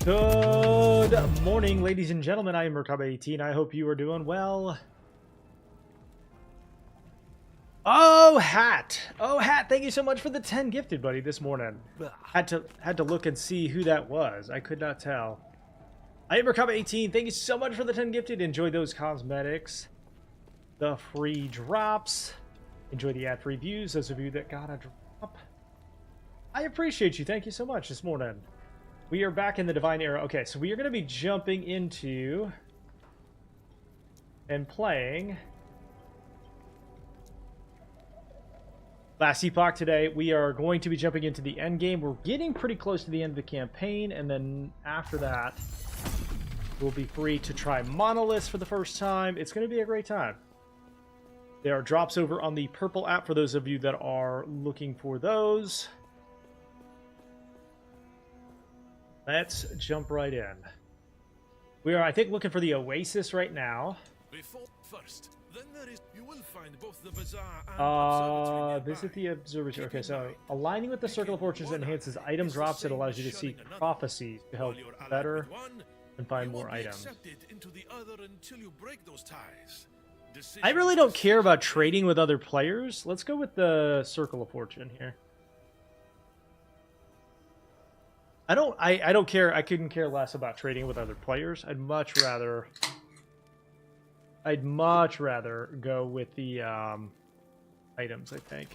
Good morning, ladies and gentlemen. I am Merkaba18. I hope you are doing well. Oh, Hat! Oh, Hat, thank you so much for the 10 gifted, buddy, this morning. Had to look and see who that was. I could not tell. I am Merkaba18. Thank you so much for the 10 gifted. Enjoy those cosmetics. The free drops. Enjoy the ad-free views, those of you that got a drop. I appreciate you. Thank you so much this morning. We are back in the Divine Era. Okay, so we are going to be jumping into and playing Last Epoch today. We are going to be jumping into the end game. We're getting pretty close to the end of the campaign, and then after that, we'll be free to try Monoliths for the first time. It's going to be a great time. There are drops over on the purple app for those of you that are looking for those. Let's jump right in. We are, I think, looking for the Oasis right now. First, then there is, you will find both the bazaar and visit the observatory. Okay, so aligning with the Circle of Fortunes enhances item drops. It allows you to see prophecies to help better and find more items. I really don't care about trading with other players. Let's go with the Circle of Fortune here. I don't care. I couldn't care less about trading with other players. I'd much rather go with the items, I think.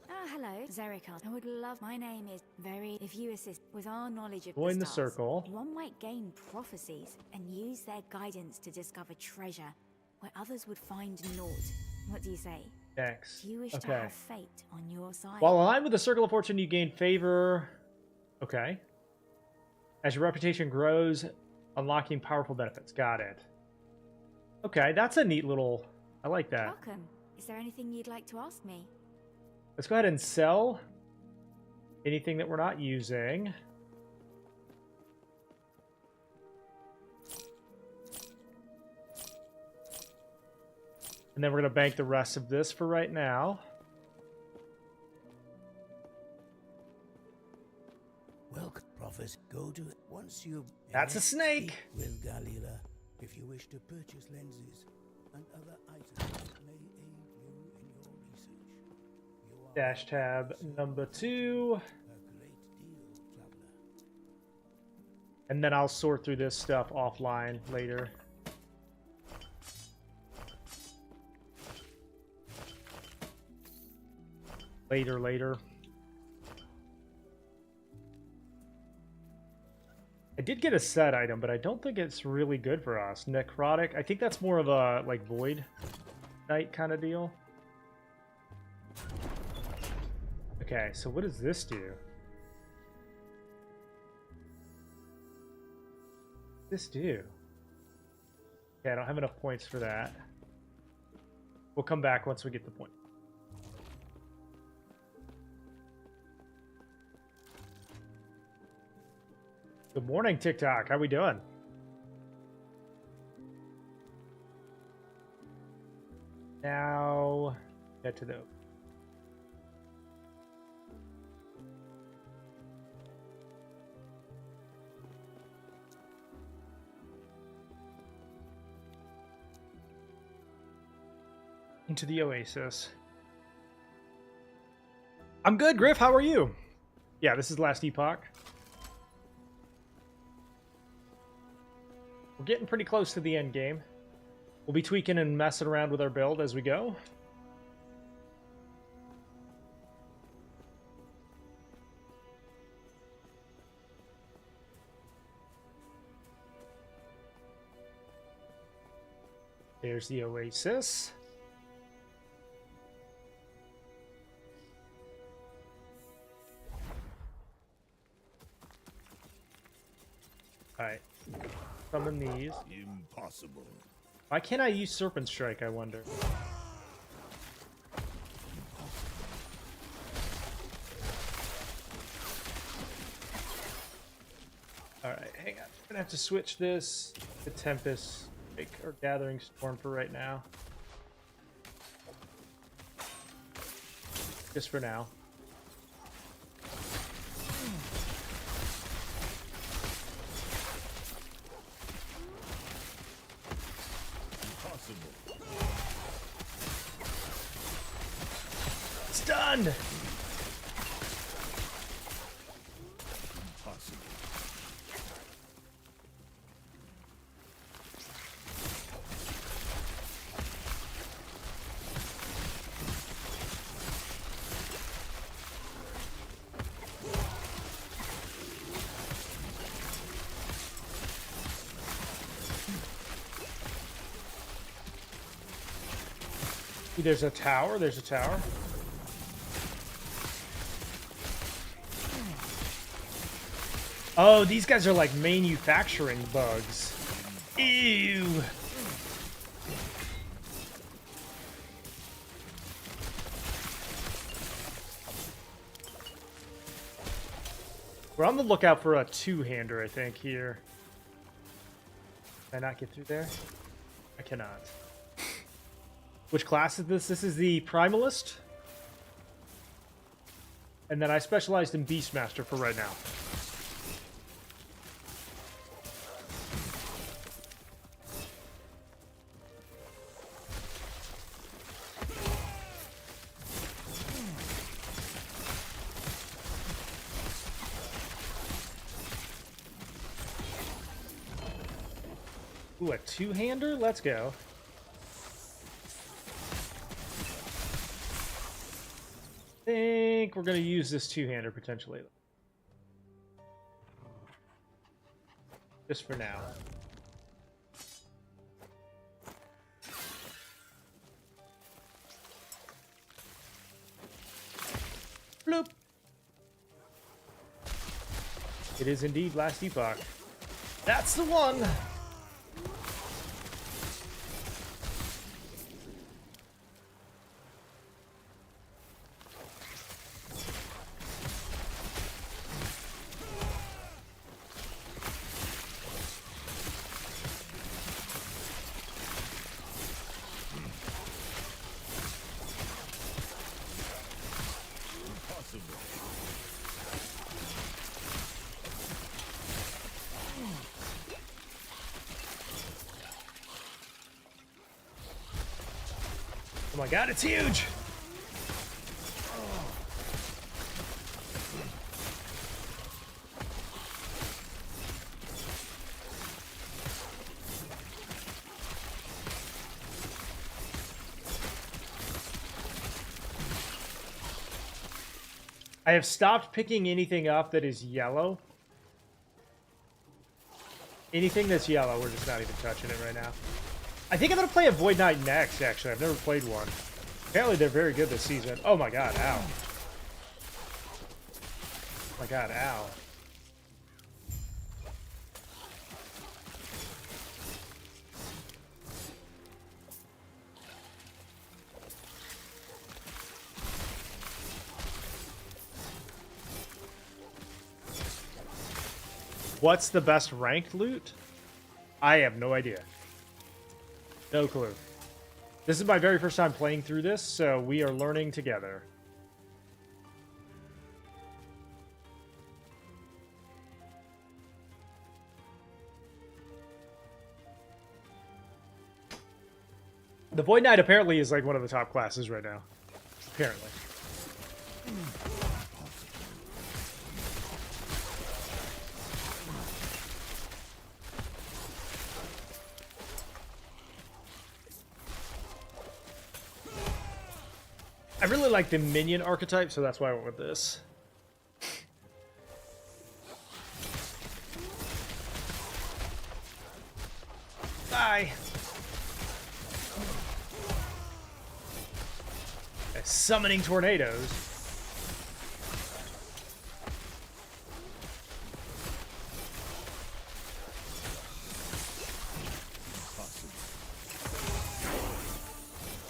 Hello, Zerikon. I would love. My name is Very. If you assist with our knowledge of Join the the stars, circle. one might gain prophecies and use their guidance to discover treasure where others would find naught. What do you say? X. Do you wish to have fate on your side? While aligned with the Circle of Fortune, you gain favor. Okay. As your reputation grows, unlocking powerful benefits. Got it. Okay, that's a neat little... I like that. Welcome. Is there anything you'd like to ask me? Let's go ahead and sell anything that we're not using. And then we're going to bank the rest of this for right now. Welcome, Prophet. Go to it once you. That's a snake. With Galila, if you wish to purchase lenses and other items that may aid you in your research. You are Dash tab number 2. a great deal, traveler. And then I'll sort through this stuff offline later. Later. I did get a set item, but I don't think it's really good for us. Necrotic. I think that's more of a, like, Void Knight kind of deal. Okay, so what does this do? This do? Okay, I don't have enough points for that. We'll come back once we get the point. Good morning, TikTok. How we doing? Now, Head to the into the oasis. I'm good, Griff. How are you? Yeah, this is Last Epoch. We're getting pretty close to the end game. We'll be tweaking and messing around with our build as we go. There's the oasis. Alright. Summon these. Impossible. Why can't I use Serpent Strike, I wonder? Alright, hang on. I'm gonna have to switch this to Tempest or Gathering Storm for right now. Just for now. Stunned! Impossible. There's a tower, there's a tower. Oh, these guys are like manufacturing bugs. Ew. We're on the lookout for a two-hander, I think, here. Can I not get through there? I cannot. Which class is this? This is the Primalist. And then I specialized in Beastmaster for right now. Ooh, a two-hander? Let's go. I think we're going to use this two-hander potentially. Just for now. Bloop! It is indeed Last Epoch. That's the one! Oh my god, it's huge! I have stopped picking anything up that is yellow. Anything that's yellow, we're just not even touching it right now. I think I'm going to play a Void Knight next, actually. I've never played one. Apparently they're very good this season. Oh my god, ow. Oh my god, ow. What's the best ranked loot? I have no idea. No clue. This is my very first time playing through this, so we are learning together. The Void Knight apparently is like one of the top classes right now. Apparently. I really like the minion archetype, so that's why I went with this. Bye. Summoning tornadoes.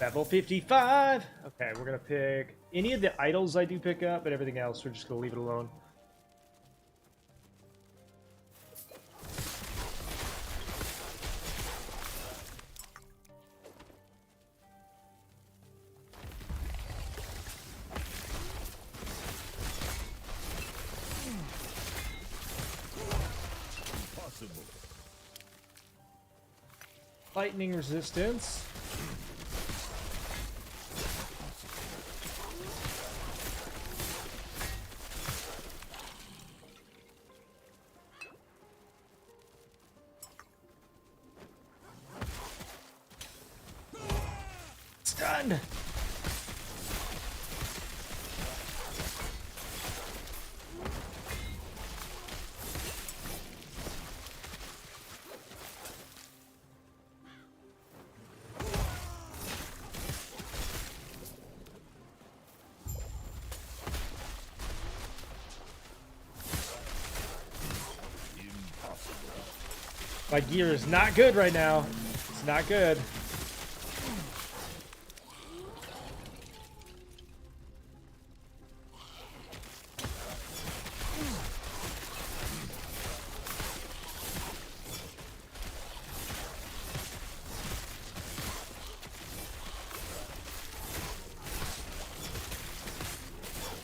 Level 55. Okay, we're gonna pick any of the idols I do pick up, but everything else we're just gonna leave it alone. Lightning resistance. Stunned. My gear is not good right now. It's not good.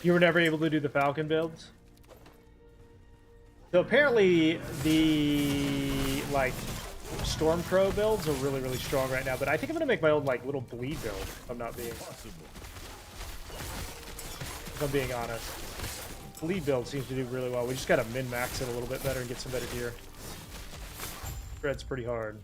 You were never able to do the Falcon builds? So apparently the, like, Stormcrow builds are really, really strong right now, but I think I'm going to make my own, like, little bleed build, if I'm not being... If I'm being honest. Bleed build seems to do really well. We just got to min-max it a little bit better and get some better gear. Shred's pretty hard.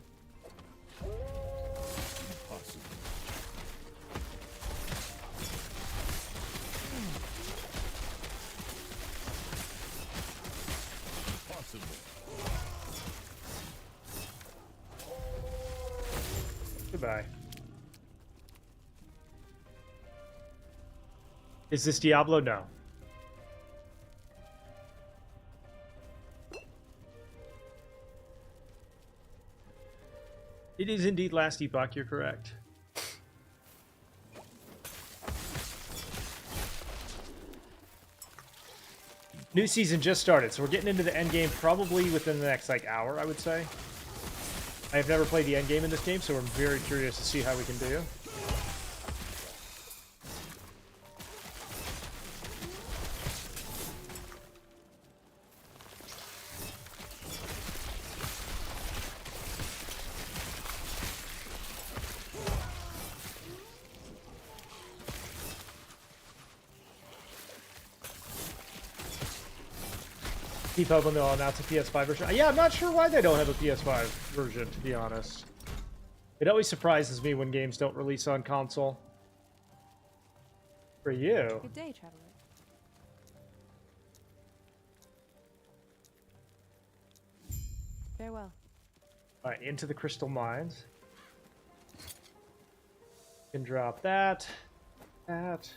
Goodbye. Is this Diablo? No. It is indeed Last Epoch, you're correct. New season just started, so we're getting into the endgame probably within the next, like, hour, I would say. I have never played the endgame in this game, so I'm very curious to see how we can do. Keep hoping they'll announce a PS5 version. Yeah, I'm not sure why they don't have a PS5 version, to be honest. It always surprises me when games don't release on console. For you. Good day, traveler. Farewell. Alright, into the crystal mines. Can drop that. That.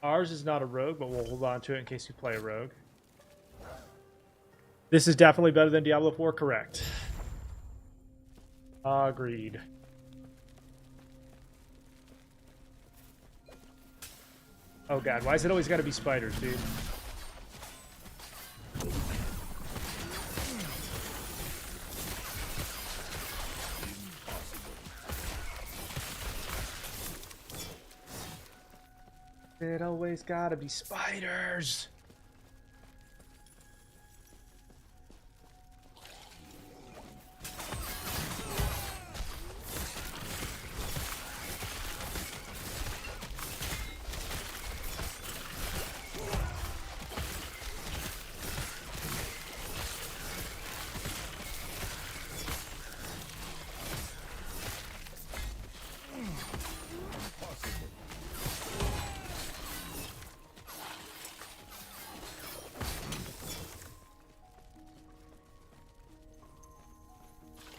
Ours is not a rogue, but we'll hold on to it in case we play a rogue. This is definitely better than Diablo 4, correct. Agreed. Oh god, why is it always gotta be spiders, dude? It always gotta be spiders.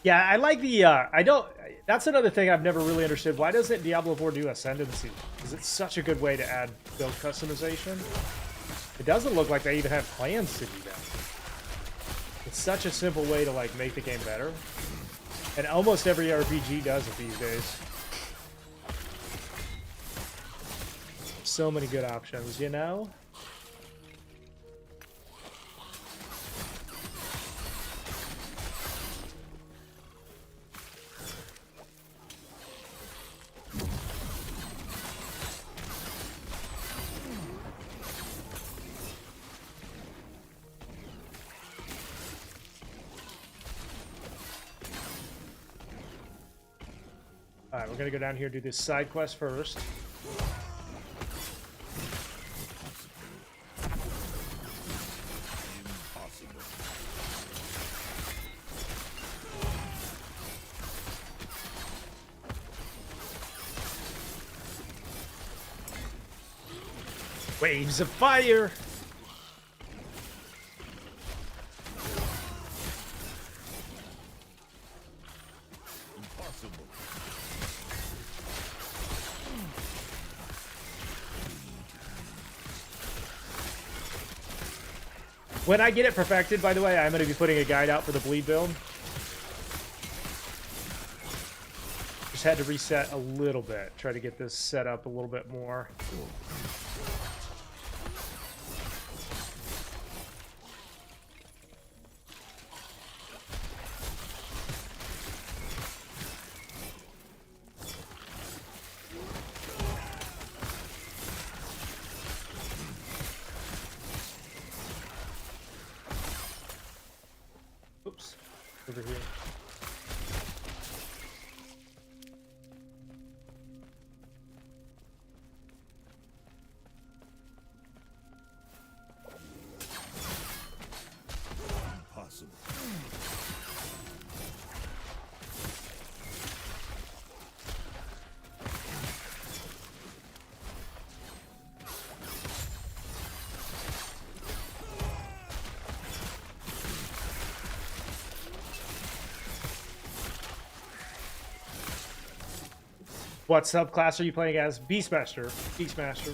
Yeah, I like the, I don't, that's another thing I've never really understood. Why doesn't Diablo 4 do Ascendancy? Because it's such a good way to add build customization. It doesn't look like they even have plans to do that. It's such a simple way to, like, make the game better. And almost every RPG does it these days. So many good options, you know? Alright, we're gonna go down here and do this side quest first. Waves of fire! When I get it perfected, by the way, I'm going to be putting a guide out for the bleed build. Just had to reset a little bit. Try to get this set up a little bit more. Oops, over here. Impossible. What subclass are you playing as? Beastmaster. Beastmaster.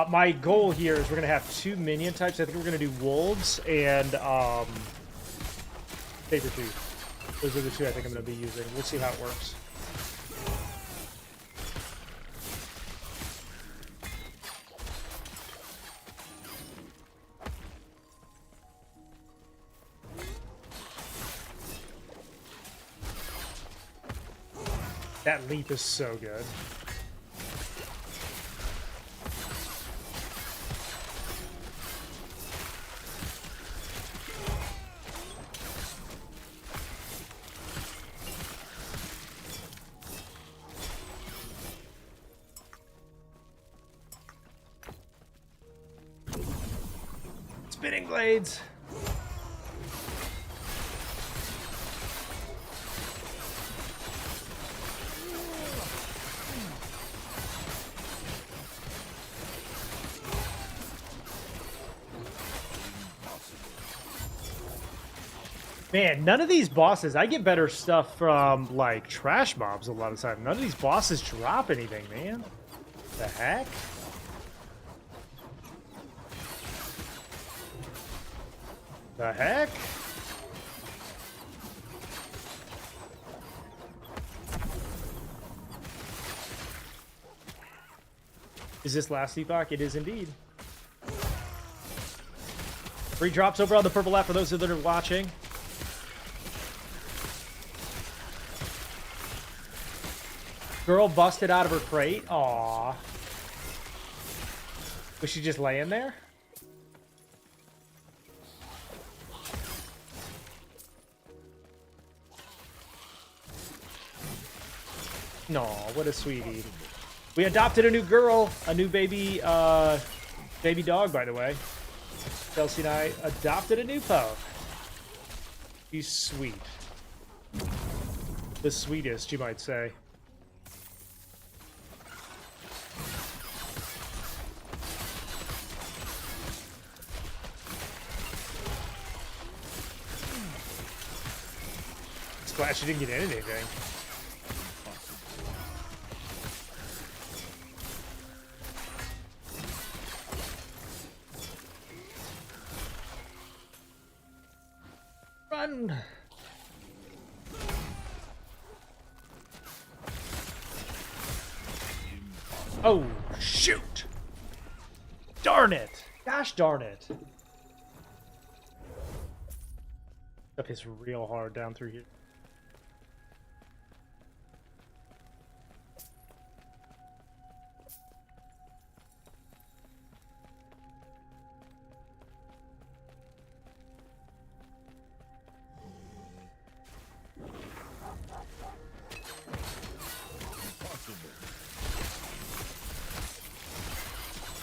My goal here is we're going to have 2 minion types. I think we're going to do wolves and saber-tooth. Those are the 2 I think I'm going to be using. We'll see how it works. That leap is so good. Spinning blades. Man, none of these bosses, I get better stuff from, like, trash mobs a lot of the time. None of these bosses drop anything, man. The heck? The heck? Is this Last Epoch? It is indeed. Free drops over on the purple app for those that are watching. Girl busted out of her crate. Aww. Was she just laying there? No, what a sweetie. We adopted a new girl, a new baby, baby dog, by the way. Chelsea and I adopted a new pup. He's sweet. The sweetest, you might say. Just glad she didn't get anything. Run! Oh, shoot! Darn it! Gosh darn it! Stuff hits real hard down through here.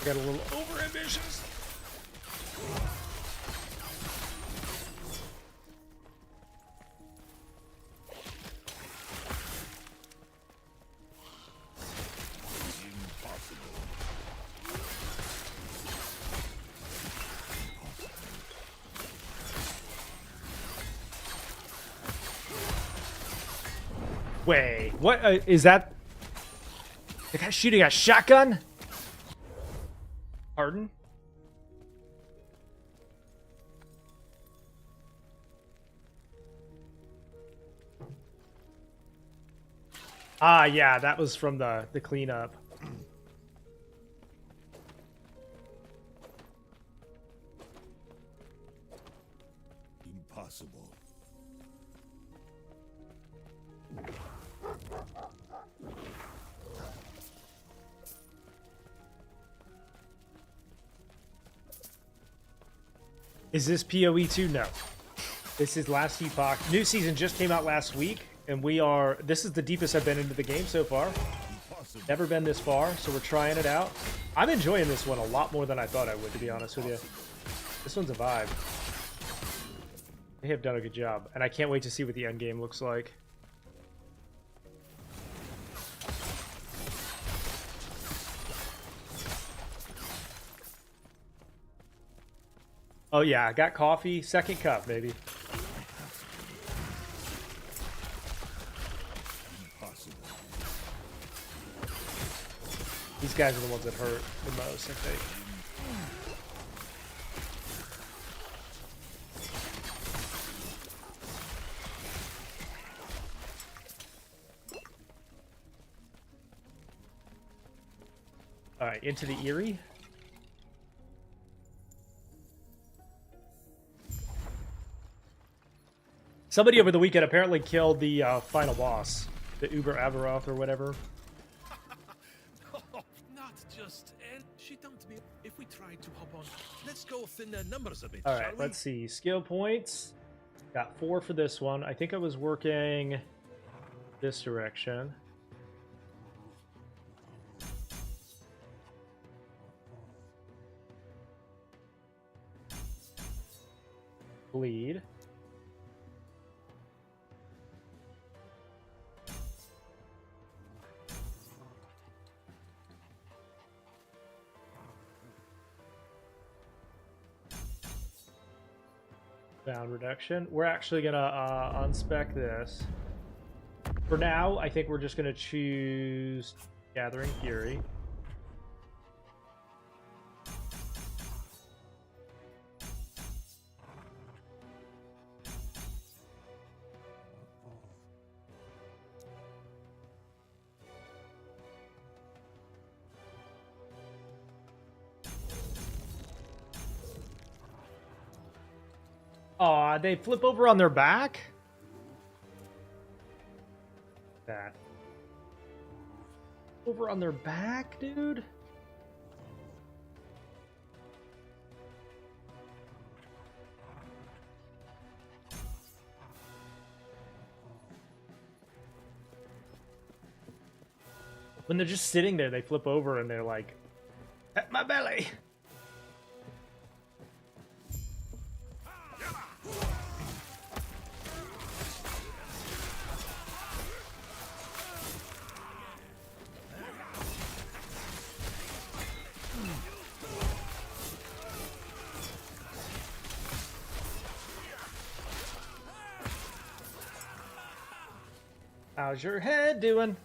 Got a little over-ambitious. Wait, what is that? The guy shooting a shotgun? Pardon? Ah, yeah, that was from the cleanup. Impossible. Is this PoE 2? No. This is Last Epoch. New season just came out last week, and this is the deepest I've been into the game so far. Never been this far, so we're trying it out. I'm enjoying this one a lot more than I thought I would, to be honest with you. This one's a vibe. They have done a good job, and I can't wait to see what the end game looks like. Oh yeah, I got coffee. Second cup, baby. These guys are the ones that hurt the most, I think. All right, into the Eyrie. Somebody over the weekend apparently killed the final boss, the Uber Avaroth or whatever. Not just she dumped me. If we try to hop on, let's go thin their numbers a bit. All shall right, we? let's see. Skill points. Got 4 for this one. I think I was working this direction. Bleed. Bound reduction. We're actually gonna unspec this. For now, I think we're just gonna choose Gathering Fury. Aw, they flip over on their back? That. Over on their back, dude? When they're just sitting there, they flip over and they're like, at my belly. How's your head doing?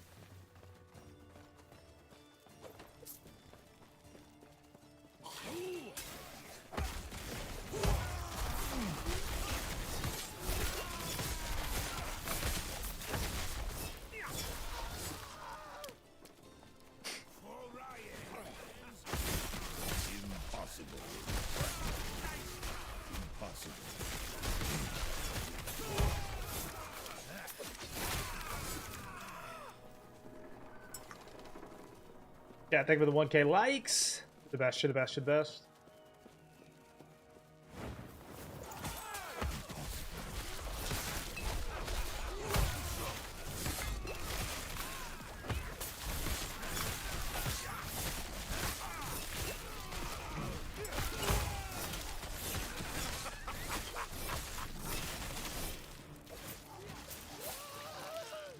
Yeah, thank you for the 1K likes. The best, the best, the best.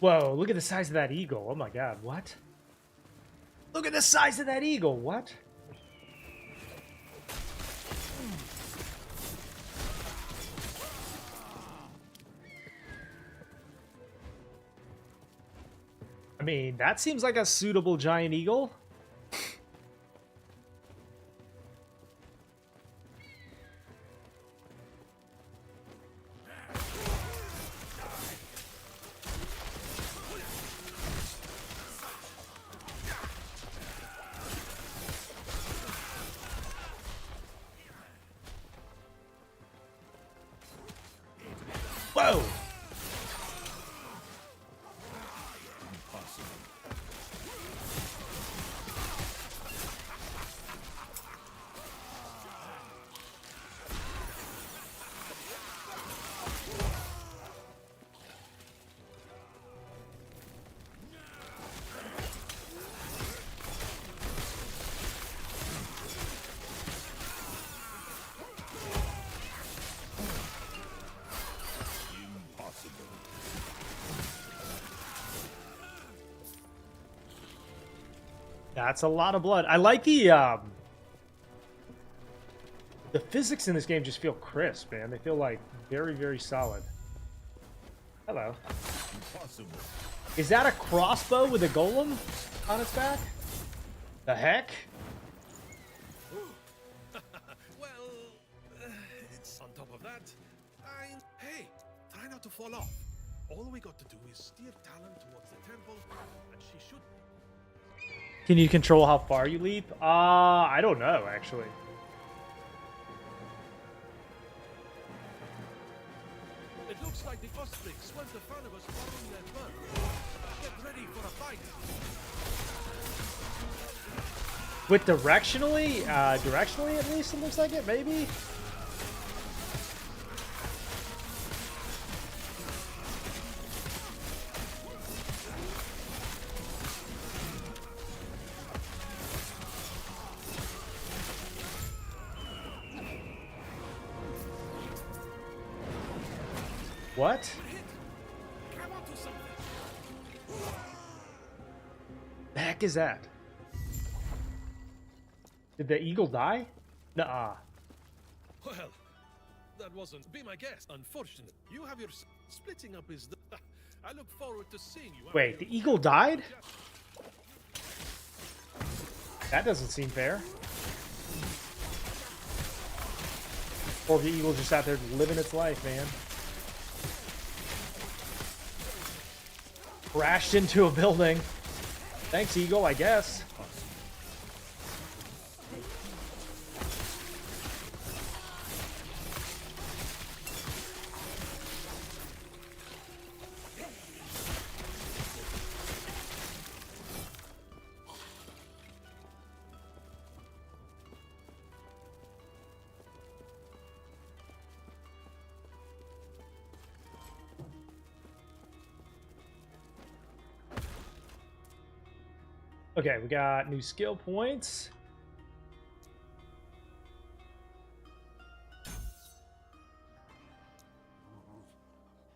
Whoa, look at the size of that eagle. Oh my god, what? Look at the size of that eagle. What? I mean, that seems like a suitable giant eagle. Whoa! That's a lot of blood. I like the physics in this game just feel crisp, man. They feel like very, very solid. Hello. Impossible. Is that a crossbow with a golem on its back? The heck? Well, it's on top of that. Hey, try not to fall off. All we got to do is steer Talon towards the temple, and she should. Can you control how far you leap? I don't know, actually. It looks like the Ostrix want the fun of us following their burn. Get ready for a fight. With directionally? Directionally at least it looks like it, maybe? What? The heck is that? Did the eagle die? Nuh-uh. Well, that wasn't. Be my guest. Unfortunate. You have your splitting up is the. I look forward to seeing you. Wait, the eagle died? That doesn't seem fair. Or the eagle just out there living its life, man. Crashed into a building. Thanks, eagle, I guess. Okay, we got new skill points.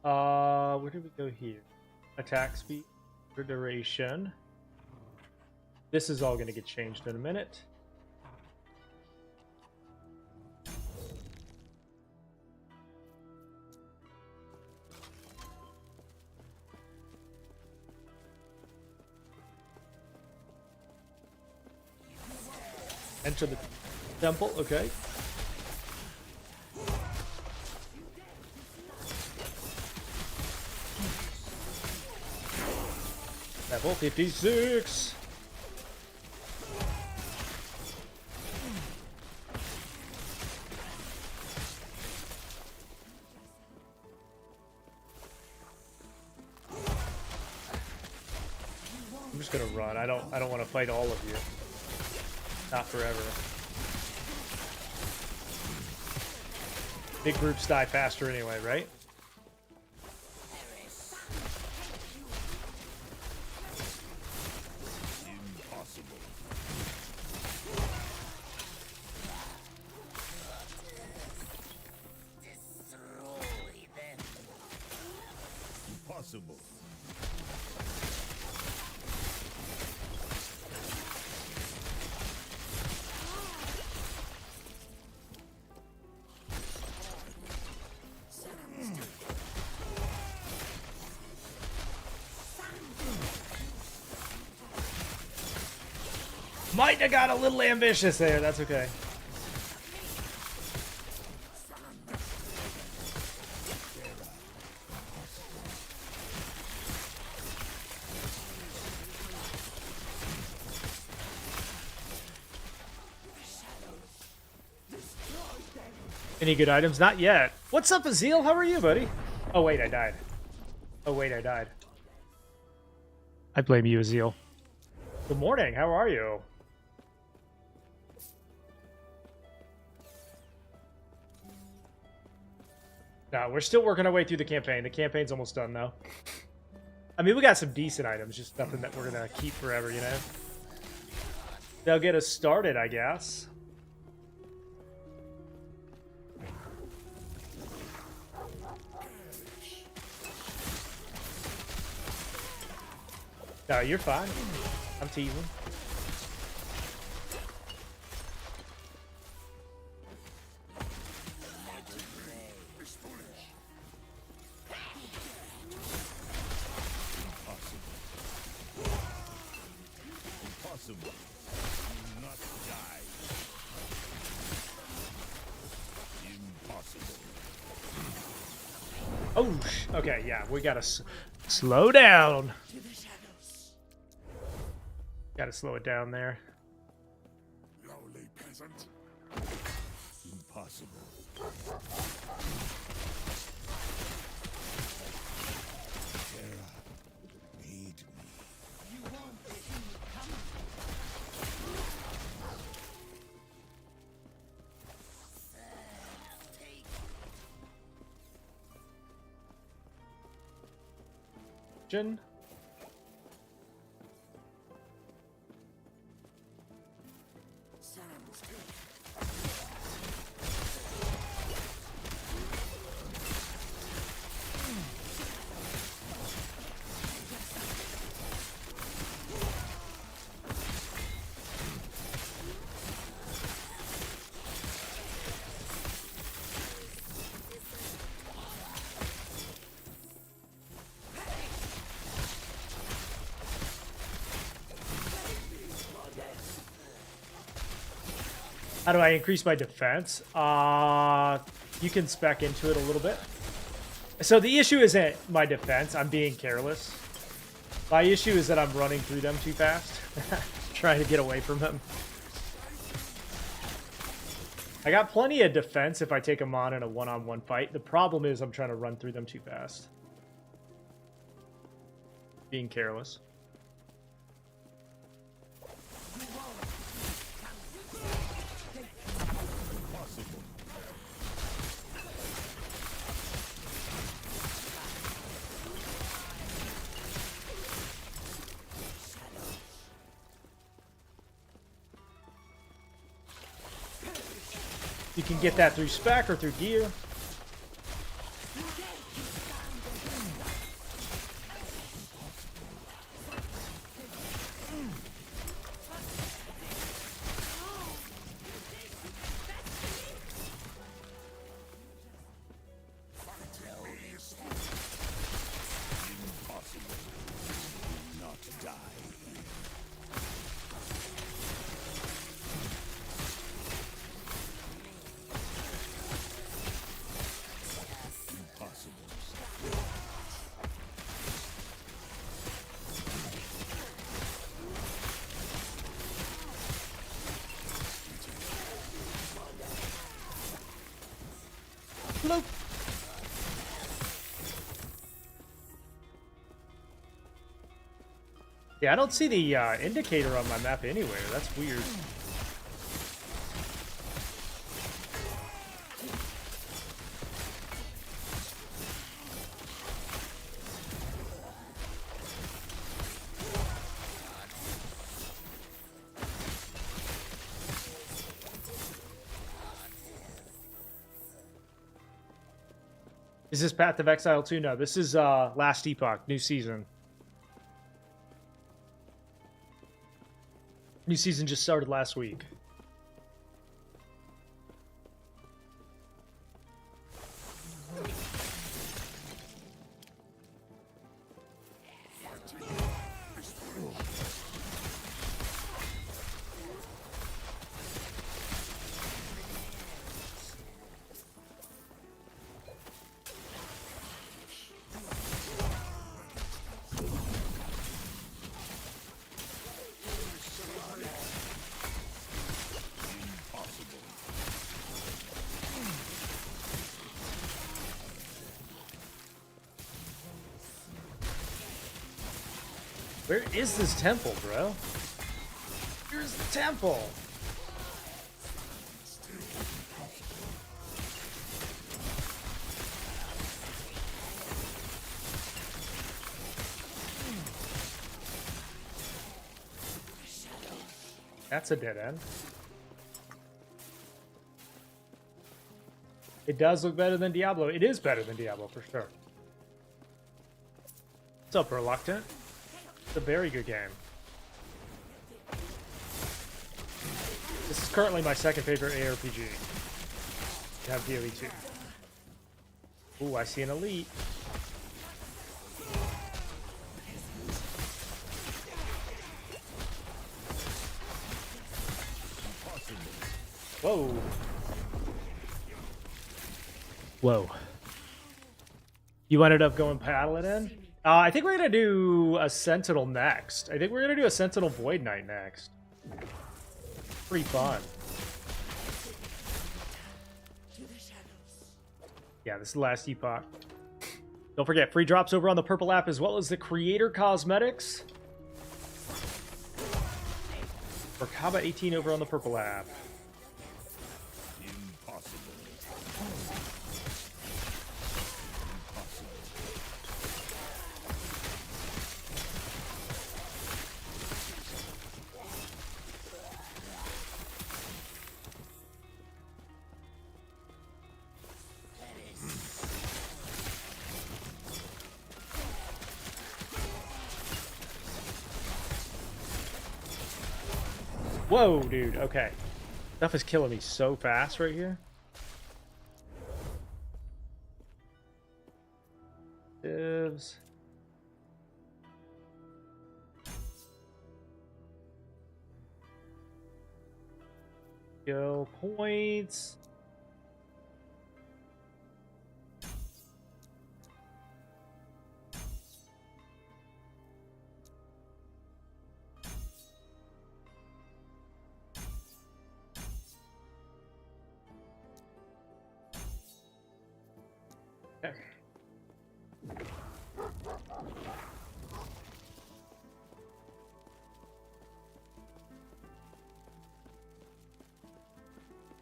Where did we go here? Attack speed, for duration. This is all going to get changed in a minute. Enter the temple, okay. Level 56. I'm just gonna run. I don't want to fight all of you. Not forever. Big groups die faster anyway, right? Impossible. Destroy them. Impossible. Might have got a little ambitious there. That's okay. Any good items? Not yet. What's up, Azil? How are you, buddy? Oh, wait, I died. Oh, wait, I died. I blame you, Azil. Good morning. How are you? No, we're still working our way through the campaign. The campaign's almost done, though. I mean, we got some decent items, just nothing that we're going to keep forever, you know? They'll get us started, I guess. No, you're fine. I'm teasing. Impossible. Do not die. Impossible. Oh, okay, yeah, we gotta slow down. Gotta slow it down there. Lowly peasant. Impossible. Terra, aid me. Jin? How do I increase my defense? You can spec into it a little bit. So the issue isn't my defense. I'm being careless. My issue is that I'm running through them too fast. Trying to get away from them. I got plenty of defense if I take them on in a one-on-one fight. The problem is I'm trying to run through them too fast. Being careless. can get that through spec or through gear. Nope. Yeah, I don't see the indicator on my map anywhere. That's weird. Is this Path of Exile 2? No, this is Last Epoch, new season. New season just started last week. Where is this temple, bro? Here's the temple. That's a dead end. It does look better than Diablo. It is better than Diablo for sure. What's up, Reluctant? It's a very good game. This is currently my second favorite ARPG. You have DOE 2. Ooh, I see an elite. Whoa. Whoa. You ended up going Paladin? I think we're going to do a Sentinel next. I think we're going to do a Sentinel Void Knight next. Pretty fun. Yeah, this is Last Epoch. Don't forget, free drops over on the Purple app as well as the Creator Cosmetics. For Kaba 18 over on the Purple app. Whoa, dude. Okay. Stuff is killing me so fast right here. Divs. Go points.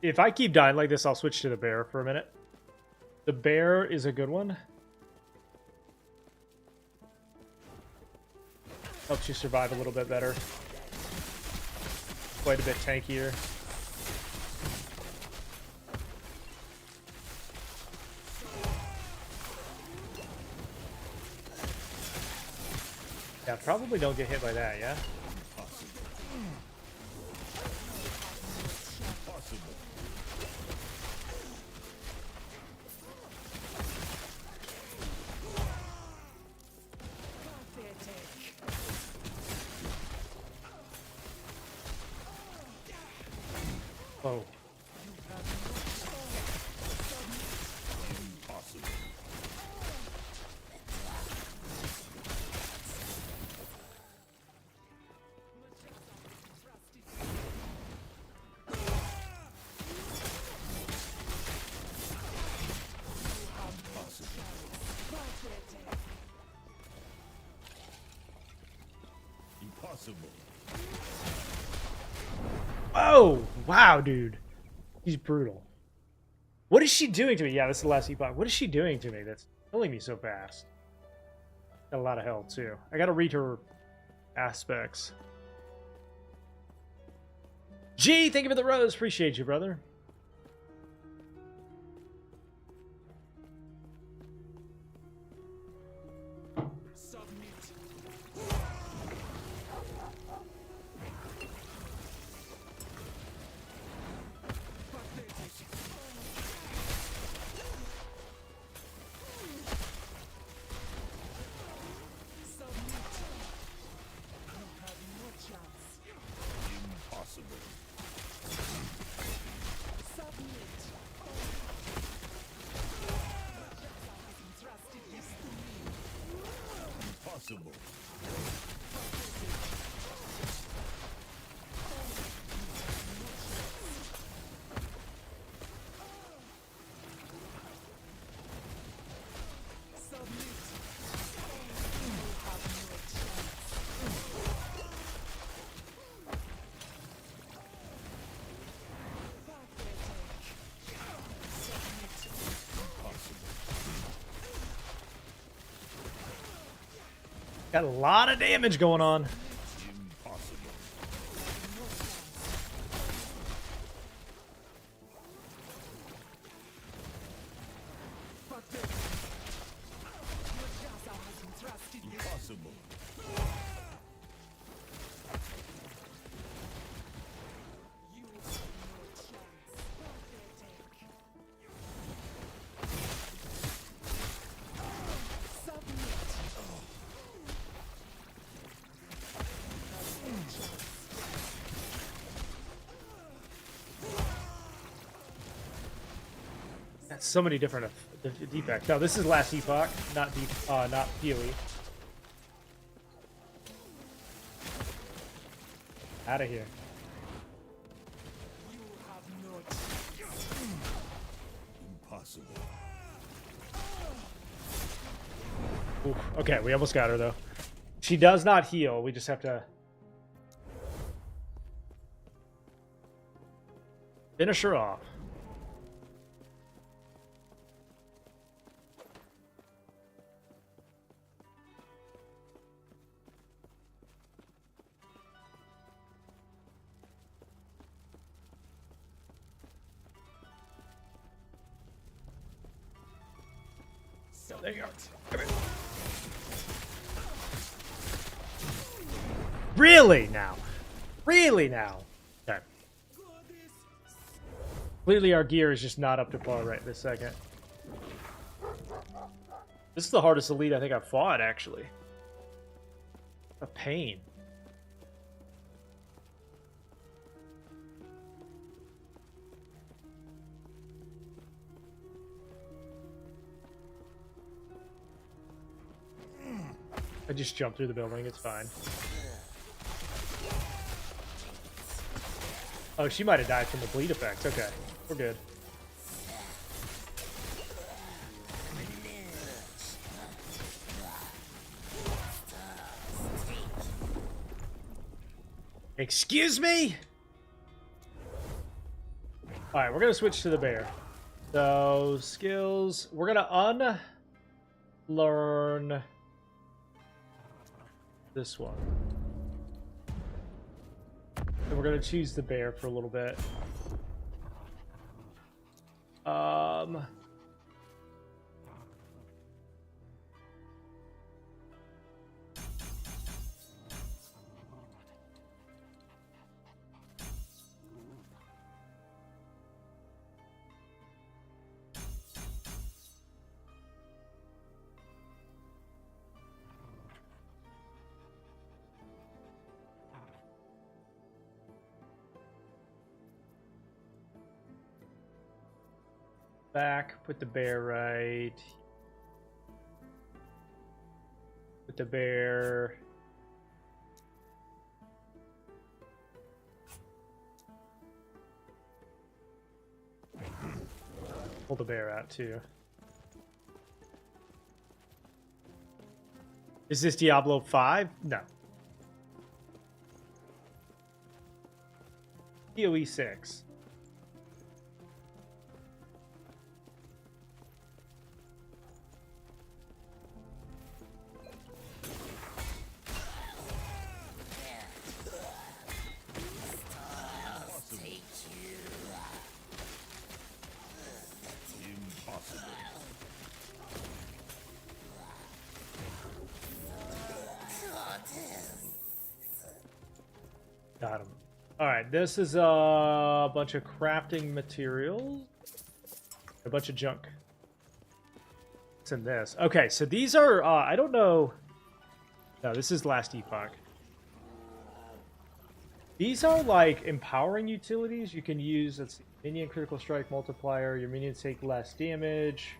If I keep dying like this, I'll switch to the bear for a minute. The bear is a good one. Helps you survive a little bit better. Quite a bit tankier. Yeah, probably don't get hit by that, yeah? Oh. Impossible. Oh, wow, dude. He's brutal. What is she doing to me? Yeah, this is the last epoch. What is she doing to me that's killing me so fast? Got a lot of health, too. I gotta read her aspects. G, thank you for the rose. Appreciate you, brother. Impossible. Got a lot of damage going on. Impossible. That's so many different defects. No, this is Last Epoch, not not Peely. Out of here. Impossible. Oof. Okay, we almost got her though. She does not heal. We just have to finish her off. There you go. Come here. Really now? Really now? Okay. Clearly our gear is just not up to par right this second. This is the hardest elite I think I've fought, actually. A pain. I just jumped through the building, it's fine. Oh, she might have died from the bleed effects. Okay, we're good. Excuse me? Alright, we're gonna switch to the bear. So, skills. We're gonna unlearn this one. And we're gonna choose the bear for a little bit. Back, put the bear right. Put the bear. Pull the bear out too. Is this Diablo 5? No. PoE 6. Got him. All right, this is a bunch of crafting materials, a bunch of junk. What's in this? Okay, so these are I don't know. No, this is Last Epoch. These are like empowering utilities you can use. Let's see, minion critical strike multiplier. Your minions take less damage.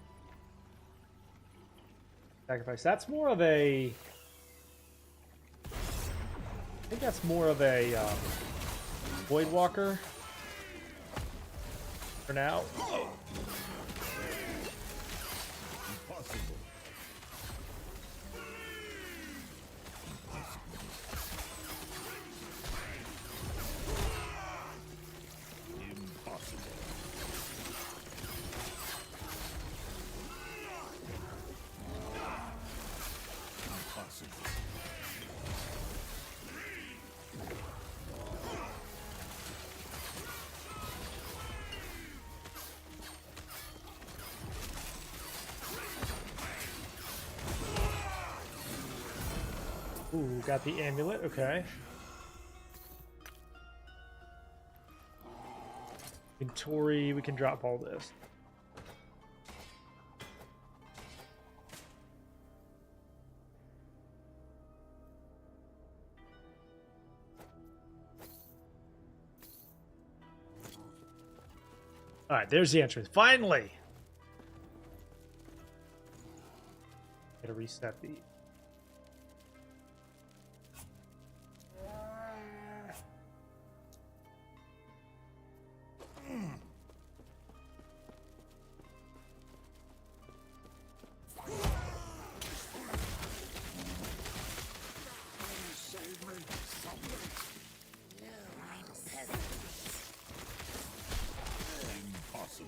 Sacrifice. That's more of a. I think that's more of a Void Walker for now. Impossible. Impossible. Impossible. Ooh, got the amulet, okay. Inventory, we can drop all this. Alright, there's the entrance. Finally! Gotta reset the... Impossible.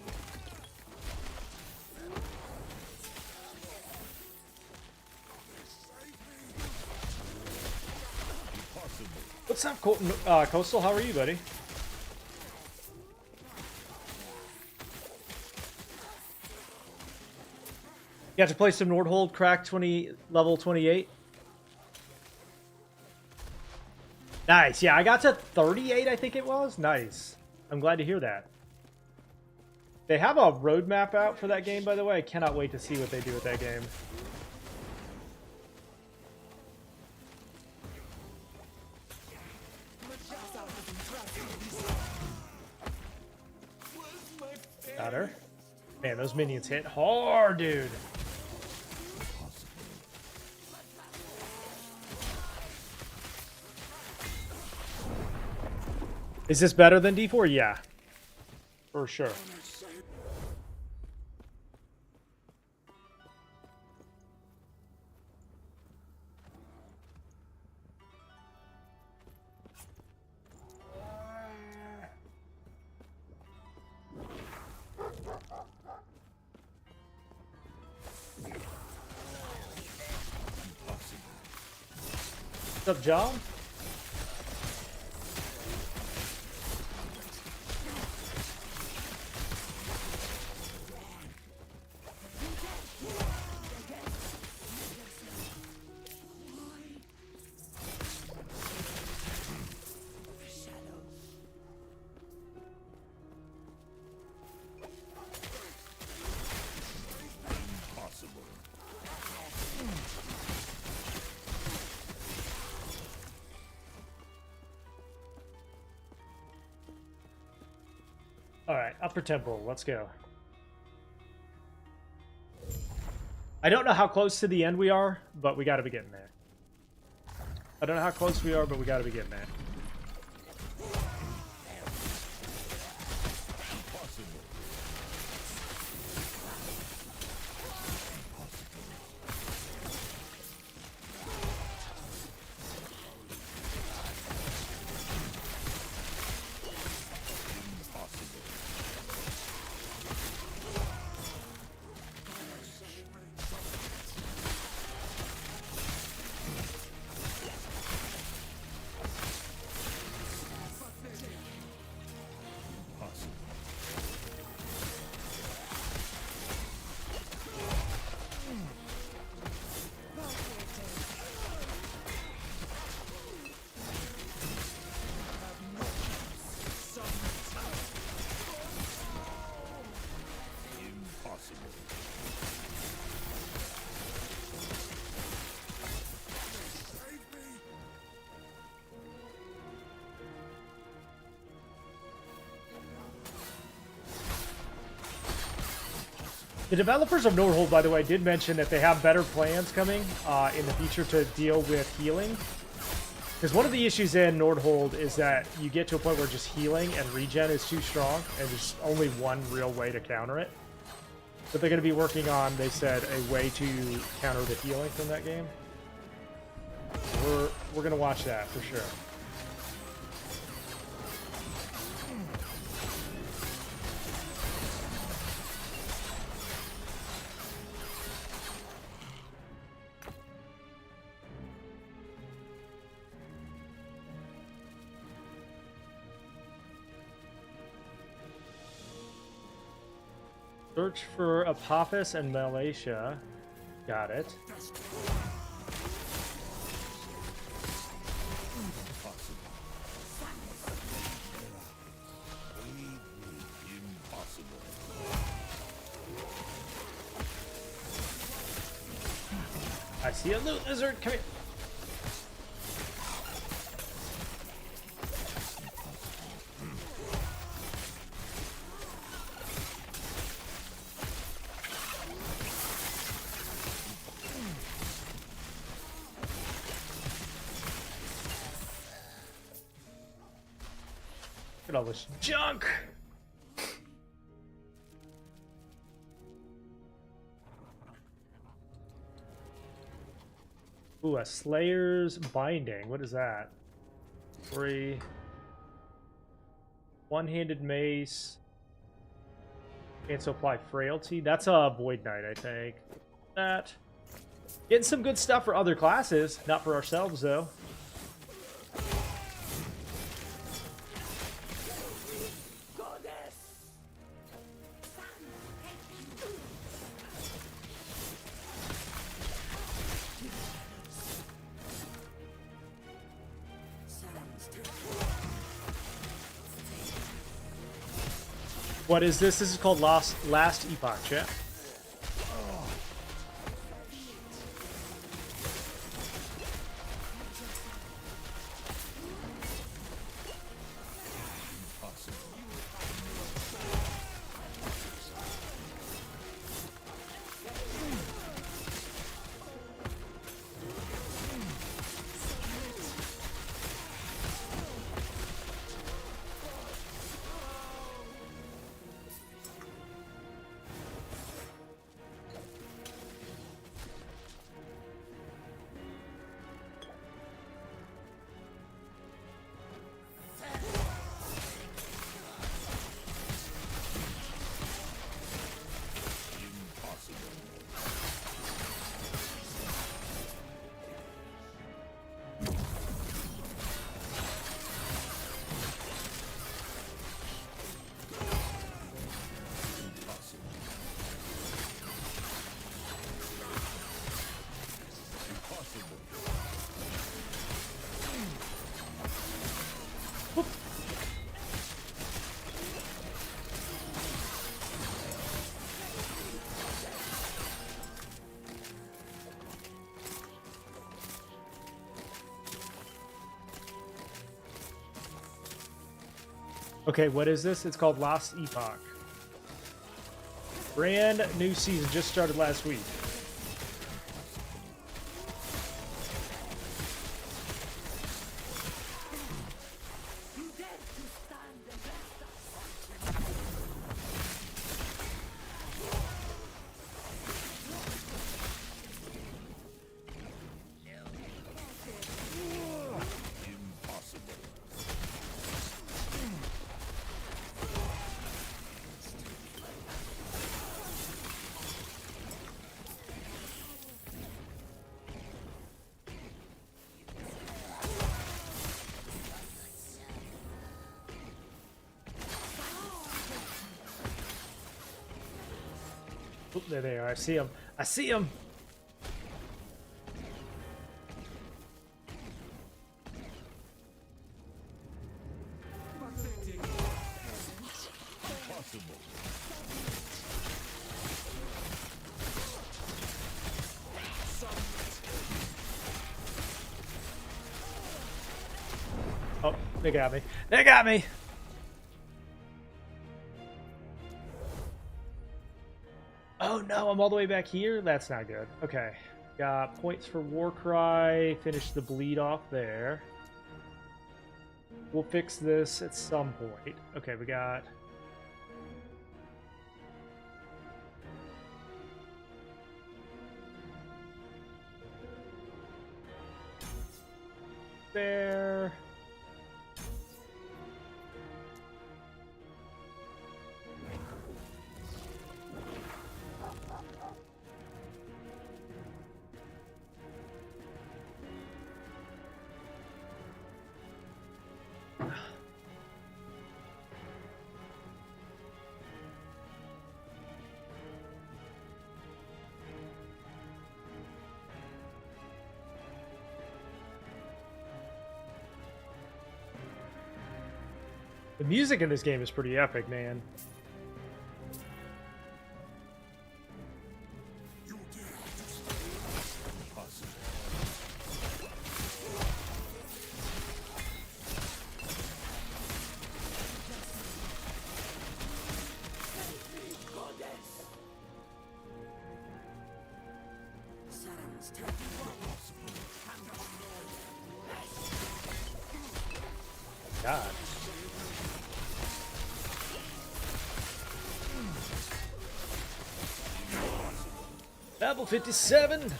Impossible. What's up, Coastal? How are you, buddy? You have to play some Nordhold, crack 20, level 28. Nice. Yeah, I got to 38, I think it was. Nice. I'm glad to hear that. They have a roadmap out for that game, by the way. I cannot wait to see what they do with that game. Got her. Man, those minions hit hard, dude. Is this better than D4? Yeah. For sure. What's up, John? All right, upper temple. Let's go. I don't know how close to the end we are, but we got to be getting there. I don't know how close we are, but we got to be getting there. The developers of Nordhold, by the way, did mention that they have better plans coming in the future to deal with healing. Because one of the issues in Nordhold is that you get to a point where just healing and regen is too strong, and there's only one real way to counter it. But they're going to be working on, they said, a way to counter the healing from that game. We're going to watch that for sure. Search for Apophis and Malatia. Got it. I see a loot lizard. Come here. Look at all this junk. Ooh, a Slayer's Binding. What is that? Free. One-handed mace. Can't supply frailty. That's a Void Knight, I think. That. Getting some good stuff for other classes. Not for ourselves, though. What is this? This is called Last Epoch, yeah? Okay, what is this? It's called Last Epoch. Brand new season just started last week. Oop, there they are. I see them. I see them. Oh, they got me. They got me. Oh no, I'm all the way back here? That's not good. Okay. Got points for Warcry. Finish the bleed off there. We'll fix this at some point. Okay, we got... there. The music in this game is pretty epic, man. God. Level 57.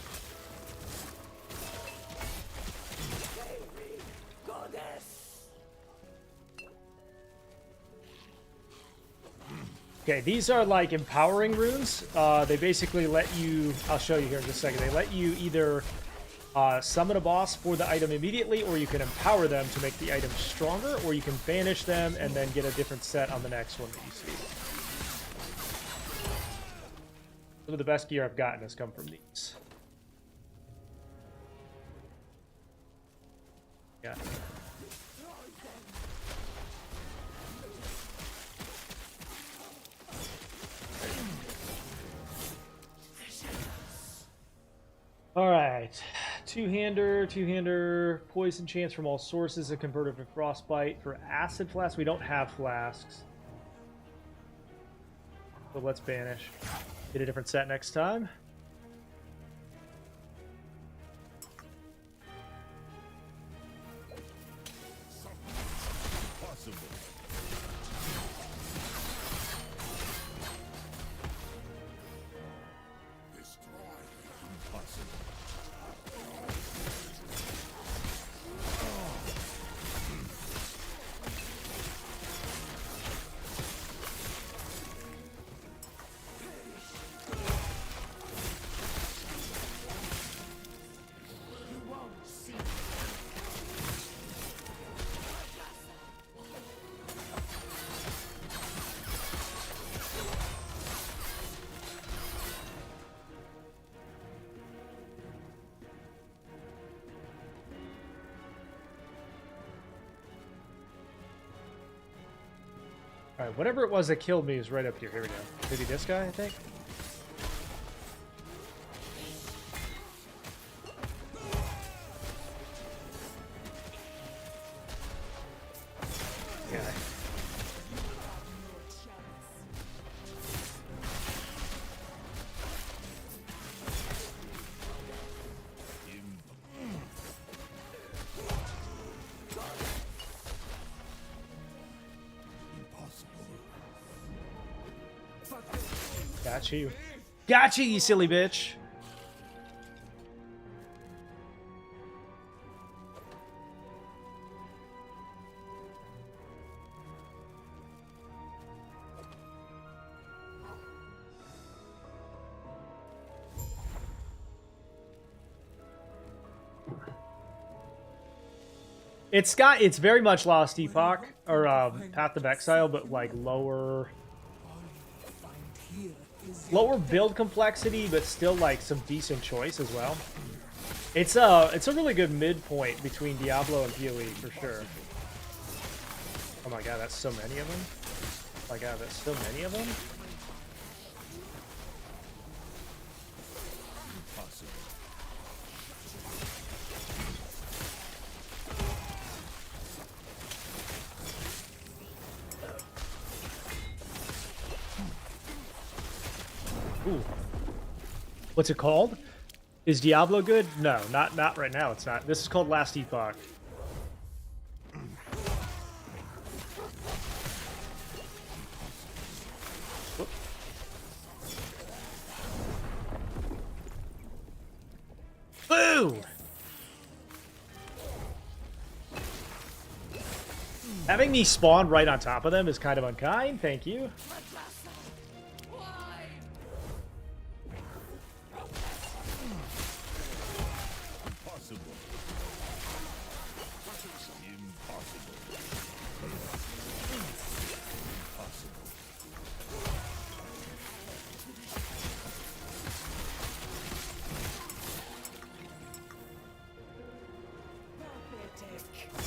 Okay, these are like empowering runes. They basically let you, I'll show you here in just a second, they let you either summon a boss for the item immediately, or you can empower them to make the item stronger, or you can banish them and then get a different set on the next one that you see. Some of the best gear I've gotten has come from these. Yeah. All right, two-hander, poison chance from all sources, a converter to frostbite. For acid flasks, we don't have flasks. So let's banish. Get a different set next time. Alright, whatever it was that killed me is right up here. Here we go. Maybe this guy, I think? Yeah. Got you. Got you silly bitch. It's very much Lost Epoch or Path of Exile, but like lower. lower build complexity, but still like some decent choice as well. It's a really good midpoint between Diablo and PoE for sure. Oh my god, that's so many of them. Oh my god, that's so many of them. Ooh. What's it called? Is Diablo good? No, not right now. It's not. This is called Last Epoch. Whoop. Boo! Having me spawn right on top of them is kind of unkind. Thank you.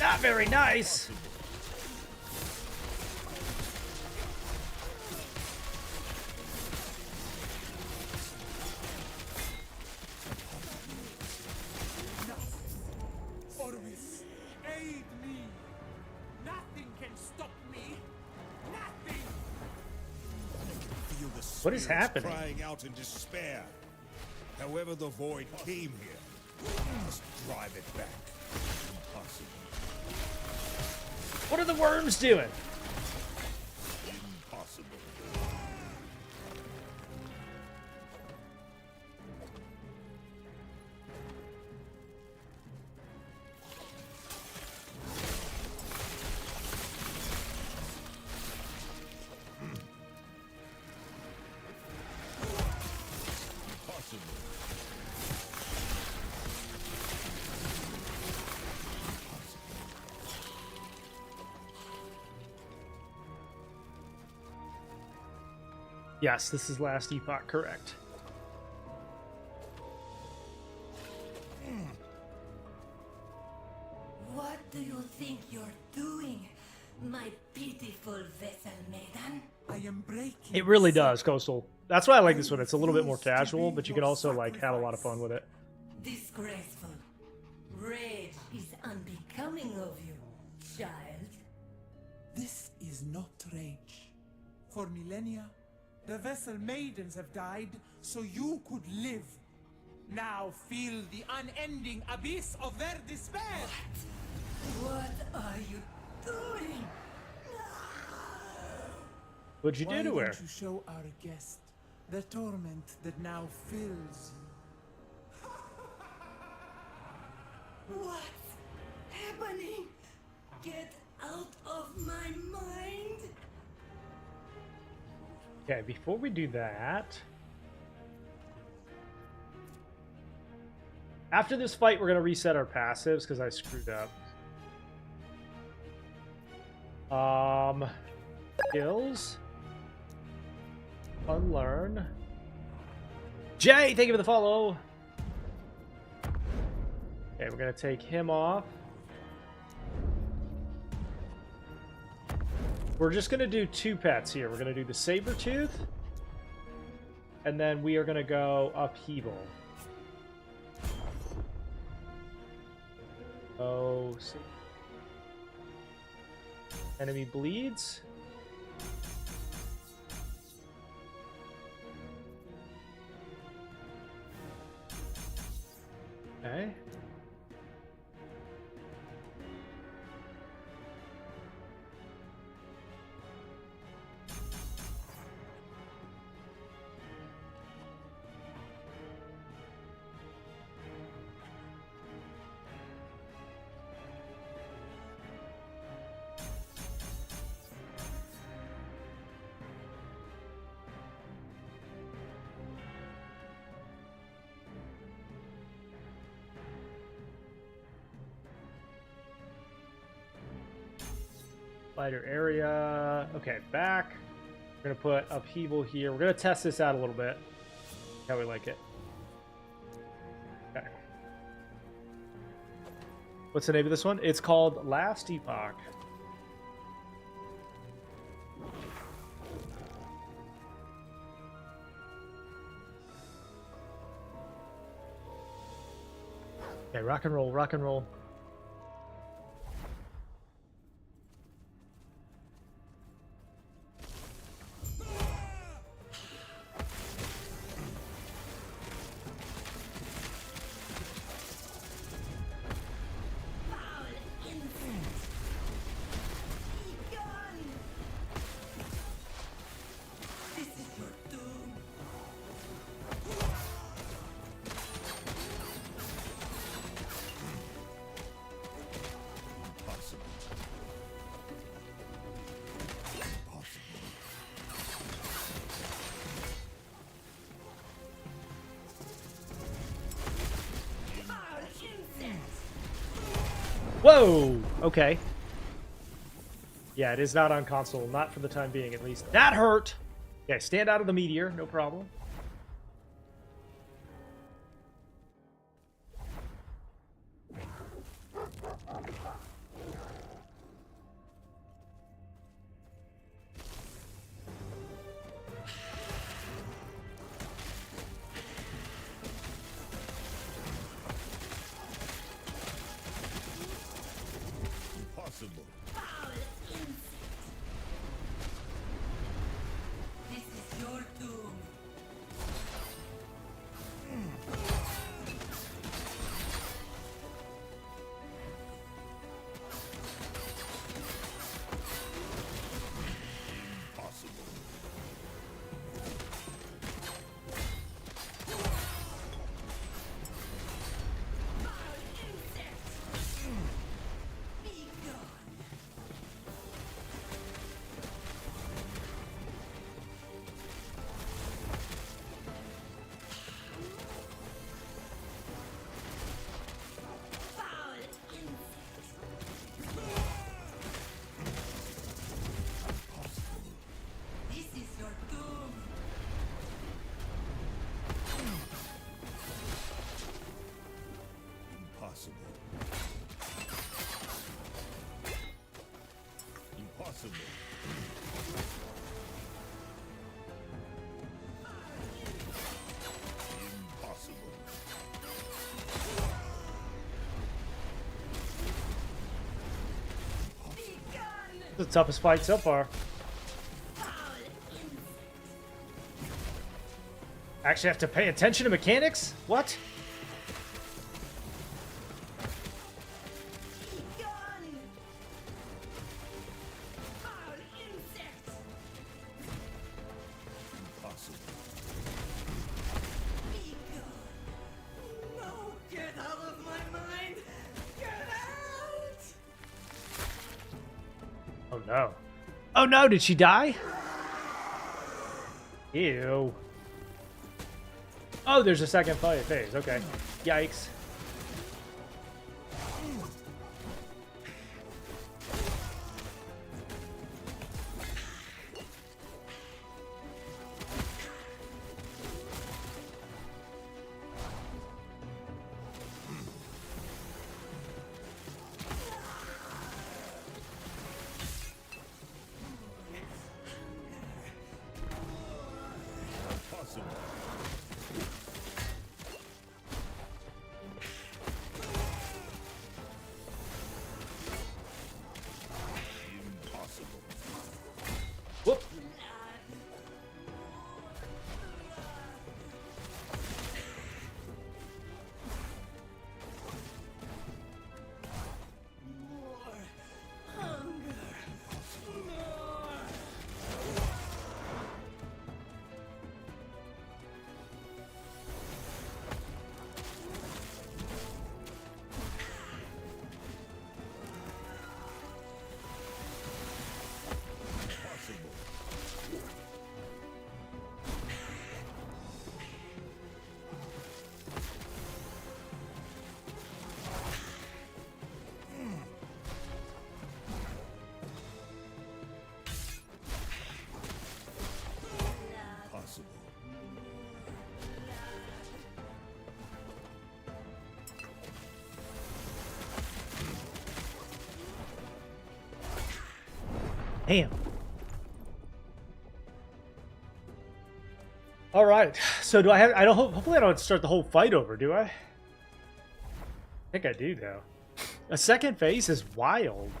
Not very nice. Orvis, aid me. Nothing can stop me. Nothing. Feel the What is spirits happening? crying out in despair. However the void came here, we must drive it back. Impossible. What are the worms doing? Impossible. Yes, this is Last Epoch, correct. What do you think you're doing, my pitiful vessel maiden? I am breaking. It really does, Coastal. That's why I like this one. It's a little bit more casual, but you can also like have a lot of fun with it. Disgraceful. Rage is unbecoming of you, child. This is not rage. For millennia, the vessel maidens have died so you could live. Now feel the unending abyss of their despair. What are you doing? What'd you Why do to her? don't you show our guest the torment that now fills you? What's happening? Get out of my mind! Okay, before we do that... After this fight, we're going to reset our passives because I screwed up. Skills. Unlearn. Jay, thank you for the follow. Okay, we're going to take him off. We're just going to do two pets here. We're going to do the Sabertooth. And then we are going to go Upheaval. Oh, enemy bleeds. Okay. Lighter area. Okay, back. We're gonna put upheaval here. We're gonna test this out a little bit. How we like it. Okay. What's the name of this one? It's called Last Epoch. Okay, rock and roll, rock and roll. Whoa! Okay. Yeah, it is not on console. Not for the time being, at least. That hurt! Okay, stand out of the meteor. No problem. Impossible. This is your doom. Impossible. Be gone. Foul insect. This is your doom. Impossible. Impossible. Impossible. Be gone. The toughest fight so far. Foul insect. Actually have to pay attention to mechanics? What? Be gone. Foul insect. Impossible. Be gone. No, get out of my mind. Get out. Oh no. Oh no, did she die? Ew. Oh, there's a second phase. Okay. Yikes. Impossible. Damn. All right. So do I have? I don't. Hopefully, I don't start the whole fight over. Do I? I think I do though. A second phase is wild.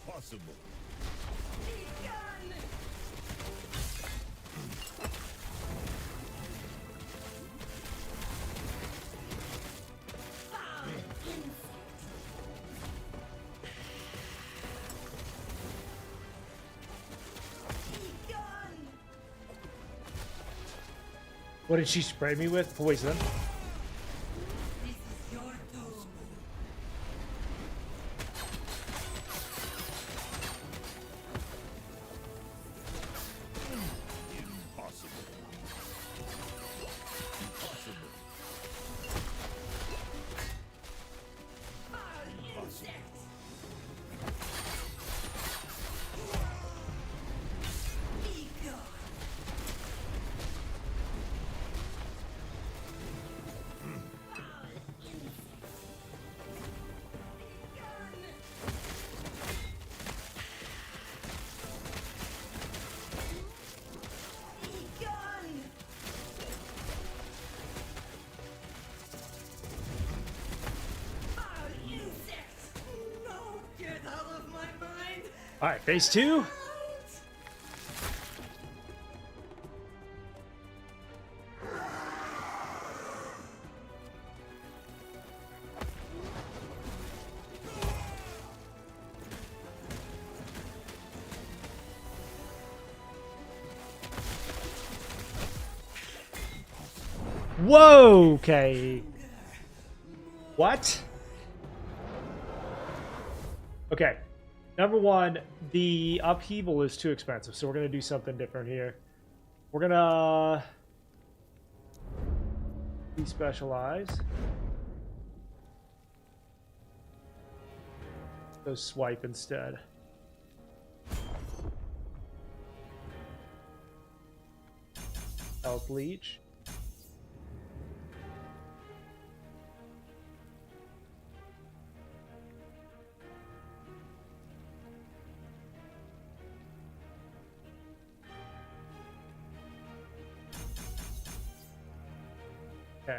Impossible. What did she spray me with? Poison. This is your doom. Impossible. Impossible. All right, phase 2. Whoa, okay. What? Okay. Number one, the upheaval is too expensive, so we're going to do something different here. We're going to despecialize. Go swipe instead. Health leech. Okay.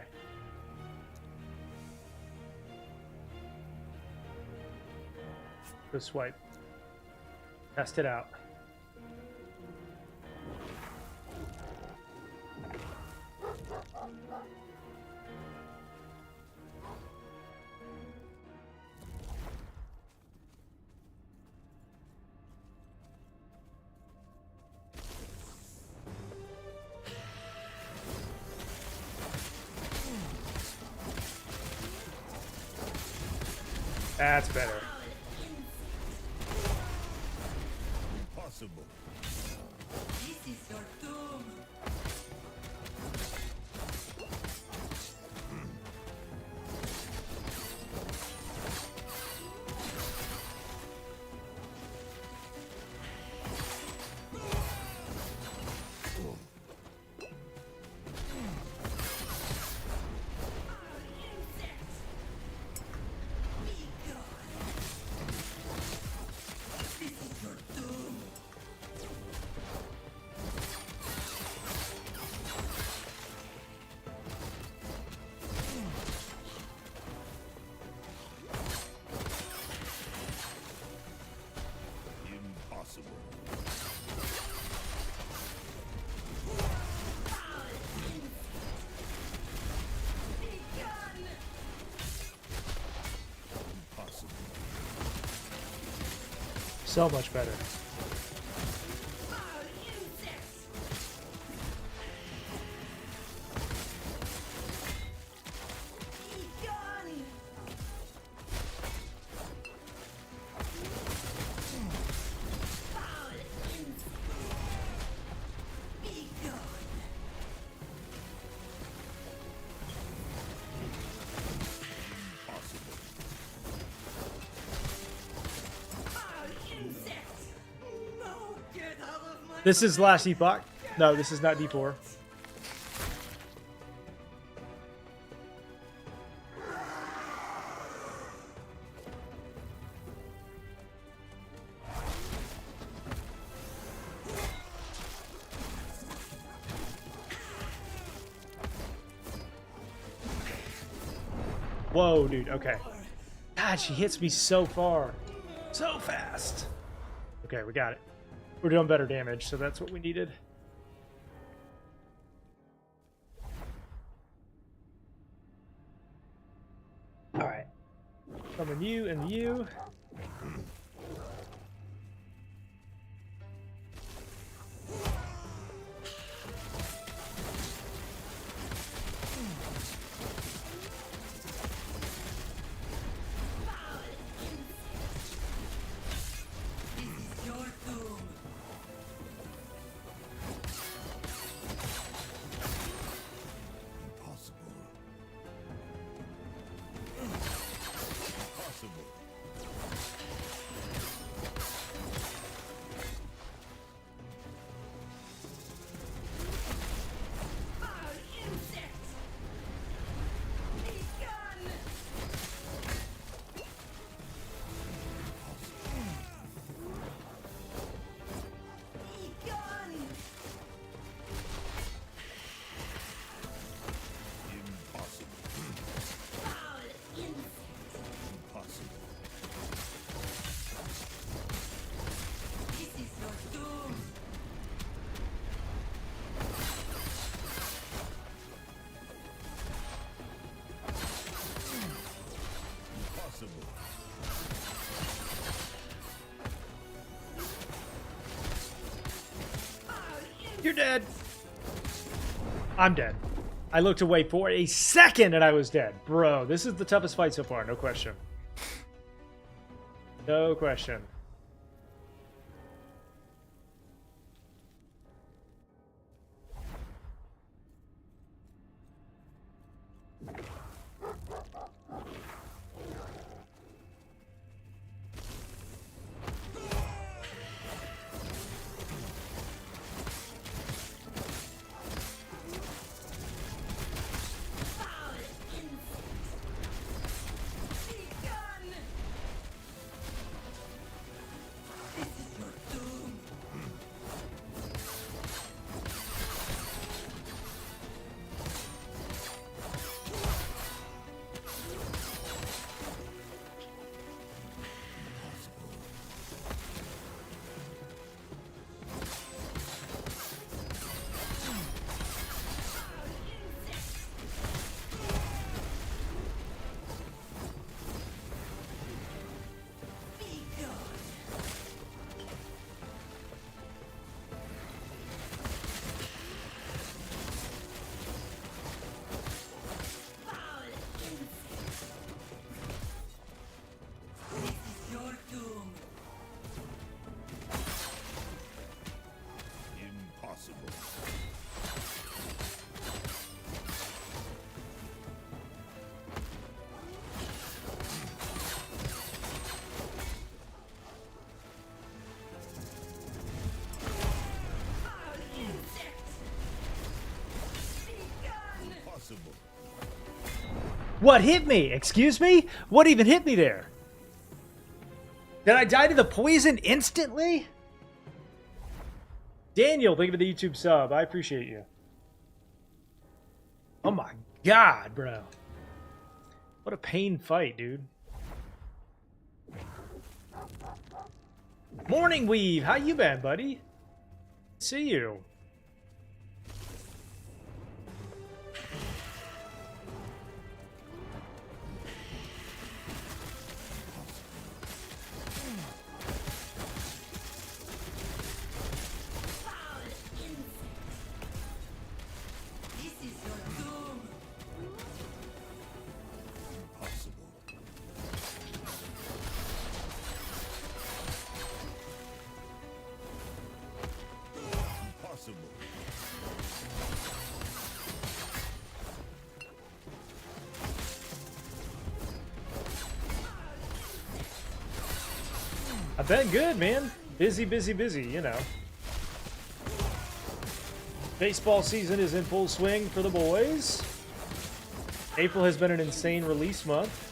Go swipe. Test it out. That's better. Impossible. This is your doom. So much better. Foul insects! Be gone! Foul insects! Be gone! Foul insects! No! Get out of my This is Last Epoch. No, this is not D4. Whoa, dude. Okay. God, she hits me so far. So fast. Okay, we got it. We're doing better damage, so that's what we needed. Alright. Summon you and you. This is your doom. Impossible. Impossible. Foul insects! Be gone! Be gone! Impossible. Foul insects! Impossible. This is your doom. Impossible. You're dead. I'm dead. I looked away for a second and I was dead. Bro, this is the toughest fight so far, no question. No question. Foul insects! Be gone! This is your doom. Be gone! Foul insects! This is your doom. Impossible. Foul insects! Be gone! Impossible. What hit me? Excuse me? What even hit me there? Did I die to the poison instantly? Daniel, thank you for the YouTube sub. I appreciate you. Oh my god, bro. What a pain fight, dude. Morning, Weave. How you been, buddy? See you. I've been good, man. Busy, busy, busy, you know. Baseball season is in full swing for the boys. April has been an insane release month.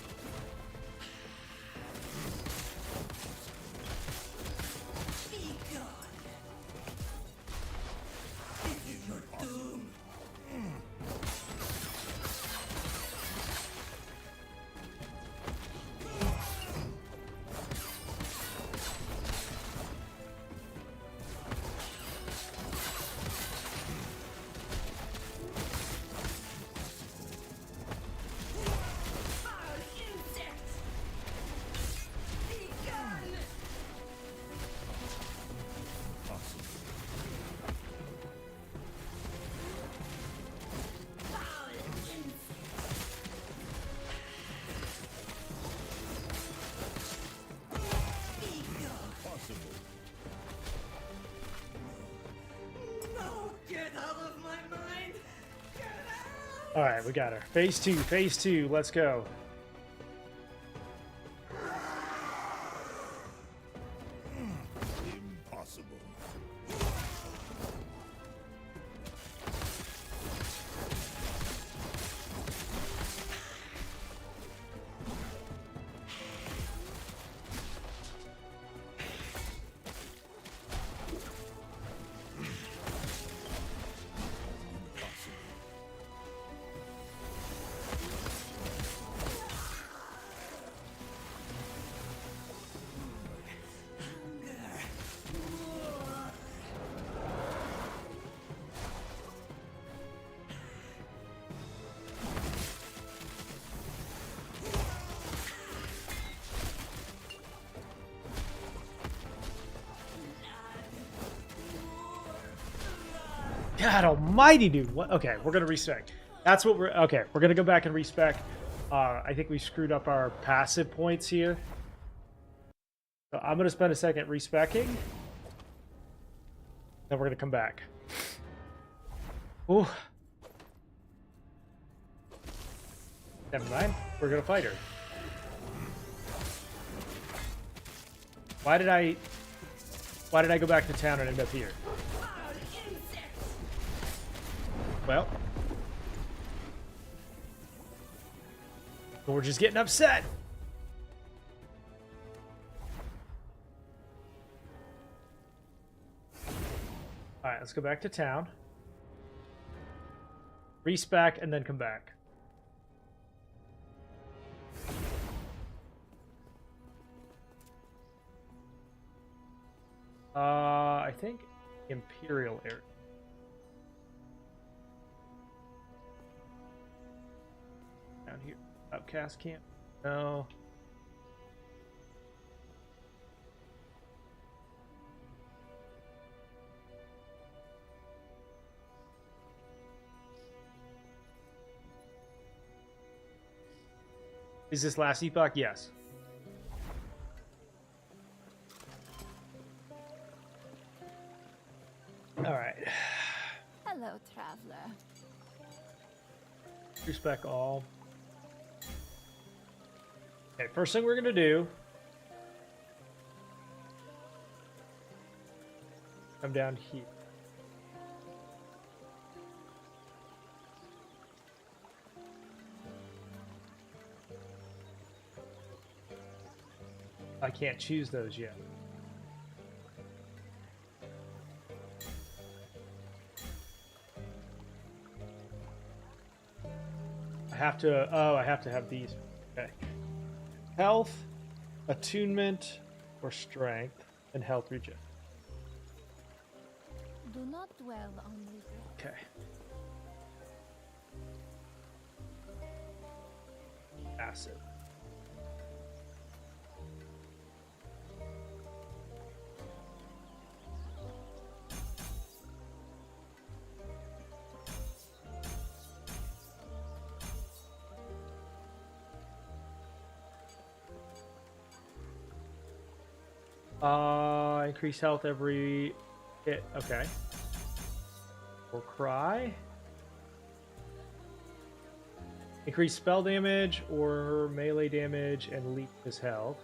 Be gone. This is your doom. Foul insects. Be gone. Foul insects. Be gone. No, get out of my mind. Get out. All right, we got her. Phase two, phase two. Let's go. Impossible. God almighty, dude. What? Okay, we're going to respec. That's what we're... Okay, we're going to go back and respec. I think we screwed up our passive points here. So I'm going to spend a second respecking. Then we're going to come back. Ooh. Never mind. We're going to fight her. Why did I go back to town and end up here? Foul insects. Well, we're just getting upset. All right, let's go back to town. Respec and then come back. I think Imperial area. Down here. Outcast camp? No. Is this Last Epoch? Yes. All right. Hello, traveler. Respec all. Okay, first thing we're gonna do. Come down here. I can't choose those yet. I have to, oh, I have to have these. Okay. Health, attunement, or strength, and health regen. Do not dwell on regret. Okay. Acid. Increase health every hit. Okay. Or cry. Increase spell damage or melee damage and leak his health.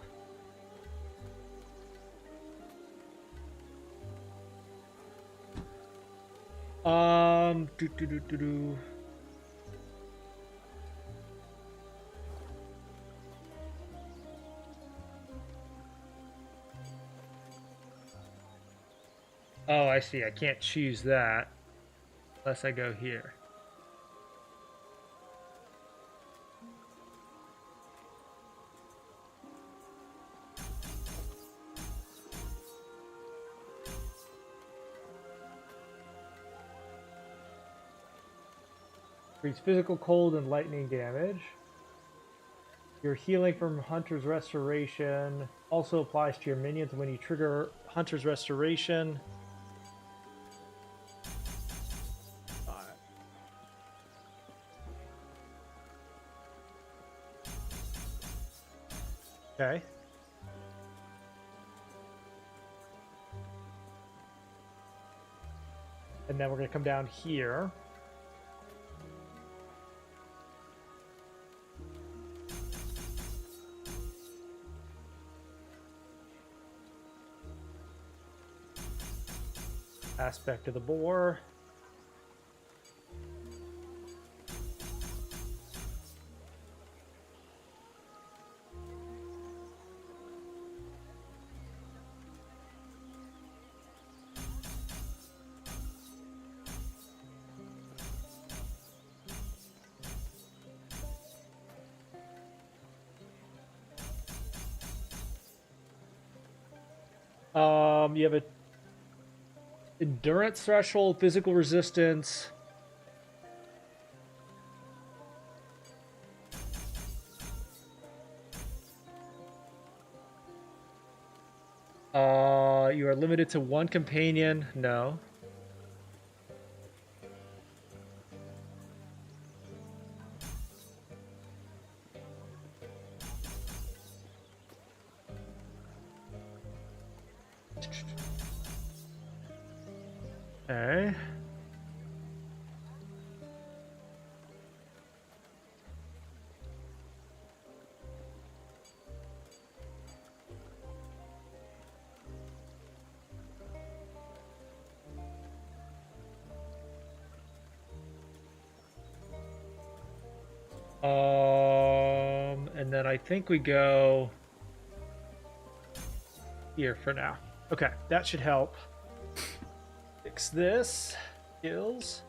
Do, do, do, do, do. Oh, I see. I can't choose that unless I go here. Increase physical cold and lightning damage. Your healing from Hunter's Restoration also applies to your minions when you trigger Hunter's Restoration. Okay. And then we're going to come down here. Aspect of the boar. You have a endurance threshold, physical resistance. You are limited to one companion. No. Okay. And then I think we go here for now. Okay, that should help. Fix this. Skills.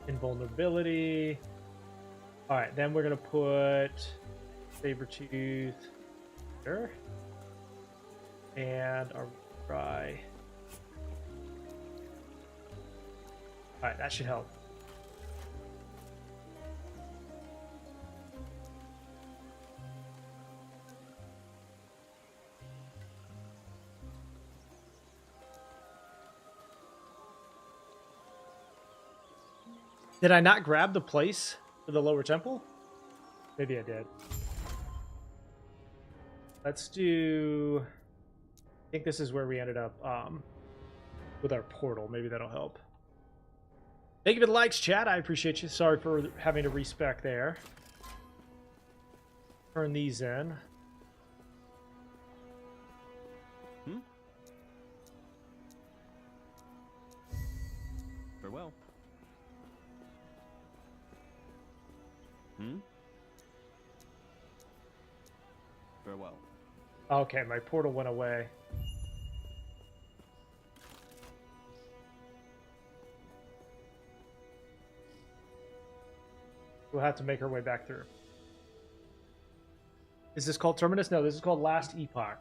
Invulnerability. All right, then we're gonna put Sabertooth here. And our try. All right, that should help. Did I not grab the place for the lower temple? Maybe I did. Let's do... I think this is where we ended up with our portal. Maybe that'll help. Thank you for the likes, chat. I appreciate you. Sorry for having to respec there. Turn these in. Farewell. Farewell. Okay, my portal went away. We'll have to make our way back through. Is this called Terminus? No, this is called Last Epoch.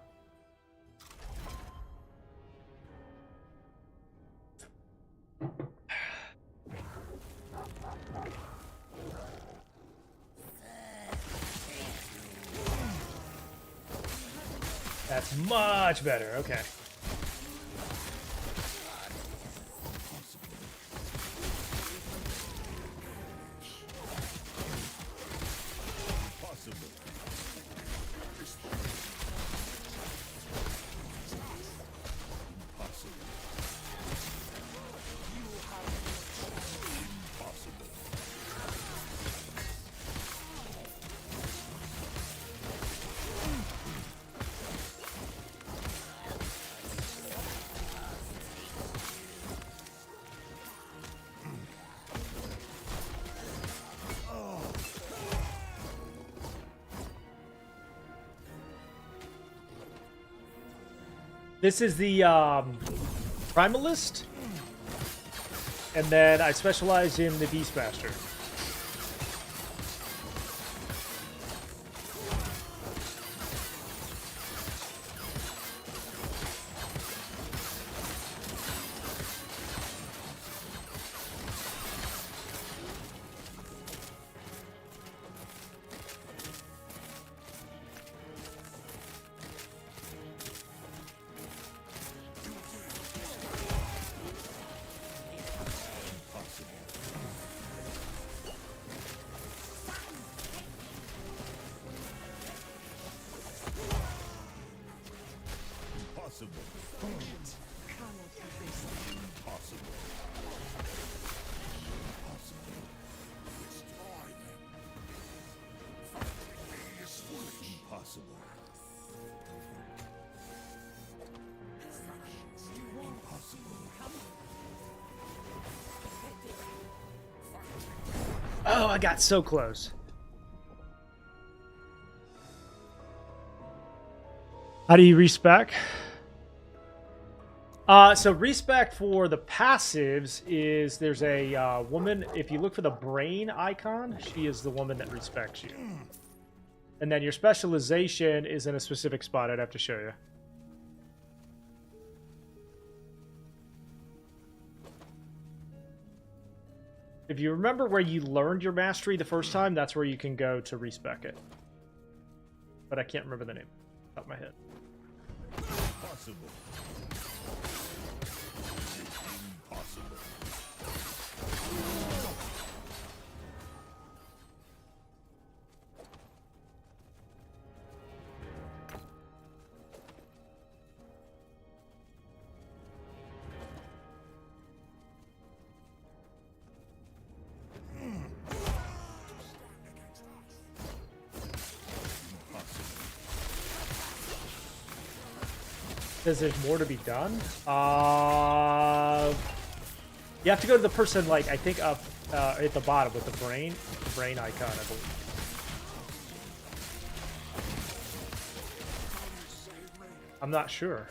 That's much better. Okay. This is the Primalist, and then I specialize in the Beastmaster. Oh, I got so close. How do you respec? So respec for the passives is there's a woman. If you look for the brain icon, she is the woman that respecs you. And then your specialization is in a specific spot. I'd have to show you. If you remember where you learned your mastery the first time, that's where you can go to respec it. But I can't remember the name off the top of my head. Possible. Impossible. Says there's more to be done. You have to go to the person, like, I think up at the bottom with the brain icon, I believe. I'm not sure.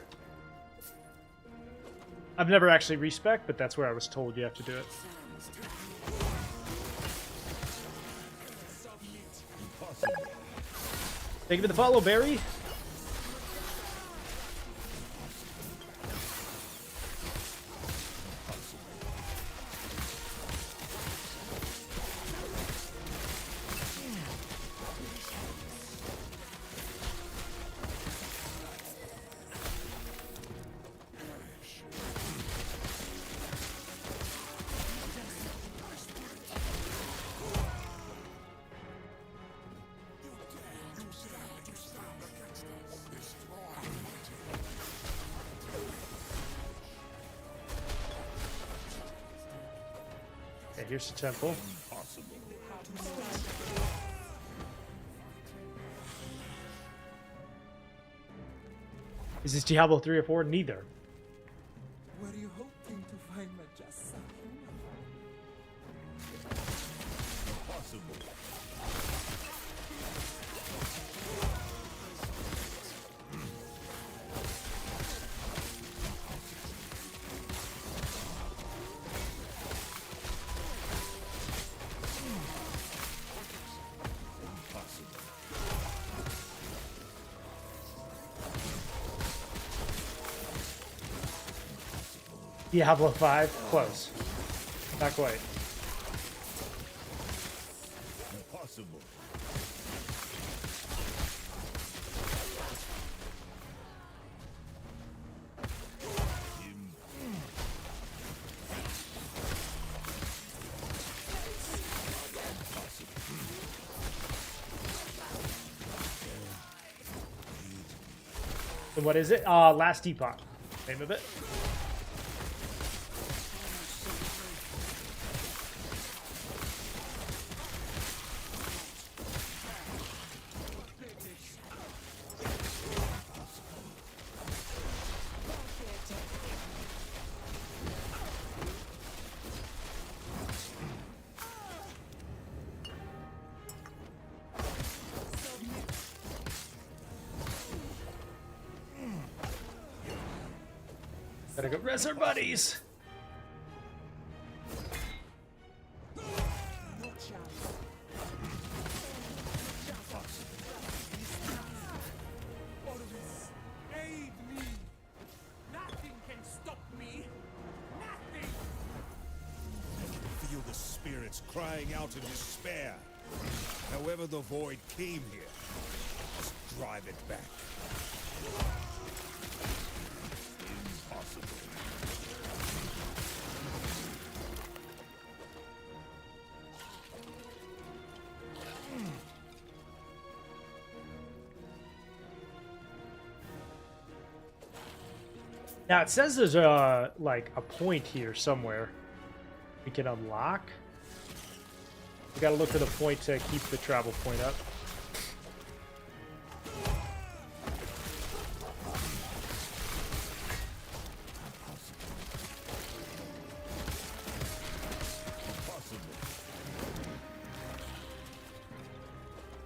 I've never actually respec, but that's where I was told you have to do it. Thank you for the follow, Barry. Okay, here's the temple. Is this Diablo 3 or 4? Neither. Were you hoping to find Majasa? Diablo 5? Close. Not quite. Impossible. So what is it? Last Epoch. Name of it. Gotta go res our buddies. Aid me! Nothing can stop me! Nothing! Feel the spirits crying out in despair. However the void came here, must drive it back. Impossible. Now it says there's a like a point here somewhere we can unlock. We gotta look for the point to keep the travel point up.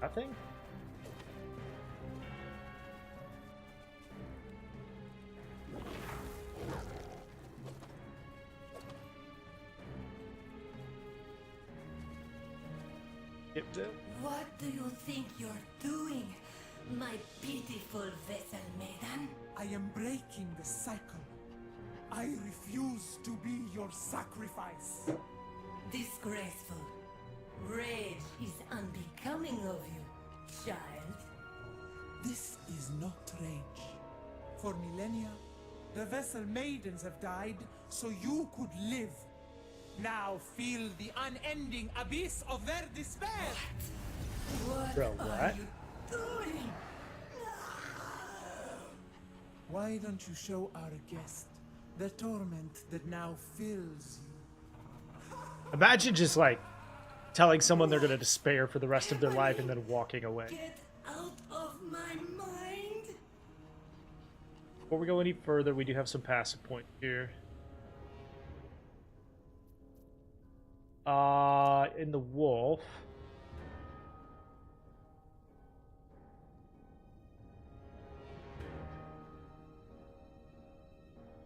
Nothing? What do you think you're doing, my pitiful vessel maiden? I am breaking the cycle. I refuse to be your sacrifice. Disgraceful. Rage is unbecoming of you, child. This is not rage. For millennia, the vessel maidens have died so you could live. Now feel the unending abyss of their despair. What Bro, are what? you doing? Why don't you show our guest the torment that now fills you? Imagine just like telling someone they're gonna despair for the rest of their life and then walking away. Get out of my mind. Before we go any further, we do have some passive points here. In the wolf.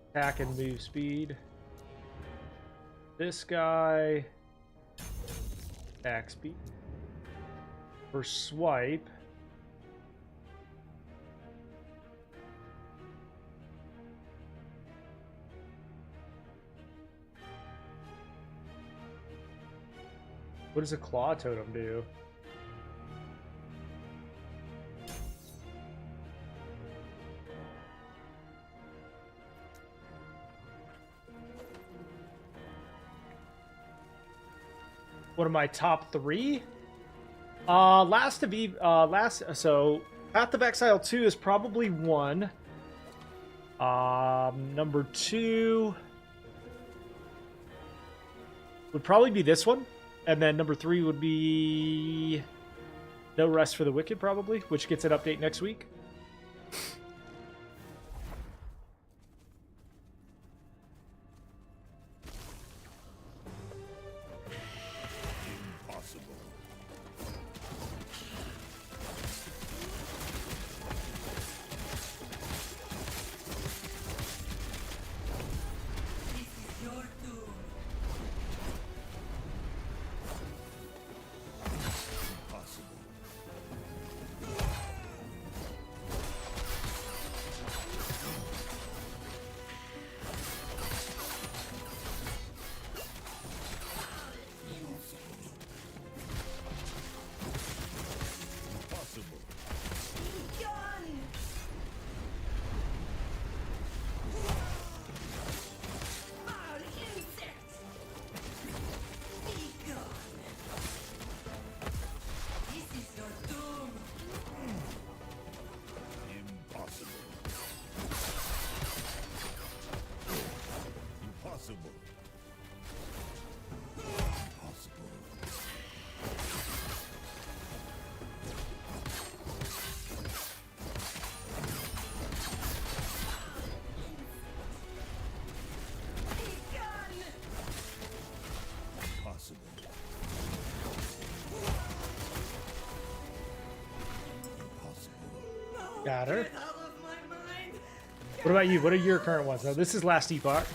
Attack and move speed. This guy. Attack speed. For swipe. What does a claw totem do? What are my top three? So Path of Exile 2 is probably 1. Number 2 would probably be this one. And then number 3 would be No Rest for the Wicked, probably, which gets an update next week. Impossible. This is your doom. Impossible. Impossible. Gone. Foul insect. Be gone. This is your doom. Impossible. Impossible. Impossible. Be gone. Impossible. Impossible. No, Got her. get out of my mind. What about you? What are your current ones? Now, this is Last Epoch.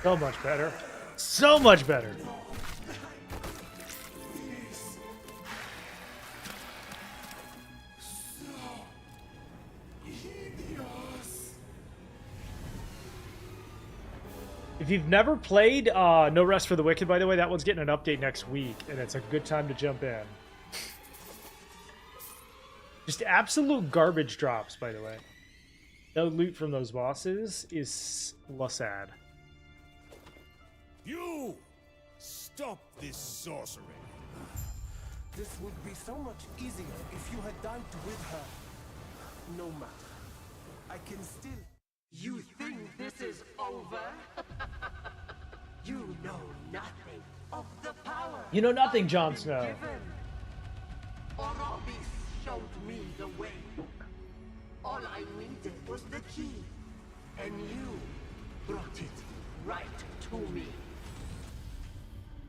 So much better. So much better. If you've never played No Rest for the Wicked, by the way, that one's getting an update next week, and it's a good time to jump in. Just absolute garbage drops, by the way. No loot from those bosses is sad. You! Stop this sorcery! This would be so much easier if you had died with her. No matter. I can still... You think this is over? You know nothing of the power. You know nothing, Jon Snow. Orobis showed me the way. All I needed was the key, and you brought it right to me.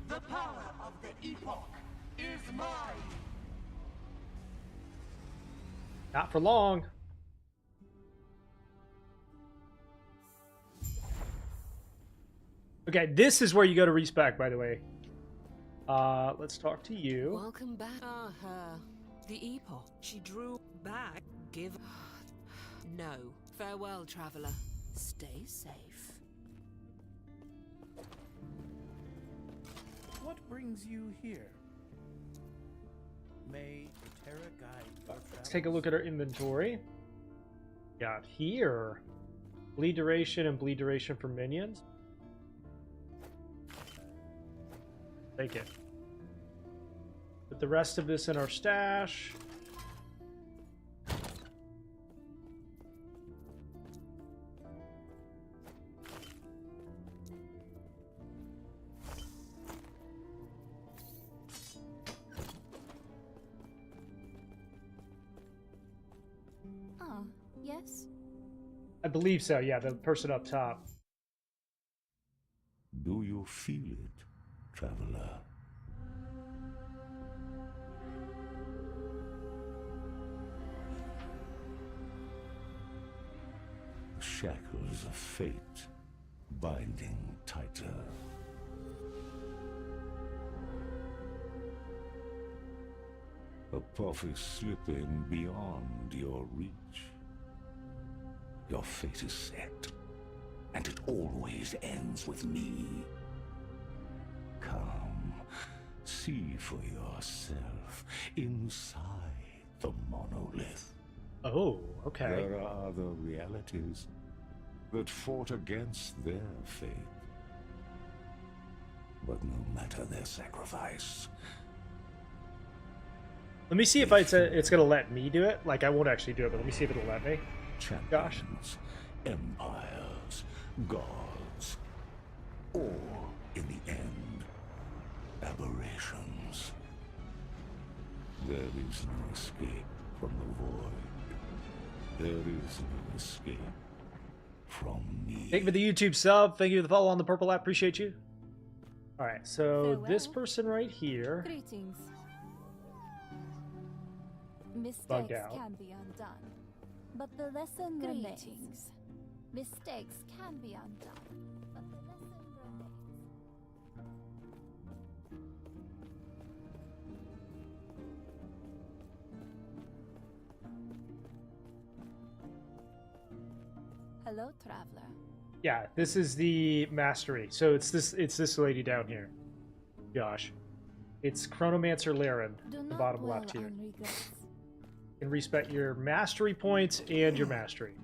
The power of the Epoch is mine. Not for long. Okay, this is where you go to respec, by the way. Let's talk to you. Welcome back. Her. The Epoch. She drew back. Give. No. Farewell, traveler. Stay safe. What brings you here? May the Terra guide your Let's take a look at our inventory. Got here. Bleed duration and bleed duration for minions. Take it. Put the rest of this in our stash. Oh, yes? I believe so, yeah, the person up top. Do you feel it, traveler? The shackles of fate binding tighter. A puff is slipping beyond your reach. Your fate is set, and it always ends with me. Come, see for yourself inside the monolith. Oh, okay. There are other realities that fought against their fate. But no matter their sacrifice, Let me see if it's gonna let me do it. Like, I won't actually do it, but let me see if it'll let me. champions, empires, gods, or in the end, aberrations. There is no escape from the void. There is no escape from me. Thank you for the YouTube sub. Thank you for the follow on the purple app. Appreciate you. All right, so Farewell. this person right here. Greetings. Mistakes out. can be undone, but the lesson remains. Mistakes can be undone, but the lesson remains. Hello, traveler. Yeah, this is the mastery. So it's this lady down here. Josh. It's Chronomancer Laren, the bottom left here. You can respect your mastery points and your mastery.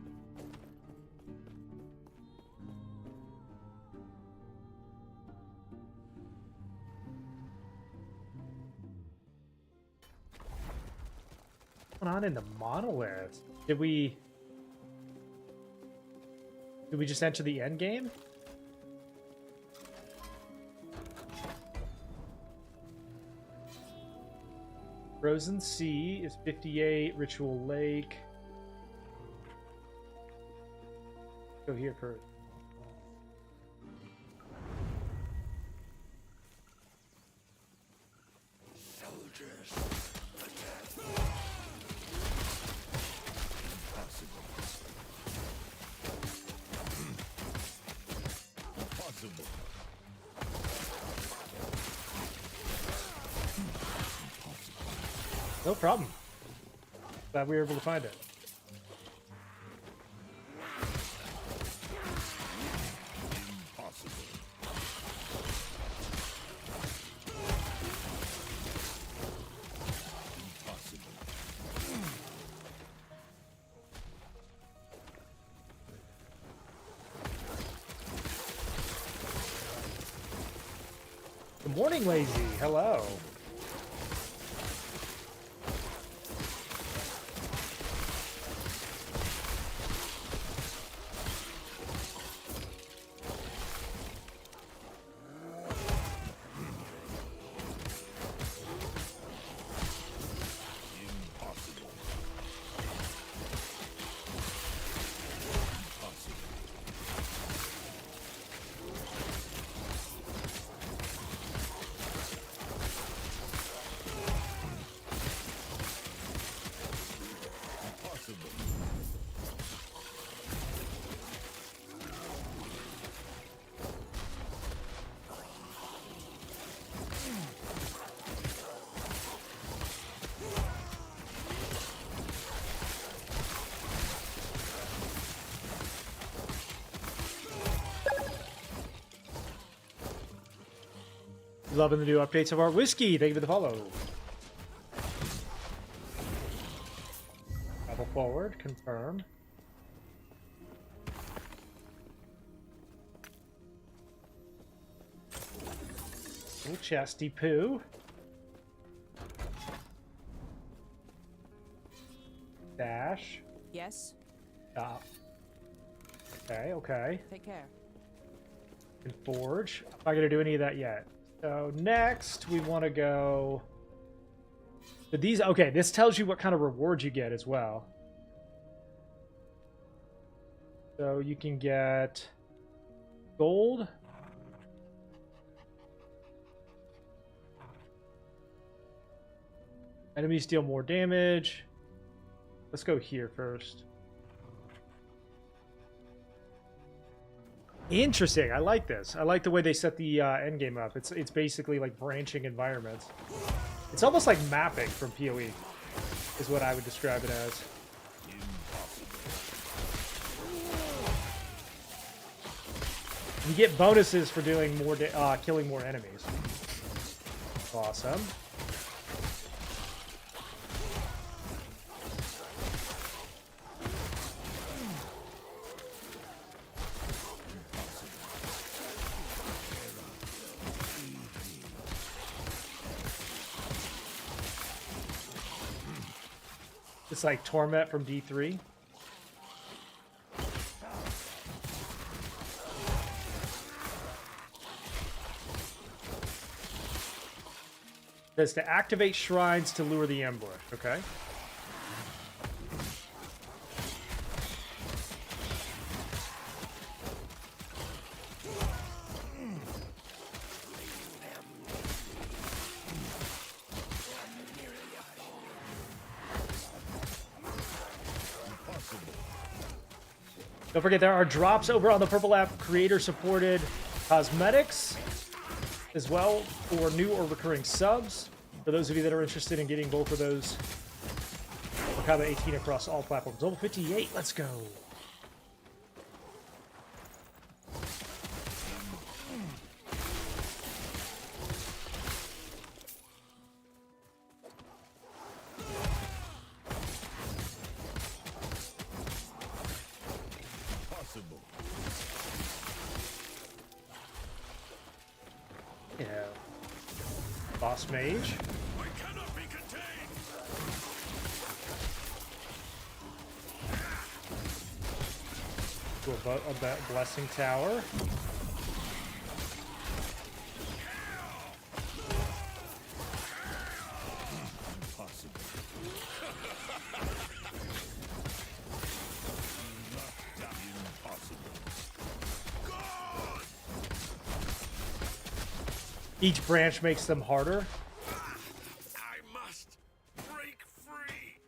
What's going on in the monolith? Did we just enter the end game? Frozen Sea is 58. Ritual Lake. Go here first. Soldiers, attack. Impossible. Impossible. No problem. Glad we were able to find it. Impossible. Impossible. Good morning, Lazy. Hello. Loving the new updates of our whiskey. Thank you for the follow. Travel forward. Confirm. Little chesty poo. Dash. Yes. Stop. Okay, okay. Take care. And forge. I'm not gonna do any of that yet. So next we want to go. But these, okay, this tells you what kind of rewards you get as well. So you can get gold. Enemies deal more damage. Let's go here first. Interesting. I like this. I like the way they set the end game up. It's basically like branching environments. It's almost like mapping from PoE, is what I would describe it as. You get bonuses for doing more, killing more enemies. Awesome. It's like Torment from D3. Says to activate shrines to lure the ambush. Okay. Don't forget there are drops over on the Purple app, creator-supported cosmetics as well for new or recurring subs. For those of you that are interested in getting both of those, Mercaba 18 across all platforms. Level 58, let's go. Yeah. Boss mage. A blessing tower. Each branch makes them harder. I must break free.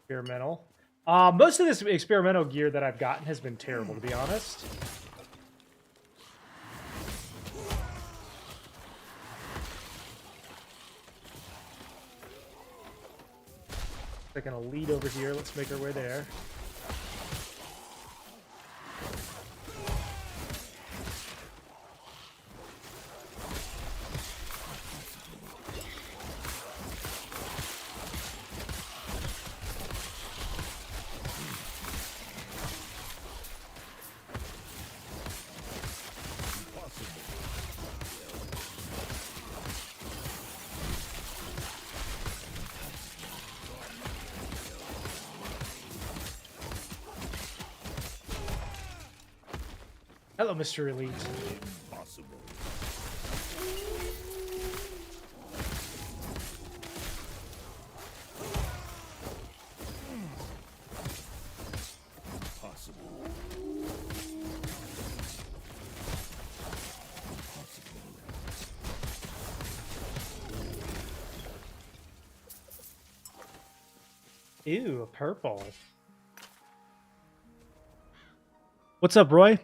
Experimental. Most of this experimental gear that I've gotten has been terrible, to be honest. Taking a lead over here. Let's make our way there. Hello, Mr. Elite. Impossible. Ew, a purple. What's up, Roy?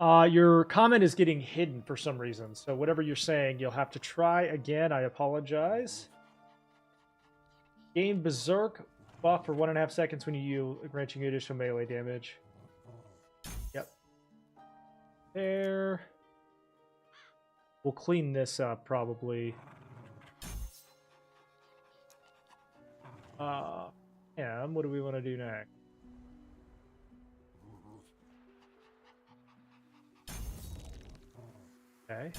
Your comment is getting hidden for some reason, so whatever you're saying, you'll have to try again. I apologize. Gain Berserk buff for 1.5 seconds when you yield, granting you additional melee damage. Yep. There. We'll clean this up, probably. Yeah, what do we want to do next? Okay.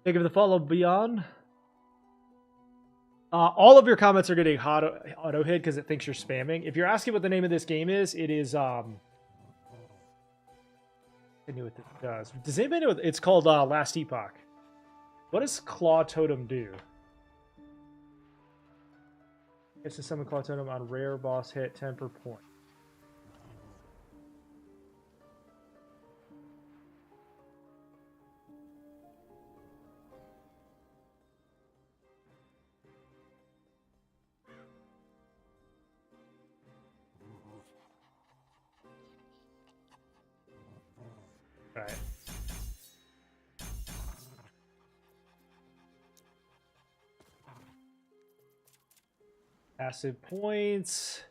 Thank you for the follow, Beyond. All of your comments are getting auto hit because it thinks you're spamming. If you're asking what the name of this game is, it is I knew what it does. Does anybody know what it's called? Last Epoch. What does Claw Totem do? It's to summon Claw Totem on rare boss hit, 10 per point. Right. Passive points.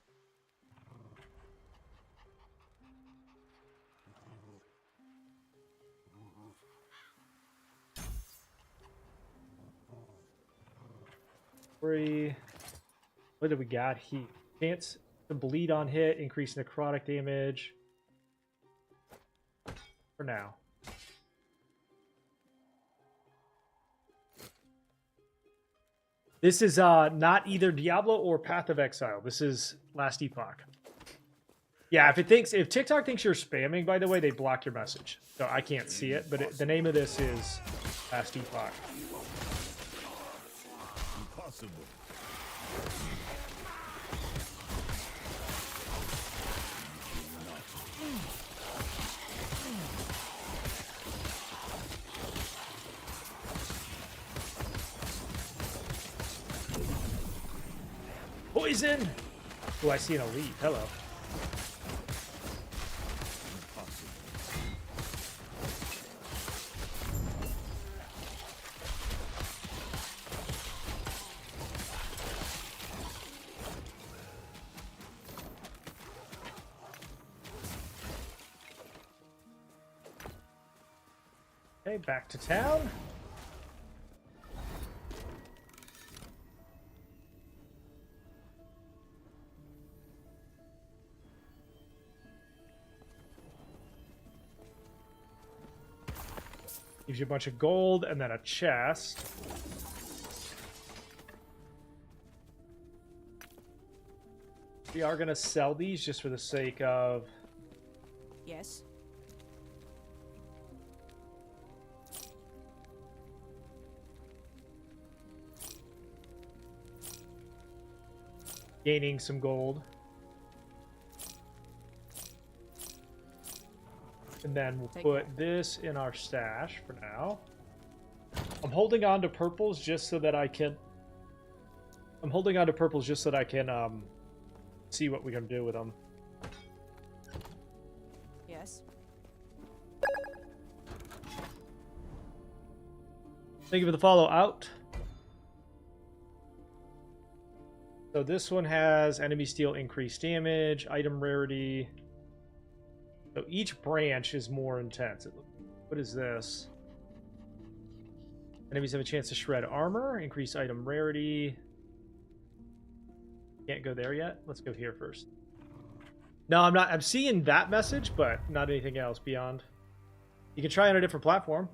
Free. What do we got here? Chance to bleed on hit, increase necrotic damage. For now. This is not either Diablo or Path of Exile. This is Last Epoch. Yeah, if TikTok thinks you're spamming, by the way, they block your message. So I can't see it, but the name of this is Last Epoch. Impossible. Poison! Oh, I see an elite. Hello. Okay, back to town. Gives you a bunch of gold and then a chest. We are going to sell these just for the sake of... Yes. Gaining some gold. And then we'll put this in our stash for now. I'm holding on to purples just so that I can... see what we're going to do with them. Yes. Thank you for the follow out. So this one has enemy steel increased damage, item rarity. So each branch is more intense. What is this? Enemies have a chance to shred armor, increase item rarity. Can't go there yet. Let's go here first. No, I'm not. I'm seeing that message, but not anything else beyond. You can try on a different platform.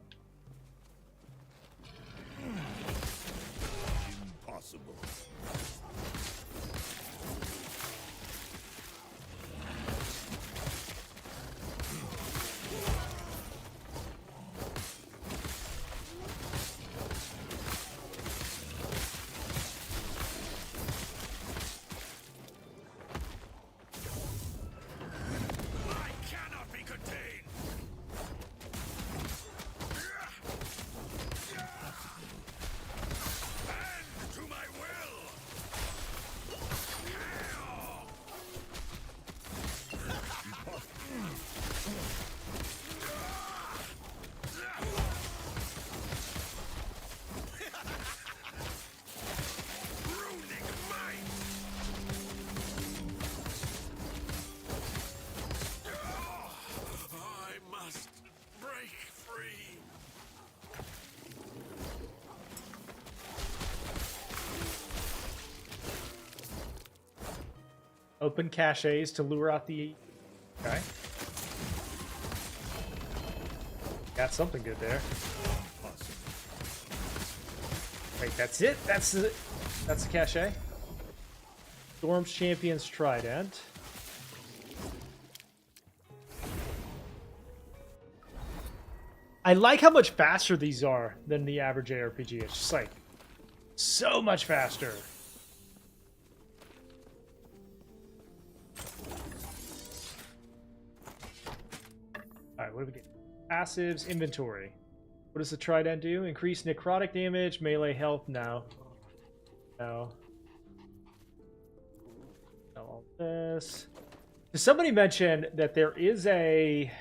Impossible. Open caches to lure out the... Okay. Got something good there. Wait, that's it? That's the cache? Storm's Champion's Trident. I like how much faster these are than the average ARPG. It's just like so much faster. Alright, what do we get? Passives, inventory. What does the Trident do? Increase necrotic damage, melee health? No. No. No, all this. Somebody mentioned that there is a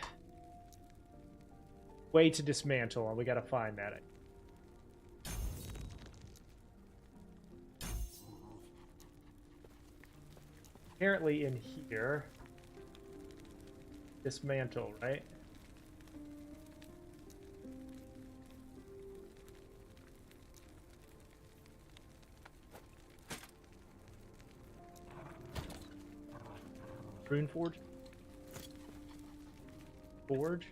way to dismantle, and we gotta find that. Apparently in here. Dismantle, right? Rune Forge? Forge?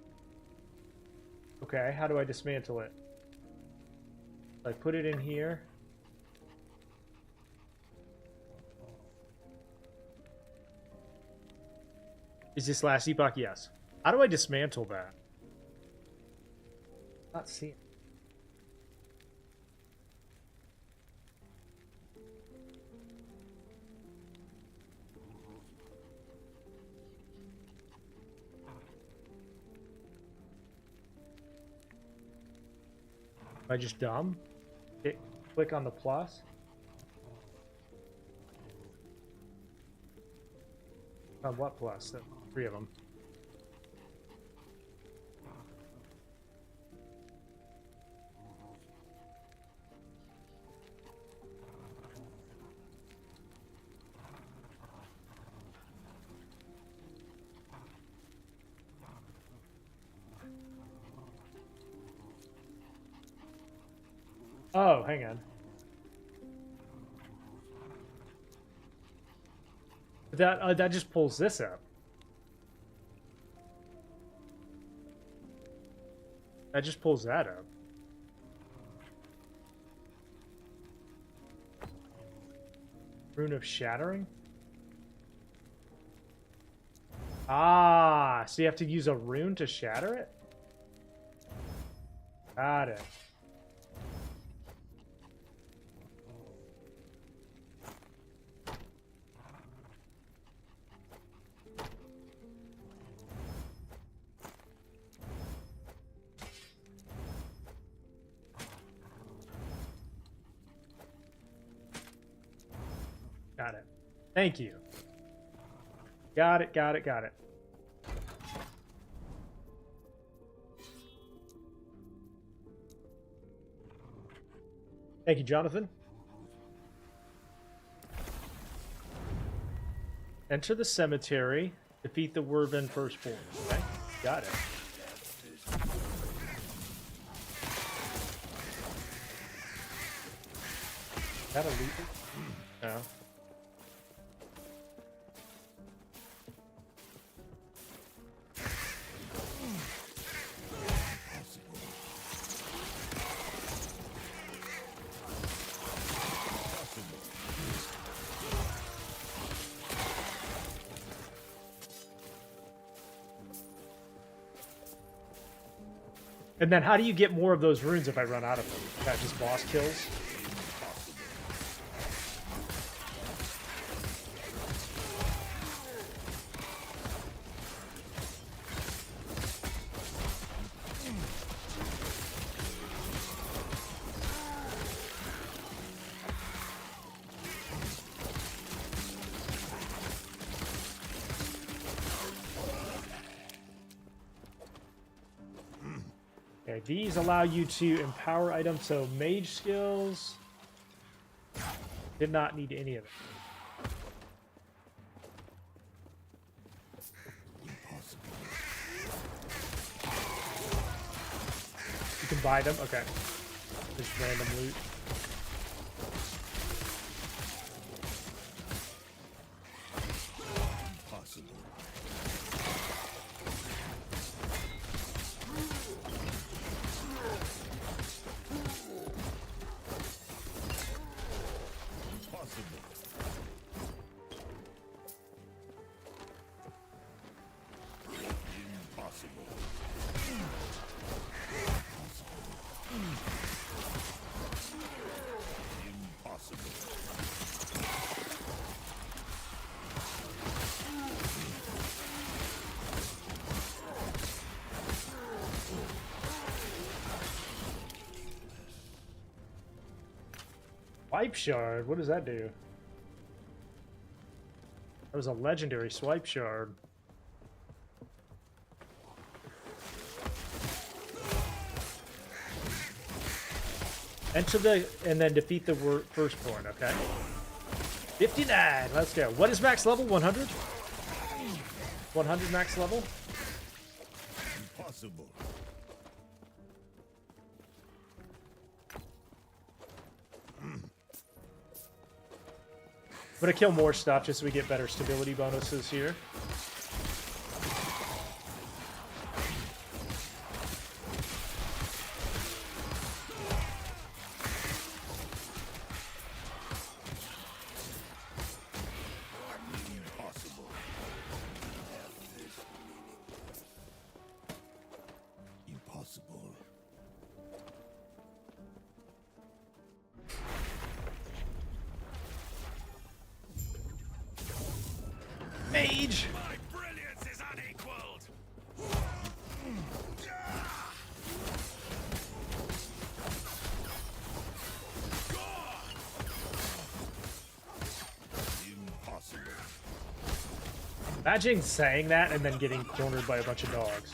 Okay, how do I dismantle it? I put it in here. Is this Last Epoch? Yes. How do I dismantle that? Not seeing. Am I just dumb? Click on the plus. On what plus? 3 of them. Oh, hang on. That just pulls this up. That just pulls that up. Rune of Shattering? Ah, so you have to use a rune to shatter it? Got it. Got it. Thank you. Got it, got it, got it. Thank you, Jonathan. Enter the cemetery. Defeat the Werven firstborn. Okay, got it. Is that a leader? No. And then how do you get more of those runes if I run out of them? Is that just boss kills? Okay, these allow you to empower items, so mage skills. Did not need any of it. You can buy them? Okay. Just random loot. Swipe shard? What does that do? That was a legendary swipe shard. Enter the and then defeat the firstborn. Okay. 59. Let's go. What is max level? 100. 100 max level. Impossible. I'm gonna kill more stuff just so we get better stability bonuses here. Mage! My brilliance is unequaled. Imagine saying that and then getting cornered by a bunch of dogs.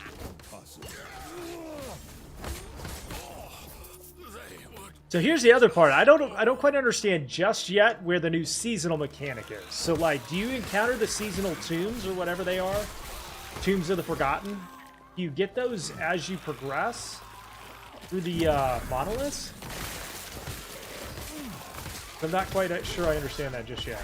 So here's the other part. I don't quite understand just yet where the new seasonal mechanic is. So like, do you encounter the seasonal tombs or whatever they are? Tombs of the Forgotten? Do you get those as you progress through the monoliths? I'm not quite sure I understand that just yet.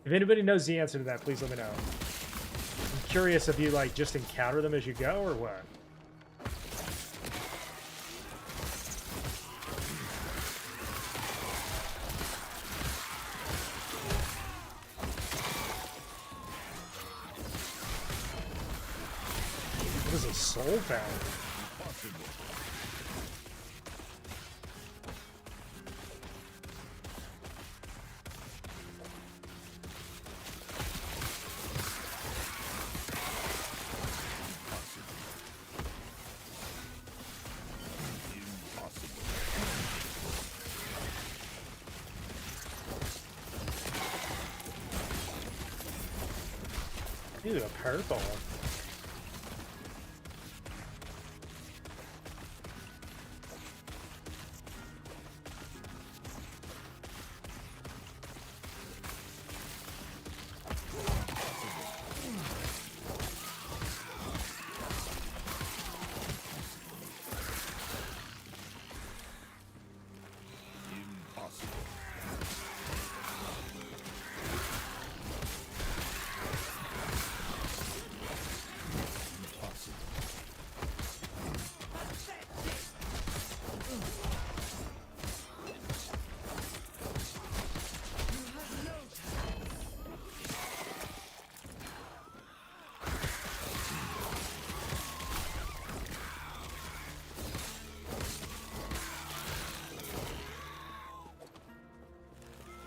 If anybody knows the answer to that, please let me know. I'm curious if you like just encounter them as you go or what. What is a soul fountain? Dude, a purple.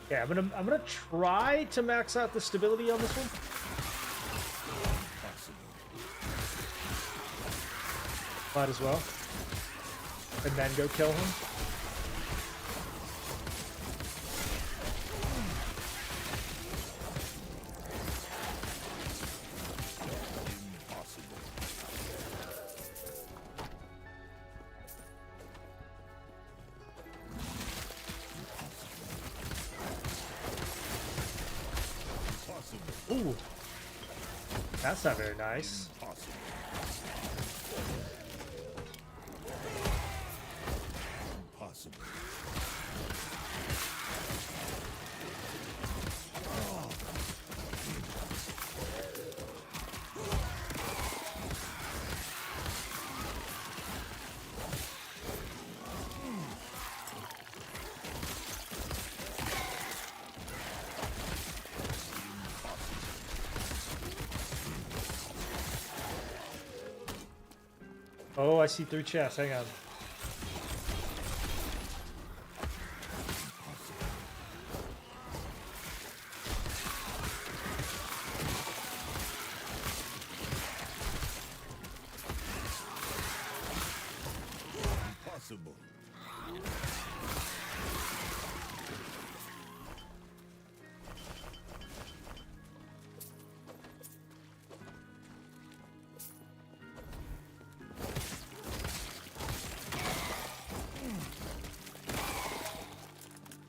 Okay, I'm gonna try to max out the stability on this one. Might as well. And then go kill him. Ooh, that's not very nice. Oh, I see 3 chests. Hang on. Impossible.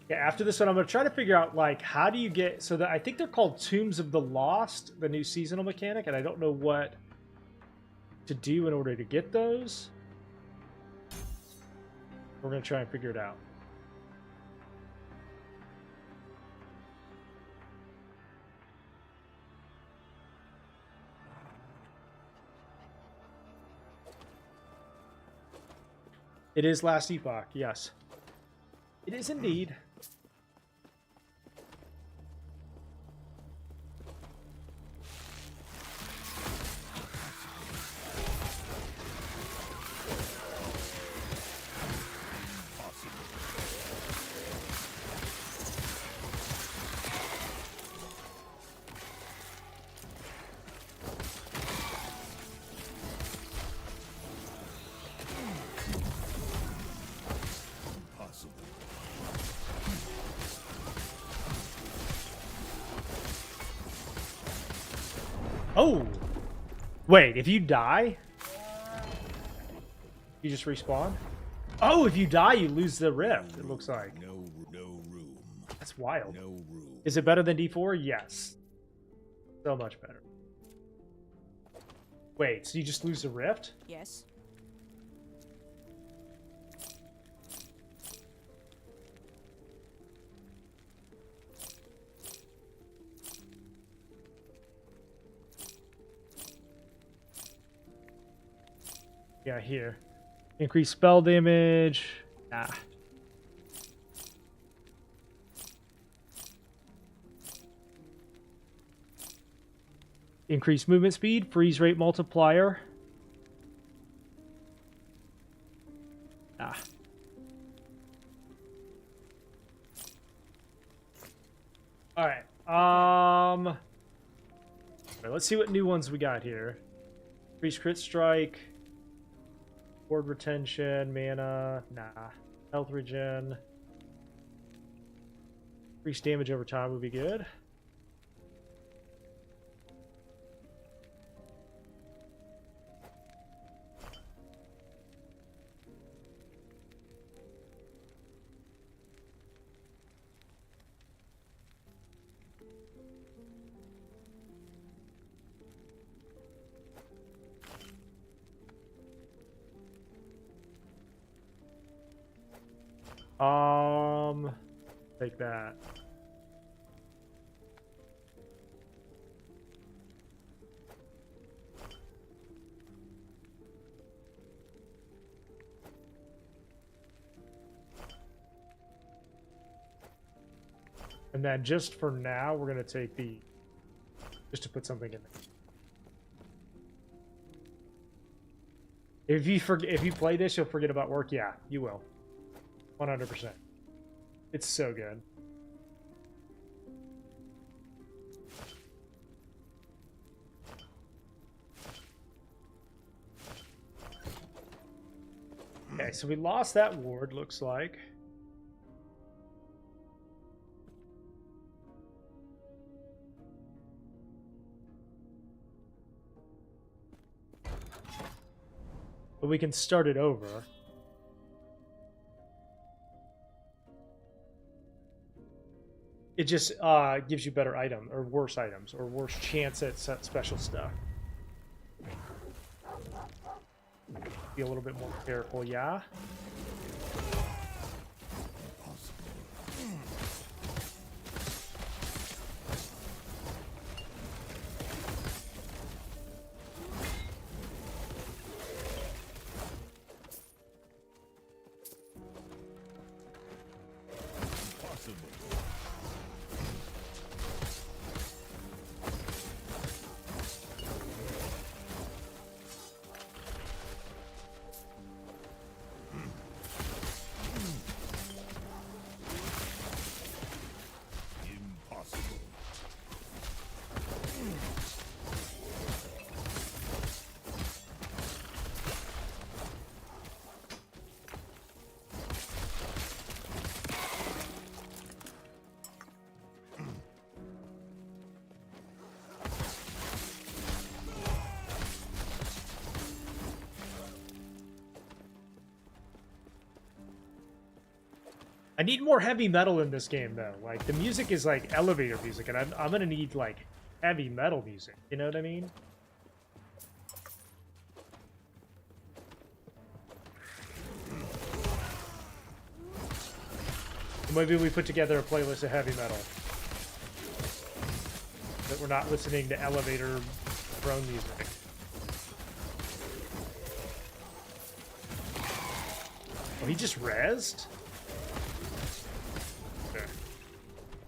Yeah, after this one, I'm going to try to figure out, like, how do you get... So I think they're called Tombs of the Lost, the new seasonal mechanic, and I don't know what to do in order to get those. We're going to try and figure it out. It is Last Epoch, yes. It is indeed. Oh! Wait, if you die, you just respawn? Oh, if you die, you lose the rift, it looks like. No room. That's wild. No room. Is it better than D4? Yes. So much better. Wait, so you just lose the rift? Yes. Yeah, here. Increase spell damage. Nah. Increase movement speed, freeze rate multiplier. Ah. Alright. Alright, let's see what new ones we got here. Increase crit strike. Ward retention, mana, nah. Health regen. Increase damage over time would be good. Take that. And then just for now, we're going to take the, just to put something in there. If you play this, you'll forget about work. Yeah, you will. 100%. It's so good. Okay, so we lost that ward, looks like. But we can start it over. It just gives you better items, or worse items, or worse chance at special stuff. Be a little bit more careful, yeah? I need more heavy metal in this game, though. Like, the music is, like, elevator music, and I'm gonna need, like, heavy metal music. You know what I mean? Maybe we put together a playlist of heavy metal. That we're not listening to elevator drone music. Oh, he just rezzed?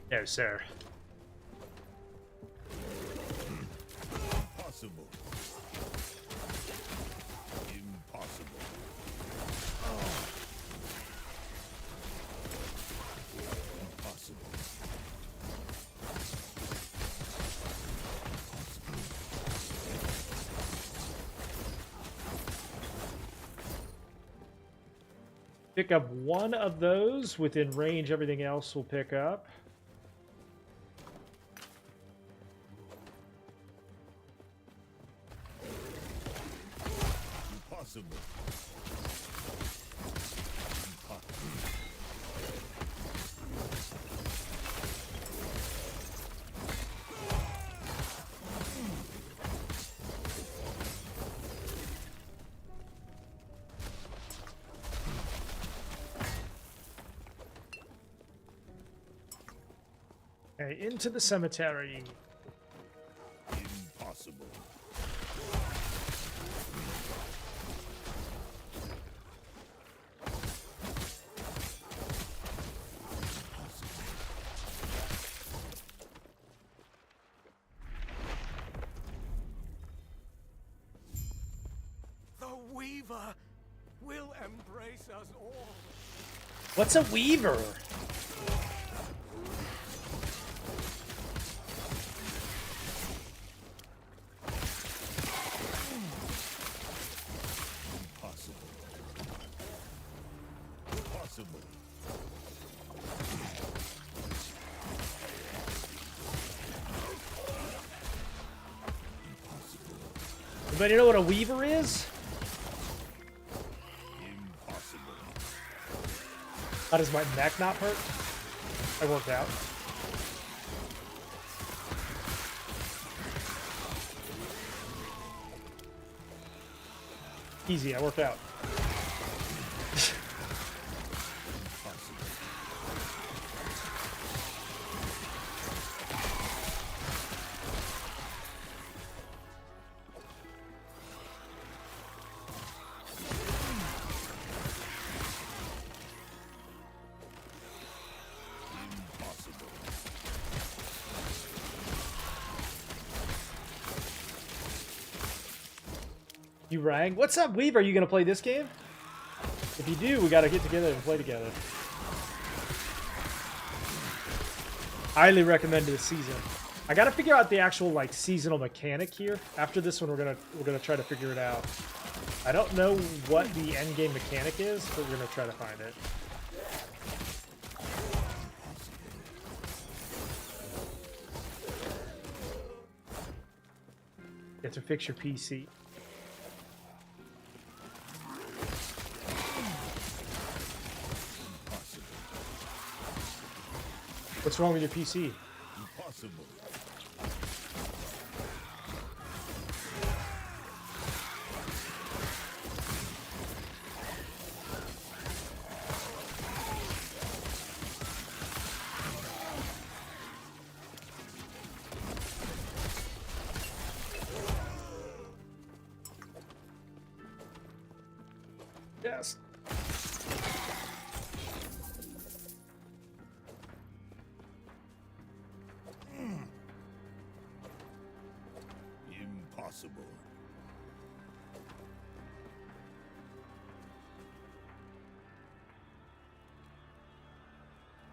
No, sir. Impossible. Impossible. Impossible. Pick up one of those within range. Everything else will pick up. Impossible. Okay, into the cemetery. Impossible. The Weaver will embrace us all. What's a weaver? Impossible. Anybody know what a weaver is? Impossible. How does my neck not hurt? I worked out. Easy, I worked out. You rang? What's up, Weaver? Are you gonna play this game? If you do, we gotta get together and play together. Highly recommended this season. I gotta figure out the actual like seasonal mechanic here. After this one, we're gonna try to figure it out. I don't know what the end game mechanic is, but we're gonna try to find it. You have to fix your PC. What's wrong with your PC? Impossible. Yes. Impossible.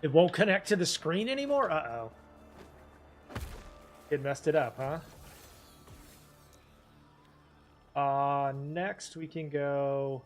It won't connect to the screen anymore? Uh-oh. It messed it up, huh? Next we can go...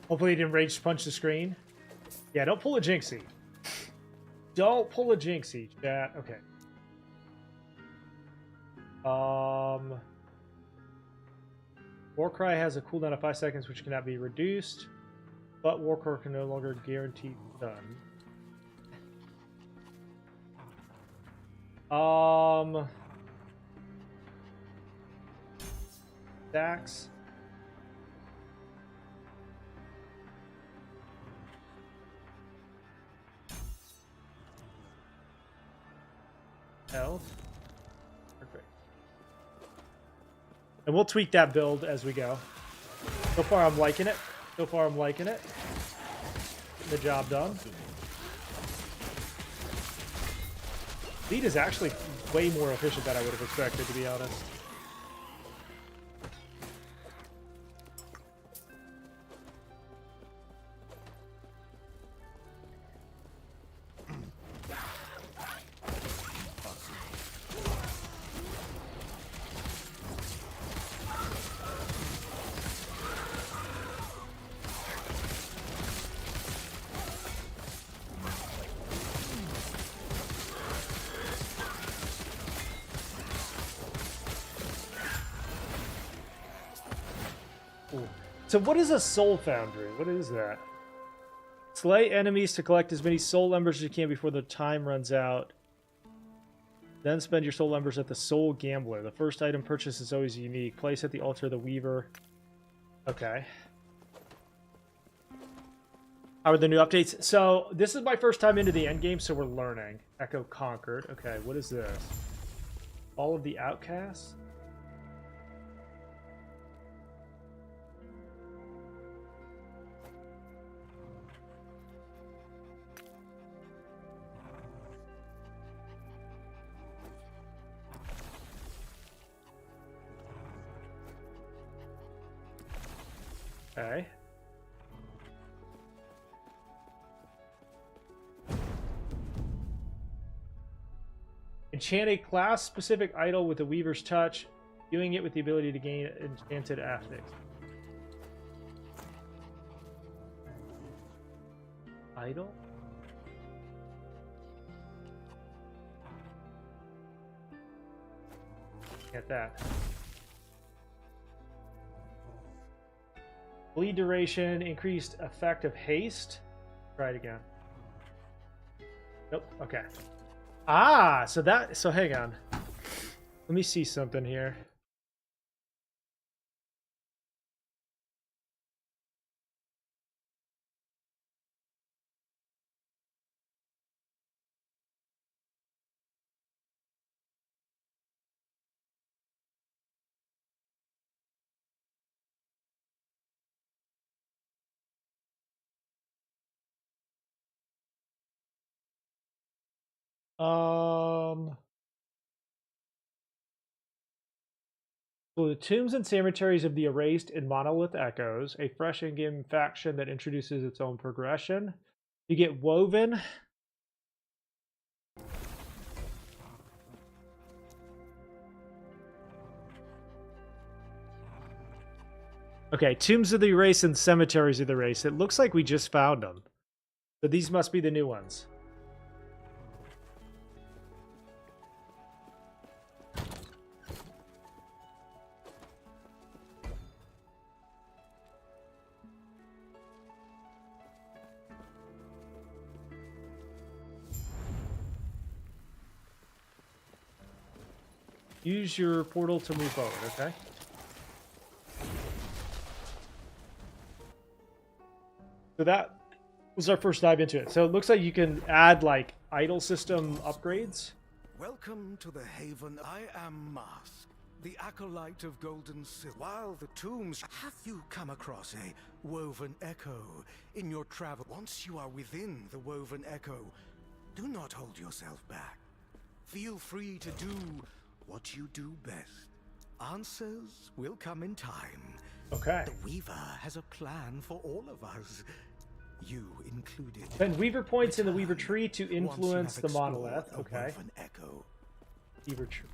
Hopefully he didn't rage punch the screen. Yeah, don't pull a Jinxie. Don't pull a Jinxie, chat. Okay. Warcry has a cooldown of 5 seconds, which cannot be reduced, but Warcry can no longer guarantee stun. Stacks. Health. Perfect. And we'll tweak that build as we go. So far, I'm liking it. So far, I'm liking it. Getting the job done. Lead is actually way more efficient than I would have expected, to be honest. So what is a soul foundry? What is that? Slay enemies to collect as many soul embers as you can before the time runs out. Then spend your soul embers at the soul gambler. The first item purchased is always unique. Place at the altar of the weaver. Okay. How are the new updates? So this is my first time into the endgame, so we're learning. Echo conquered. Okay, what is this? All of the outcasts? Okay. Enchant a class-specific idol with the Weaver's Touch, doing it with the ability to gain enchanted affix. Idol? Get that. Bleed duration, increased effect of haste. Try it again. Nope. Okay. Ah, so hang on. Let me see something here. So the tombs and cemeteries of the erased and monolith echoes, a fresh in-game faction that introduces its own progression. You get woven. Okay, tombs of the erased and cemeteries of the erased. It looks like we just found them. So these must be the new ones. Use your portal to move forward, okay? So that was our first dive into it. So it looks like you can add, like, idol system upgrades. Welcome to the Haven. I am Mask, the acolyte of Golden Silk. While the tombs, have you come across a woven echo in your travel? Once you are within the woven echo, do not hold yourself back. Feel free to do what you do best. Answers will come in time. Okay. The Weaver has a plan for all of us, you included. Spend Weaver points in the Weaver tree to influence the monolith. Okay. Echo. Weaver tree.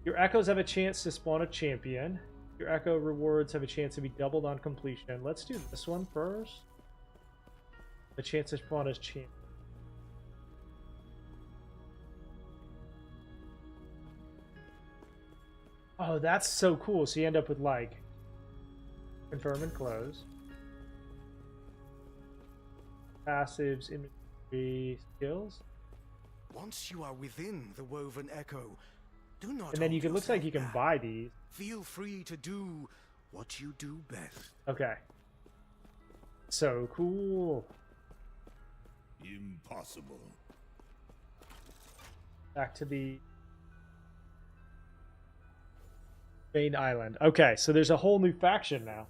Your echoes have a chance to spawn a champion. Your Echo rewards have a chance to be doubled on completion. Let's do this one first. The chance to spawn is changed. Oh, that's so cool. So you end up with like confirm and close. Passives, inventory, skills. Once you are within the woven echo, do not. And then you can looks like you can back. buy these. Feel free to do what you do best. Okay. So cool. Impossible. Back to the main island. Okay, so there's a whole new faction now.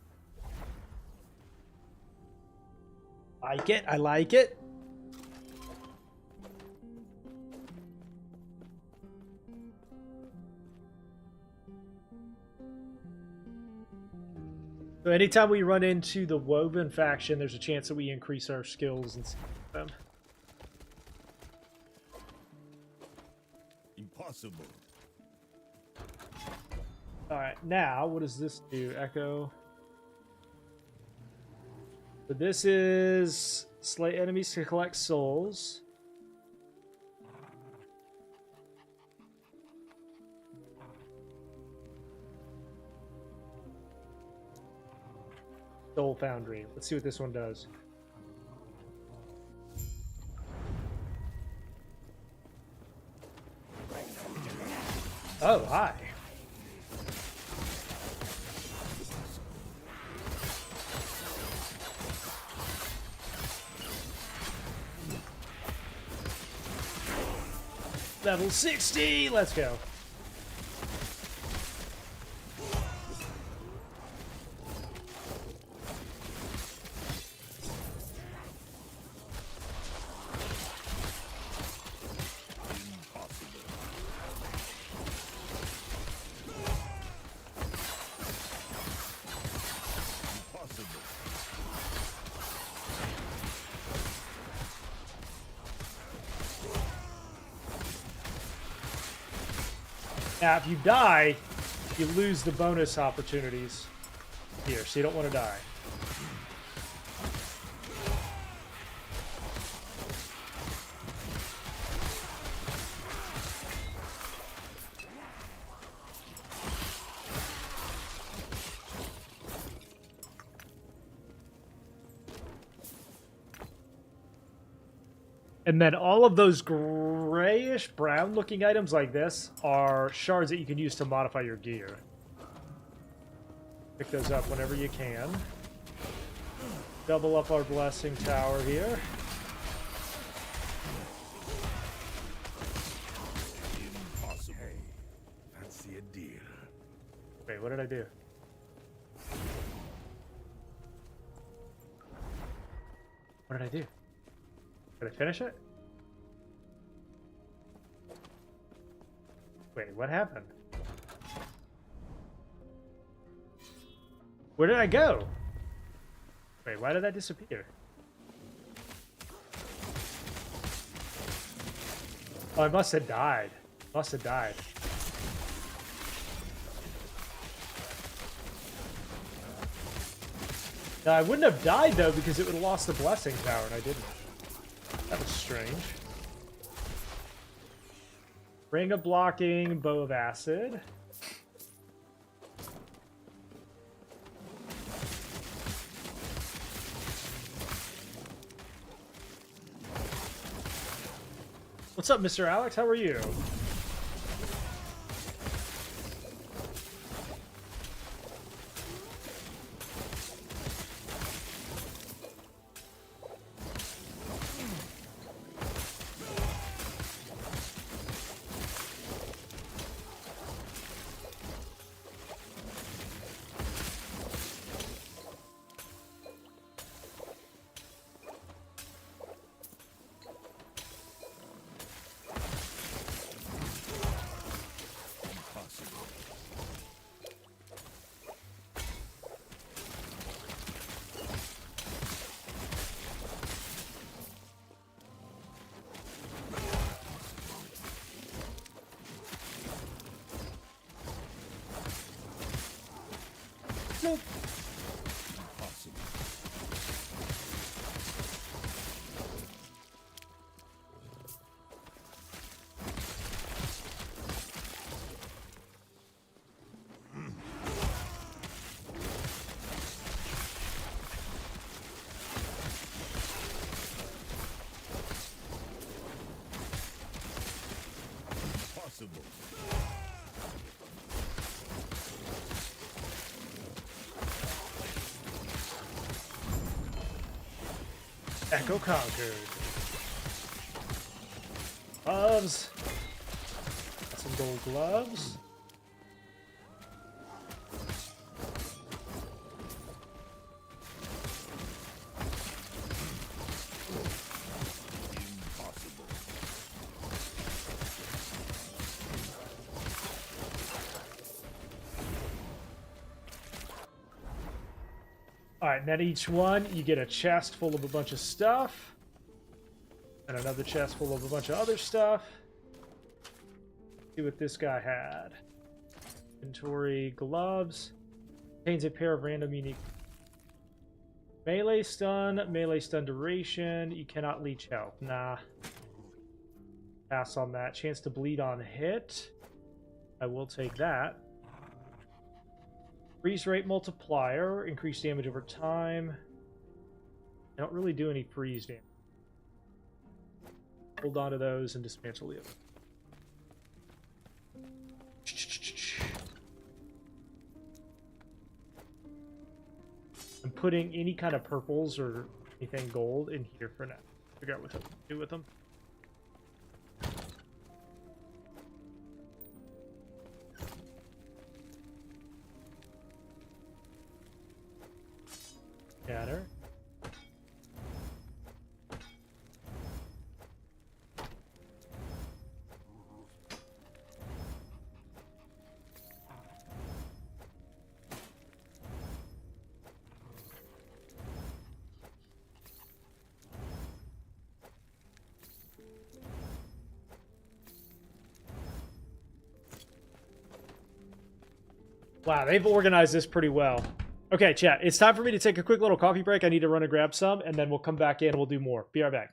Like it, I like it. So anytime we run into the Woven faction, there's a chance that we increase our skills and them. Impossible. Alright, now what does this do? Echo. So this is slay enemies to collect souls. Soul Foundry. Let's see what this one does. Oh, hi. Level 60! Let's go. Now, if you die, you lose the bonus opportunities here, so you don't want to die. And then all of those grayish brown looking items like this are shards that you can use to modify your gear. Pick those up whenever you can. Double up our blessing tower here. Impossible. Fancy a deal. Wait, what did I do? What did I do? Did I finish it? Wait, what happened? Where did I go? Wait, why did that disappear? Oh, I must have died. Must have died. Now, I wouldn't have died, though, because it would have lost the blessing tower, and I didn't. That was strange. Ring of blocking, bow of acid. What's up, Mr. Alex? How are you? Nope. Possible. Echo conquered. Gloves. Got some gold gloves. Alright, and at each one, you get a chest full of a bunch of stuff. And another chest full of a bunch of other stuff. See what this guy had. Inventory, gloves. Contains a pair of random unique... melee stun duration. You cannot leech health. Nah. Pass on that. Chance to bleed on hit. I will take that. Freeze rate multiplier, increased damage over time. I don't really do any freeze damage. Hold on to those and dismantle the other. I'm putting any kind of purples or anything gold in here for now. Figure out what to do with them. Scatter. Wow, they've organized this pretty well. Okay, chat, it's time for me to take a quick little coffee break. I need to run and grab some, and then we'll come back in and we'll do more. Be right back.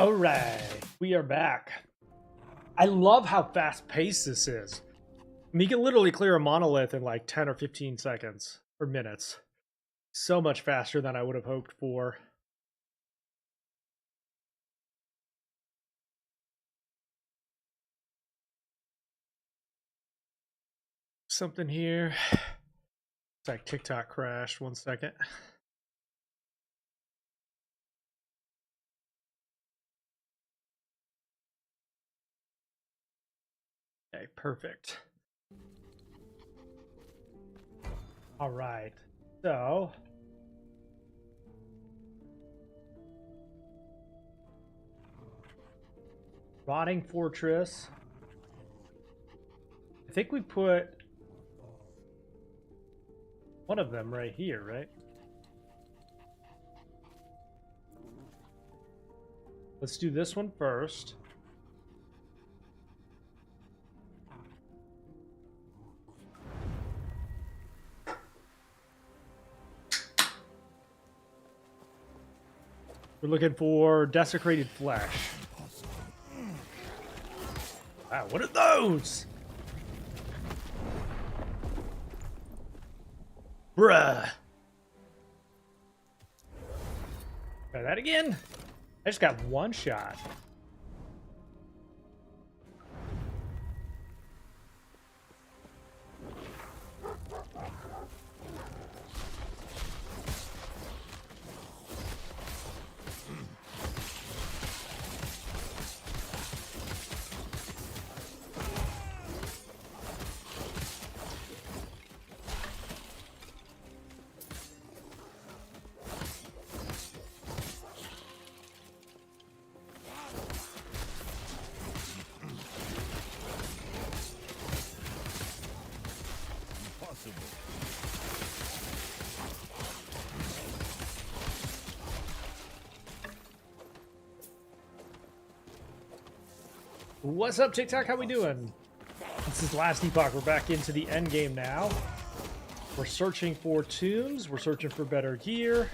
All right, we are back. I love how fast-paced this is. I mean, you can literally clear a monolith in like 10 or 15 seconds or minutes. So much faster than I would have hoped for. Something here. It's like TikTok crashed. 1 second. Okay, perfect. All right. So, rotting fortress. I think we put one of them right here, right? Let's do this one first. We're looking for desecrated flesh. Wow, what are those? Bruh. Try that again? I just got one shot. What's up, TikTok? How we doing? This is Last Epoch. We're back into the end game now. We're searching for tombs. We're searching for better gear.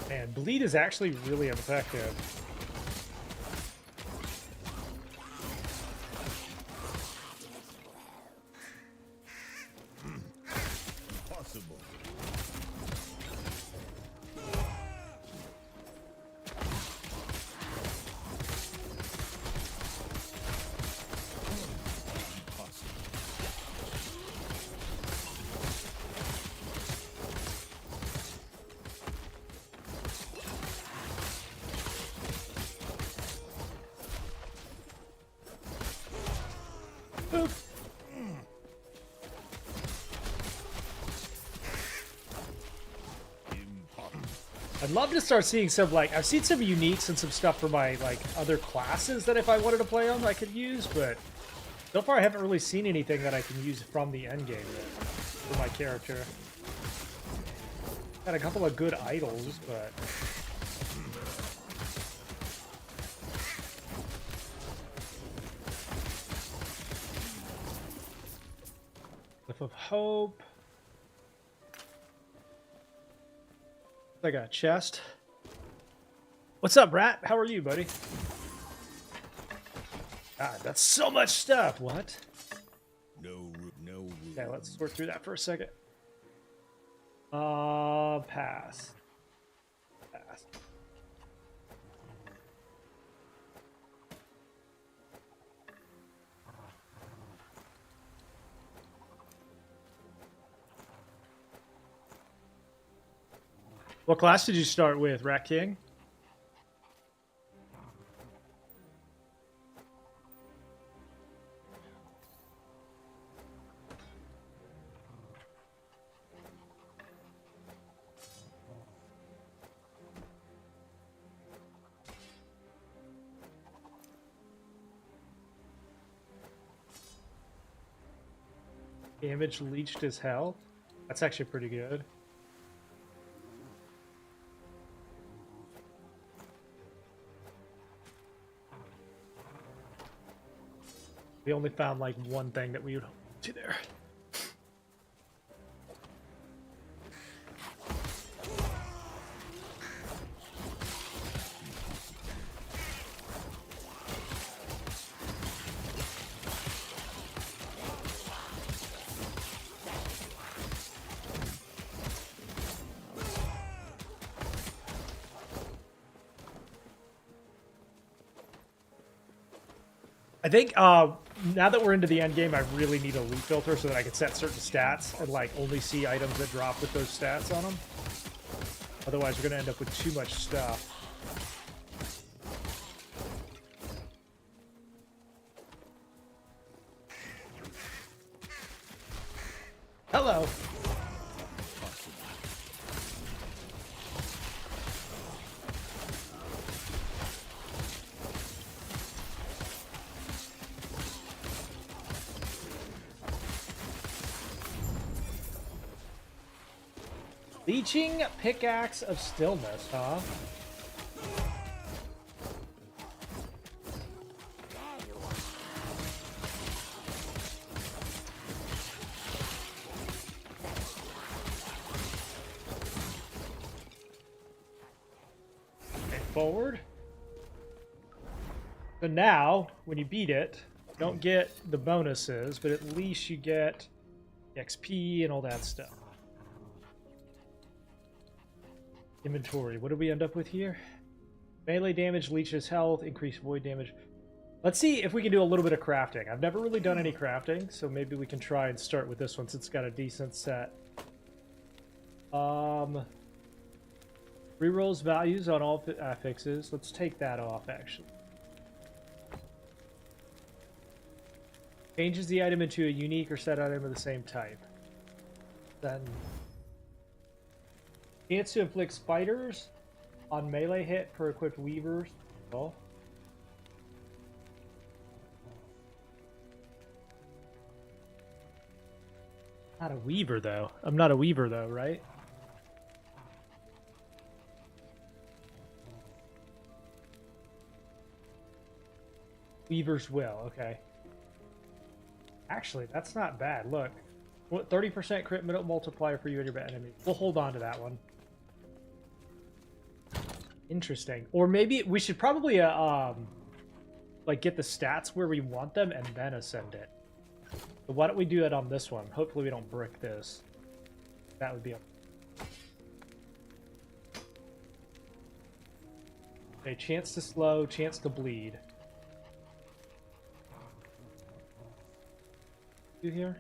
Man, bleed is actually really effective. Impossible. I'd love to start seeing some, like, I've seen some uniques and some stuff for my, like, other classes that if I wanted to play them, I could use, but so far I haven't really seen anything that I can use from the endgame for my character. Got a couple of good idols, but... Cliff of Hope. I got a chest. What's up, Rat? How are you, buddy? God, that's so much stuff. What? No. Okay, let's sort through that for a second. Pass. Pass. What class did you start with, Rat King? Damage leached his health. That's actually pretty good. We only found like one thing that we would do there. I think now that we're into the end game, I really need a loot filter so that I can set certain stats and like only see items that drop with those stats on them. Otherwise, we're gonna end up with too much stuff. Hello. Leeching Pickaxe of Stillness, huh? Okay, forward. So now, when you beat it, you don't get the bonuses, but at least you get XP and all that stuff. Inventory. What did we end up with here? Melee damage, leeches health, increased void damage. Let's see if we can do a little bit of crafting. I've never really done any crafting, so maybe we can try and start with this one since it's got a decent set. Rerolls values on all affixes. Let's take that off, actually. Changes the item into a unique or set item of the same type. Then chance to inflict spiders on melee hit per equipped weavers. Oh. Not a weaver though. I'm not a weaver though, right? Weaver's will, okay. Actually, that's not bad. Look. 30% crit multiplier for you and your enemy. We'll hold on to that one. Interesting. Or maybe we should probably like get the stats where we want them and then ascend it. So why don't we do that on this one? Hopefully we don't brick this. That would be okay. Chance to slow, chance to bleed. You here?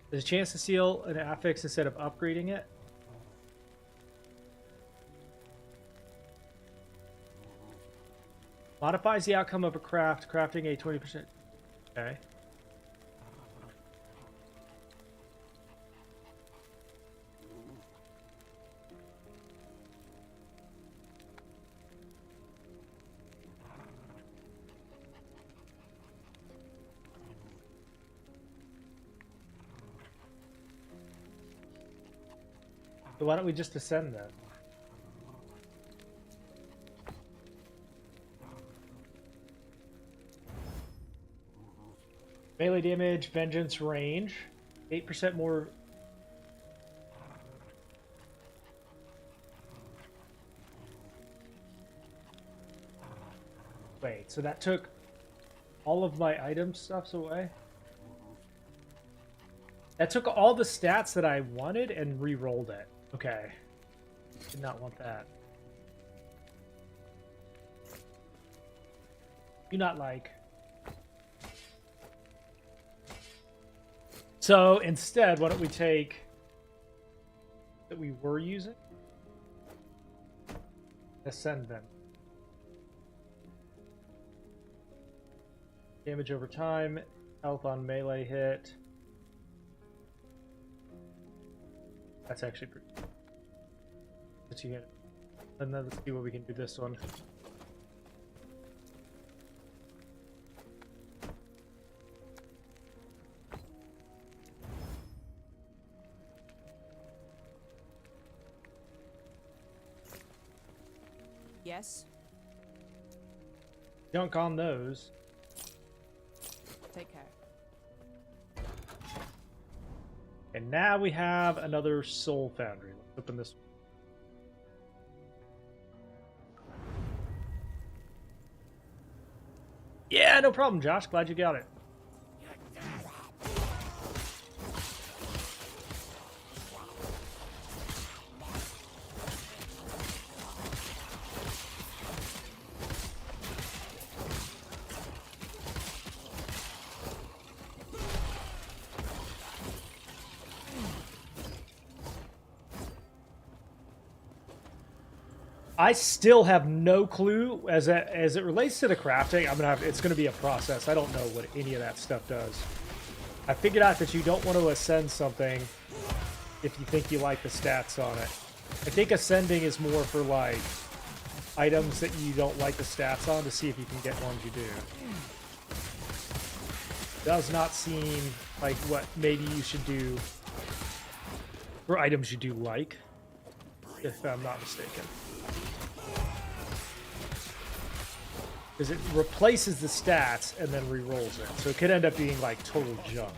There's a chance to seal an affix instead of upgrading it. Modifies the outcome of a craft, crafting a 20%. Okay. So why don't we just ascend then? Melee damage, vengeance range, 8% more. Wait, so that took all of my item stuffs away? That took all the stats that I wanted and re-rolled it. Okay. Did not want that. Do not like. So instead, why don't we take that we were using? Ascend them. Damage over time, health on melee hit. That's actually pretty good. But you get it. And then let's see what we can do this one. Yes. Junk on those. Take care. And now we have another soul foundry. Let's open this one. Yeah, no problem, Josh. Glad you got it. I still have no clue as it relates to the crafting. It's gonna be a process. I don't know what any of that stuff does. I figured out that you don't want to ascend something if you think you like the stats on it. I think ascending is more for like items that you don't like the stats on to see if you can get ones you do. Does not seem like what maybe you should do for items you do like, if I'm not mistaken. Because it replaces the stats and then re-rolls it. So it could end up being like total junk.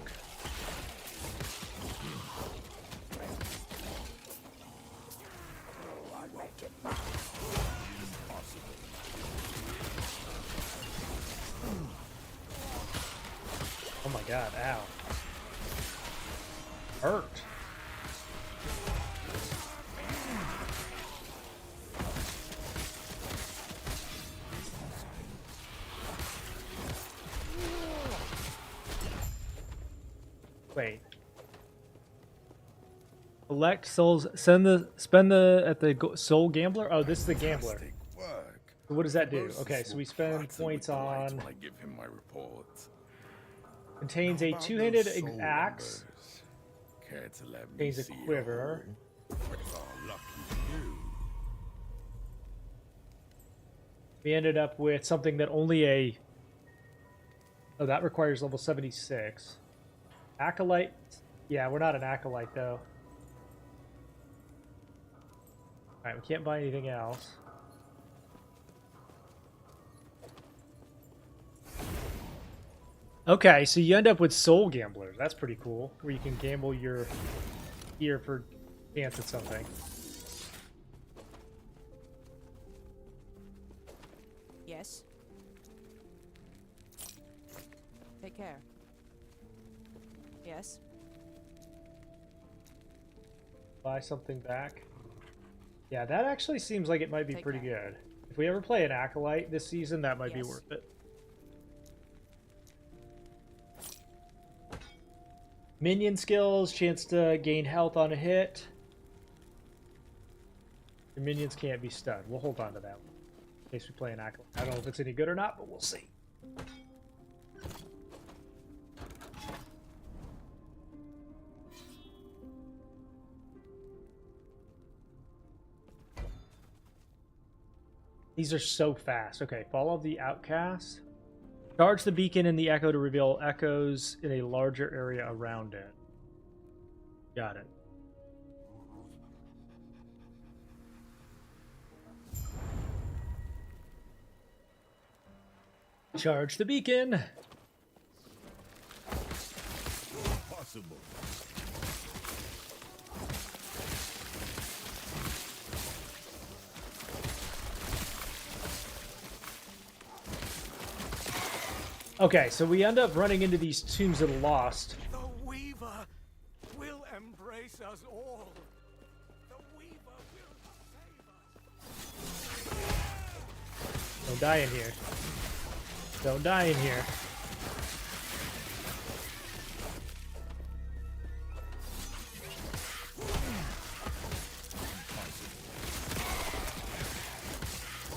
Oh my god, ow. Hurt. Wait. Collect souls. Spend the at the soul gambler. Oh, this is the gambler. So what does that do? Okay, so we spend points on. I give him my report. Contains a two-handed axe. Contains a See quiver. We ended up with something that only a. Oh, that requires level 76. Acolyte? Yeah, we're not an acolyte, though. Alright, we can't buy anything else. Okay, so you end up with soul gamblers. That's pretty cool. Where you can gamble your gear for chance at something. Yes. Take care. Yes. Buy something back. Yeah, that actually seems like it might be pretty good. If we ever play an acolyte this season, that might be worth it. Minion skills, chance to gain health on a hit. Your minions can't be stunned. We'll hold on to that one in case we play an acolyte. I don't know if it's any good or not, but we'll see. These are so fast. Okay, follow the outcast. Charge the beacon in the echo to reveal echoes in a larger area around it. Got it. Charge the beacon. Possible. Okay, so we end up running into these tombs of the lost. The Weaver will embrace us all. The Weaver will save us. Don't die in here. Don't die in here.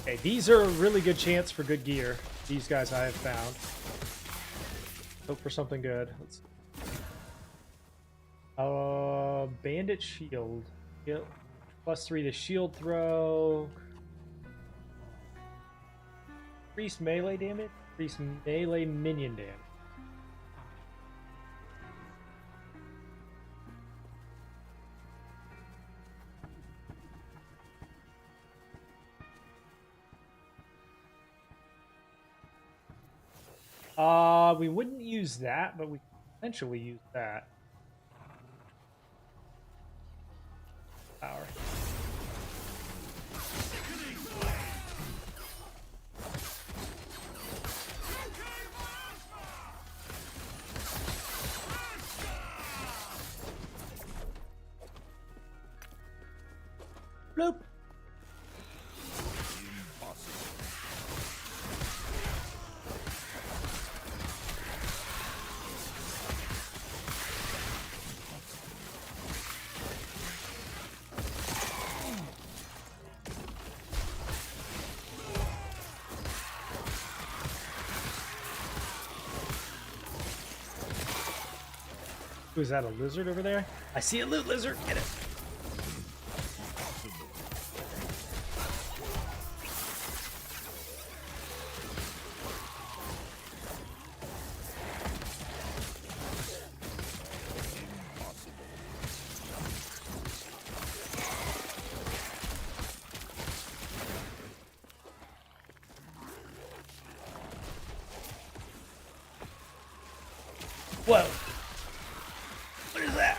Okay, these are a really good chance for good gear. These guys I have found. Hope for something good. Let's. Bandit shield. Yep. +3 to shield throw. Increase melee damage. Increase melee minion damage. We wouldn't use that, but we could potentially use that. Power. Bloop. Is that a lizard over there? I see a loot lizard. Get it. Whoa. What is that?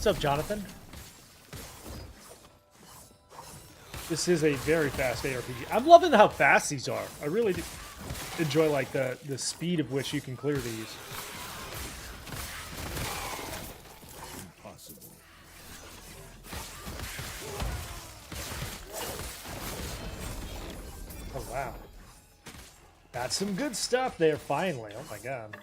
What's up, Jonathan? This is a very fast ARPG. I'm loving how fast these are. I really do enjoy like the speed of which you can clear these. Oh wow. Got some good stuff there finally. Oh my god.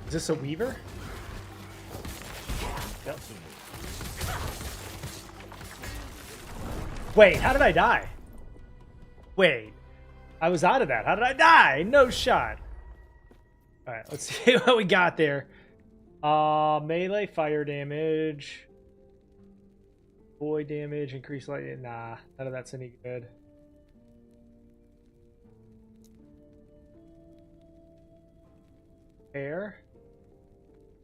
Is this a weaver? Yep. Wait, how did I die? Wait, I was out of that. How did I die? No shot. All right, let's see what we got there. Melee fire damage. Void damage, increased light. Nah, none of that's any good. Air.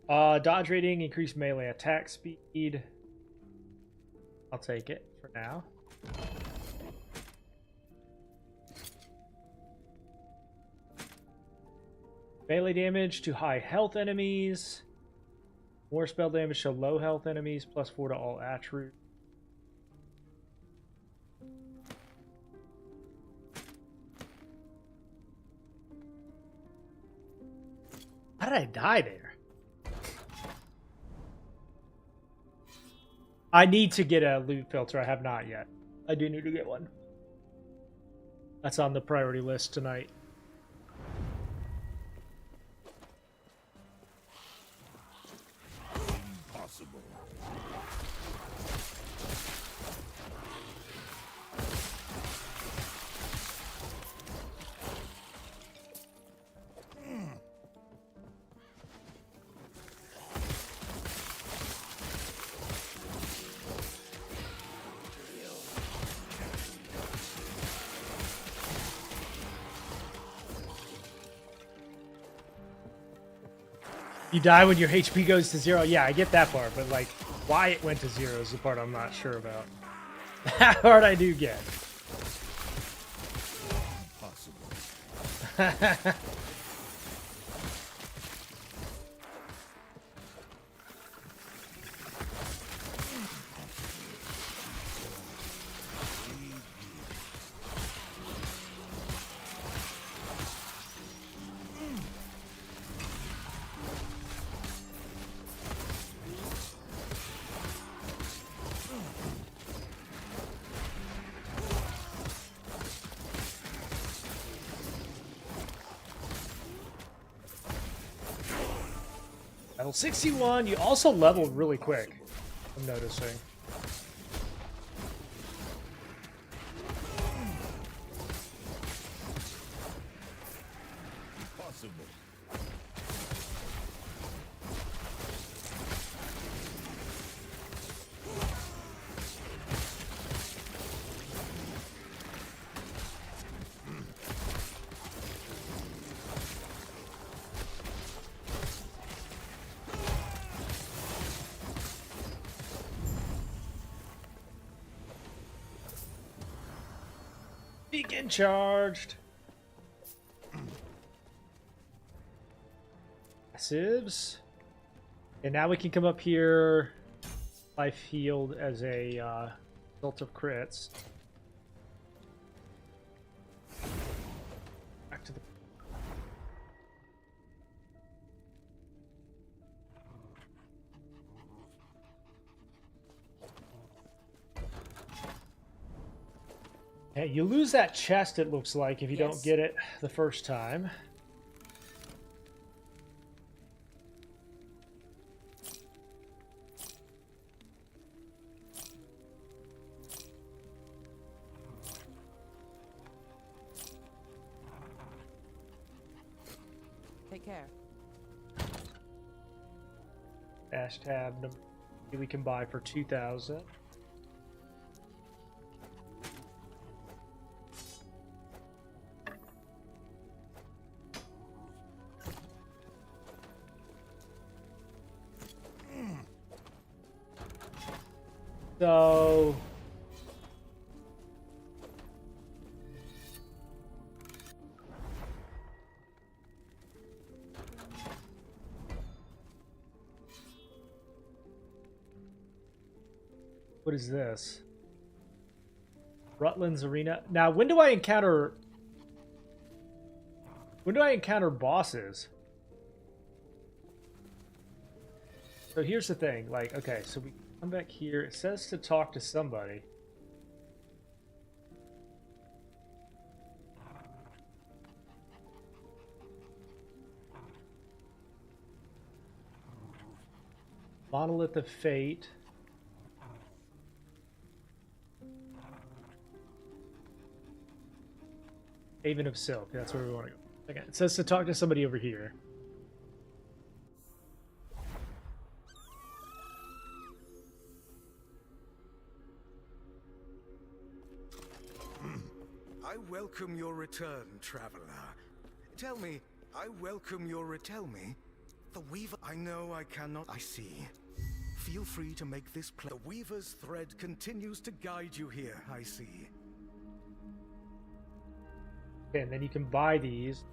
Dodge rating, increased melee attack speed. I'll take it for now. Melee damage to high health enemies. More spell damage to low health enemies. +4 to all attributes. How did I die there? I need to get a loot filter. I have not yet. I do need to get one. That's on the priority list tonight. Impossible. You die when your HP goes to 0. Yeah, I get that part, but like, why it went to 0 is the part I'm not sure about. That part I do get. Impossible. Level 61. You also leveled really quick, I'm noticing. Possible. Beacon charged. Passives. And now we can come up here. Life healed as a result of crits. Back to the. Yeah, you lose that chest, it looks like, if you don't get it the first time. Take care. Dash tab number we can buy for 2,000. So what is this? Rutland's Arena. Now, when do I encounter bosses? So here's the thing, like, okay, so we come back here. It says to talk to somebody. Monolith of Fate. Haven of Silk. That's where we want to go. Okay, it says to talk to somebody over here. I welcome your return, traveler. Tell me, tell me. The Weaver, I know I cannot, I see. Feel free to make this play. The Weaver's thread continues to guide you here, I see. Okay, and then you can buy these.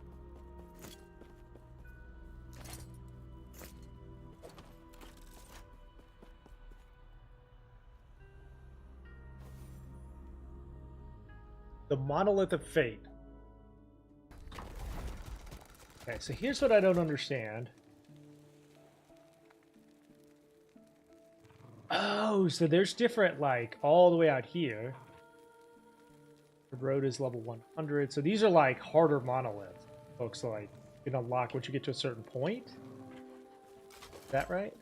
The Monolith of Fate. Okay, so here's what I don't understand. Oh, so there's different, like, all the way out here. The road is level 100. So these are, like, harder monoliths. Looks like you can unlock once you get to a certain point. Is that right?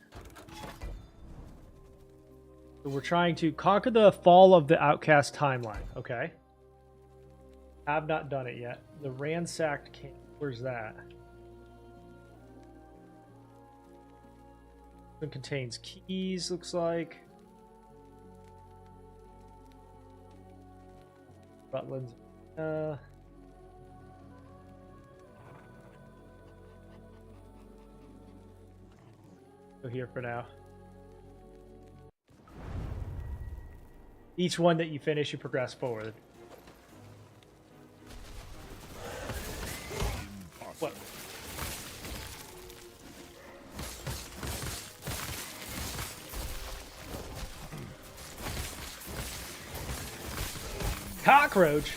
So we're trying to conquer the fall of the outcast timeline. Okay. Have not done it yet. The ransacked camp. Where's that? It contains keys, looks like. Rutland's. Go here for now. Each one that you finish, you progress forward. What? Cockroach.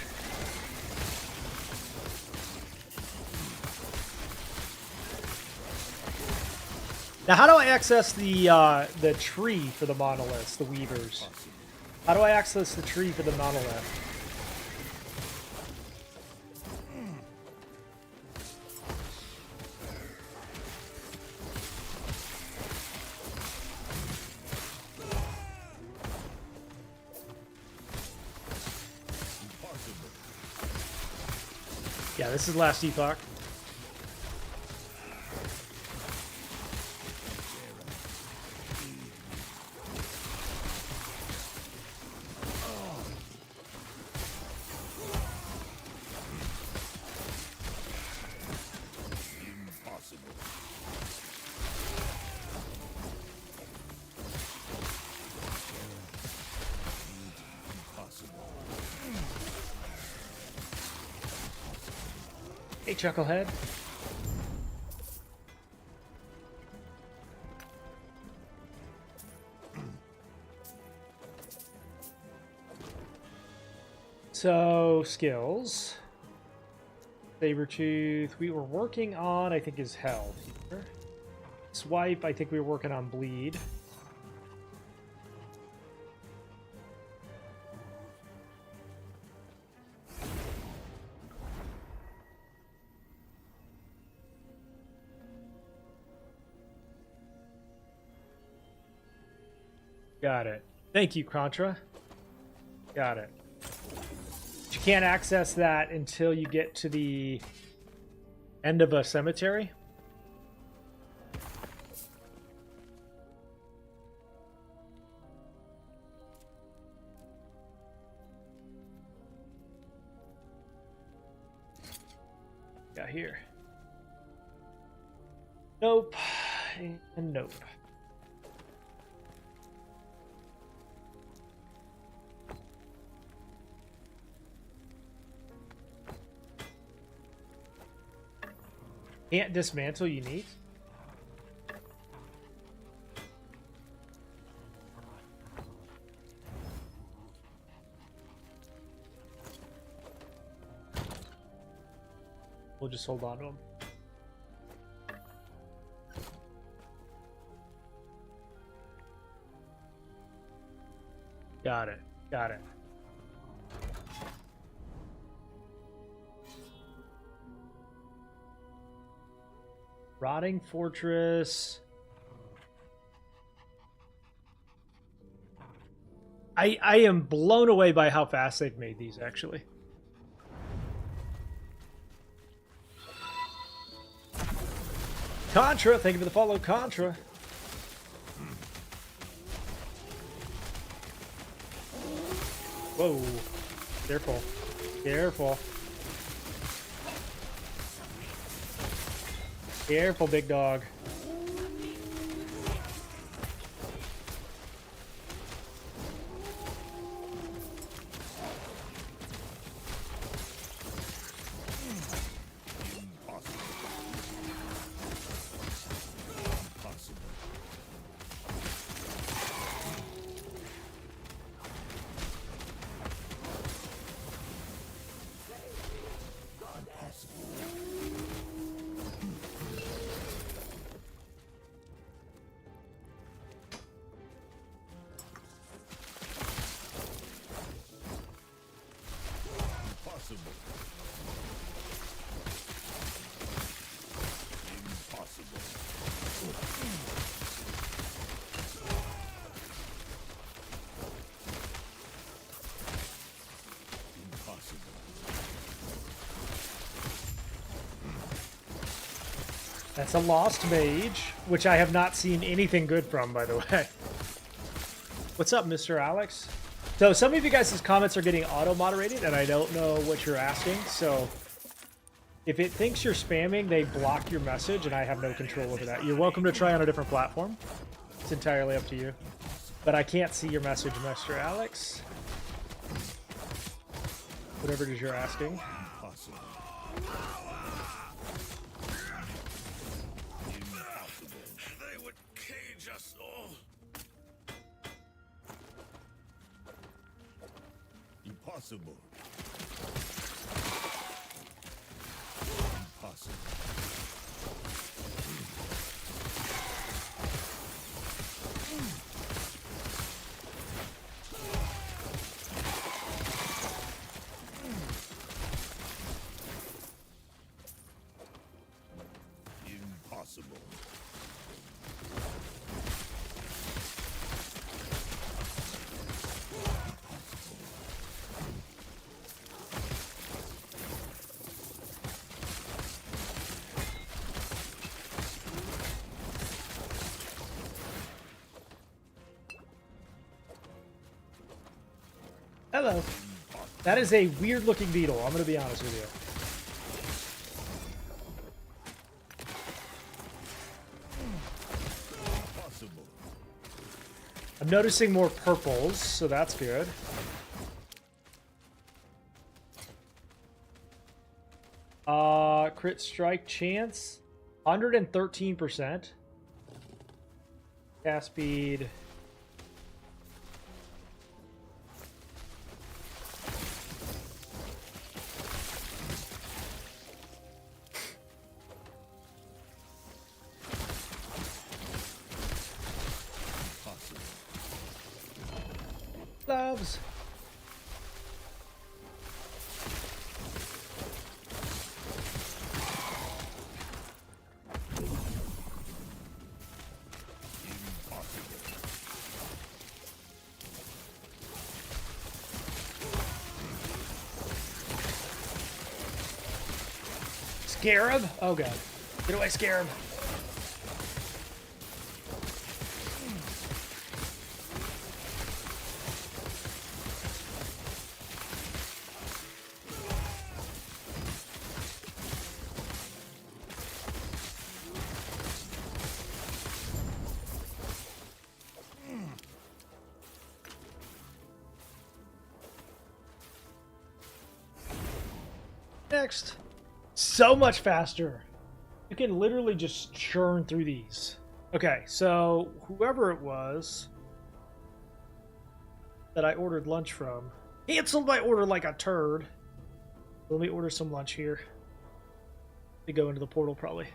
Now, how do I access the tree for the monoliths, the weavers? How do I access the tree for the monolith? Yeah, this is Last Epoch. Hey, Chucklehead. So, skills. Sabertooth, we were working on, I think, is health here. Swipe, I think we were working on bleed. Got it. Thank you, Contra. Got it. You can't access that until you get to the end of a cemetery. Got here. Nope. And nope. Can't dismantle unique? We'll just hold on to them. Got it. Got it. Rotting Fortress. I am blown away by how fast they've made these, actually. Contra, thank you for the follow, Contra. Whoa. Careful. Careful. Careful, big dog. That's a Lost Mage, which I have not seen anything good from, by the way. What's up, Mr. Alex? So some of you guys' comments are getting auto-moderated, and I don't know what you're asking, so if it thinks you're spamming, they block your message, and I have no control over that. You're welcome to try on a different platform. It's entirely up to you. But I can't see your message, Mr. Alex. Whatever it is you're asking. Impossible. Impossible. Impossible. Hello. That is a weird looking beetle, I'm going to be honest with you. I'm noticing more purples, so that's good. Crit strike chance, 113%. Cast speed. Gloves. Scarab? Oh god. Get away, Scarab. Next. So much faster. You can literally just churn through these. Okay, so whoever it was that I ordered lunch from canceled my order like a turd. Let me order some lunch here. To go into the portal probably.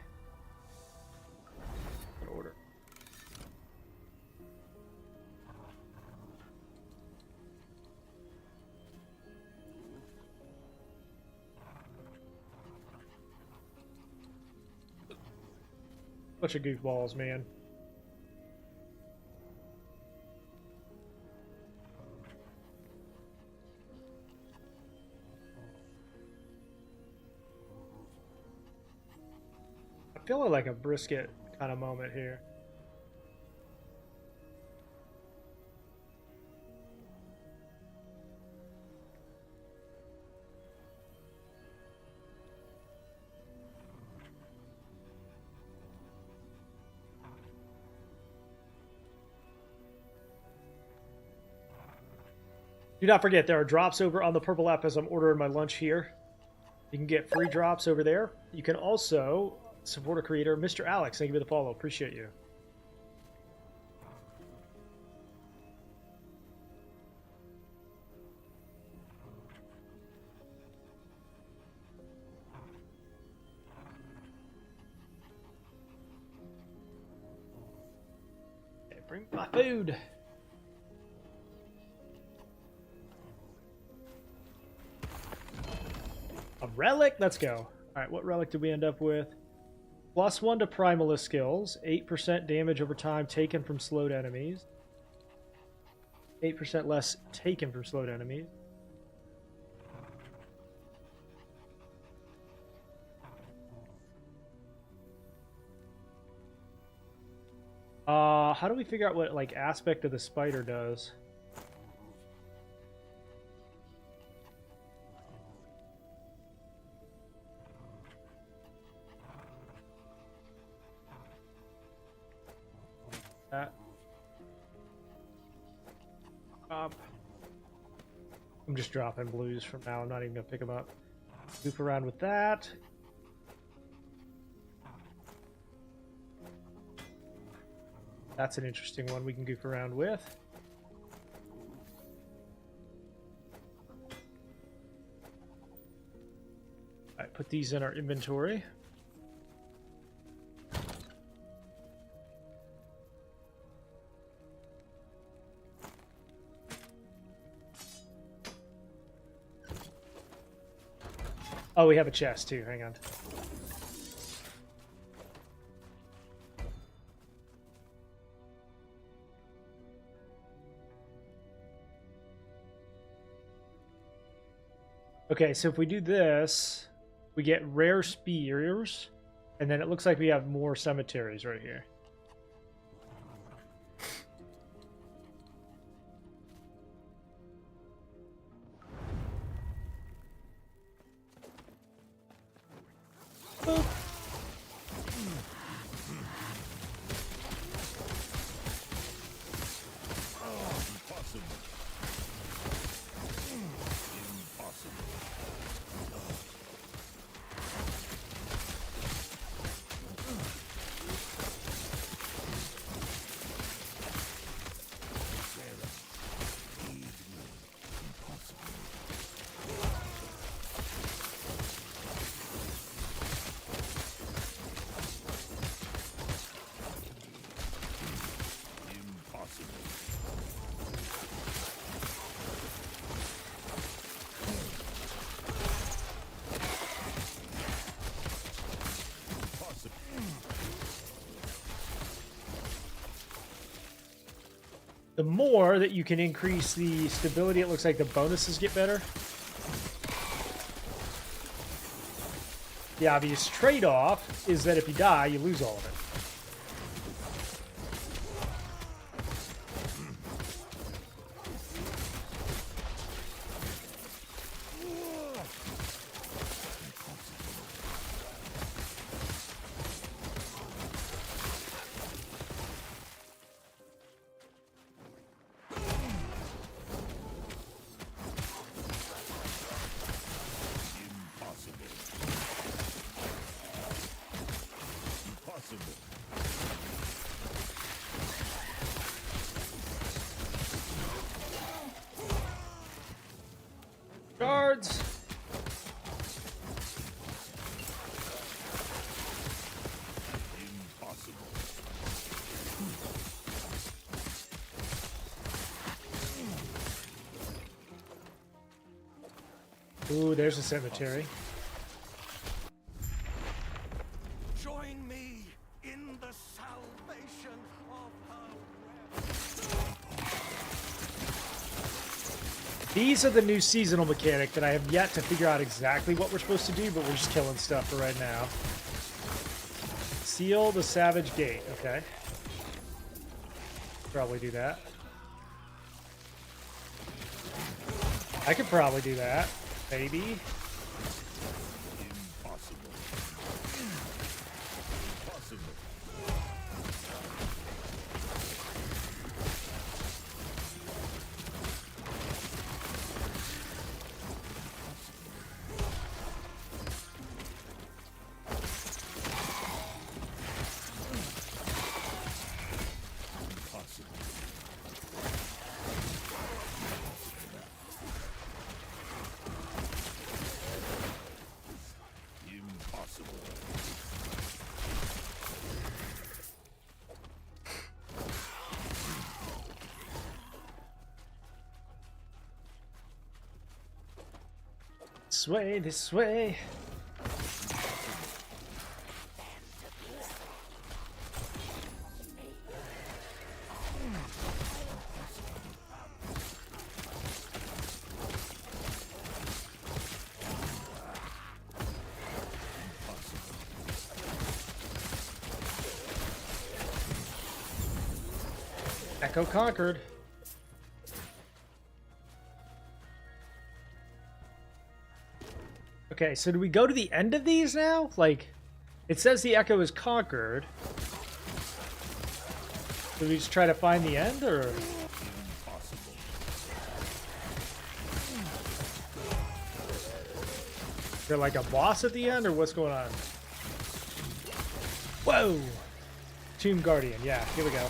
Order. Bunch of goofballs, man. I'm feeling like a brisket kind of moment here. Do not forget, there are drops over on the purple app as I'm ordering my lunch here. You can get free drops over there. You can also support a creator, Mr. Alex. Thank you for the follow. Appreciate you. Okay, bring my food. A relic? Let's go. Alright, what relic did we end up with? +1 to Primalist skills. 8% damage over time taken from slowed enemies. 8% less taken from slowed enemies. How do we figure out what, like, aspect of the spider does? That. Up. I'm just dropping blues from now. I'm not even gonna pick them up. Loop around with that. That's an interesting one we can goof around with. Alright, put these in our inventory. Oh, we have a chest too. Hang on. Okay, so if we do this, we get rare spears, and then it looks like we have more cemeteries right here. boop. Impossible. Impossible. The more that you can increase the stability, it looks like the bonuses get better. The obvious trade-off is that if you die, you lose all of it. Guards. Ooh, there's a cemetery. Join me in the salvation of her. These are the new seasonal mechanic that I have yet to figure out exactly what we're supposed to do, but we're just killing stuff for right now. Seal the Savage Gate. Okay. Probably do that. I could probably do that. Maybe. This way, this way. Echo conquered. Okay, so do we go to the end of these now? Like, it says the Echo is conquered. Do we just try to find the end, or? Is there like a boss at the end, or what's going on? Whoa! Tomb Guardian, yeah, here we go.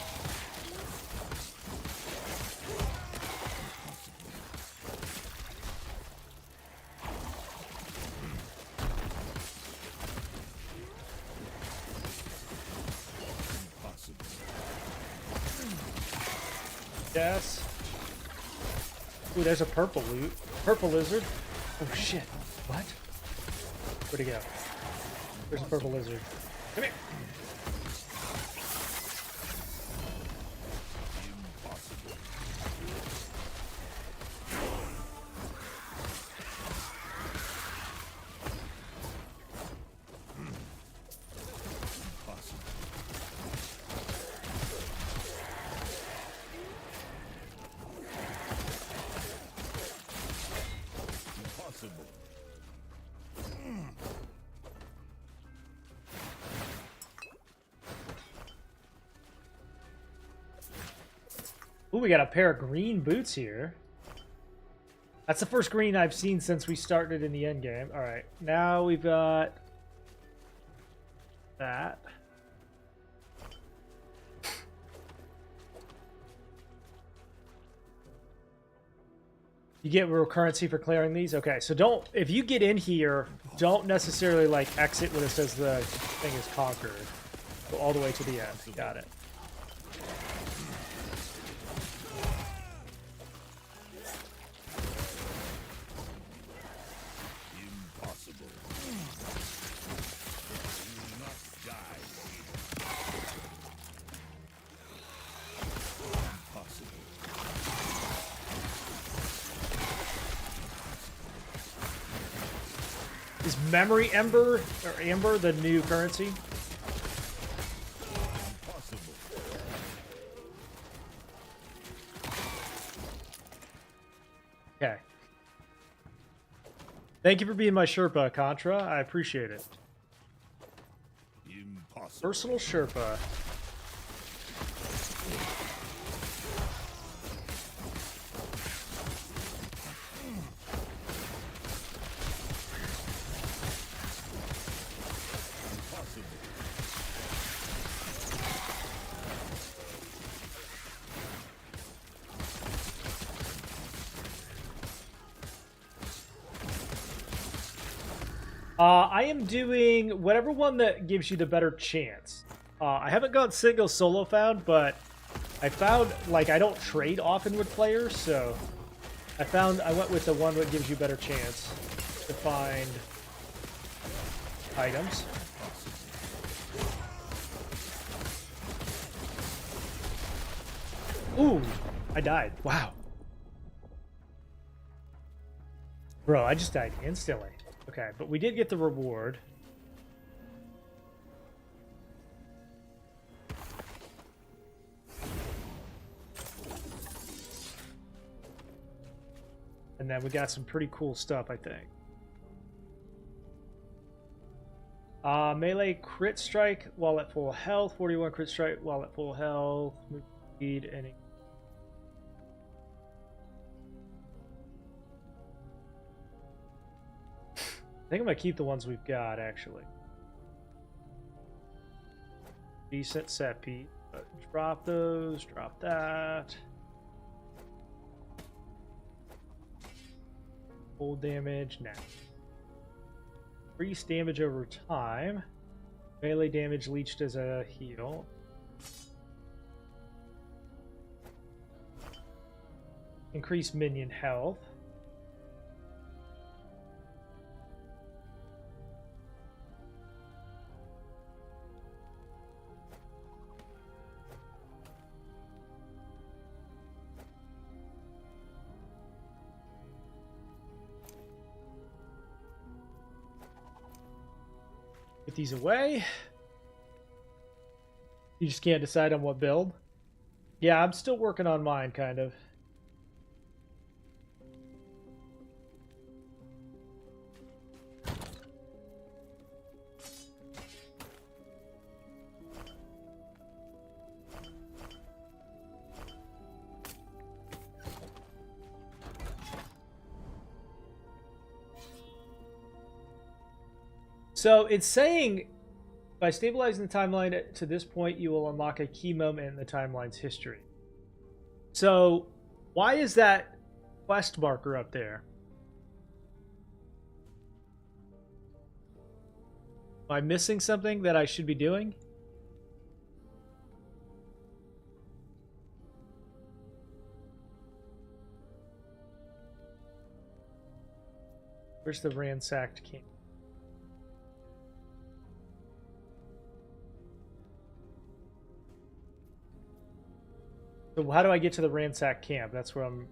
Yes. Ooh, there's a purple loot. Purple lizard. Oh shit. What? Where'd he go? There's a purple lizard. Come here. Ooh, we got a pair of green boots here. That's the first green I've seen since we started in the end game. All right, now we've got that. You get real currency for clearing these? Okay, so don't, if you get in here, don't necessarily like exit when it says the thing is conquered. Go all the way to the end. Got it. Impossible. You will not die. Impossible. Is memory ember or amber the new currency? Impossible. Okay. Thank you for being my Sherpa, Contra. I appreciate it. Impossible. Personal Sherpa. I am doing whatever one that gives you the better chance. I haven't got single solo found, but I found, like, I don't trade often with players, so I went with the one that gives you better chance to find items. Ooh, I died. Wow. Bro, I just died instantly. Okay, but we did get the reward. And then we got some pretty cool stuff, I think. Melee crit strike while at full health. 41 crit strike while at full health. Move speed and... I think I'm going to keep the ones we've got, actually. Decent set piece. Drop those, drop that. Full damage now. Increase damage over time. Melee damage leached as a heal. Increase minion health. Get these away. You just can't decide on what build. Yeah, I'm still working on mine, kind of. So it's saying, by stabilizing the timeline to this point, you will unlock a key moment in the timeline's history. So why is that quest marker up there? Am I missing something that I should be doing? Where's the ransacked camp? So how do I get to the ransack camp? That's where I'm...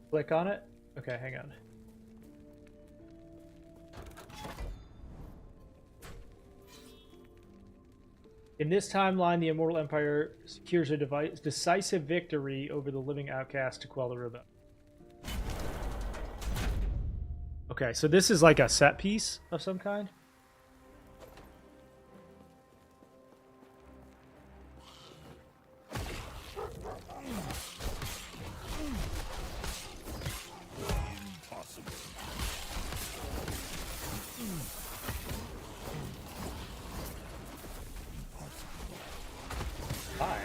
Click on it? Okay, hang on. In this timeline, the Immortal Empire secures a decisive victory over the living outcast to quell the rebellion. Okay, so this is like a set piece of some kind? Impossible. Hi.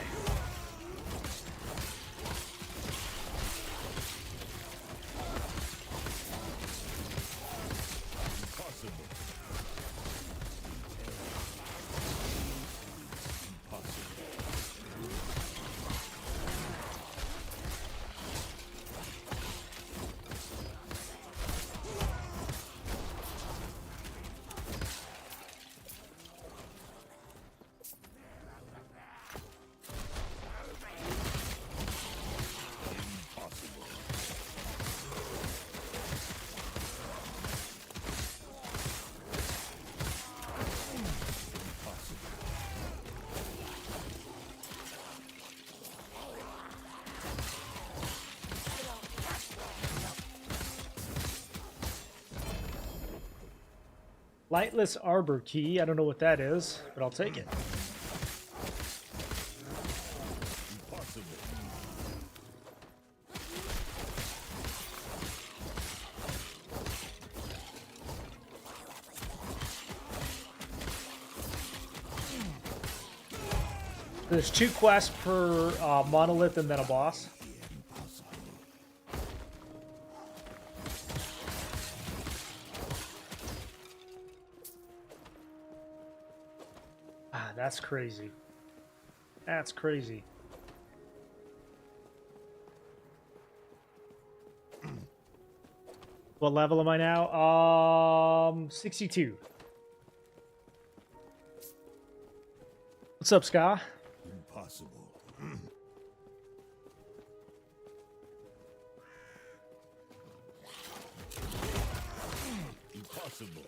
Lightless Arbor Key. I don't know what that is, but I'll take it. There's 2 quests per monolith and then a boss. Ah, that's crazy. That's crazy. What level am I now? 62. What's up, Ska? Impossible. Impossible.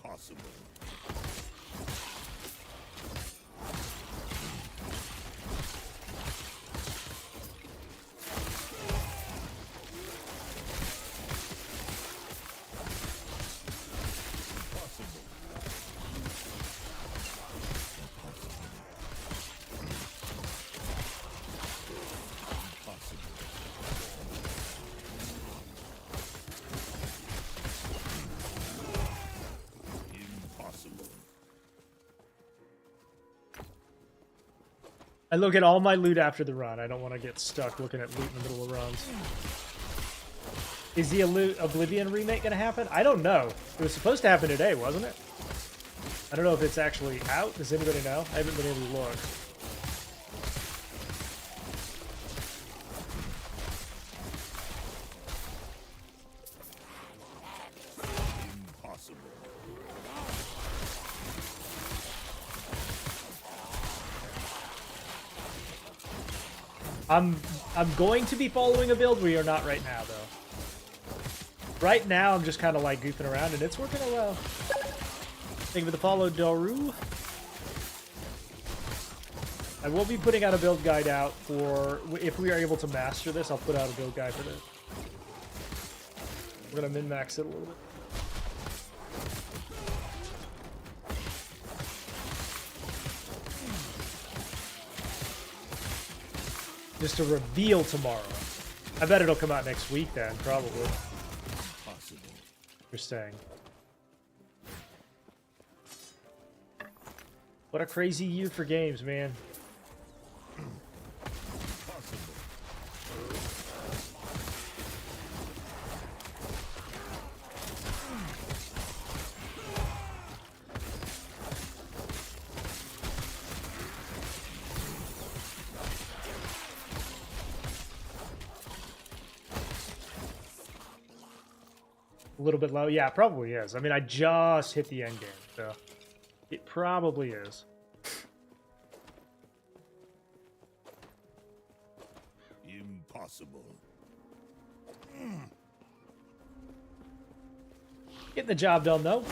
Impossible. I look at all my loot after the run. I don't want to get stuck looking at loot in the middle of runs. Is the Oblivion remake going to happen? I don't know. It was supposed to happen today, wasn't it? I don't know if it's actually out. Does anybody know? I haven't been able to look. I'm going to be following a build. We are not right now, though. Right now, I'm just kind of like goofing around, and it's working out well. Thank you for the follow, Daru. I will be putting out a build guide out for, if we are able to master this, I'll put out a build guide for this. We're going to min-max it a little bit. Just a reveal tomorrow. I bet it'll come out next week then, probably. Interesting. What a crazy year for games, man. A little bit low. Yeah, it probably is. I mean, I just hit the end game, so it probably is. Impossible. Getting the job done, though.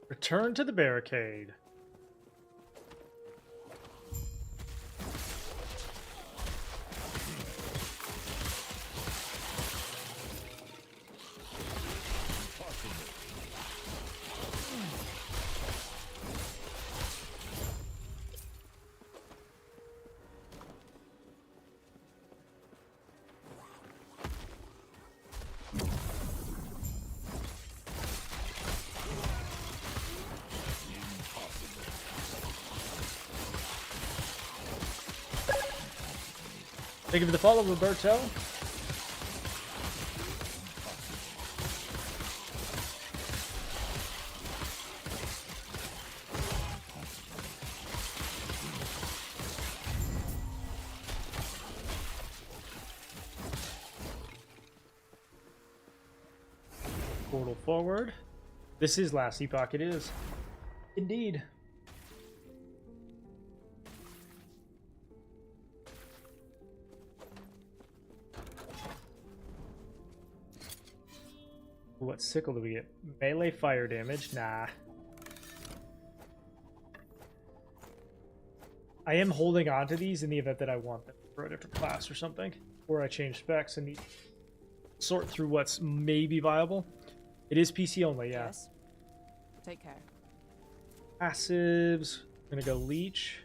Return to the barricade. Thank you for the follow, Roberto. Portal forward. This is Last Epoch, it is. Indeed. What sickle do we get? Melee fire damage? Nah. I am holding on to these in the event that I want them for a different class or something. Or I change specs and need to sort through what's maybe viable. It is PC only, yeah. Yes. Take care. Passives. I'm gonna go leech.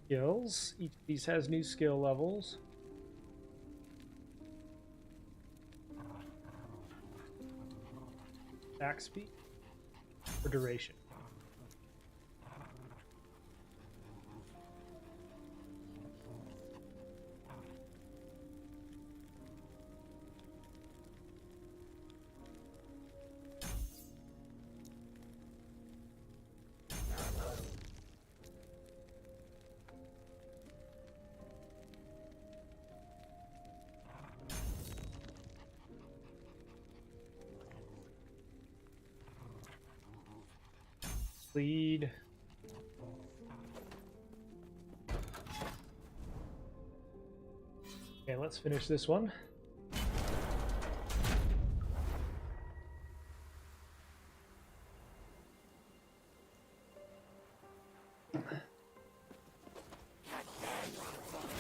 Skills. Each of these has new skill levels. Attack speed or duration. Lead. Okay, let's finish this one.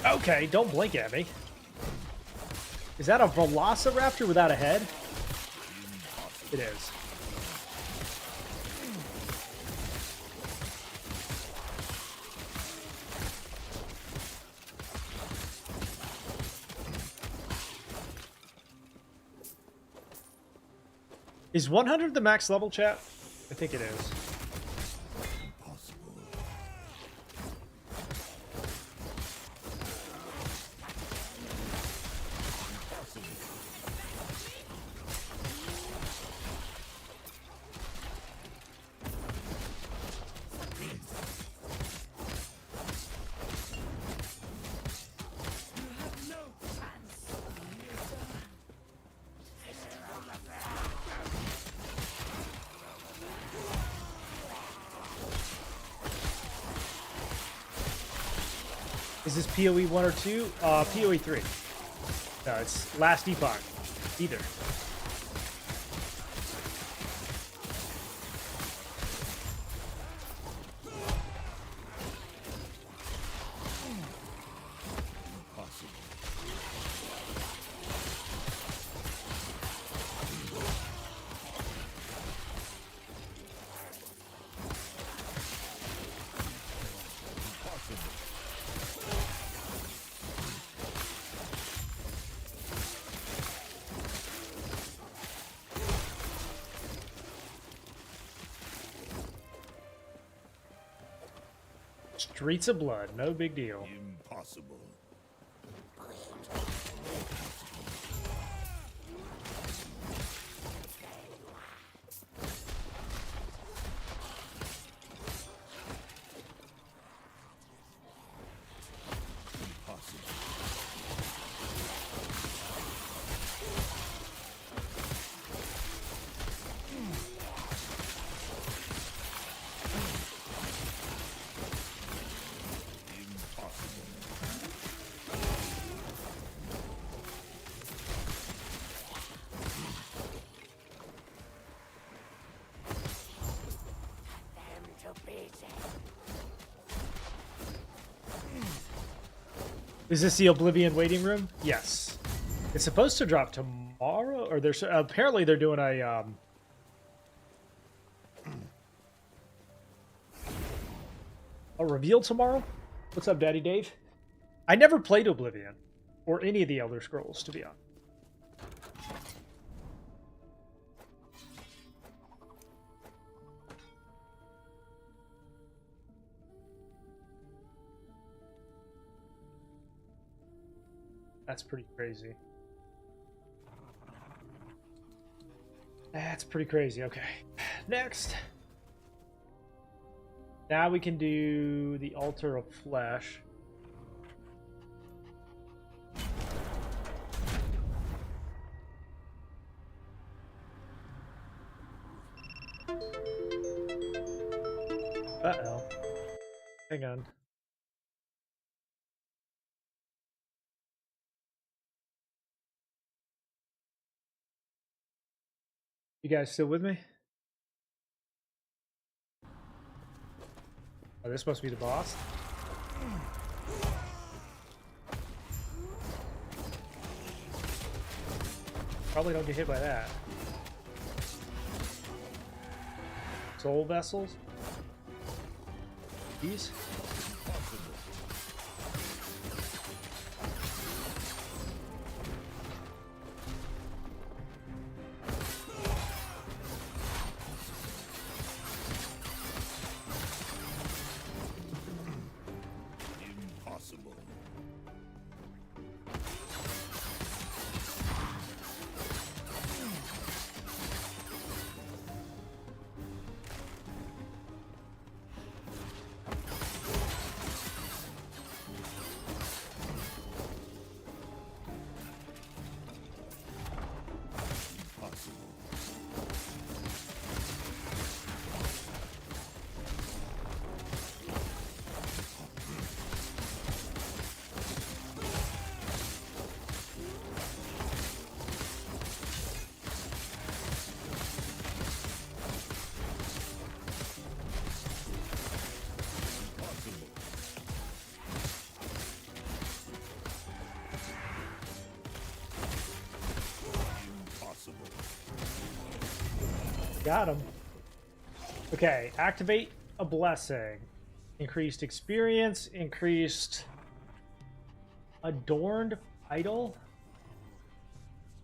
Okay, don't blink at me. Is that a Velociraptor without a head? It is. Is 100 the max level, chat? I think it is. Is this PoE 1 or 2? PoE 3. No, it's Last Epoch. Either. Streets of Blood, no big deal. Impossible. Is this the Oblivion waiting room? Yes. It's supposed to drop tomorrow, or there's apparently they're doing a reveal tomorrow. What's up, Daddy Dave? I never played Oblivion or any of the Elder Scrolls, to be honest. That's pretty crazy. That's pretty crazy. Okay. Next. Now we can do the Altar of Flesh. Uh-oh. Hang on. You guys still with me? Oh, this must be the boss. Probably don't get hit by that. Soul vessels? These? Impossible. Got him. Okay, activate a blessing. Increased experience, increased adorned idol,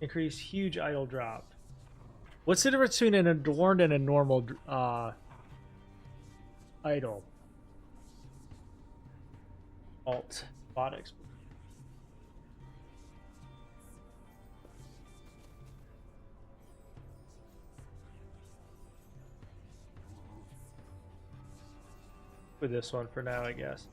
increased huge idol drop. What's the difference between an adorned and a normal idol? Alt bot explosion. For this one for now, I guess.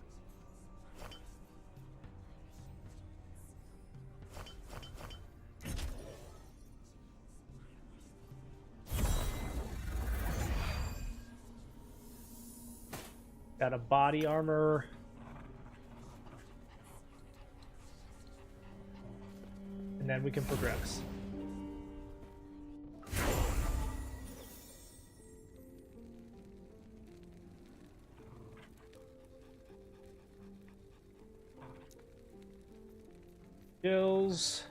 Got a body armor. And then we can progress. Skills.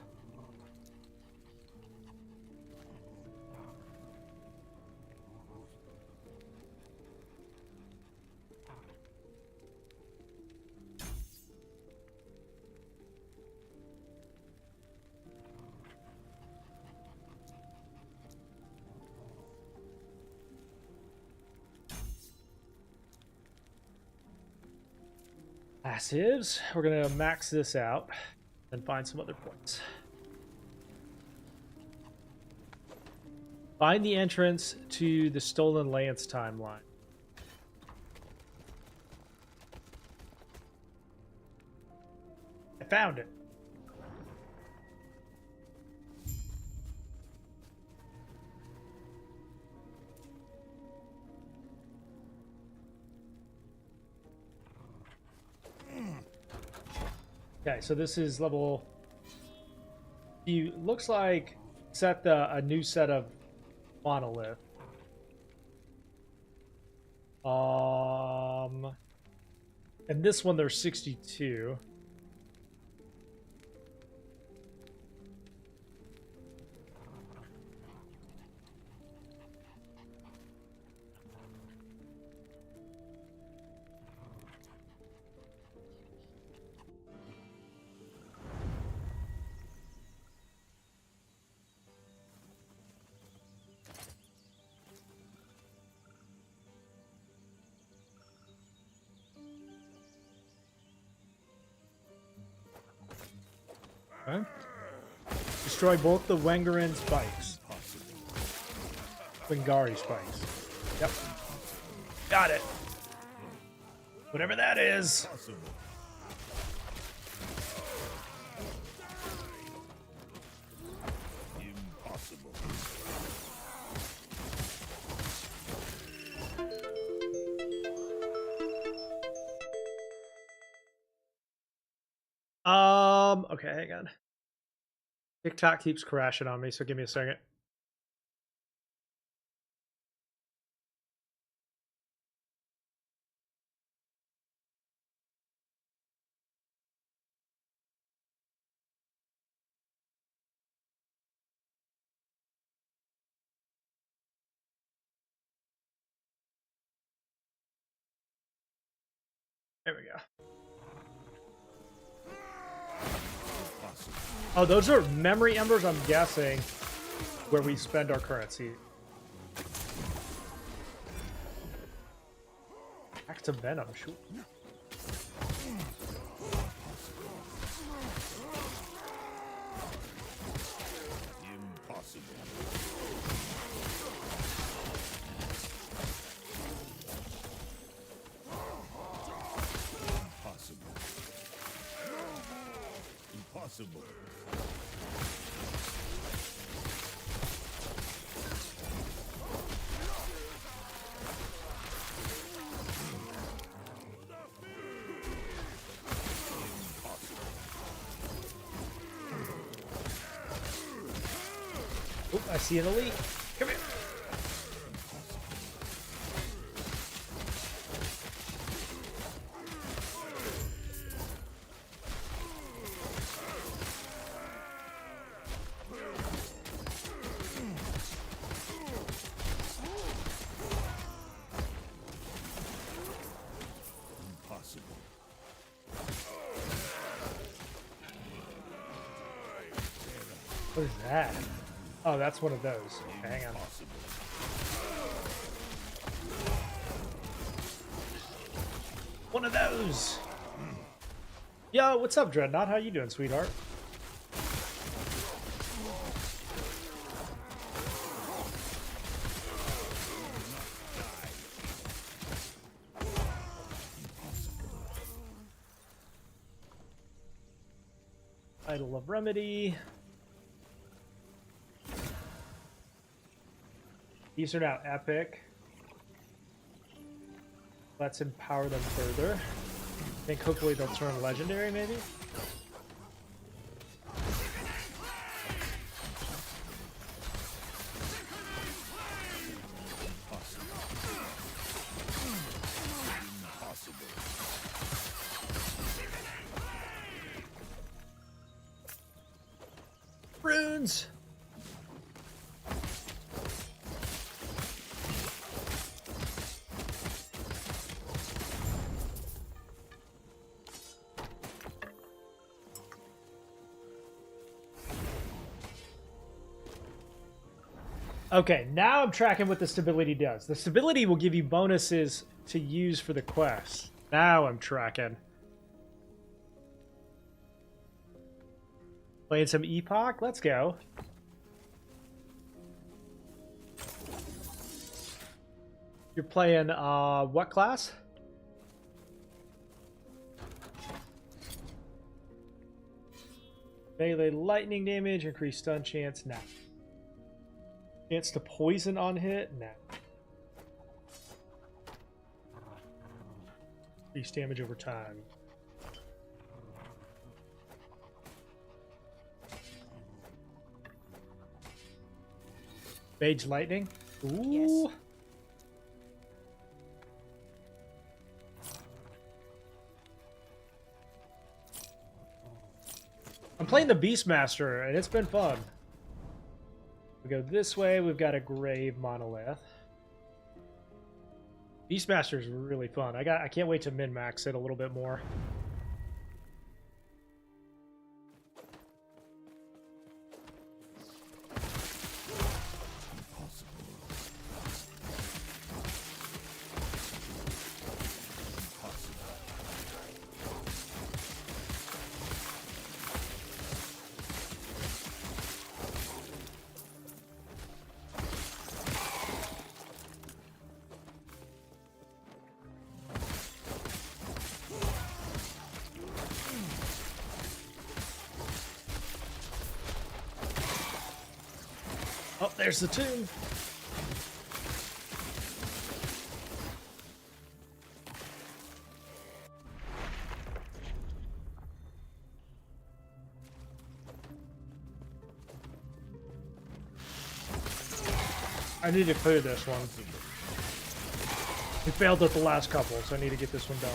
Passives. We're gonna max this out and find some other points. Find the entrance to the Stolen Lance timeline. I found it. Okay, so this is level. You looks like set a new set of monolith. And this one there's 62. Okay. Destroy both the Wengarin spikes. Wingari spikes. Yep. Got it. Whatever that is. Impossible. Okay, hang on. TikTok keeps crashing on me, so give me a second. There we go. Oh, those are memory embers, I'm guessing, where we spend our currency. Back to Venom, sure. Impossible. Impossible. Oh, I see an elite. Come here. Impossible. What is that? Oh, that's one of those. Okay, hang on. One of those. Yo, what's up, Dreadnought? How you doing, sweetheart? Idol of Remedy. These are now epic. Let's empower them further. I think hopefully they'll turn legendary, maybe? Runes! Okay, now I'm tracking what the stability does. The stability will give you bonuses to use for the quest. Now I'm tracking. Playing some Epoch? Let's go. You're playing, what class? Melee lightning damage, increased stun chance, nah. Chance to poison on hit, nah. Increased damage over time. Mage lightning? Ooh. Yes. I'm playing the Beastmaster, and it's been fun. We go this way, we've got a Grave Monolith. Beastmaster is really fun. I can't wait to min-max it a little bit more. Oh, there's the tomb. I need to clear this one. We failed at the last couple, so I need to get this one done.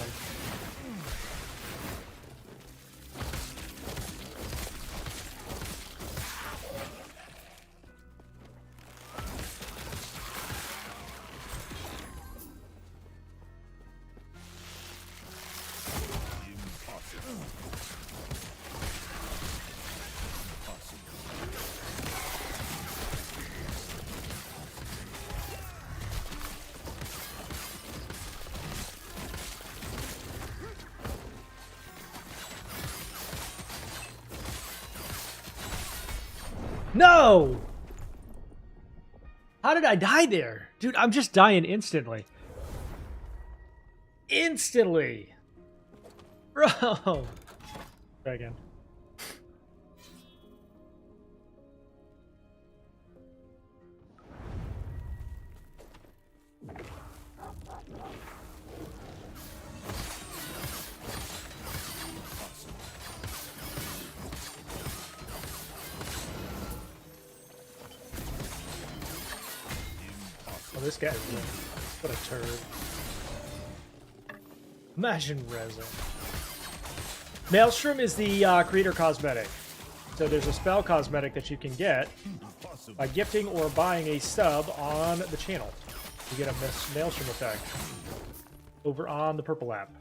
No! How did I die there? Dude, I'm just dying instantly. Instantly! Bro! Try again. Oh, this guy, what a turd. Imagine resin. Maelstrom is the creator cosmetic. So there's a spell cosmetic that you can get by gifting or buying a sub on the channel. You get a Maelstrom effect over on the purple app.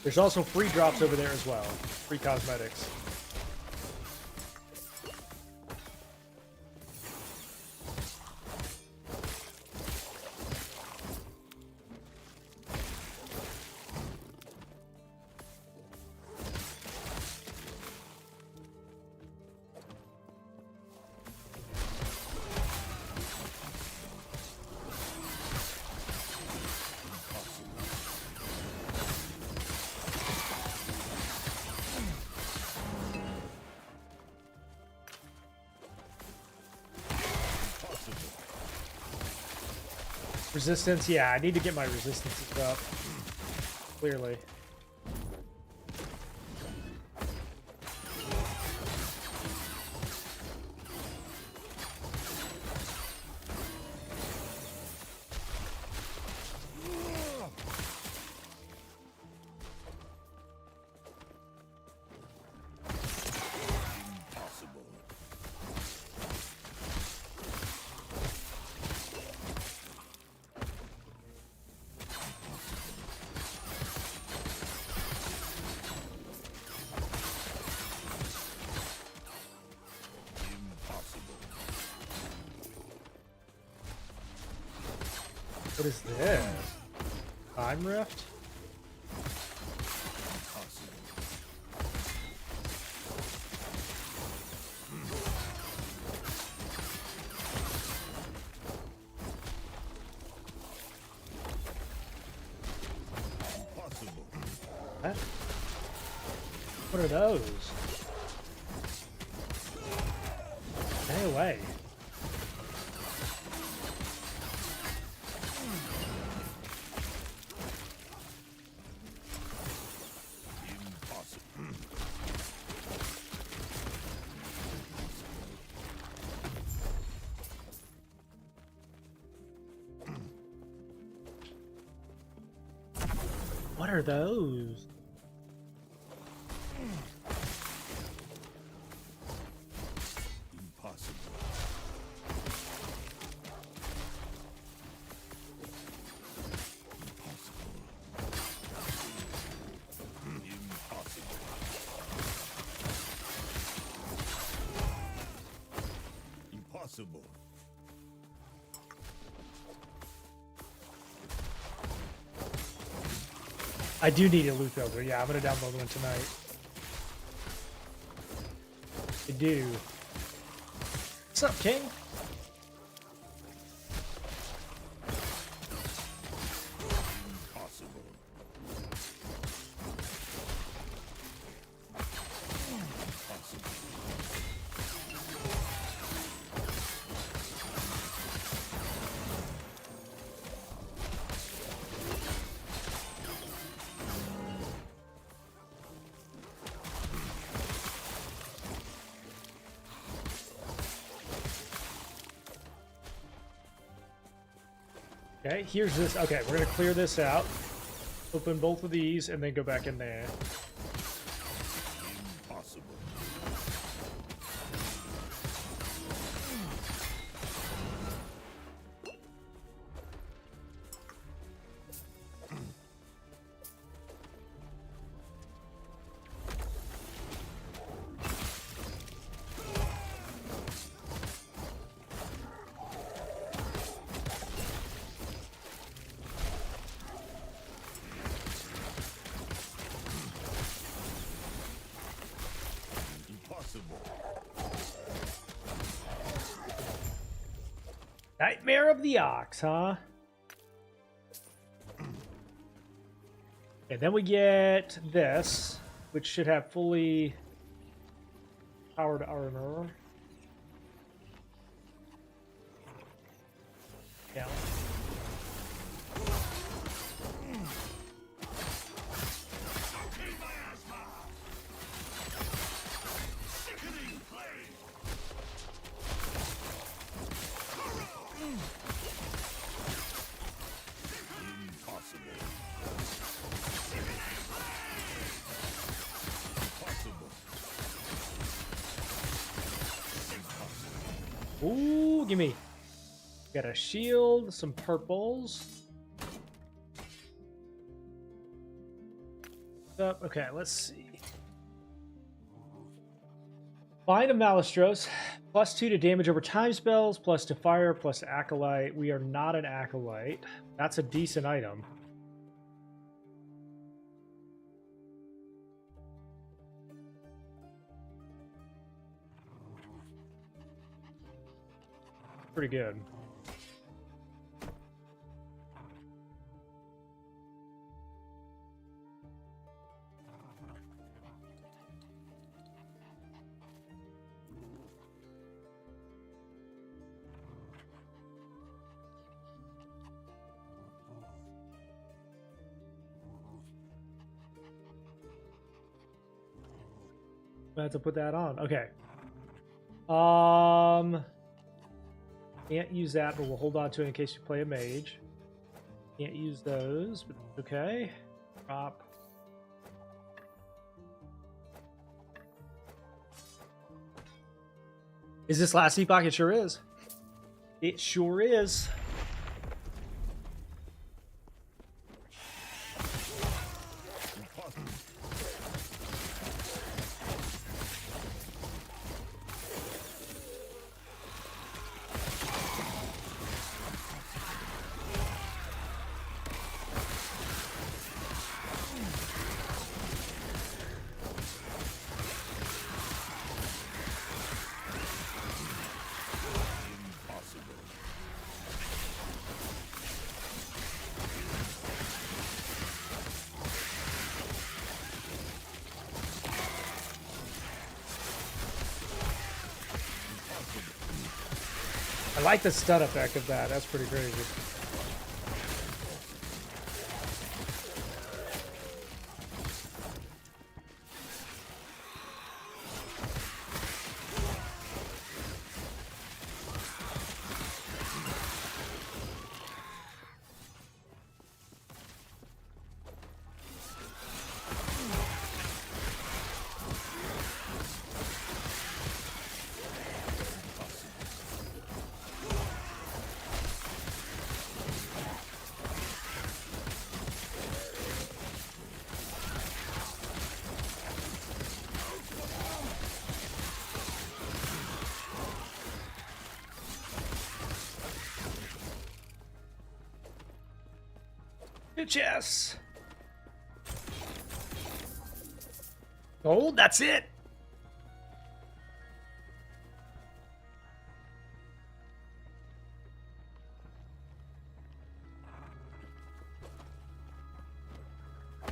There's also free drops over there as well. Free cosmetics. Resistance, yeah, I need to get my resistances up. Clearly. What is this? Time Rift? What? What are those? Stay away. What are those? Impossible. Impossible. I do need a loot filter. Yeah, I'm gonna download one tonight. I do. What's up, King? Impossible. Okay, here's this. Okay, we're gonna clear this out. Open both of these and then go back in there. Impossible. Nightmare of the Ox, huh? And then we get this, which should have fully powered armor. Yeah. Ooh, gimme. Got a shield, some purples. Okay, let's see. Bind of Malistros. +2 to damage over time spells, plus to fire, plus to acolyte. We are not an acolyte. That's a decent item. Pretty good. I have to put that on. Okay. Can't use that, but we'll hold on to it in case you play a mage. Can't use those, but okay. Drop. Is this Last Epoch? It sure is. It sure is. I like the stun effect of that. That's pretty crazy. Yes. Gold, that's it.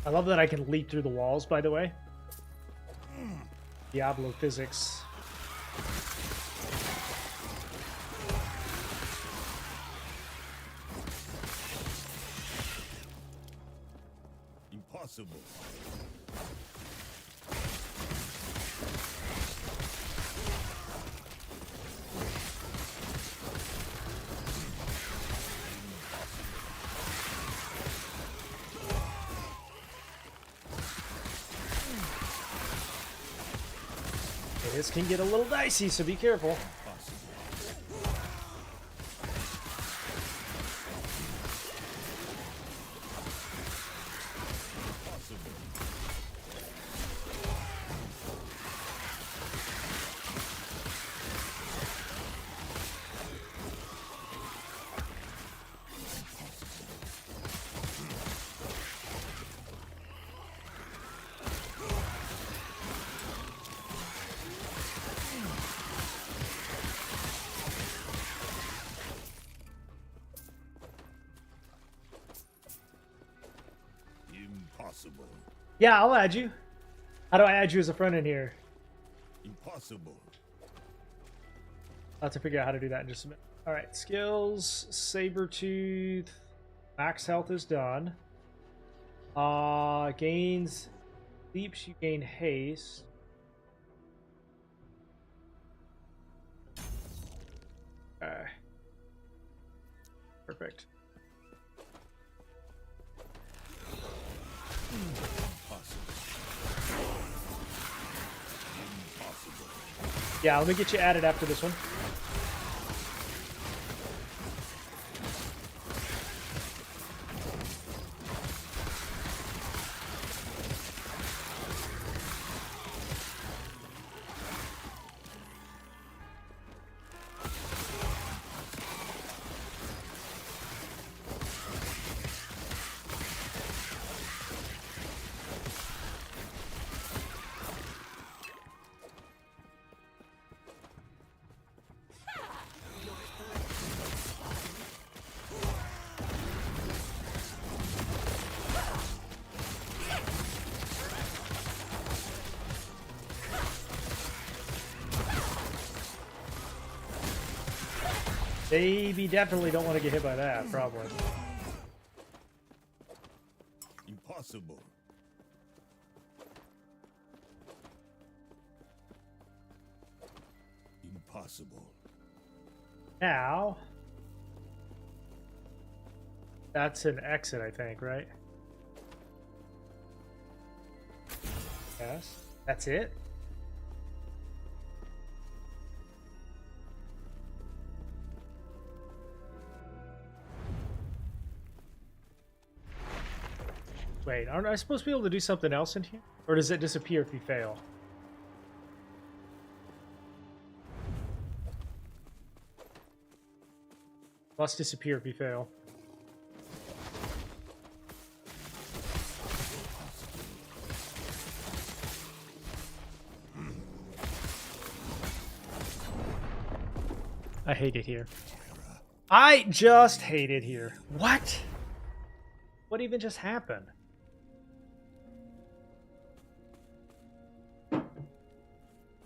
I love that I can leap through the walls, by the way. Diablo physics. Impossible. This can get a little dicey, so be careful. Impossible. Yeah, I'll add you. How do I add you as a friend in here? Impossible. I'll have to figure out how to do that in just a minute. All right, skills, Sabertooth, max health is done. Gains leaps, you gain haste. Okay. Perfect. Yeah, let me get you added after this one. They definitely don't want to get hit by that, probably. Impossible. Impossible. Now, that's an exit, I think, right? Yes. That's it? Wait, aren't I supposed to be able to do something else in here? Or does it disappear if you fail? Must disappear if you fail. I hate it here. I just hate it here. What? What even just happened?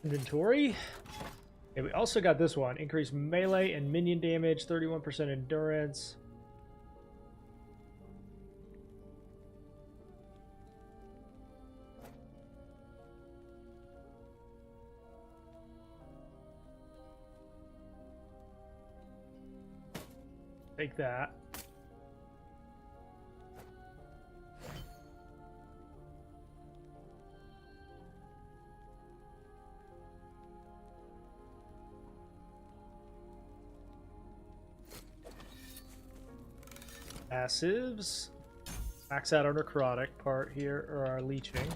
Inventory. Okay, we also got this one. Increased melee and minion damage, 31% endurance. Take that. Passives. Max out our necrotic part here, or our leeching.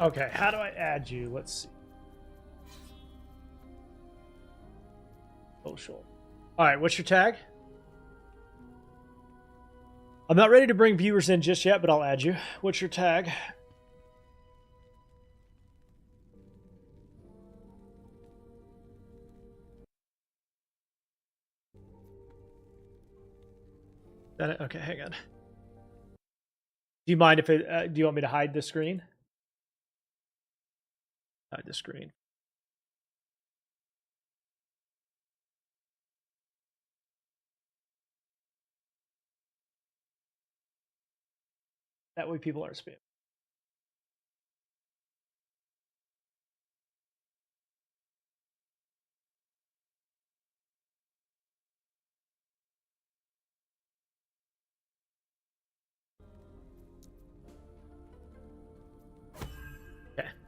Okay, how do I add you? Let's see. Social. All right, what's your tag? I'm not ready to bring viewers in just yet, but I'll add you. What's your tag? That it? Okay, hang on. Do you mind if it? Do you want me to hide the screen? Hide the screen. That way people aren't spamming.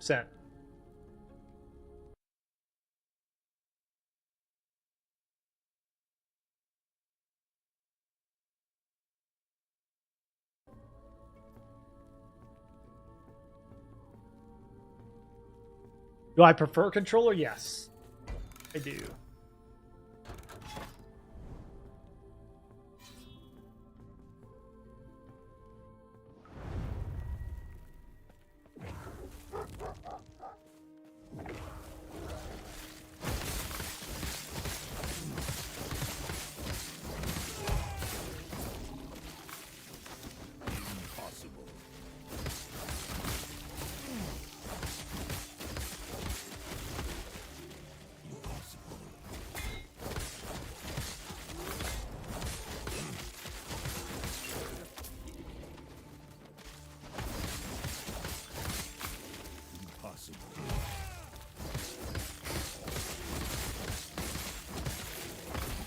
100%. Do I prefer controller? Yes, I do.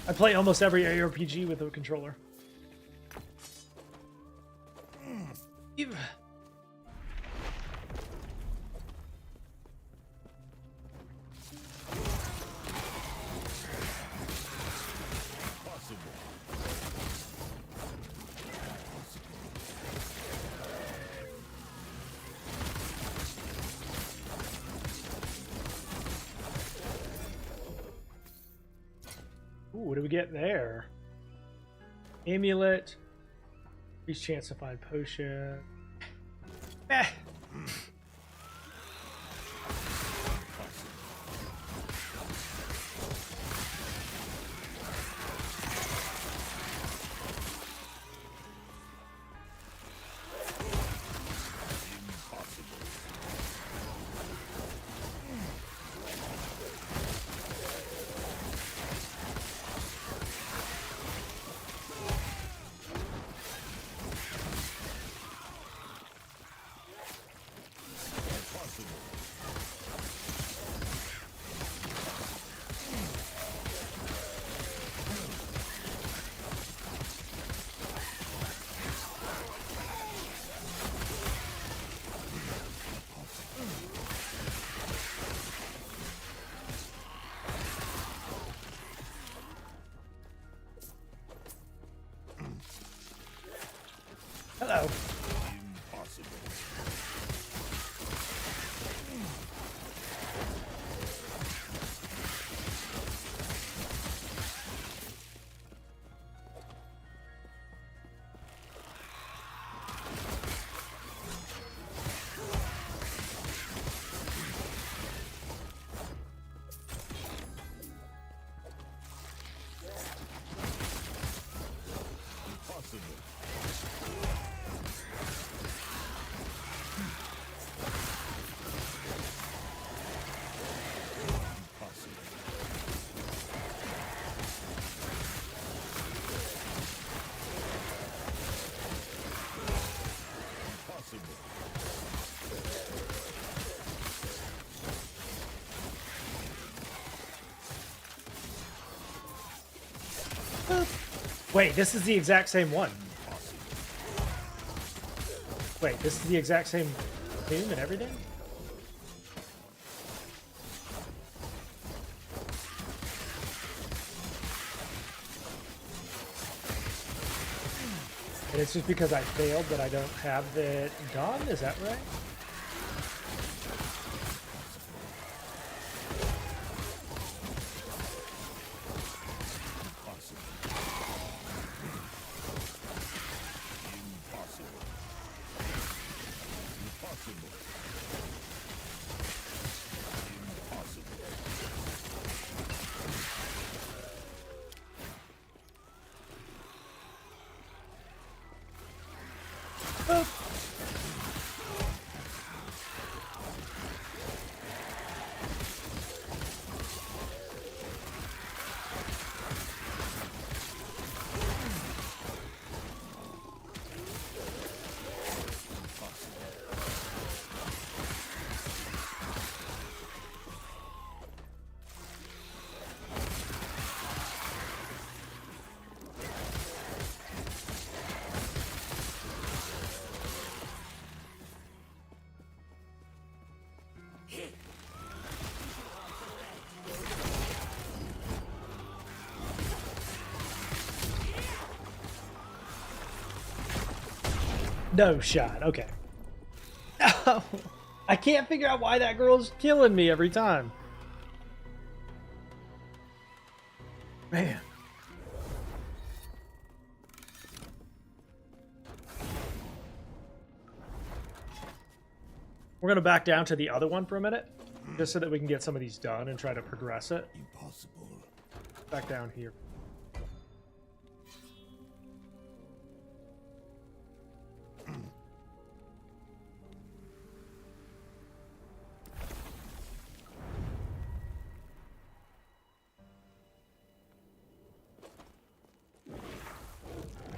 I play almost every ARPG with a controller. Eve. Ooh, what do we get there? Amulet. Increased chance to find potion. Eh. Hello. Wait, this is the exact same one. Wait, this is the exact same tomb and everything? And it's just because I failed that I don't have it done? Is that right? No shot. Okay. I can't figure out why that girl's killing me every time. Man. We're going to back down to the other one for a minute, just so that we can get some of these done and try to progress it. Impossible. Back down here.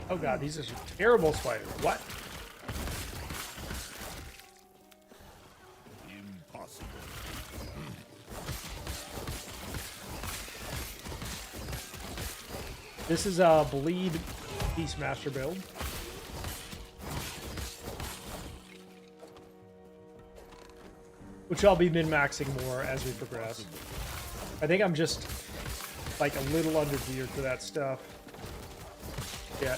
Oh god, these are some terrible spiders. What? Impossible. This is a bleed Beastmaster build. Which I'll be min-maxing more as we progress. I think I'm just like a little under geared for that stuff. Yeah.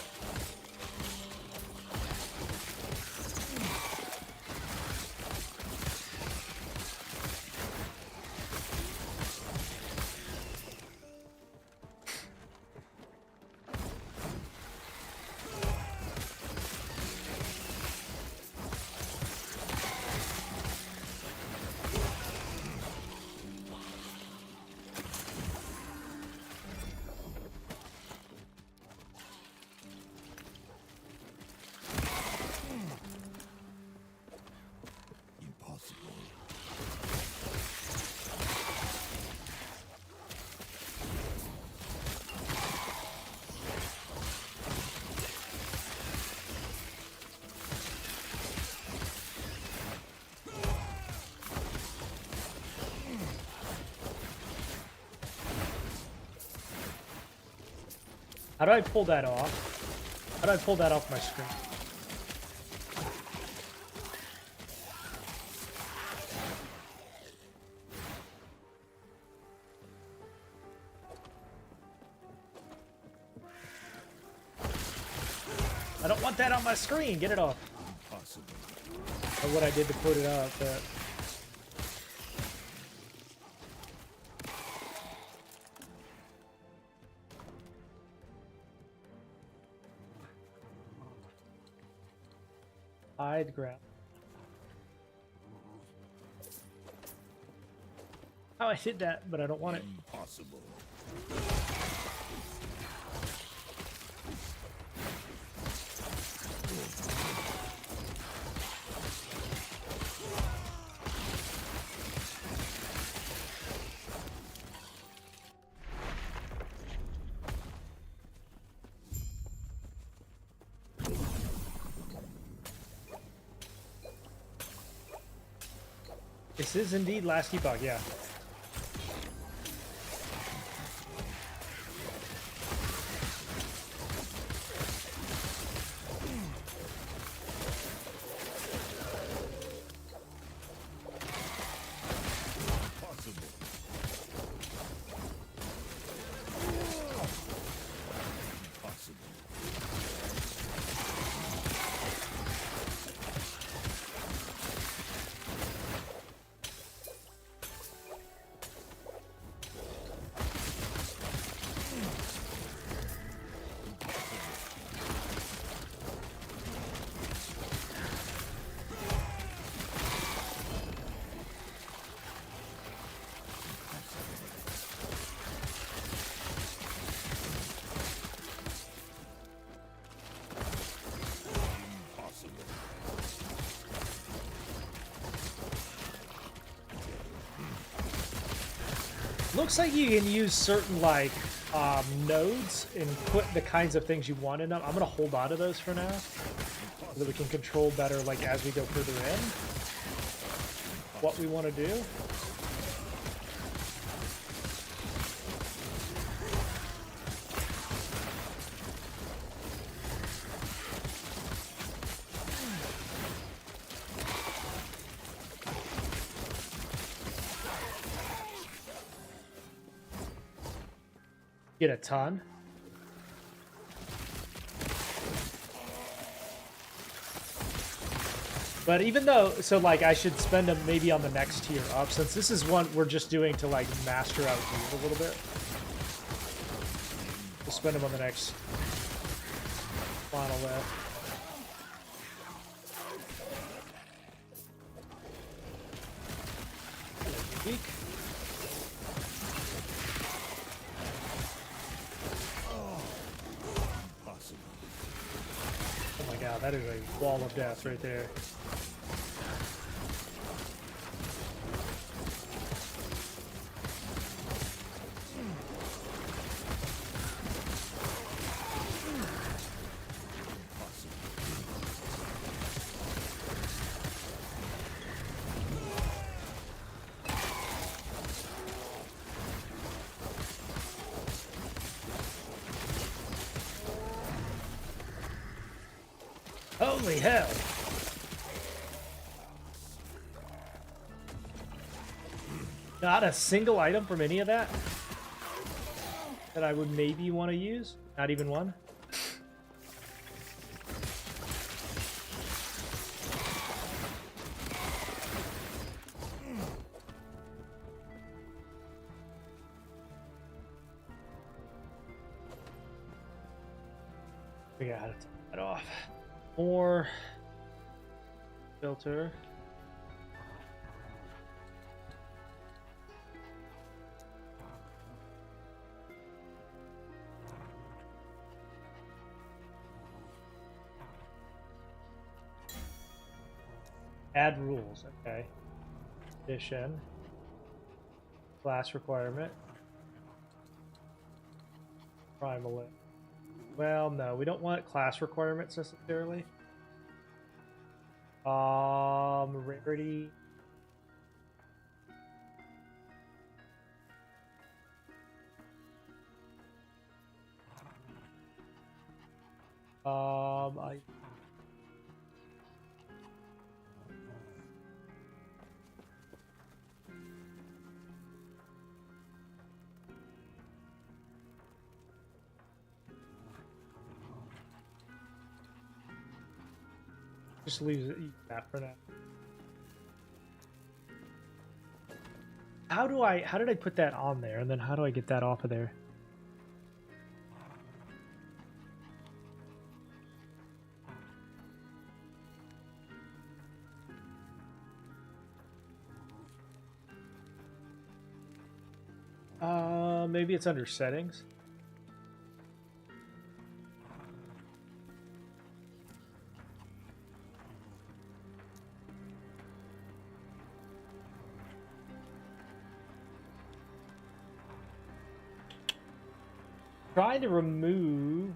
How do I pull that off? How do I pull that off my screen? I don't want that on my screen. Get it off. Impossible. Or what I did to put it up, but... Hide grab. Oh, I did that, but I don't want it. Impossible. This is indeed Last Epoch, yeah. Looks like you can use certain like nodes and put the kinds of things you want in them. I'm gonna hold on to those for now, so that we can control better, like as we go further in, what we want to do. Get a ton. But even though, so like I should spend them maybe on the next tier up, since this is one we're just doing to like master out here a little bit. We'll spend them on the next final left. Weak. Oh my god, that is a wall of death right there. Holy hell! Not a single item from any of that that I would maybe want to use. Not even one. Figure out how to take that off. More filter. Add rules, okay. Addition. Class requirement. Primal. Well, no, we don't want class requirements necessarily. Rarity. I just leave that for now. How did I put that on there, and then how do I get that off of there? Maybe it's under settings. Trying to remove.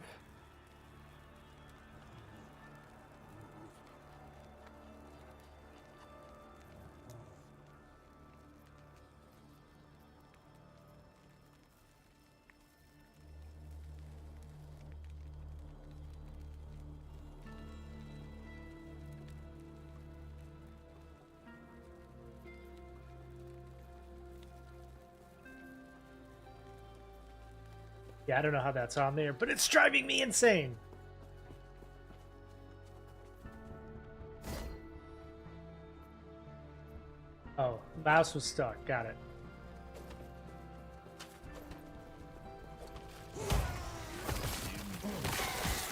Yeah, I don't know how that's on there, but it's driving me insane. Oh, mouse was stuck. Got it.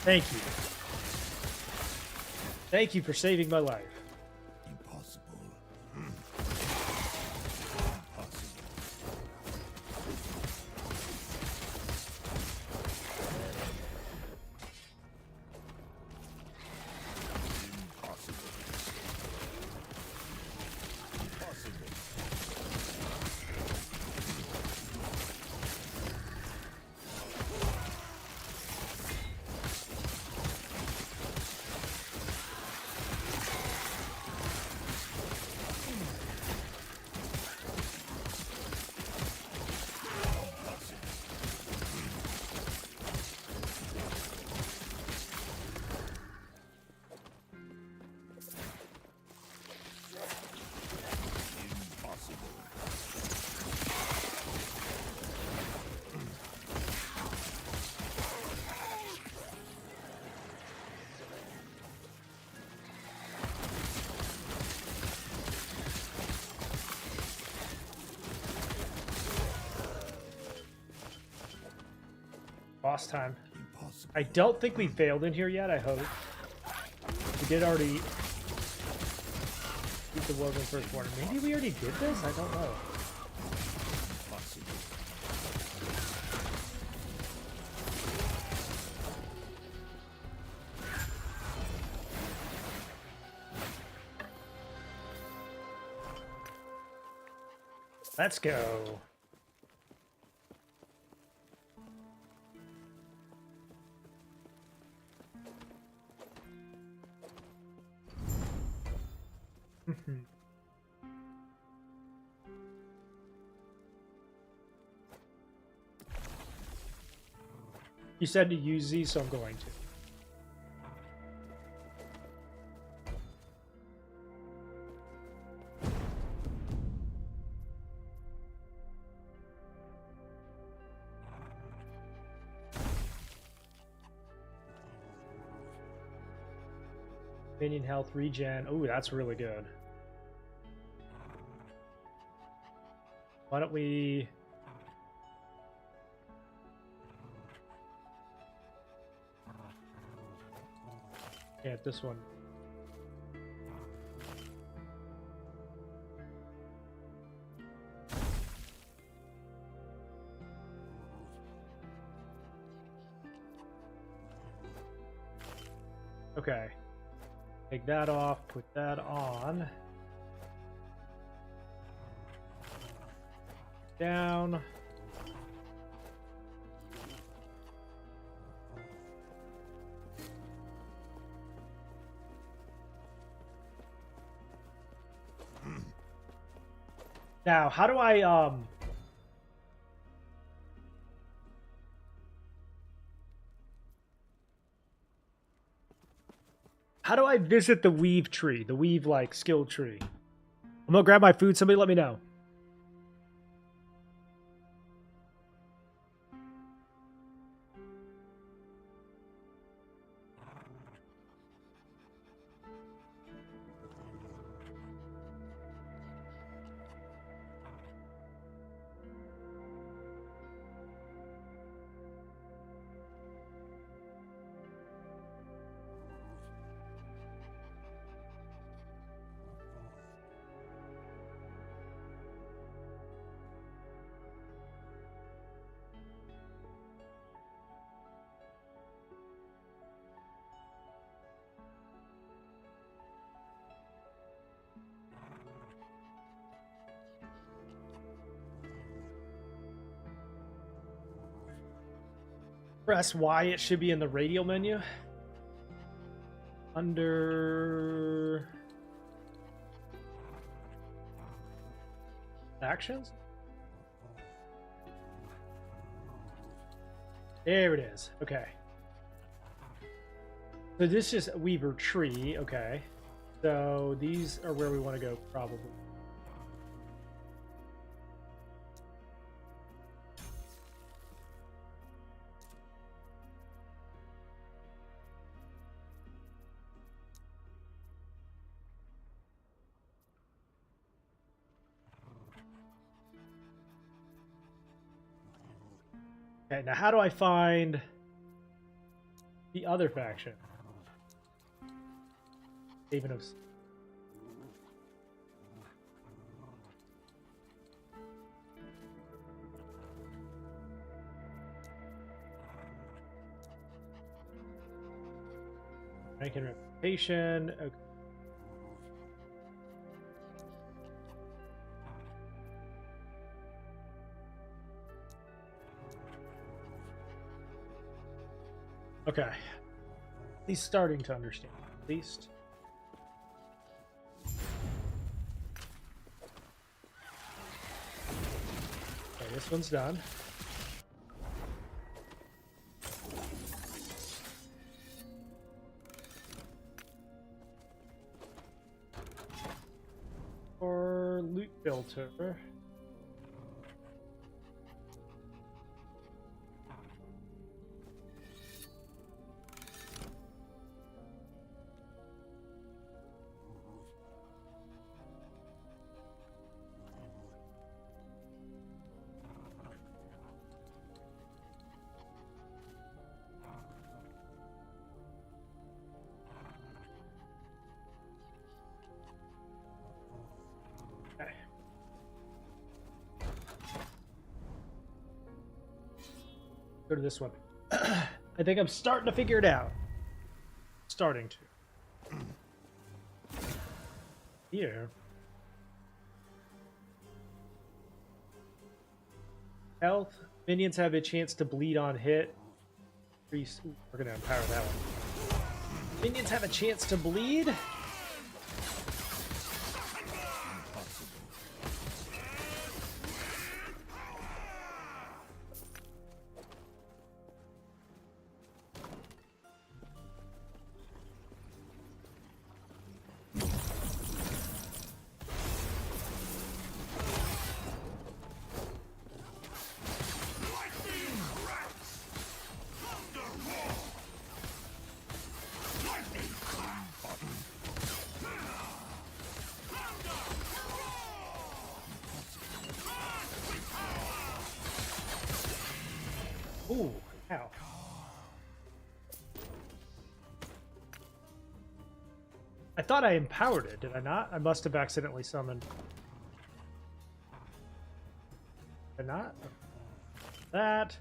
Thank you. Thank you for saving my life. boss time. Impossible. I don't think we failed in here yet, I hope. We did already beat the Woven first one. Maybe we already did this? I don't know. Possible. Let's go. You said to use these, so I'm going to. Minion health regen. Oh, that's really good. Why don't we... Yeah, this one. Okay. Take that off, put that on. Down. Now, how do I visit the weave tree? The weave like skill tree. I'm gonna grab my food, somebody let me know. Press Y, it should be in the radial menu. Under actions? There it is. Okay. So this is a Weaver tree. Okay. So these are where we want to go, probably. Okay, now how do I find the other faction? Haven of... Rank and reputation. Okay. Okay. He's starting to understand, at least. Okay, this one's done. Or loot filter. Go to this one. I think I'm starting to figure it out. Starting to. Here. Health. Minions have a chance to bleed on hit. Ooh, we're gonna empower that one. Minions have a chance to bleed. Ooh, ow. I thought I empowered it, did I not? I must have accidentally summoned. Did I not? That.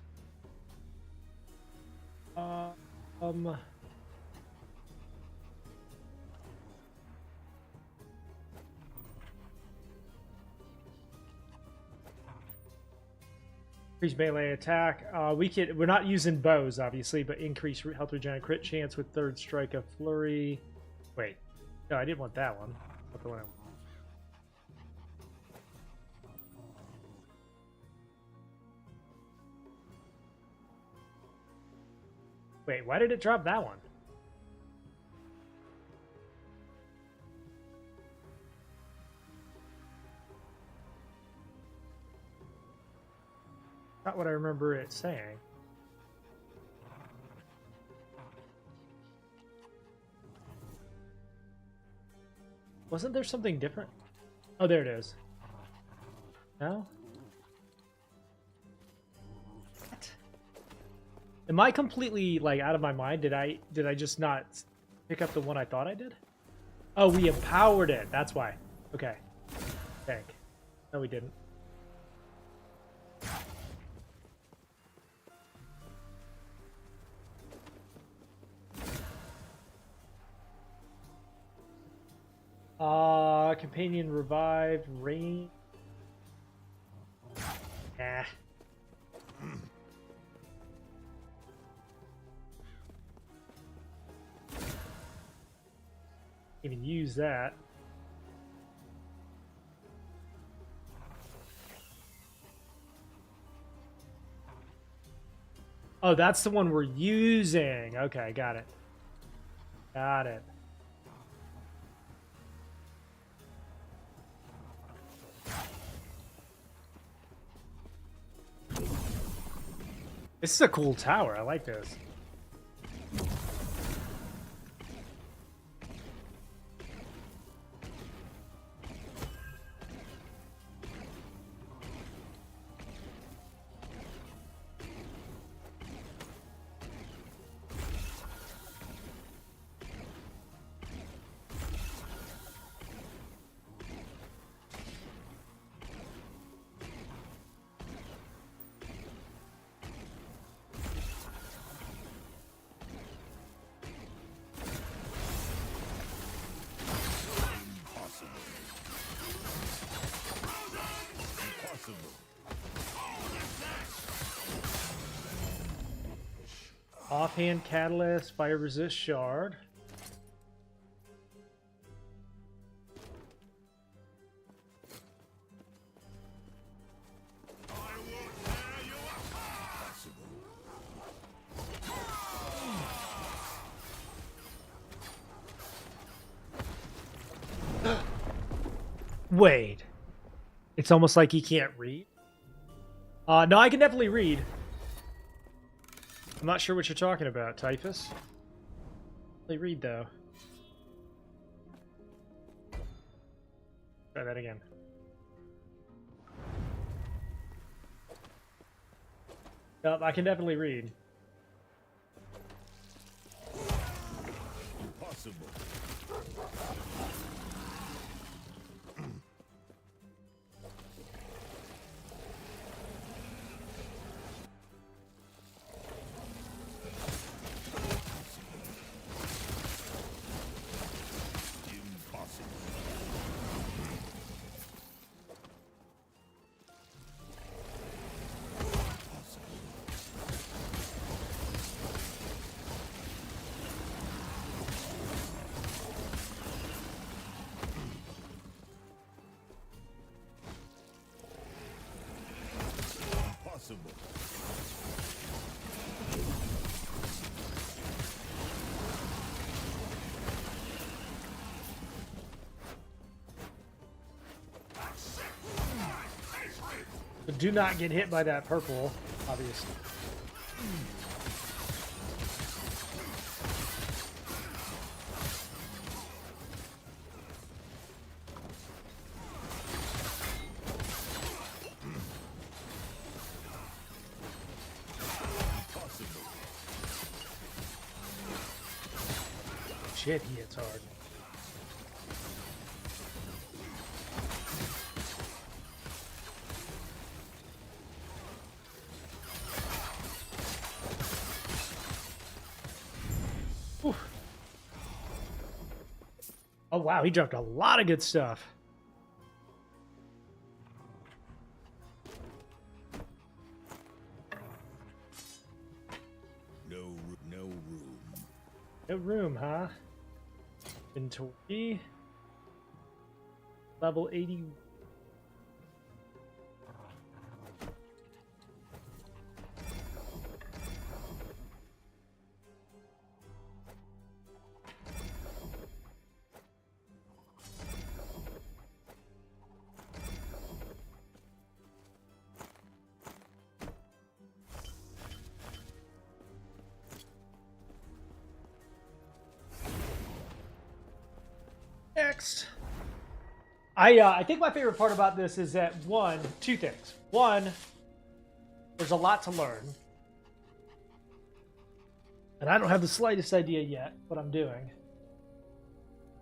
Increase melee attack. We're not using bows, obviously, but increase health regen crit chance with third strike of flurry. Wait, no, I didn't want that one. What the one? Wait, why did it drop that one? Not what I remember it saying. Wasn't there something different? Oh, there it is. No? What? Am I completely like out of my mind? Did I just not pick up the one I thought I did? Oh, we empowered it. That's why. Okay. Thank. No, we didn't. Companion revived, rain. Nah. Even use that. Oh, that's the one we're using. Okay, got it. Got it. This is a cool tower. I like this. Offhand catalyst, fire resist shard. Wait. It's almost like he can't read. No, I can definitely read. I'm not sure what you're talking about, Typhus. They read, though. Try that again. Nope, I can definitely read. Impossible. But do not get hit by that purple, obviously. Shit, he hits hard. Whew. Oh wow, he dropped a lot of good stuff. No room. No room, huh? Inventory. Level 80. Next. I think my favorite part about this is that two things. One, there's a lot to learn. And I don't have the slightest idea yet what I'm doing,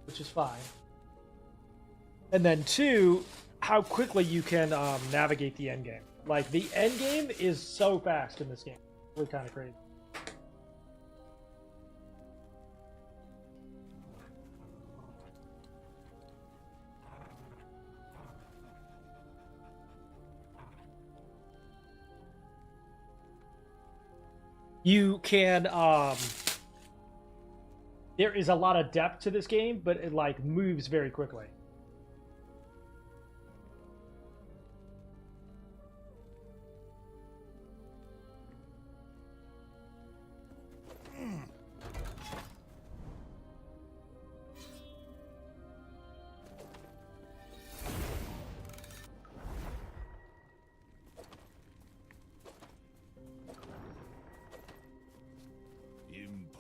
which is fine. And then two, how quickly you can navigate the end game. Like, the end game is so fast in this game. It's really kind of crazy. You can, there is a lot of depth to this game, but it, like, moves very quickly.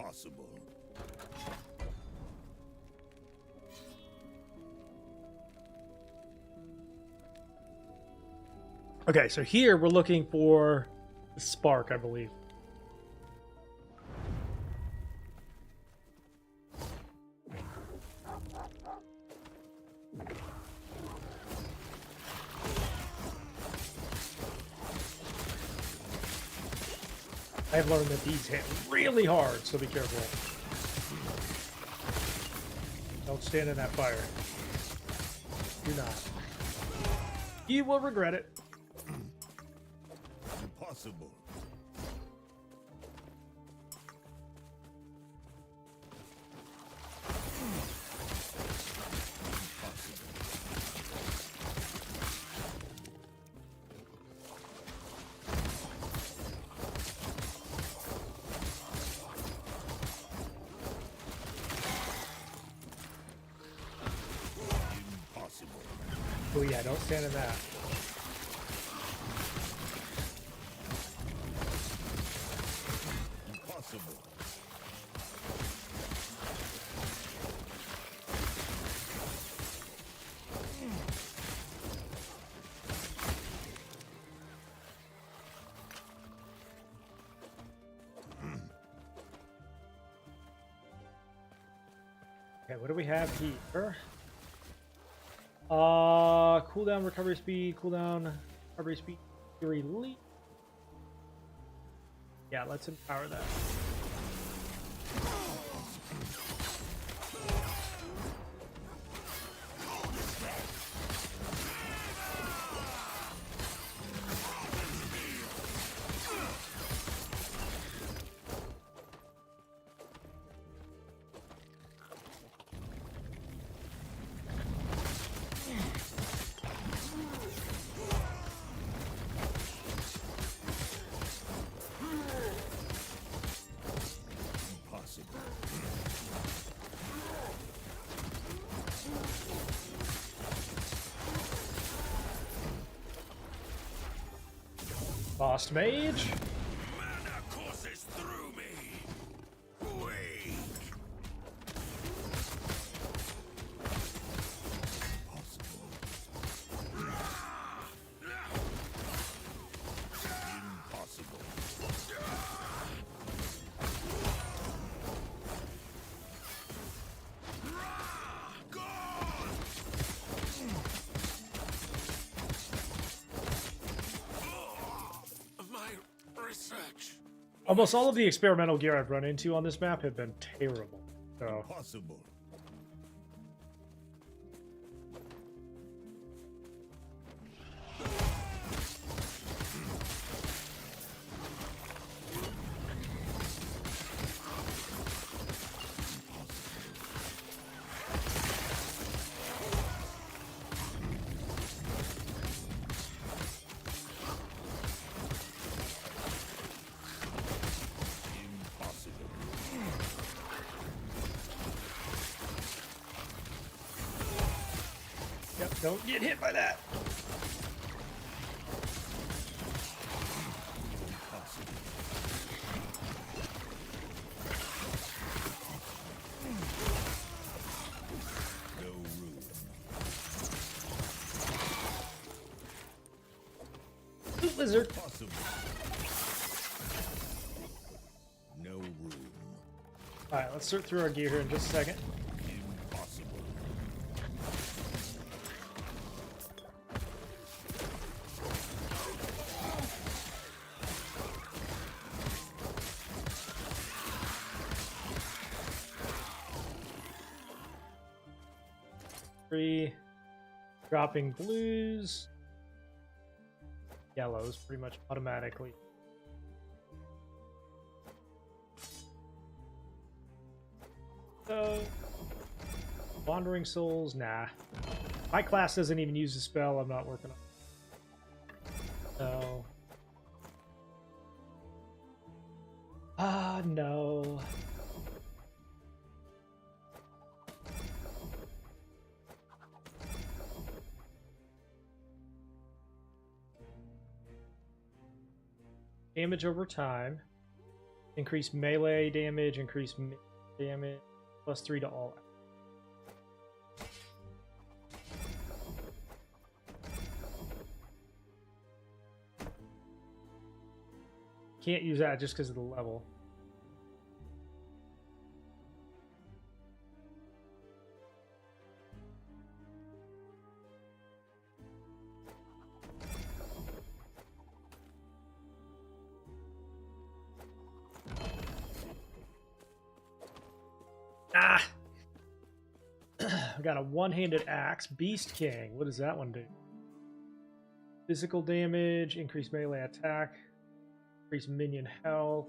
Impossible. Okay, so here we're looking for the spark, I believe. I've learned that these hit really hard, so be careful. Don't stand in that fire. Do not. You will regret it. Impossible. Oh yeah, don't stand in that. Impossible. Okay, what do we have here? Cooldown, recovery speed, cooldown, recovery speed, relief. Yeah, let's empower that. Lost Mage. Mana courses through me. Weak. Impossible. My research. Almost all of the experimental gear I've run into on this map have been terrible. So Impossible. yep, don't get hit by that. No room. Lizard. Possible. No room. Alright, let's sort through our gear here in just a second. Impossible. Three. Dropping blues. Yellows pretty much automatically. So, Wandering Souls, nah. My class doesn't even use the spell. I'm not working on. So, no. Damage over time. Increase melee damage, increase damage, +3 to all. Can't use that just because of the level. Ah! We got a one-handed axe. Beast King. What does that one do? Physical damage, increase melee attack, increase minion health.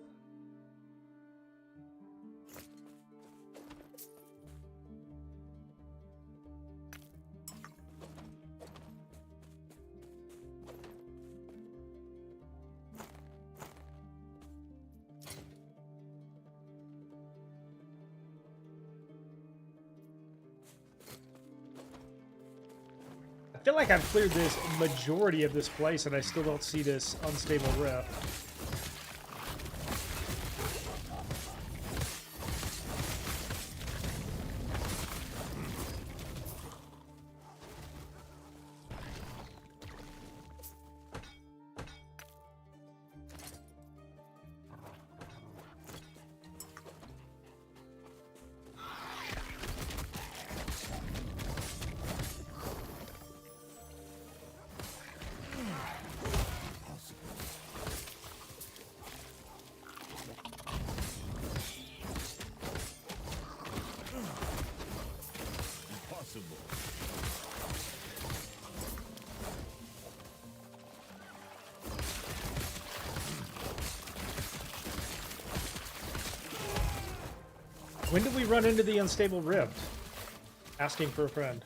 I feel like I've cleared this majority of this place and I still don't see this unstable rift. When did we run into the unstable rift? Asking for a friend.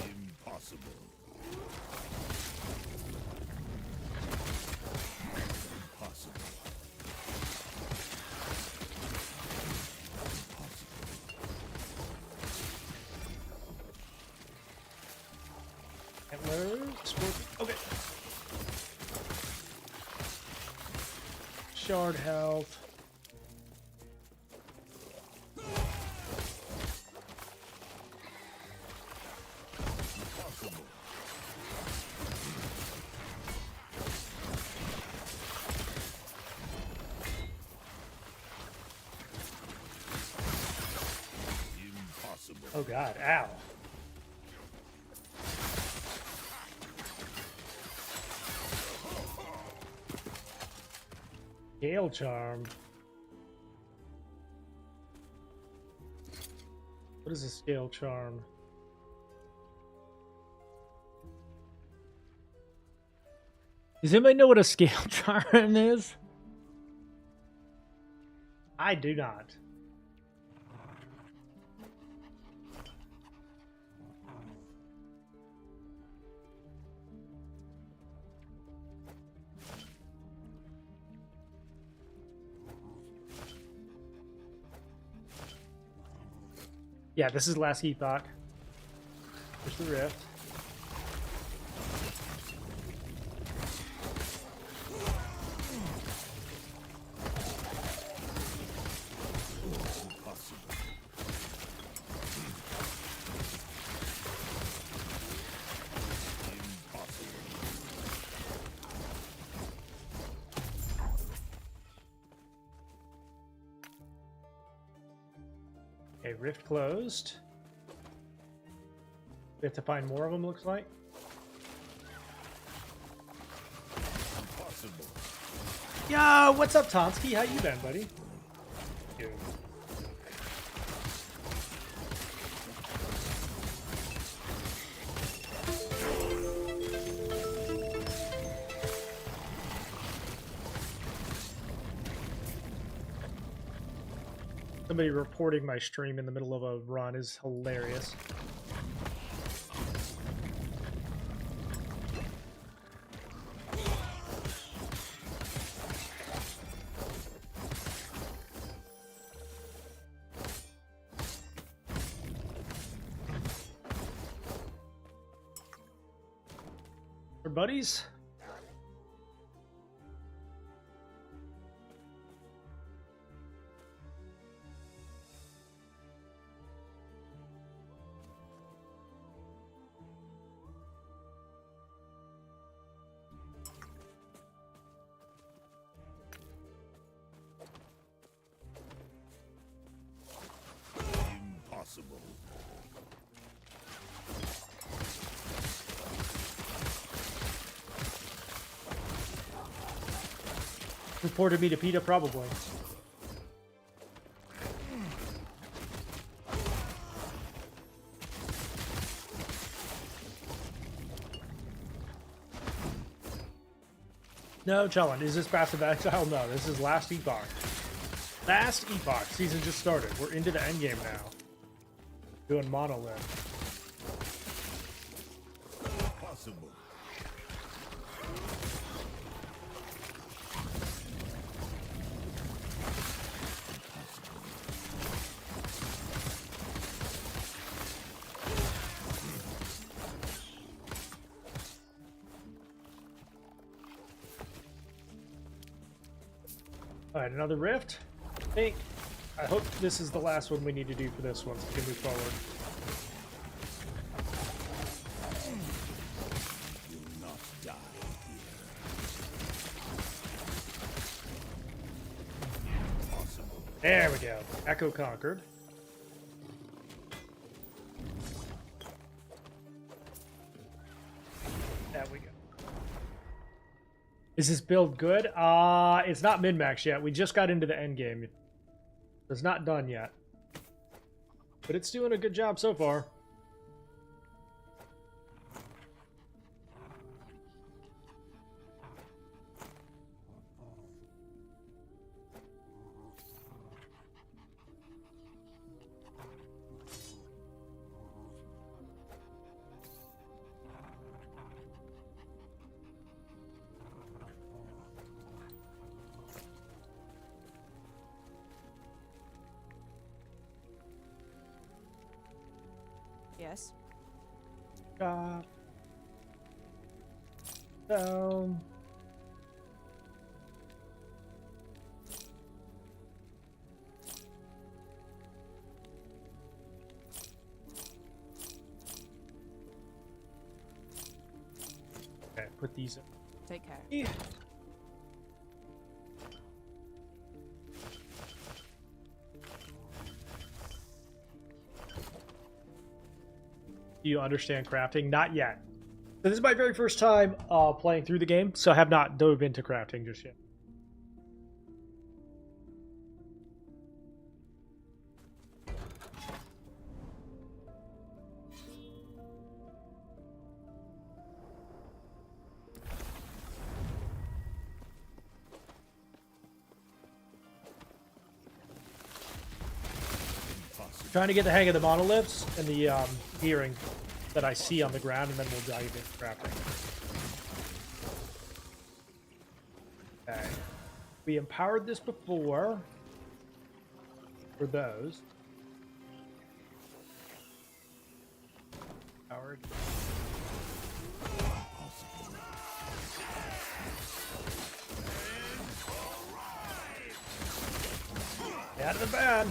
Impossible. Impossible. Antler, scorpion. Okay. Shard health. Oh god, ow. Gale charm. What is a scale charm? Does anybody know what a scale charm is? I do not. Yeah, this is Last Epoch. There's the rift. Okay, rift closed. We have to find more of them, looks like. Impossible. Yo, what's up, Tonsky? How you been, buddy? Yo. Somebody reporting my stream in the middle of a run is hilarious. We're buddies. Impossible. Reported me to PETA, probably. No, Chellin, is this Passive Exile? No, this is Last Epoch. Last Epoch season just started. We're into the endgame now. Doing monolith. Possible. All right, another rift. I hope this is the last one we need to do for this one so we can move forward. Will not die here. Possible. There we go. Echo conquered. There we go. Is this build good? It's not min-max yet. We just got into the end game. It's not done yet. But it's doing a good job so far. Yes. down. Okay, put these in. Take care. Yeah. Do you understand crafting? Not yet. So this is my very first time playing through the game, so I have not dove into crafting just yet. Trying to get the hang of the monoliths and the gearing that I see on the ground, and then we'll dive into crafting. Okay. We empowered this before for those. Powered. Out of the bad.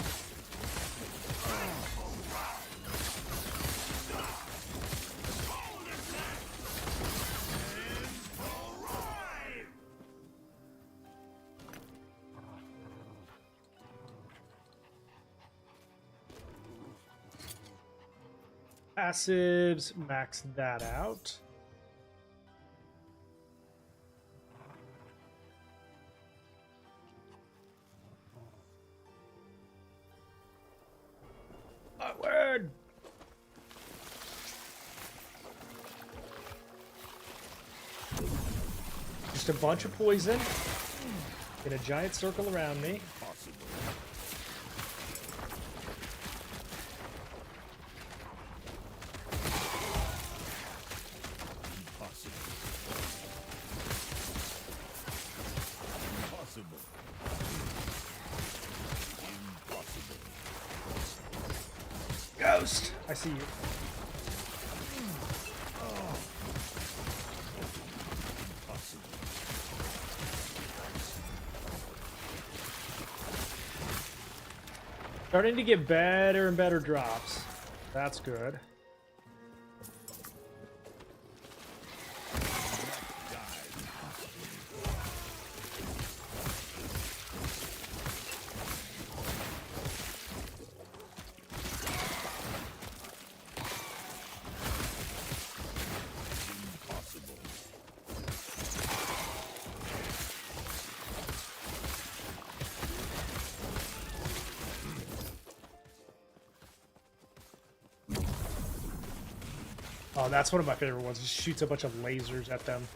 Passives, max that out. Onward! Just a bunch of poison in a giant circle around me. Ghost! I see you. Starting to get better and better drops. That's good. Oh, that's one of my favorite ones. It shoots a bunch of lasers at them.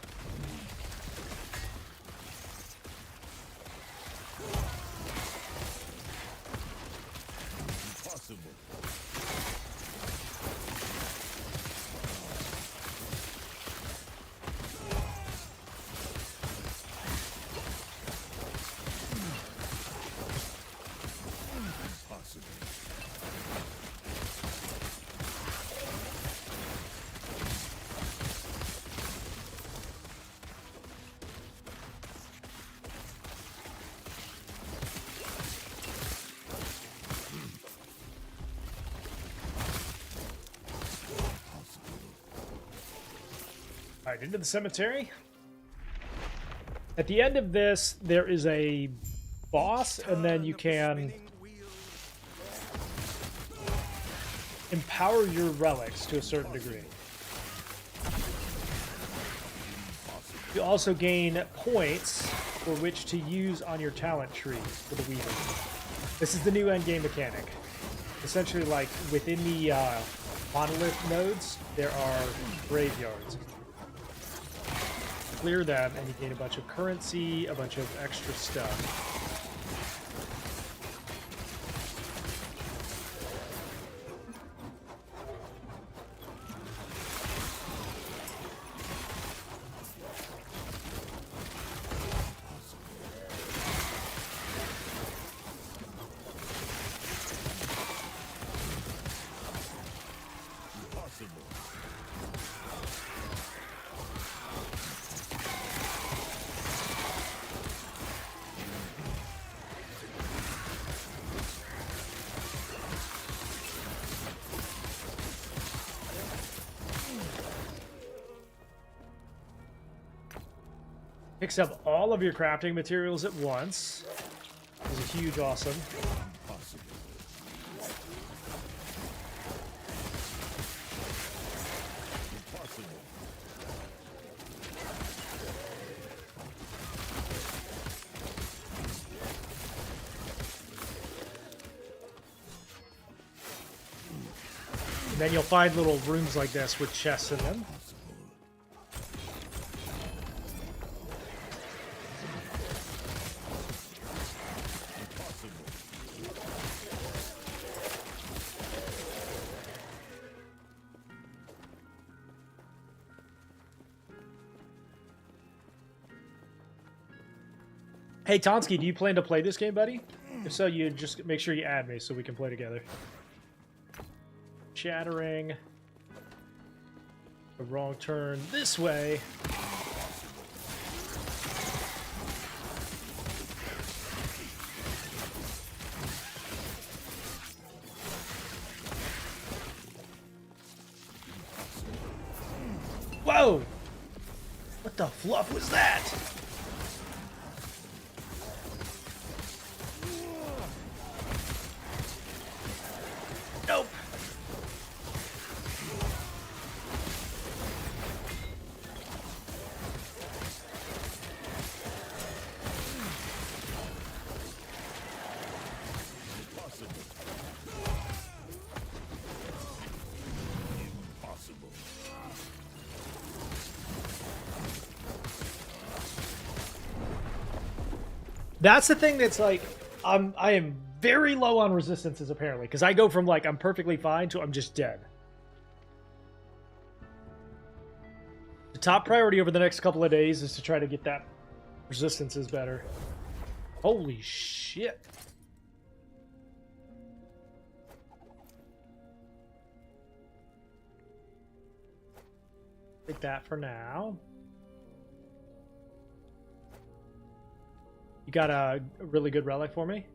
Alright, into the cemetery. At the end of this, there is a boss, and then you can empower your relics to a certain degree. You also gain points for which to use on your talent tree for the Weaver. This is the new endgame mechanic. Essentially, like, within the monolith nodes, there are graveyards. Clear them, and you gain a bunch of currency, a bunch of extra stuff. Picks up all of your crafting materials at once. This is huge, awesome. Impossible. Impossible. And then you'll find little rooms like this with chests in them. Hey Tonsky, do you plan to play this game, buddy? If so, you just make sure you add me so we can play together. Shattering. A wrong turn this way. Whoa! What the fluff was that? Nope. Impossible. That's the thing that's like, I am very low on resistances apparently, because I go from like I'm perfectly fine to I'm just dead. The top priority over the next couple of days is to try to get that resistances better. Holy shit. Take that for now. You got a really good relic for me?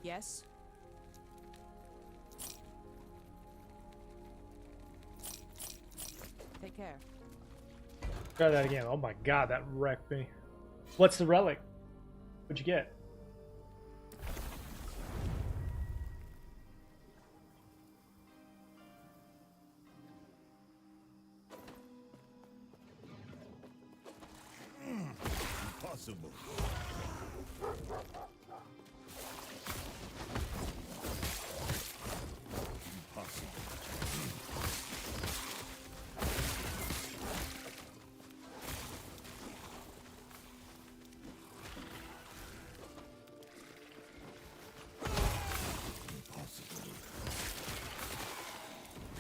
Yes? Take care. Try that again. Oh my god, that wrecked me. What's the relic? What'd you get? Impossible.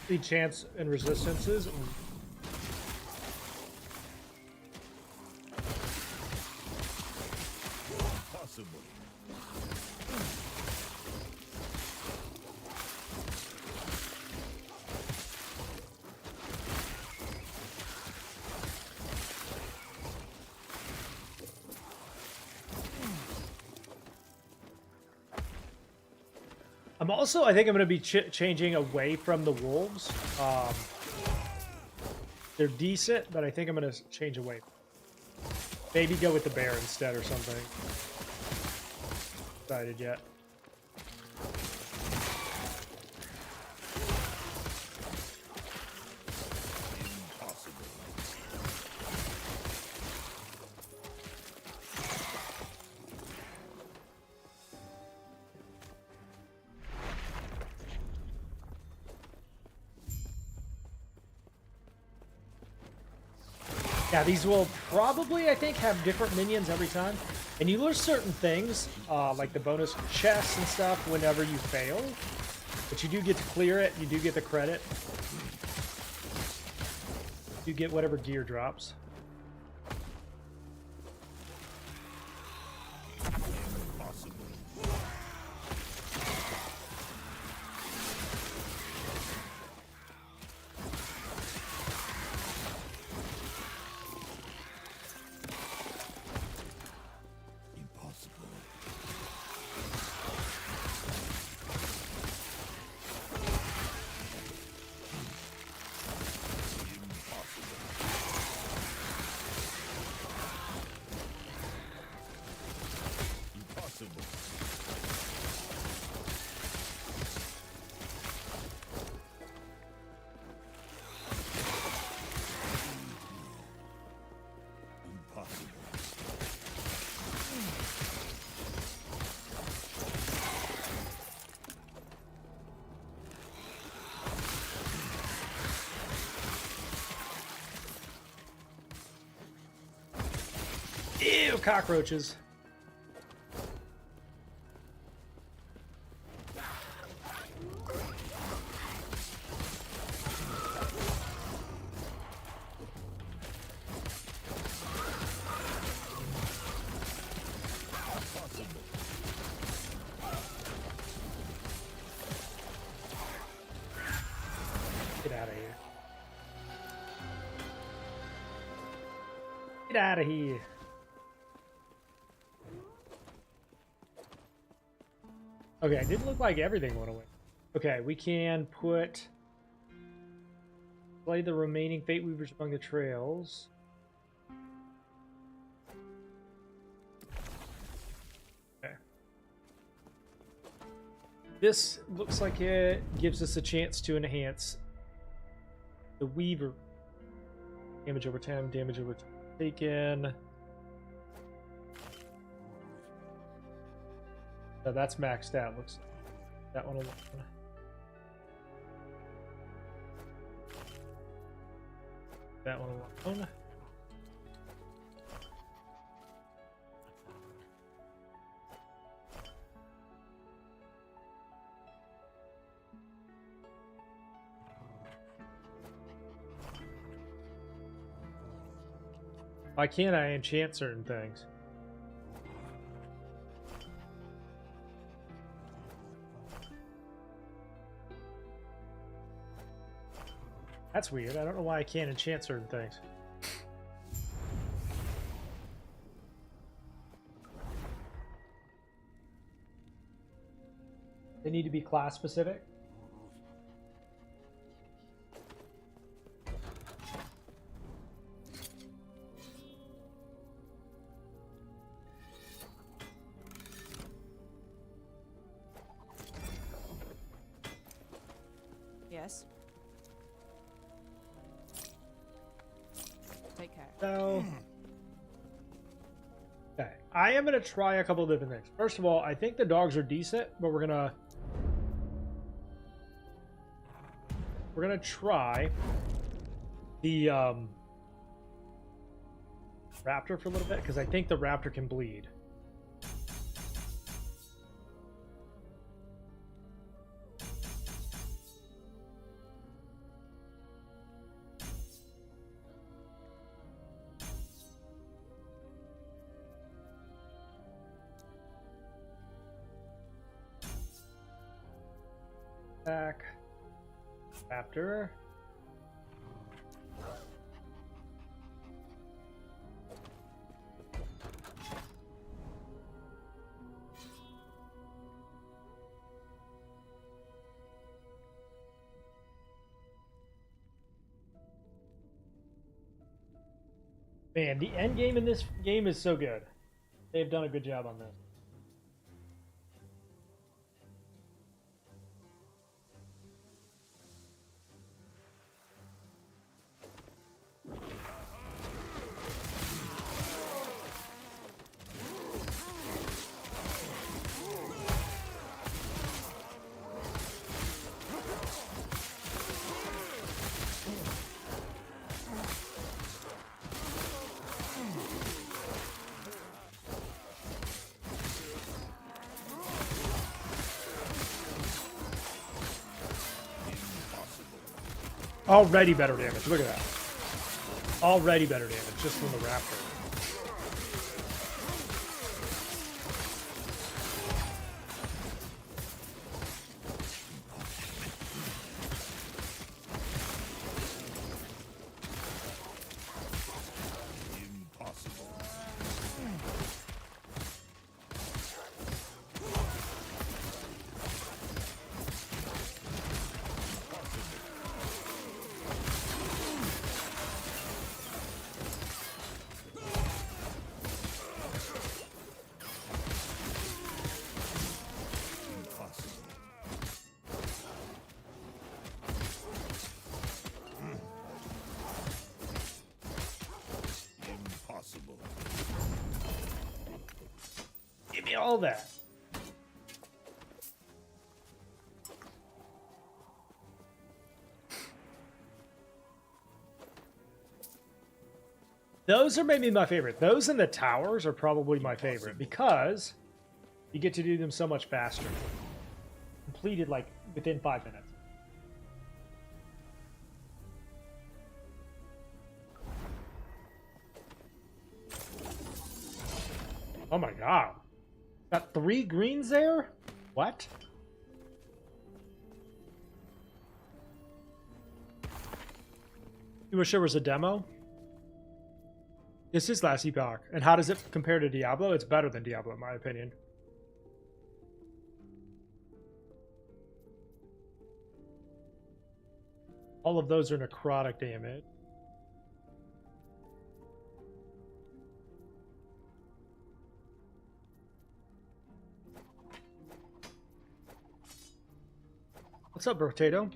The chance and resistances. Possible. I'm also, I think I'm going to be changing away from the wolves. They're decent, but I think I'm going to change away. Maybe go with the bear instead or something. Decided yet. Yeah, these will probably, I think, have different minions every time. And you lose certain things, like the bonus chests and stuff, whenever you fail. But you do get to clear it, you do get the credit. You get whatever gear drops. cockroaches. Get out of here. Get out of here. Okay, it didn't look like everything went away. Okay, we can play the remaining Fate Weavers among the trails. Okay. This looks like it gives us a chance to enhance the Weaver. Damage over 10, damage over 10 taken. So that's maxed out. Looks like that one alone. That one alone. Why can't I enchant certain things? That's weird. I don't know why I can't enchant certain things. They need to be class specific. Yes. Take care. So, okay, I am gonna try a couple of different things. First of all, I think the dogs are decent, but we're gonna try the raptor for a little bit because I think the raptor can bleed. Back. Raptor. Man, the end game in this game is so good. They've done a good job on this. Already better damage. Look at that. Already better damage just from the raptor. Give me all that. Those are maybe my favorite. Those and the towers are probably my favorite because you get to do them so much faster. Completed like within 5 minutes. Oh my god. Got 3 greens there? What? You wish there was a demo? This is Last Epoch. And how does it compare to Diablo? It's better than Diablo, in my opinion. All of those are necrotic damage. What's up, Potato?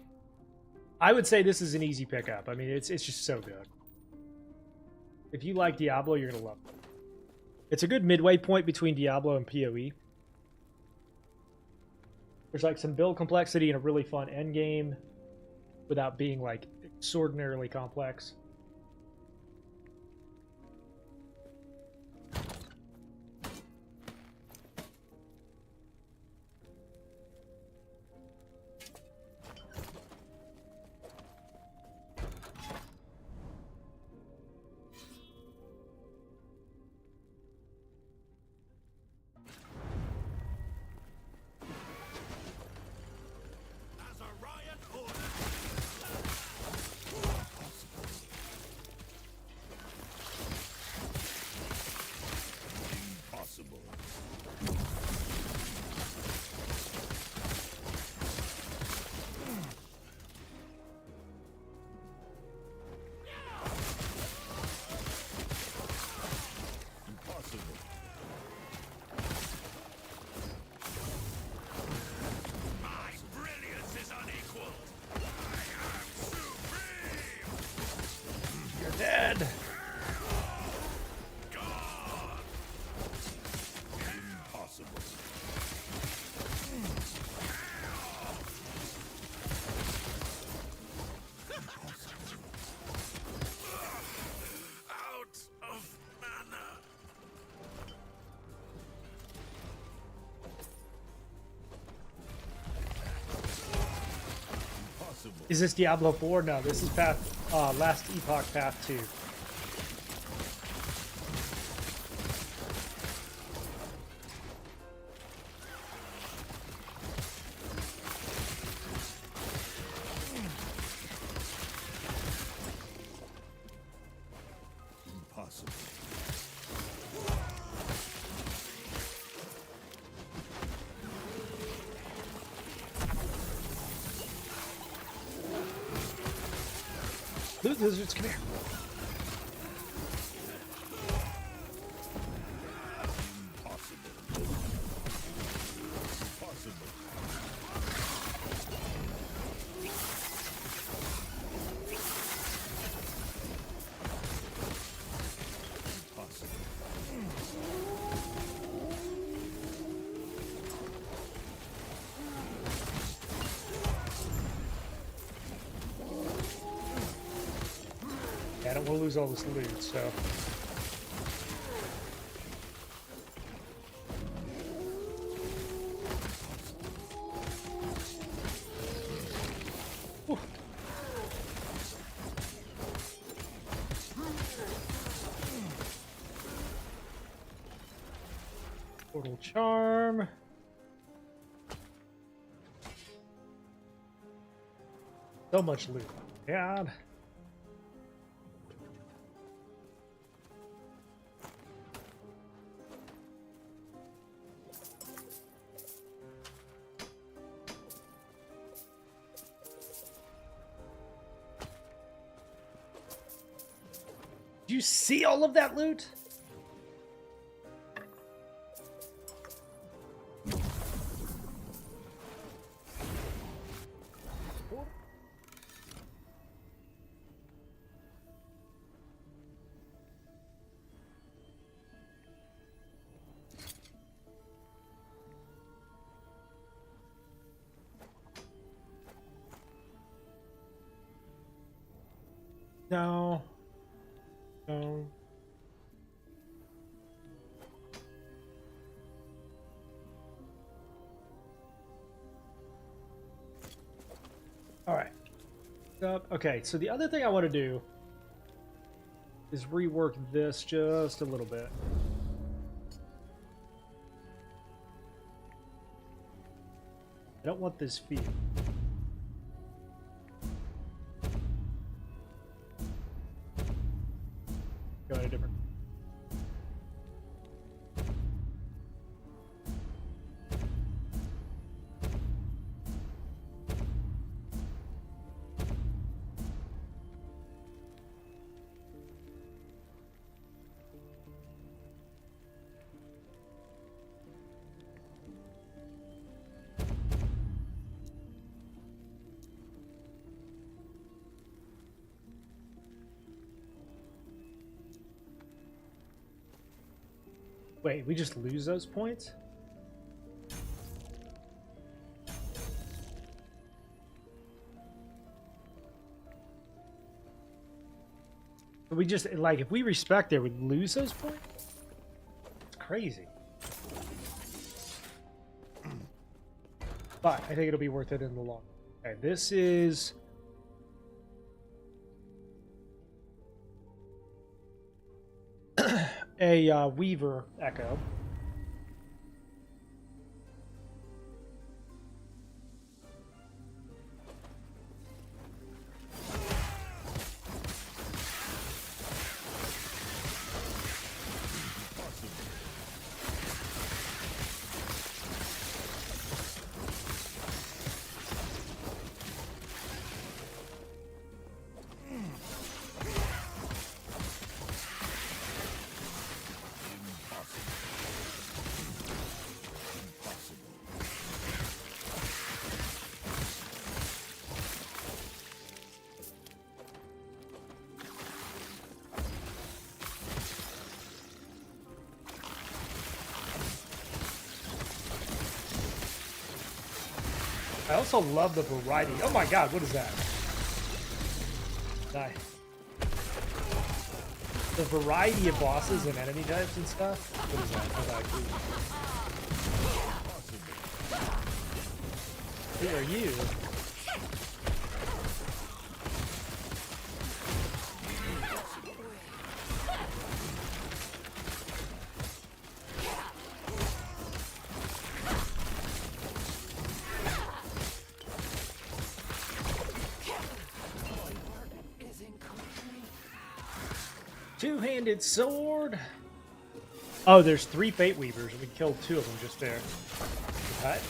I would say this is an easy pickup. I mean, it's just so good. If you like Diablo, you're gonna love it. It's a good midway point between Diablo and PoE. There's like some build complexity and a really fun end game without being like extraordinarily complex. Dead. Impossible. Out of mana. Impossible. Is this Diablo 4? No, this is Last Epoch Path 2. Impossible. Loot lizards, come here. I don't want to lose all this loot, so. Whew. Portal charm. So much loot. God. Did you see all of that loot? No. No. Up. Okay, so the other thing I want to do is rework this just a little bit. I don't want this field. Go in a different. Wait, we just lose those points? We just, like, if we respect it, we lose those points? It's crazy. But I think it'll be worth it in the long run. Okay, this is... a Weaver Echo. I also love the variety. Oh my god, what is that? Nice. The variety of bosses and enemy types and stuff. What is that? Oh, who are you? Two-handed sword. Oh, there's 3 Fate Weavers. We killed 2 of them just there. What?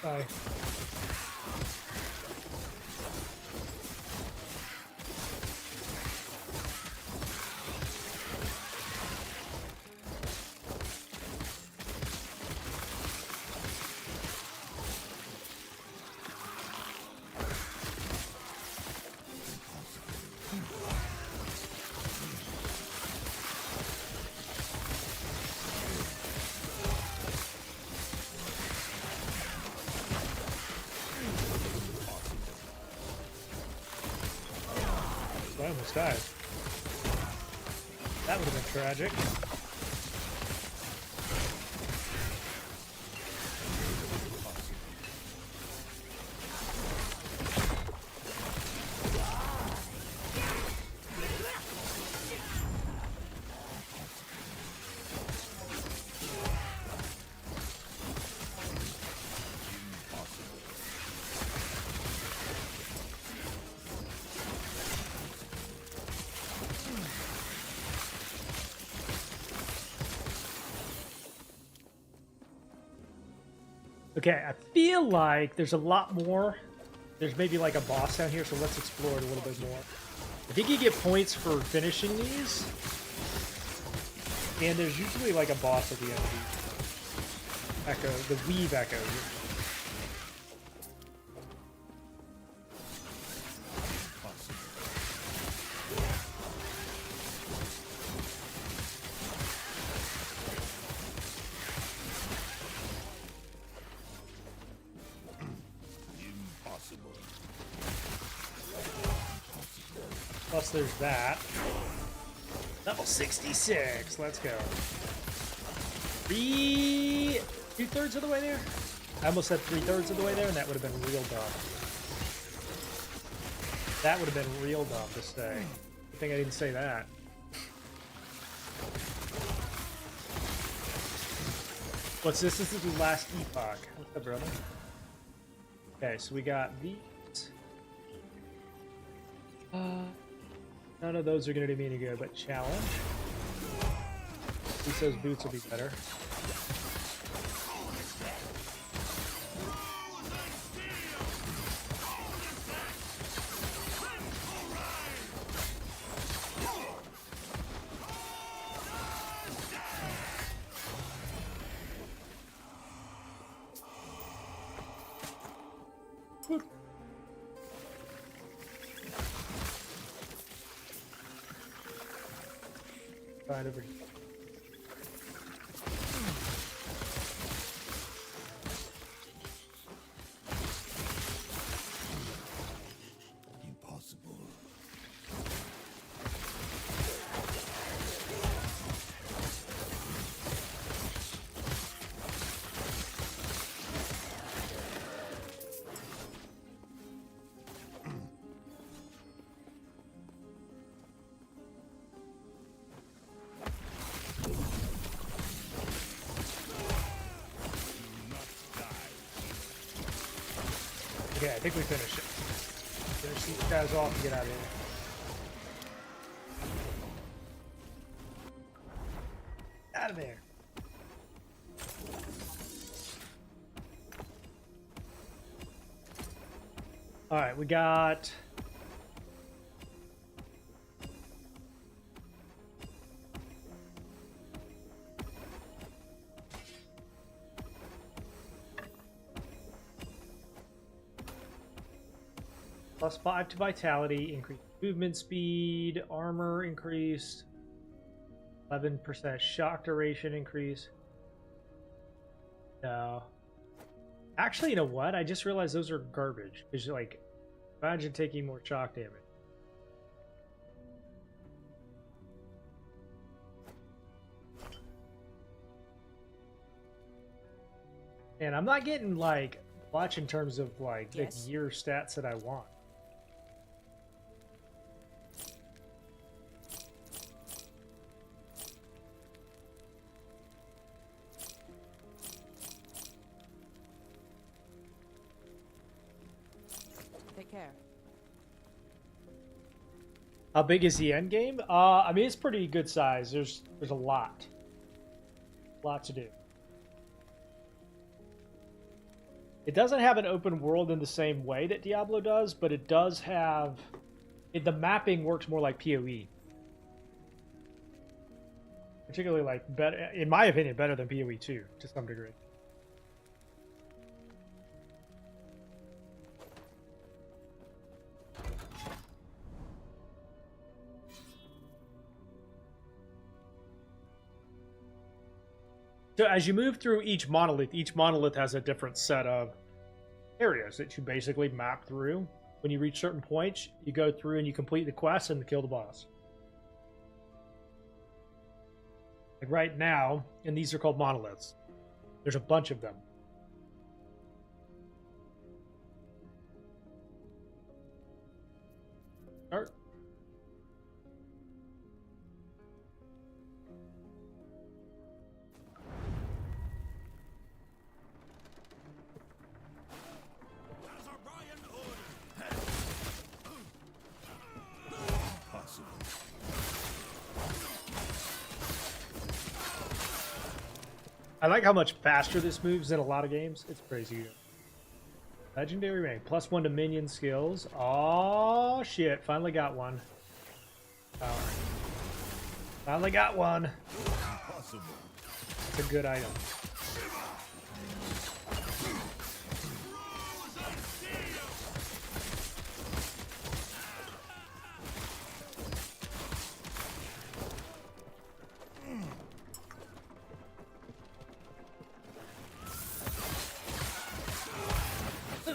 Bye. I almost died. That would have been tragic. Okay, I feel like there's a lot more. There's maybe like a boss down here, so let's explore it a little bit more. I think you get points for finishing these. And there's usually like a boss at the end of these. Echo, the weave echo. Plus there's that. Level 66, let's go. 2/3 of the way there? I almost said 3/3 of the way there, and that would have been real dumb. That would have been real dumb to say. Good thing I didn't say that. What's this? This is the Last Epoch. What's up, brother? Okay, so we got these. None of those are going to do me any good, but challenge. At least those boots will be better. Right over here. Impossible. Okay, I think we finished it. Finish these guys off and get out of here. Out of there. Alright, we got... +5 to vitality, increased movement speed, armor increased, 11% shock duration increase. No. Actually, you know what? I just realized those are garbage. Because, like, imagine taking more shock damage. And I'm not getting, like, much in terms of, like, the gear stats that I want. Take care. How big is the end game? I mean, it's pretty good size. There's a lot to do. It doesn't have an open world in the same way that Diablo does, but it does have... the mapping works more like PoE. Particularly, like, better, in my opinion, better than PoE 2, to some degree. So as you move through each monolith has a different set of areas that you basically map through. When you reach certain points, you go through and you complete the quest and kill the boss. Like right now, and these are called monoliths. There's a bunch of them. Start. I like how much faster this moves in a lot of games. It's crazy. Legendary rank. +1 to minion skills. Oh shit. Finally got one. Finally got one. It's a good item.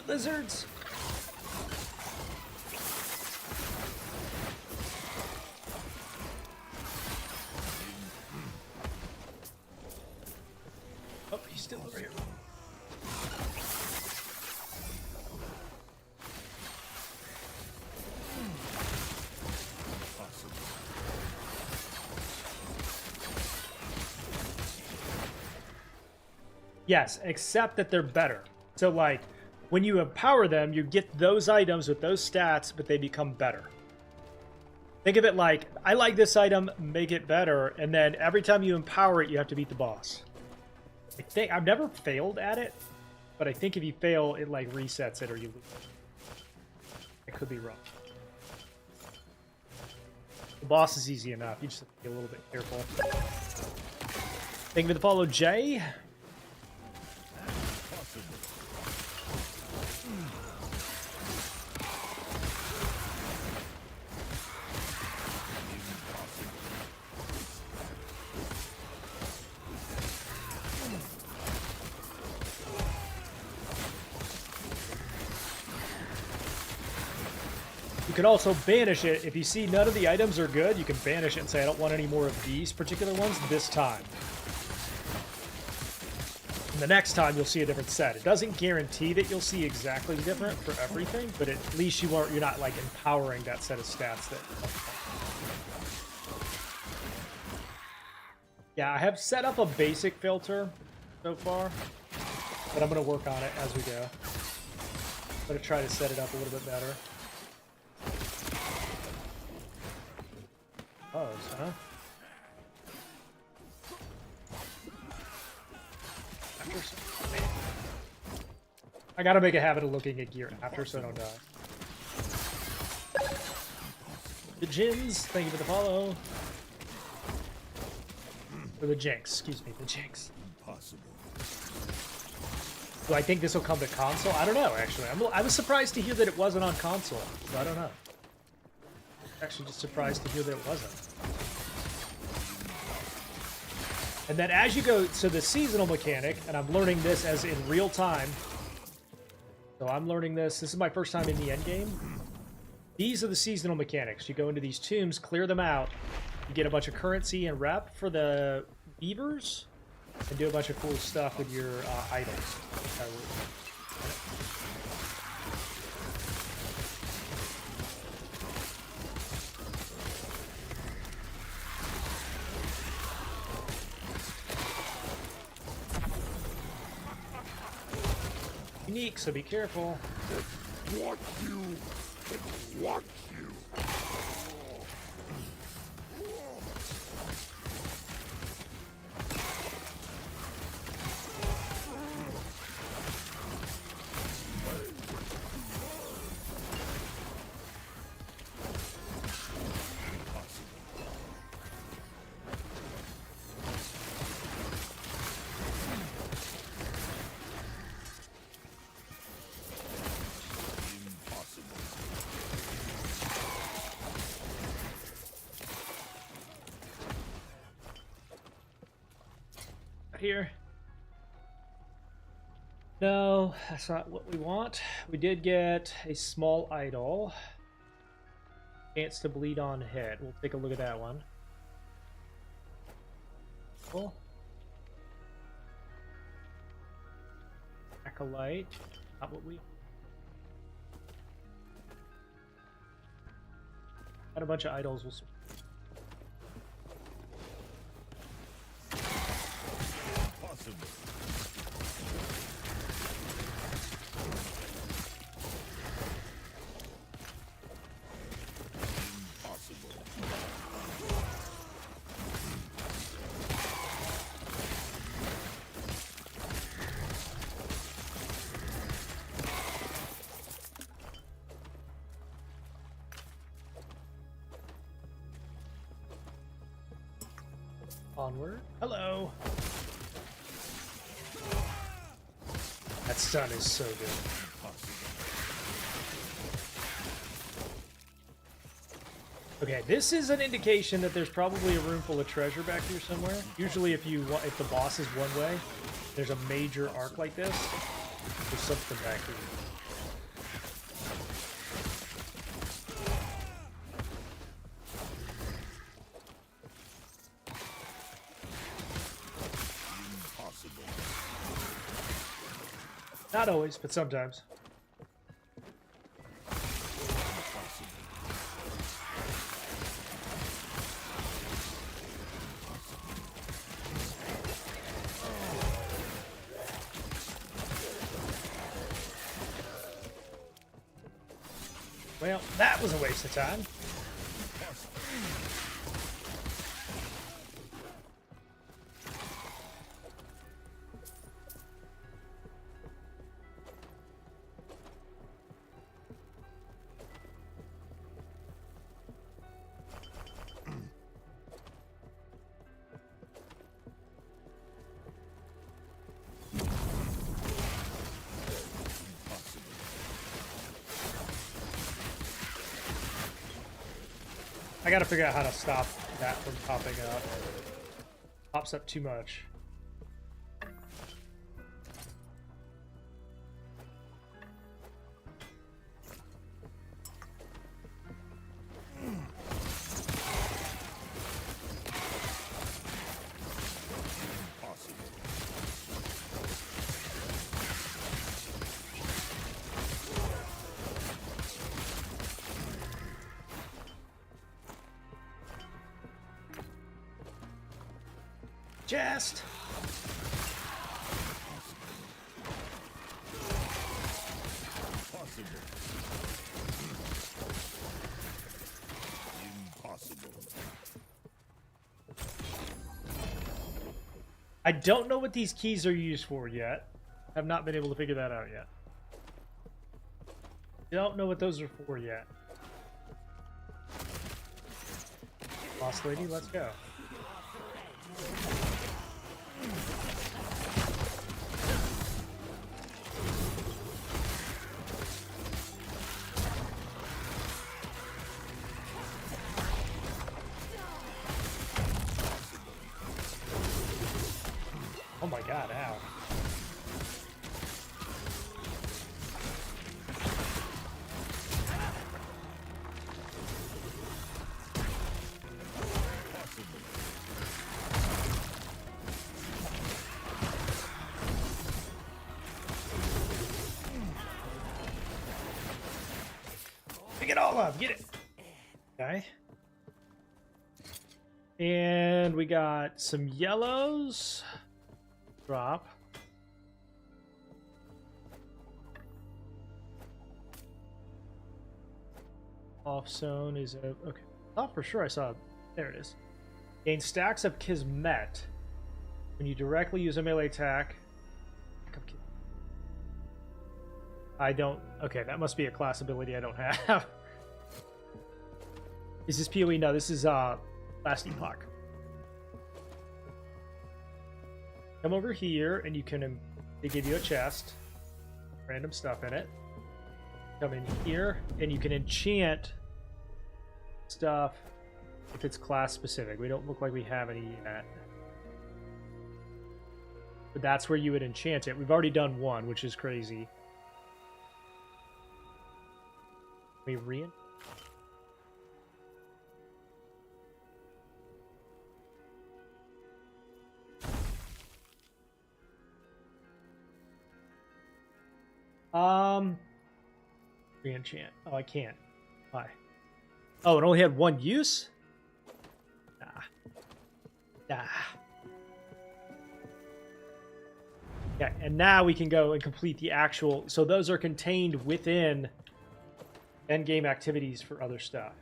Lizards. Oh, he's still over here. Yes, except that they're better. So like, when you empower them, you get those items with those stats, but they become better. Think of it like, I like this item, make it better, and then every time you empower it, you have to beat the boss. I think I've never failed at it, but I think if you fail, it like resets it or you lose. I could be wrong. The boss is easy enough. You just have to be a little bit careful. Thank you for the follow, Jay. You can also banish it. If you see none of the items are good, you can banish it and say, I don't want any more of these particular ones this time. And the next time, you'll see a different set. It doesn't guarantee that you'll see exactly different for everything, but at least you're not like empowering that set of stats. Yeah, I have set up a basic filter so far, but I'm going to work on it as we go. I'm going to try to set it up a little bit better. Oh, huh? I gotta make a habit of looking at gear after so I don't die. The Jins, thank you for the follow. Or the Jinx, excuse me, the Jinx. Impossible. Do I think this will come to console? I don't know, actually. I was surprised to hear that it wasn't on console, so I don't know. Actually just surprised to hear that it wasn't. And then as you go, so the seasonal mechanic, and I'm learning this as in real time. So I'm learning this is my first time in the end game. These are the seasonal mechanics. You go into these tombs, clear them out, you get a bunch of currency and rep for the beavers, and do a bunch of cool stuff with your idols. Unique, so be careful. What you? What you? Here. No, that's not what we want. We did get a small idol. Chance to bleed on hit. We'll take a look at that one. Cool. Acolyte. Not what we... Got a bunch of idols. We'll see. Onward. Hello. That stun is so good. Okay, this is an indication that there's probably a room full of treasure back here somewhere. Usually if the boss is one way, there's a major arc like this. There's something back here. Not always, but sometimes. Well, that was a waste of time. I gotta figure out how to stop that from popping up. Pops up too much. Chest. Impossible. I don't know what these keys are used for yet. Have not been able to figure that out yet. Don't know what those are for yet. Boss lady, let's go. Oh my god, ow. Pick it all up, get it. Okay. And we got some yellows. Drop. Off zone is a okay. Thought for sure I saw. There it is. Gain stacks of Kismet when you directly use a melee attack. I don't. Okay, that must be a class ability I don't have. Is this PoE? No, this is Last Epoch. Come over here, and you can. They give you a chest, random stuff in it. Come in here, and you can enchant stuff if it's class specific. We don't look like we have any yet, but that's where you would enchant it. We've already done one, which is crazy. We re-enchant. Oh, I can't. Why? Oh, it only had one use? Nah. Yeah, and now we can go and complete the actual... So those are contained within endgame activities for other stuff.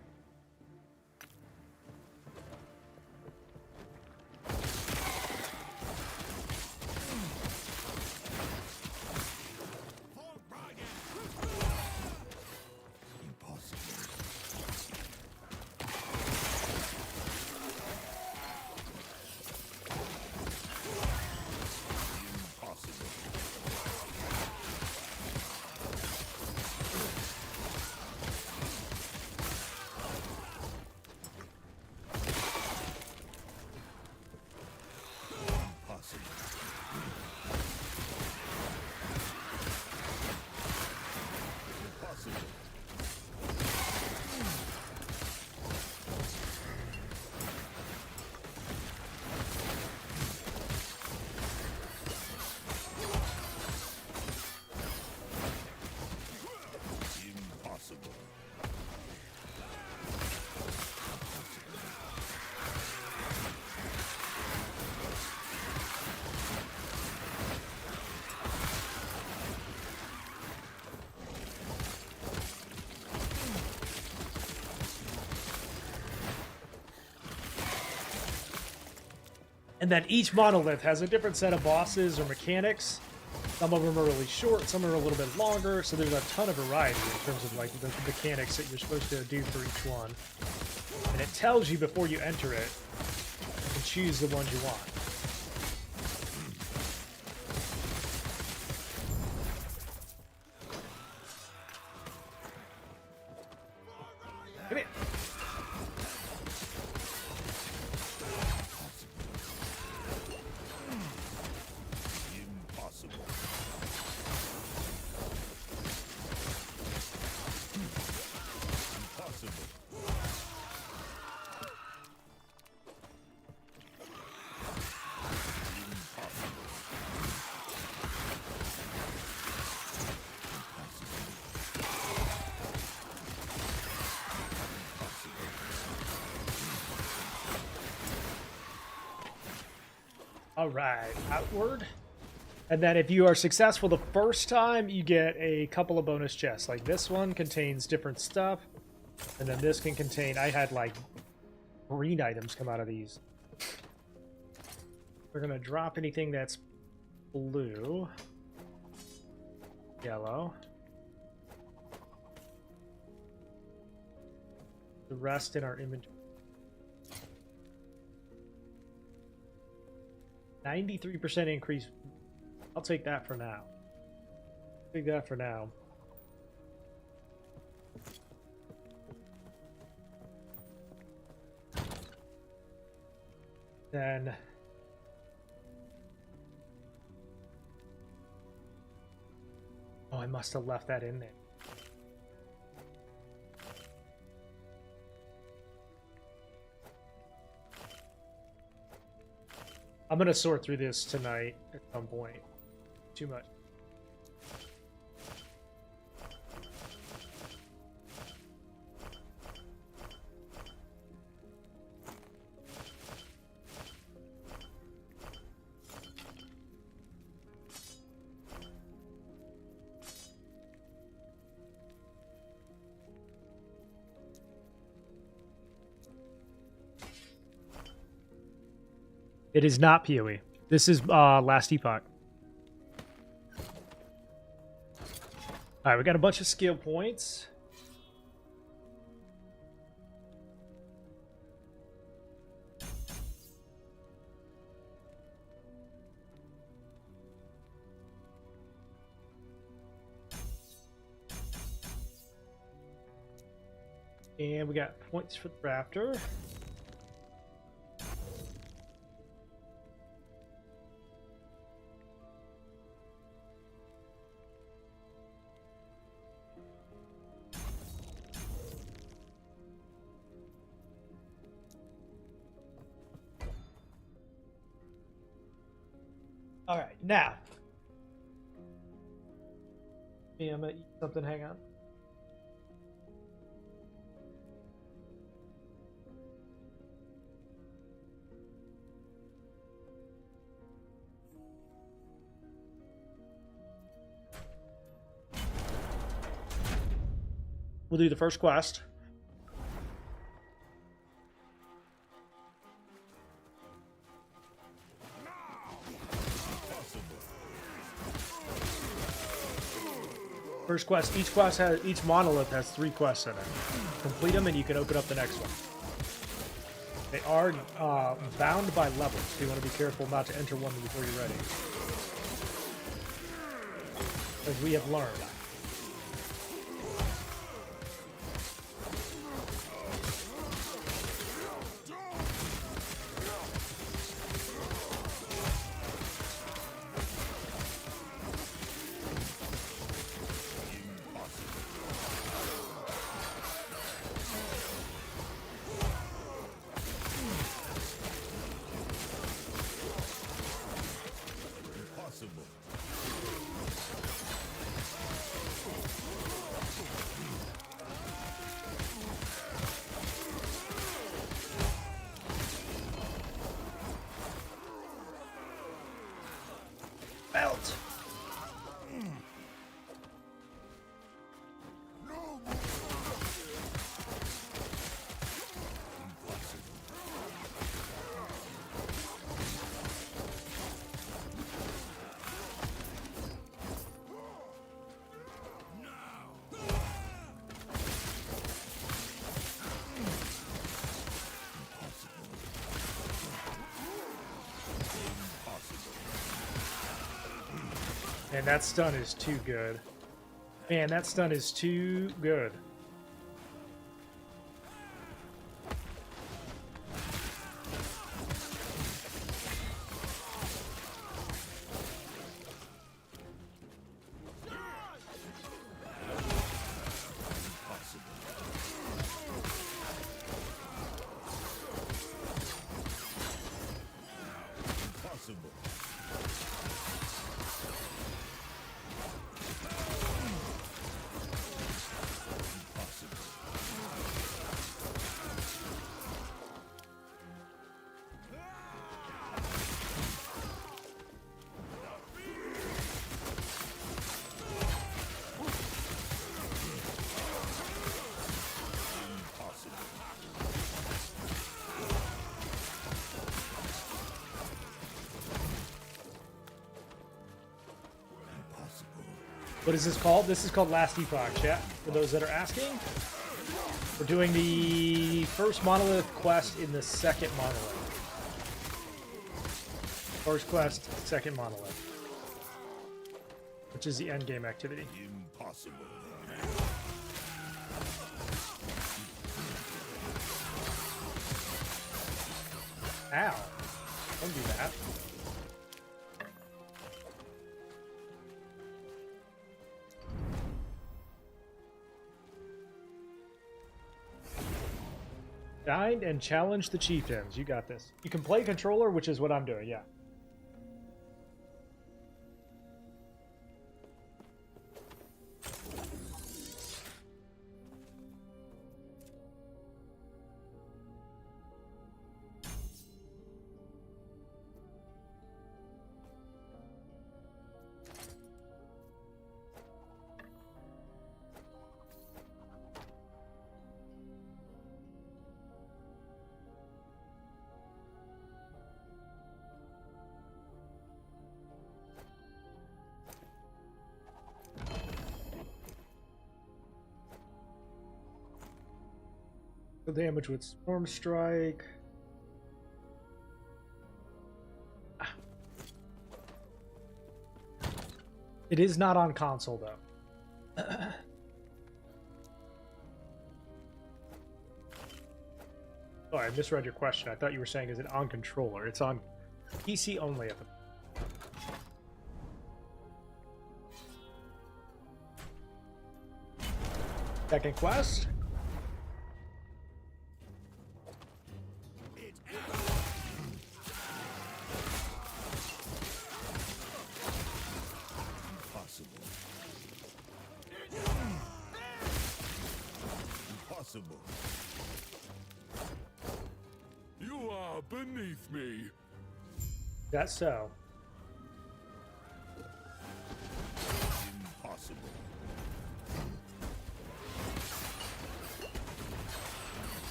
And then each monolith has a different set of bosses or mechanics. Some of them are really short, some are a little bit longer, so there's a ton of variety in terms of like the mechanics that you're supposed to do for each one. And it tells you before you enter it, you can choose the ones you want. Come here. Impossible. Impossible. All right, outward. And then if you are successful the first time, you get a couple of bonus chests. Like this one contains different stuff. And then this can contain, I had like green items come out of these. We're gonna drop anything that's blue. Yellow. The rest in our inventory. 93% increase. I'll take that for now. Take that for now. Then oh, I must have left that in there. I'm gonna sort through this tonight at some point. Too much. It is not PoE. This is Last Epoch. Alright, we got a bunch of skill points. And we got points for the raptor. All right, now. Yeah, I'm gonna eat something. Hang on. We'll do the first quest. First quest. Each monolith has 3 quests in it. Complete them, and you can open up the next one. They are bound by levels, so you want to be careful not to enter one before you're ready, as we have learned. Belt. And that stun is too good. Man, that stun is too good. What is this called? This is called Last Epoch, chat. For those that are asking, we're doing the first monolith quest in the second monolith. First quest, second monolith, which is the endgame activity. Impossible. Ow! Don't do that. Find and challenge the chieftains. You got this. You can play controller, which is what I'm doing, yeah. Damage with Storm Strike. It is not on console, though. Oh, I misread your question. I thought you were saying, is it on controller? It's on PC only at the second quest. You are beneath me. That's so. Impossible.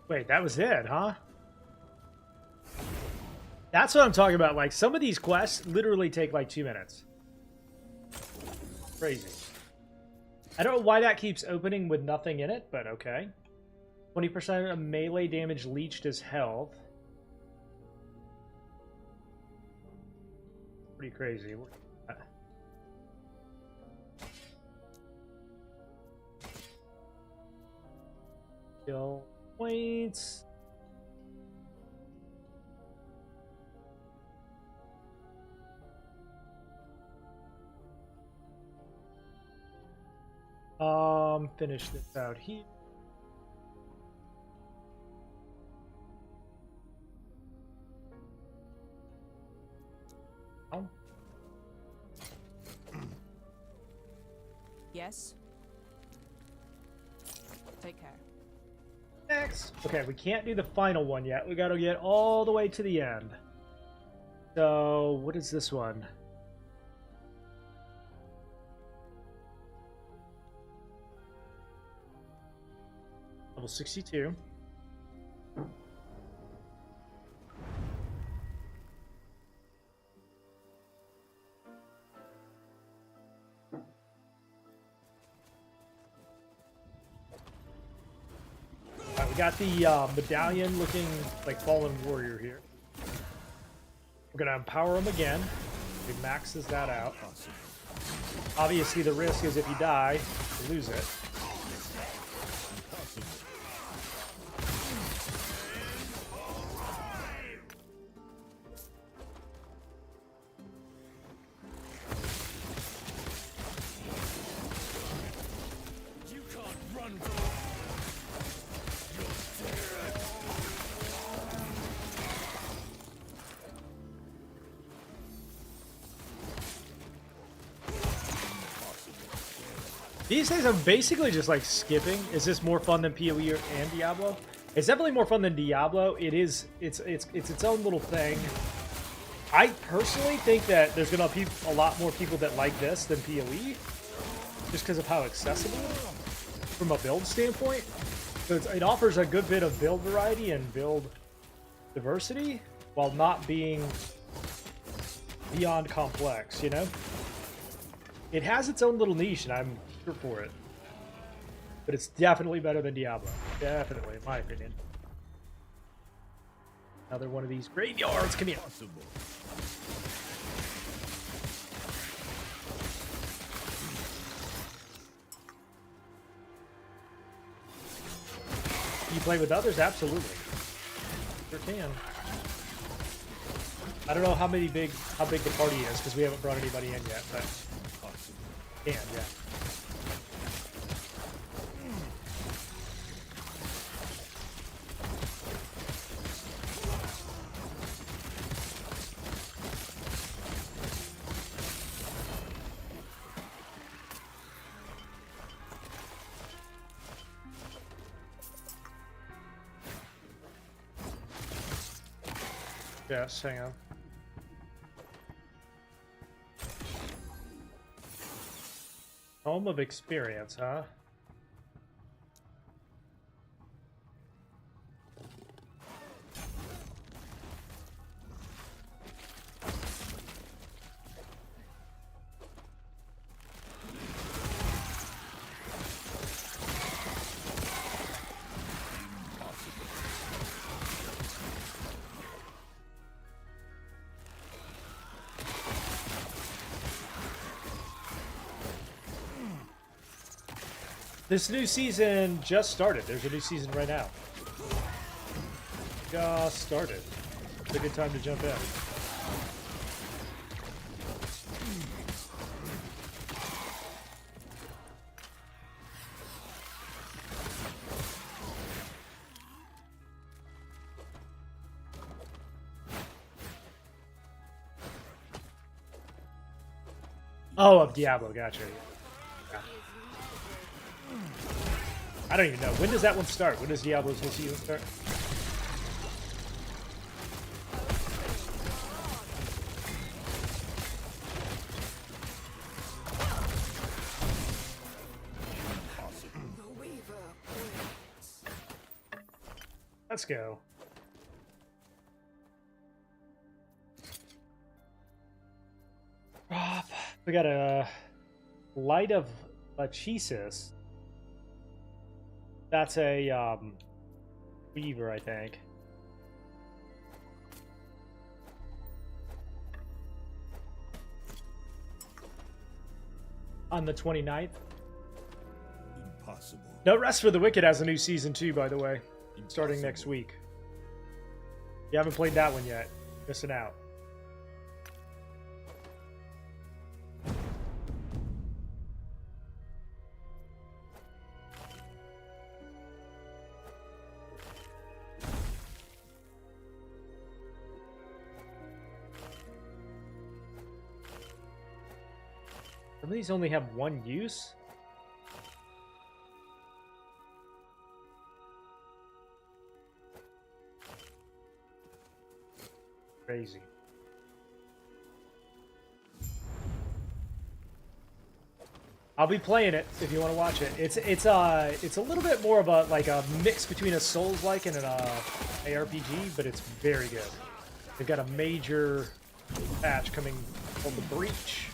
Wait, that was it, huh? That's what I'm talking about. Like, some of these quests literally take like 2 minutes. Crazy. I don't know why that keeps opening with nothing in it, but okay. 20% of melee damage leached as health. Pretty crazy. Kill points. Finish this out here. Oh. Yes. Take care. Next. Okay, we can't do the final one yet. We gotta get all the way to the end. So, what is this one? Level 62. Alright, we got the medallion looking like fallen warrior here. We're gonna empower him again. It maxes that out. Obviously, the risk is if you die, you lose it. You can't run These days, I'm basically just like skipping. Is this more fun than PoE and Diablo? It's definitely more fun than Diablo. It's its own little thing. I personally think that there's gonna be a lot more people that like this than PoE, just because of how accessible it is from a build standpoint. So it offers a good bit of build variety and build diversity while not being beyond complex. You know, it has its own little niche, and I'm here for it. But it's definitely better than Diablo. Definitely, in my opinion. Another one of these graveyards. Come here. You play with others? Absolutely. Sure can. I don't know how big the party is because we haven't brought anybody in yet, but can, yeah. Yes, hang on. Home of experience, huh? This new season just started. There's a new season right now. Just started. It's a good time to jump in. Oh, of Diablo, gotcha. I don't even know. When does that one start? When does Diablo's new season start? Let's go. We got a Light of Lachesis. That's a Weaver, I think. On the 29th. Impossible. No Rest for the Wicked has a new season too, by the way. Starting next week. You haven't played that one yet. Missing out. Some of these only have one use? Crazy. I'll be playing it if you want to watch it. It's a little bit more of a like a mix between a Souls-like and an ARPG, but it's very good. They've got a major patch coming called the Breach.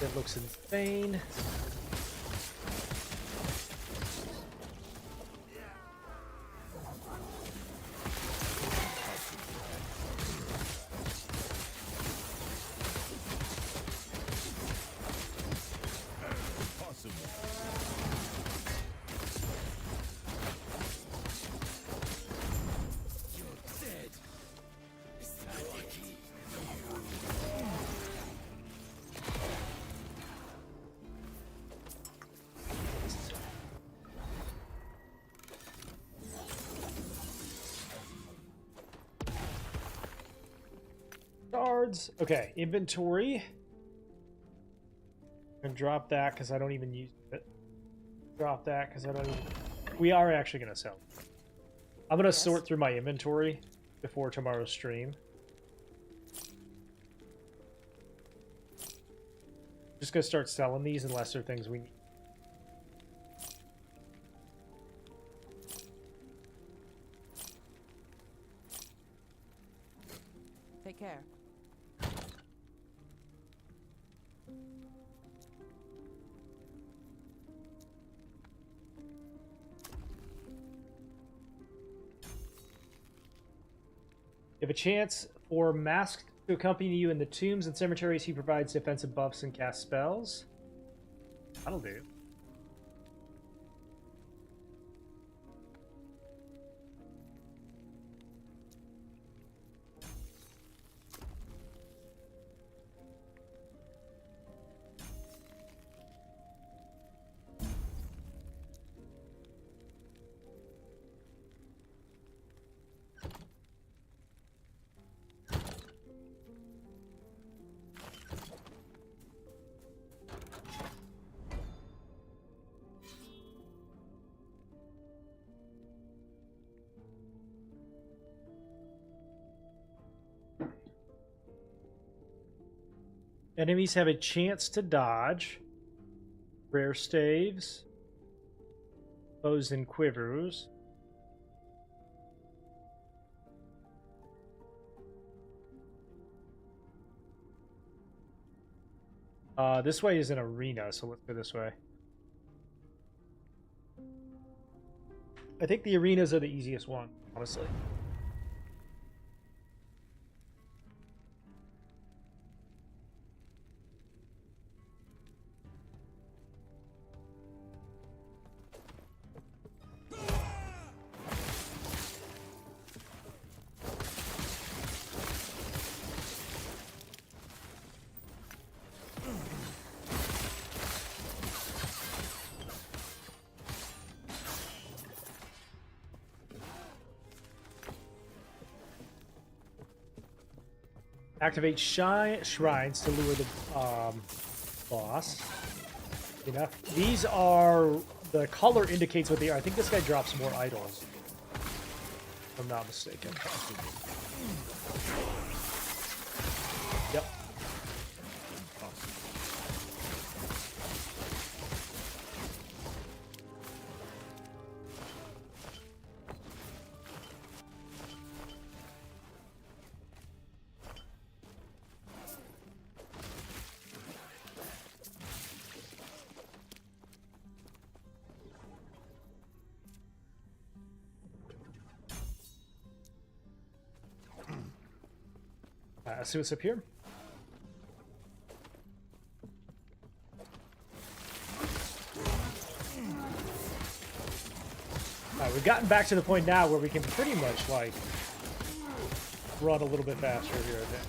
It looks insane. Shards. Okay, inventory. I'm gonna drop that because I don't even use it. Drop that because I don't even... We are actually gonna sell. I'm gonna sort through my inventory before tomorrow's stream. Just gonna start selling these unless they're things we need. Take care. You have a chance for Masked to accompany you in the tombs and cemeteries. He provides defensive buffs and cast spells. That'll do. Enemies have a chance to dodge. Rare staves. Bows and quivers. This way is an arena, so let's go this way. I think the arenas are the easiest one, honestly. Activate shrines to lure the boss. Enough. These are... The color indicates what they are. I think this guy drops more idols. If I'm not mistaken. Yep. See what's up here. Alright, we've gotten back to the point now where we can pretty much, like, run a little bit faster here, I think.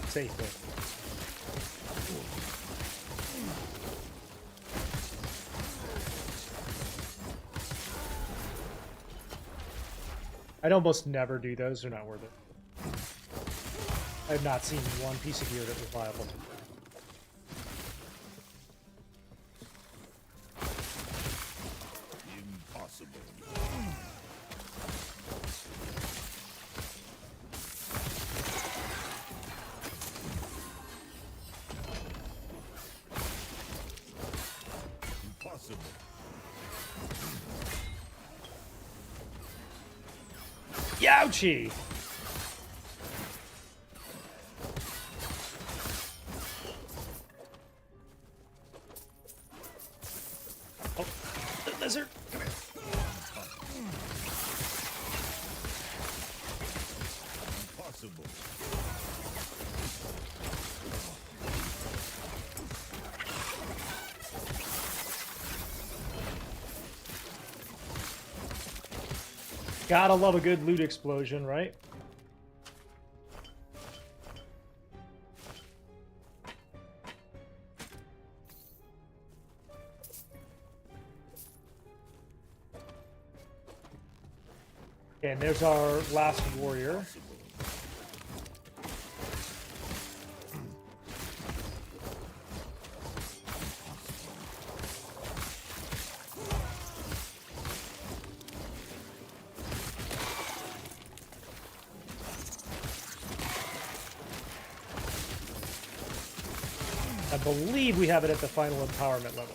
Safely. I'd almost never do those, they're not worth it. I have not seen one piece of gear that was viable. Impossible. Youchie! Oh, the lizard! Come here. Impossible. Gotta love a good loot explosion, right? And there's our last warrior. I believe we have it at the final empowerment level.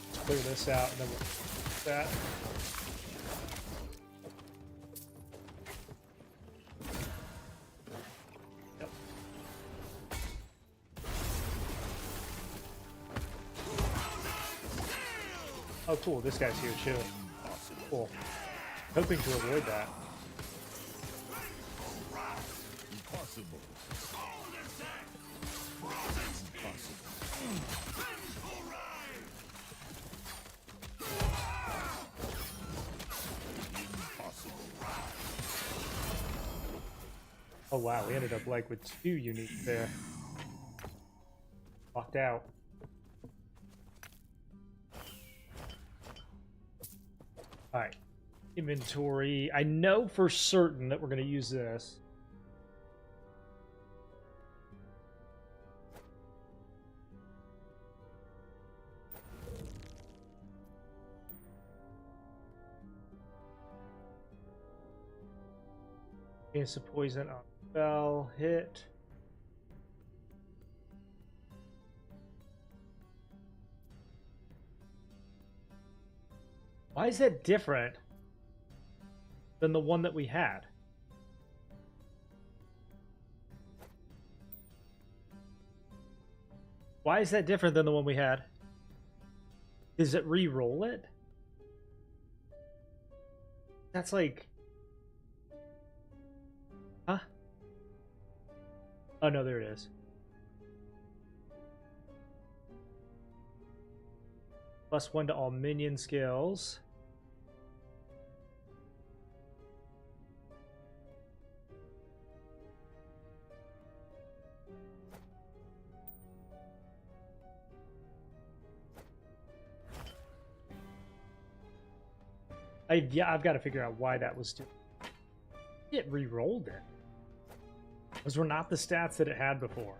Let's clear this out and then we'll do that. Yep. Oh, cool. This guy's here too. Cool. Hoping to avoid that. Impossible. Oh wow, we ended up like with 2 unique there. Locked out. Alright. Inventory. I know for certain that we're going to use this. Chance of poison on spell hit. Why is that different than the one that we had? Why is that different than the one we had? Does it re-roll it? That's like... Huh? Oh no, there it is. +1 to all minion skills. I've got to figure out why that was doing. It re-rolled it. Those were not the stats that it had before.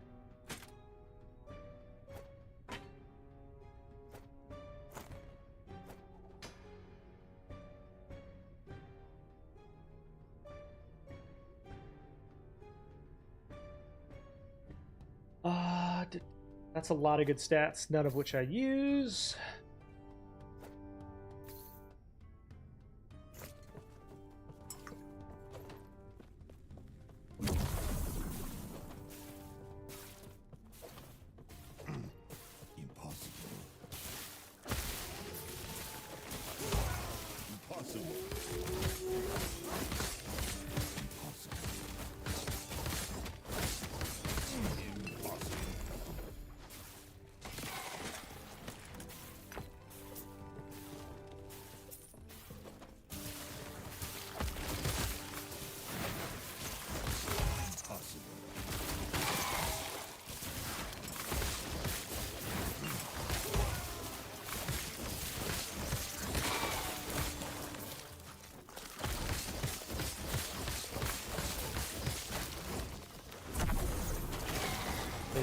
That's a lot of good stats, none of which I use.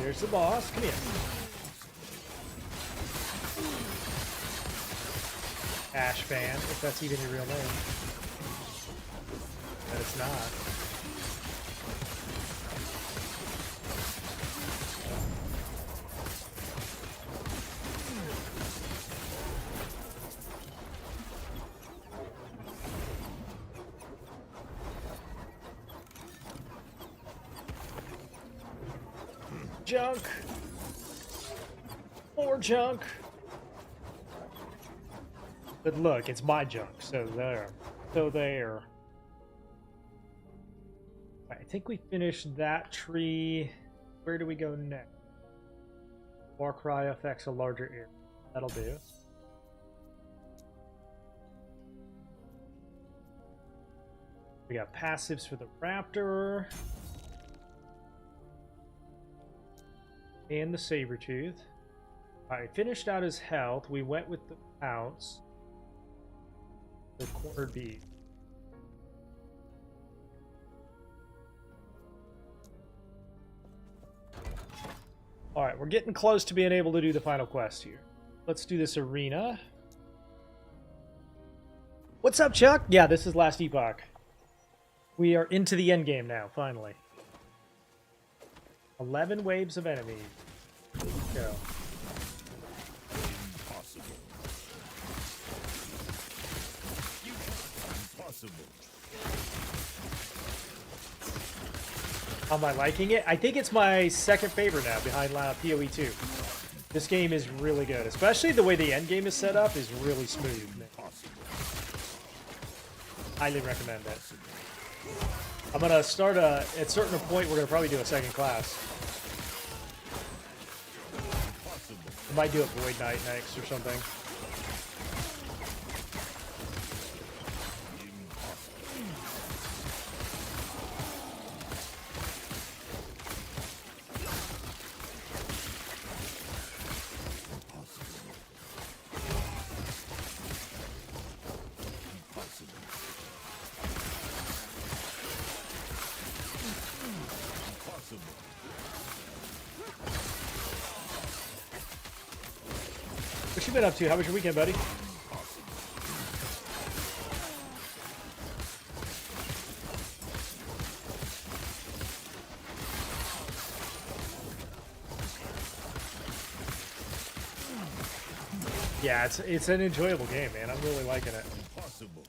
There's the boss. Come here. Ash Fan, if that's even your real name. But it's not. Junk. More junk. But look, it's my junk, so there. So there. I think we finished that tree. Where do we go next? War cry affects a larger area. That'll do. We got passives for the raptor. And the saber-tooth. Alright, finished out his health. We went with the pounce. The cornered bead. Alright, we're getting close to being able to do the final quest here. Let's do this arena. What's up, Chuck? Yeah, this is Last Epoch. We are into the end game now, finally. 11 waves of enemies. Let's go. Impossible. Impossible. Am I liking it? I think it's my second favorite now, behind PoE 2. This game is really good, especially the way the end game is set up is really smooth. Highly recommend it. I'm gonna start at a certain point. We're gonna probably do a second class. I might do a Void Knight next or something. What you been up to? How was your weekend, buddy? Yeah, it's an enjoyable game, man. I'm really liking it. Impossible.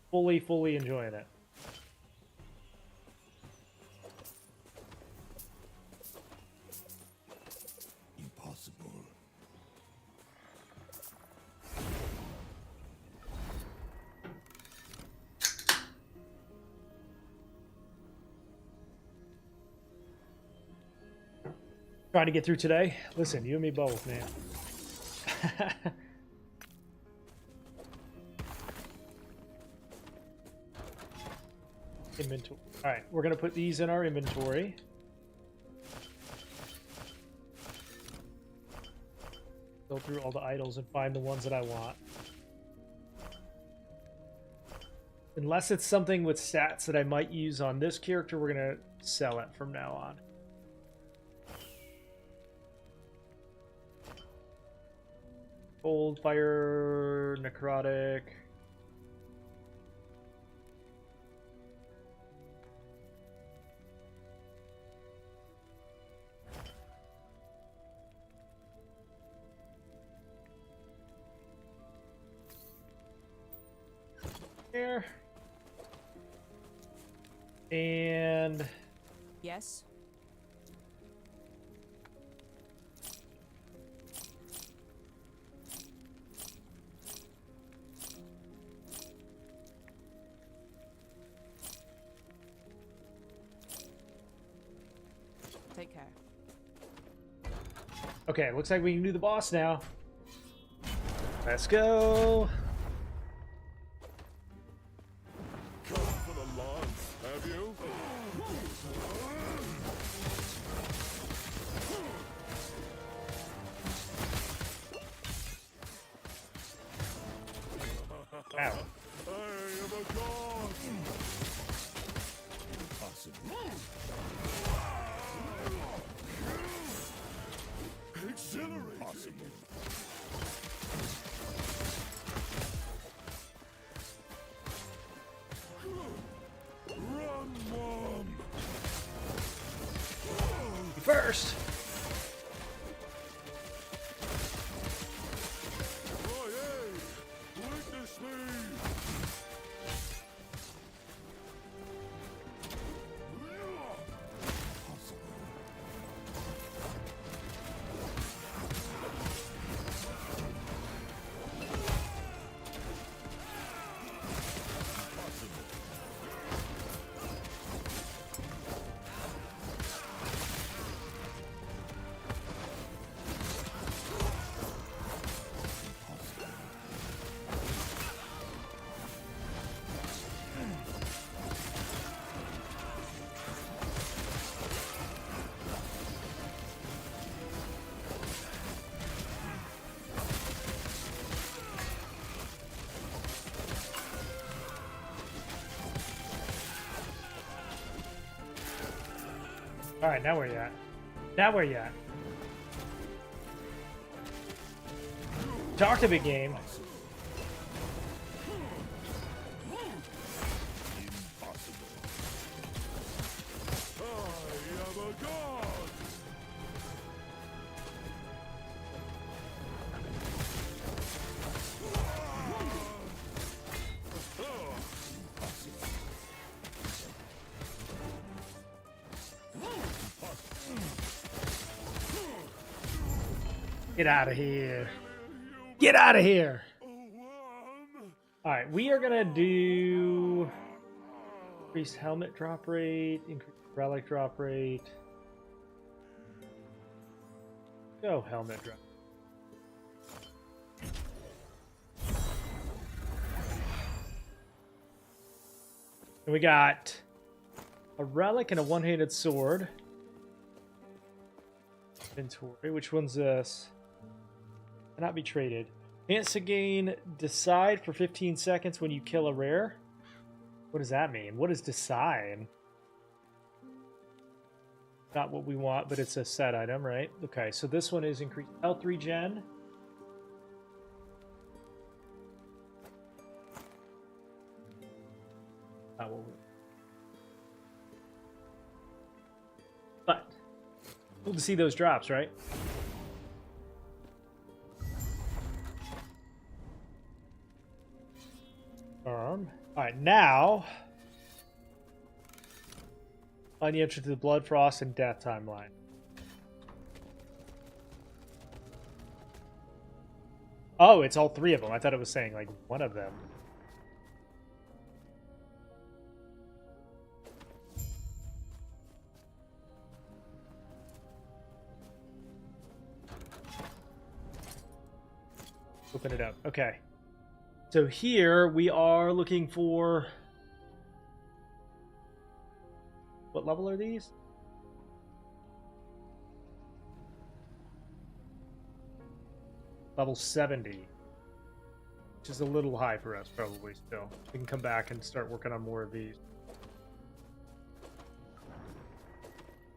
Fully enjoying it. Impossible. Trying to get through today. Listen, you and me both, man. Inventory. All right, we're gonna put these in our inventory. Go through all the idols and find the ones that I want. Unless it's something with stats that I might use on this character, we're gonna sell it from now on. Cold, fire, necrotic. There. And yes. Take care. okay, looks like we can do the boss now. Let's go. Come for the lance, have you? Ow. I am a god. Impossible. Exhilarating. Impossible. Run, Mom. First. Foray, witness me. Alright, now where you at? Now where you at? Talk a big game. Get out of here. Get out of here. Alright, we are going to do increase helmet drop rate, increase relic drop rate. Go helmet drop. And we got a relic and a one-handed sword. Inventory. Which one's this? Cannot be traded. Chance to gain decide for 15 seconds when you kill a rare. What does that mean? What is decide? Not what we want, but it's a set item, right? Okay, so this one is increased health regen. Not what we want. But cool to see those drops, right? Alright, now find the entrance to the Blood, Frost, and Death timeline. Oh, it's all three of them. I thought it was saying like one of them. Open it up. Okay. So here we are looking for... What level are these? Level 70. Which is a little high for us, probably, still. We can come back and start working on more of these.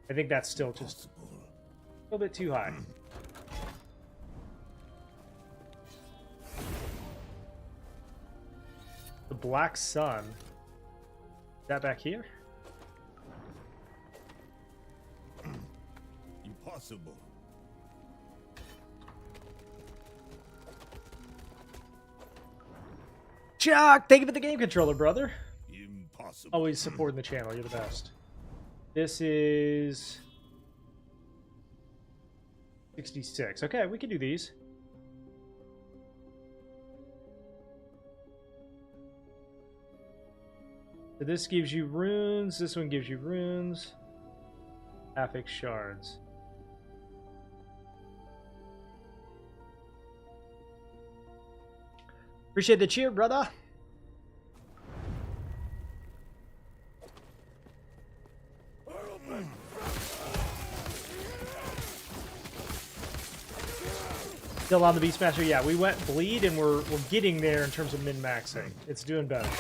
I think that's still just a little bit too high. The Black Sun. Is that back here? Impossible. Chuck, thank you for the game controller, brother. Impossible. Always supporting the channel. You're the best. This is 66. Okay, we can do these. So this gives you runes. This one gives you runes. Affix shards. Appreciate the cheer, brother. Still on the Beastmaster? Yeah, we went bleed and we're getting there in terms of min-maxing. It's doing better.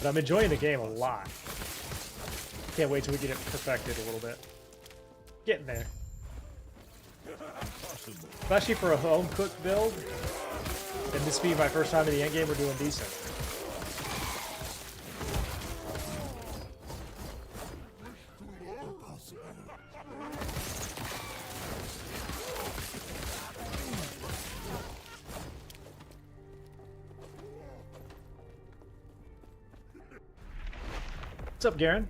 But I'm enjoying the game a lot. Can't wait till we get it perfected a little bit. Getting there. Especially for a home-cooked build. And this being my first time in the endgame, we're doing decent. What's up, Garen?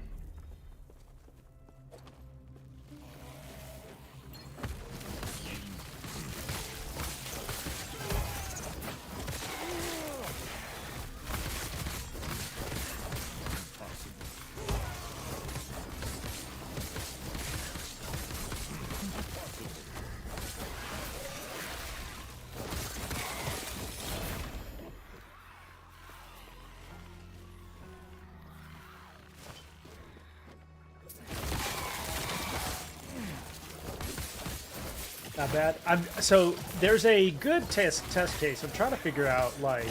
Not bad. So there's a good test case. I'm trying to figure out like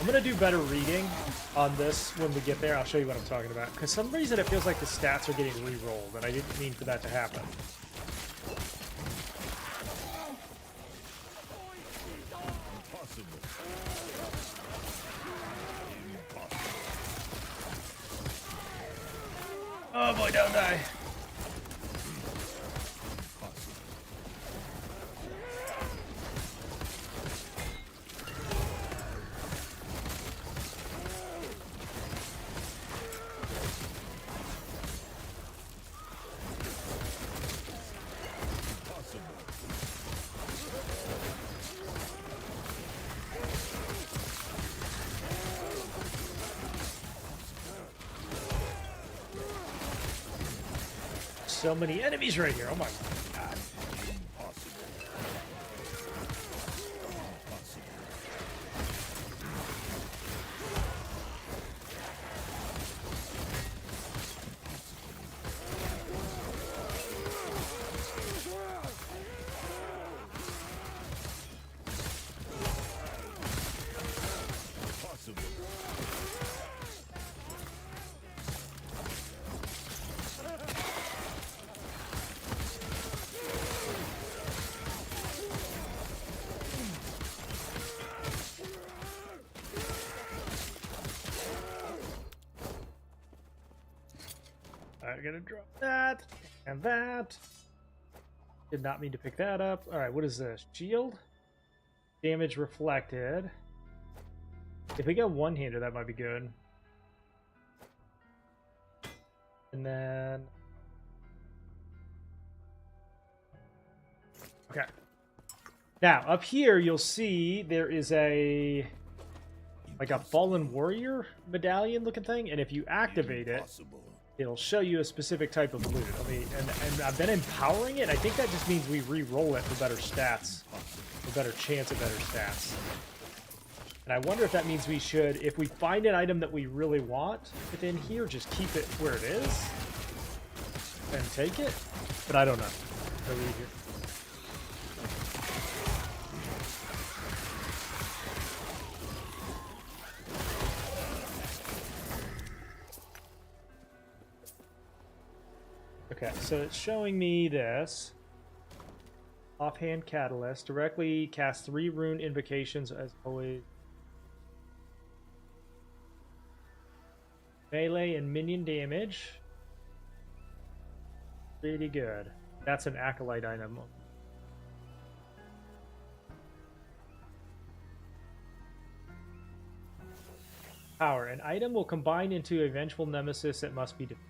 I'm gonna do better reading on this when we get there. I'll show you what I'm talking about. Because some reason it feels like the stats are getting re-rolled, and I didn't mean for that to happen. Oh boy, don't die. So many enemies right here. Oh my god. Alright, I'm gonna drop that and that. Did not mean to pick that up. Alright, what is this? Shield? Damage reflected. If we get one-hander, that might be good. And then... okay. Now, up here, you'll see there is a... like a Fallen Warrior medallion looking thing, and if you activate it, it'll show you a specific type of loot. I mean, and I've been empowering it. I think that just means we re-roll it for better stats, for better chance of better stats. And I wonder if that means we should, if we find an item that we really want within here, just keep it where it is and take it. But I don't know. I'll leave here. Okay, so it's showing me this. Offhand Catalyst. Directly cast 3 rune invocations as always. Melee and minion damage. Pretty good. That's an Acolyte item. Power. An item will combine into a vengeful nemesis that must be defeated.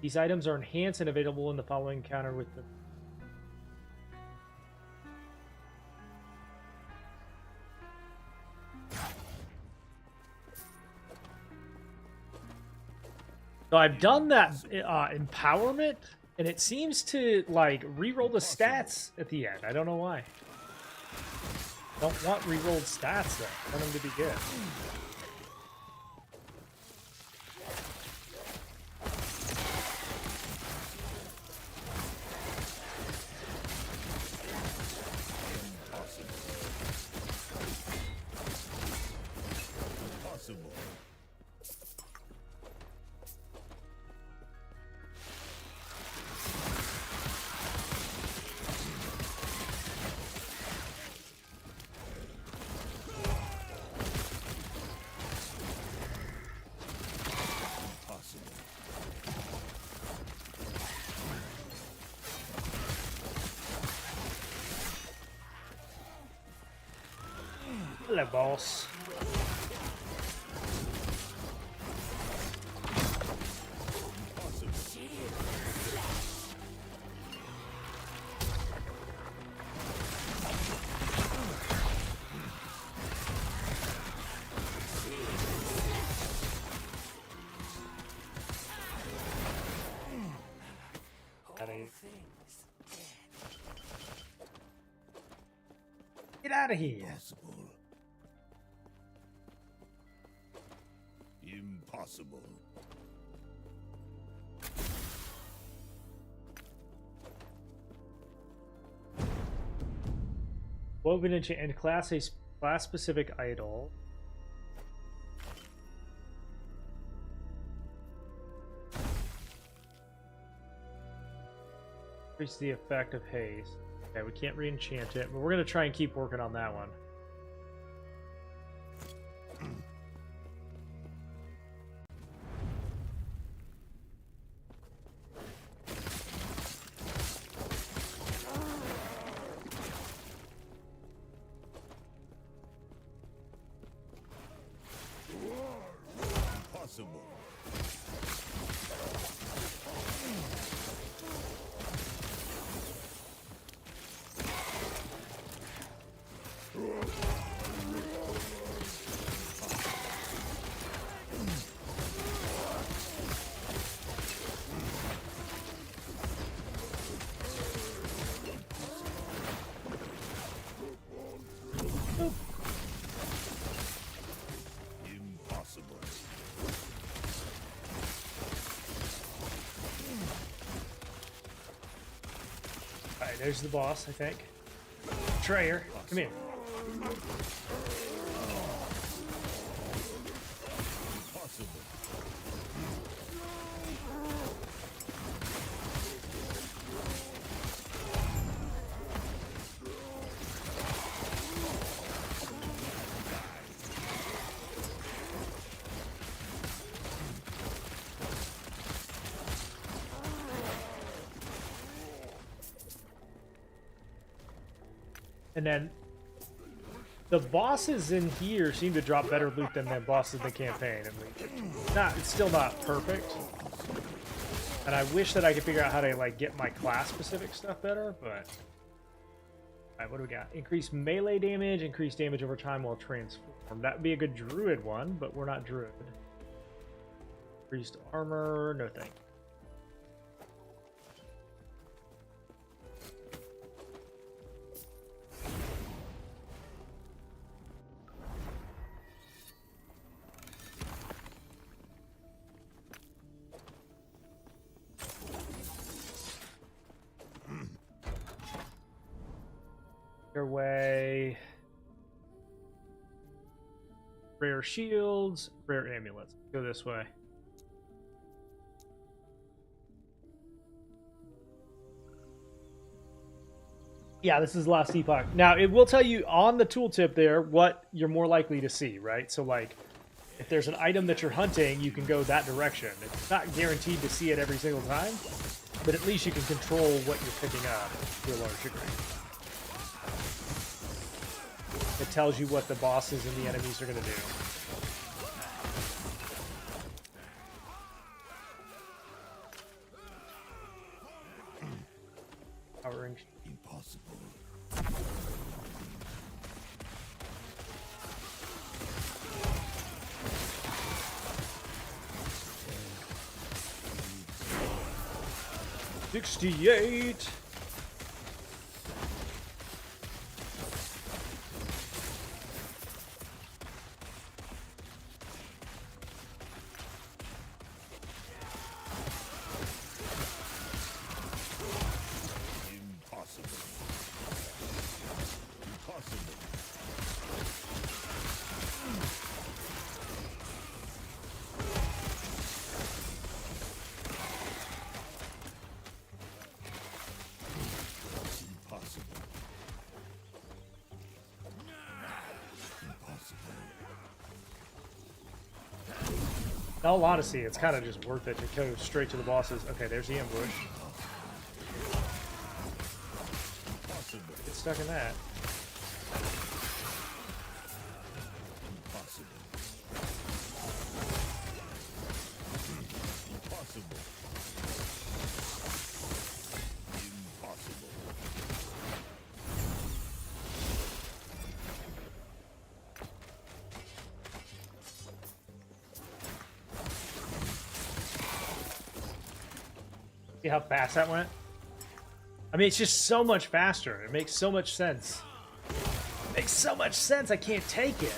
These items are enhanced and available in the following encounter with them. So I've done that empowerment, and it seems to like re-roll the stats at the end. I don't know why. Don't want re-rolled stats though. I want them to be good. Hello, boss. Get out of here. Impossible. Woven into and class a Class-specific idol. Increase the effect of haste. Okay, we can't re-enchant it, but we're going to try and keep working on that one. Impossible. Impossible. Alright, there's the boss, I think. Trayer, come here. Impossible. And then the bosses in here seem to drop better loot than the bosses in the campaign. It's still not perfect. And I wish that I could figure out how to like get my class specific stuff better, but alright, what do we got? Increase melee damage, increase damage over time while transformed. That would be a good druid one, but we're not druid. Increased armor, no thank you. Your way. Rare shields, rare amulets. Go this way. Yeah, this is Last Epoch. Now, it will tell you on the tooltip there what you're more likely to see, right? So, like, if there's an item that you're hunting, you can go that direction. It's not guaranteed to see it every single time, but at least you can control what you're picking up to a large degree. It tells you what the bosses and the enemies are going to do. Powering. Impossible. $68. In all honesty, it's kind of just worth it to go straight to the bosses. Okay, there's the ambush. Get stuck in that. See how fast that went? I mean, it's just so much faster. It makes so much sense. It makes so much sense, I can't take it.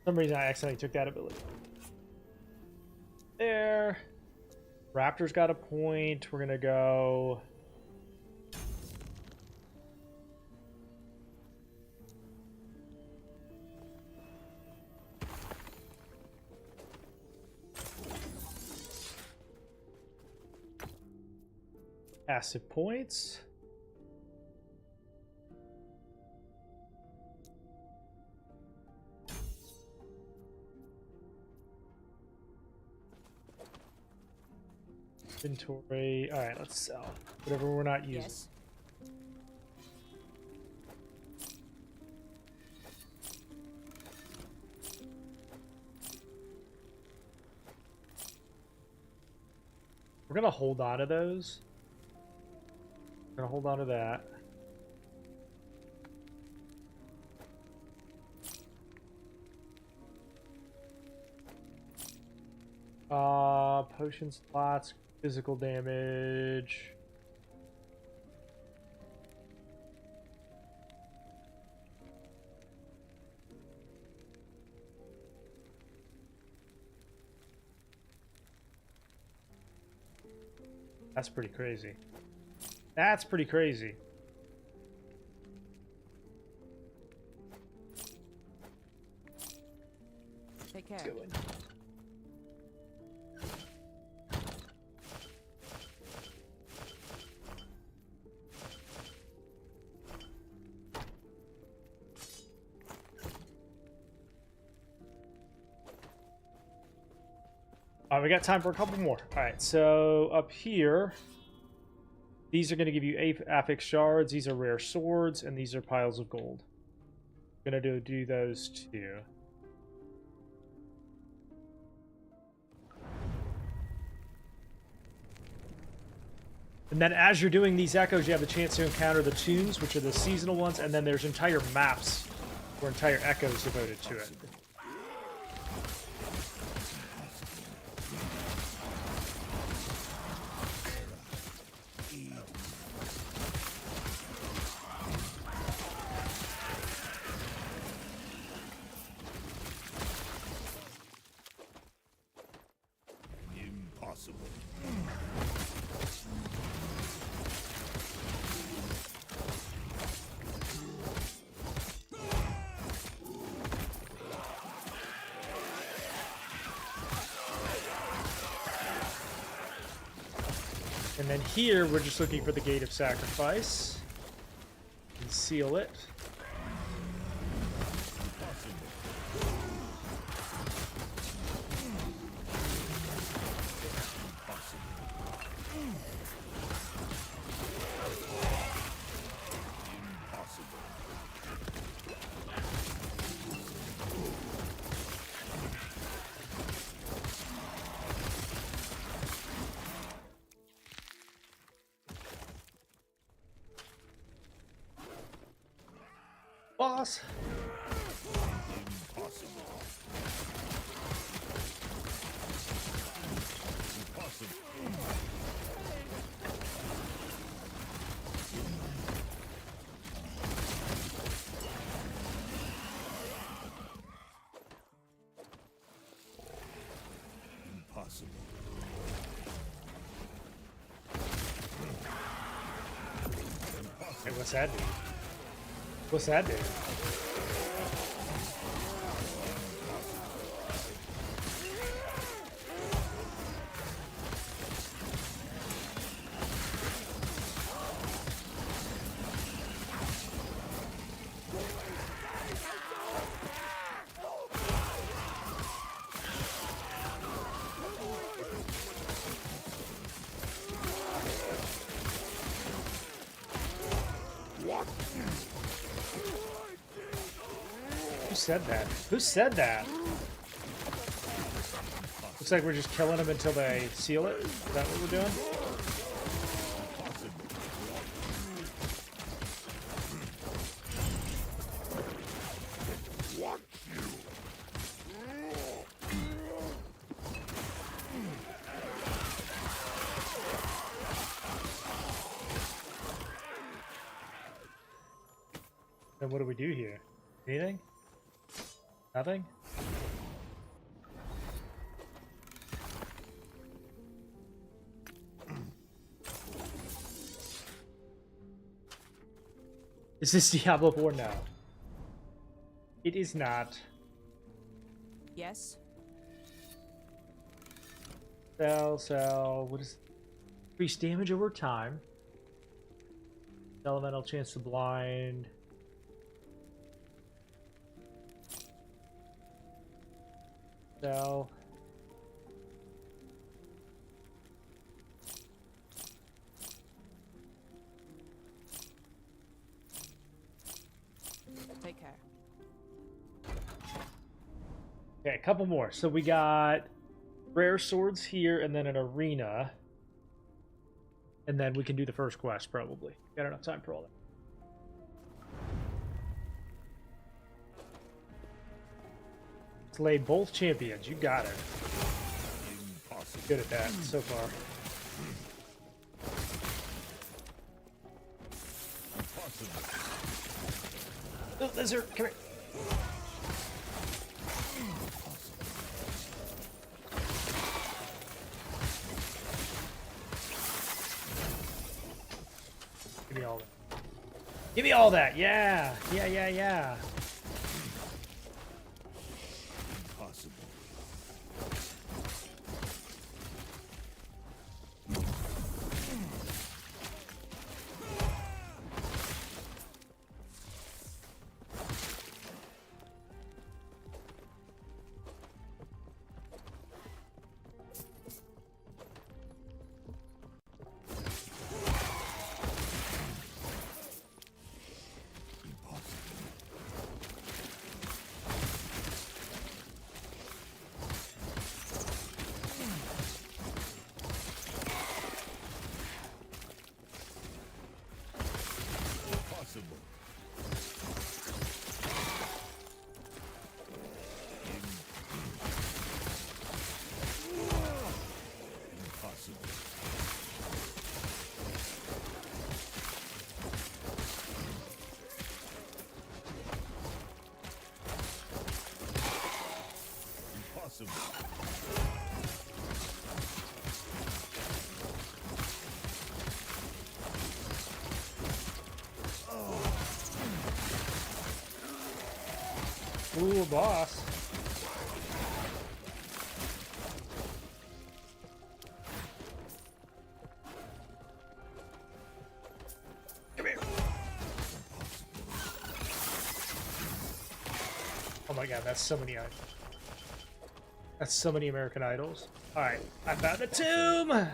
some reason I accidentally took that ability. There. Raptor's got a point. We're gonna go. Passive points. Inventory. All right, let's sell whatever we're not using. Yes. We're gonna hold on to those. We're gonna hold on to that. Potion slots, physical damage. That's pretty crazy. That's pretty crazy. Take care. We got time for a couple more. All right, so up here, these are going to give you affix shards. These are rare swords, and these are piles of gold. I'm going to do those two. And then as you're doing these echoes, you have the chance to encounter the tombs, which are the seasonal ones, and then there's entire maps or entire echoes devoted to it. And then here, we're just looking for the Gate of Sacrifice. And seal it. Boss. Hey, what's that do? What's that do? Who said that? Who said that? Looks like we're just killing them until they seal it. Is that what we're doing? Then what do we do here? Anything? Nothing? Is this Diablo 4 now? It is not. Yes. Sell. What is... Increase damage over time. Elemental chance to blind. Sell. Take care. Okay, a couple more. So we got rare swords here and then an arena. And then we can do the first quest, probably. Got enough time for all that. Slay both champions. You got it. Good at that so far. Oh, lizard, come here. Give me all that. Give me all that. Yeah. Yeah. Impossible. Ooh, boss. Come here. Oh my god, that's so many idols. That's so many American Idols. Alright, I found a tomb!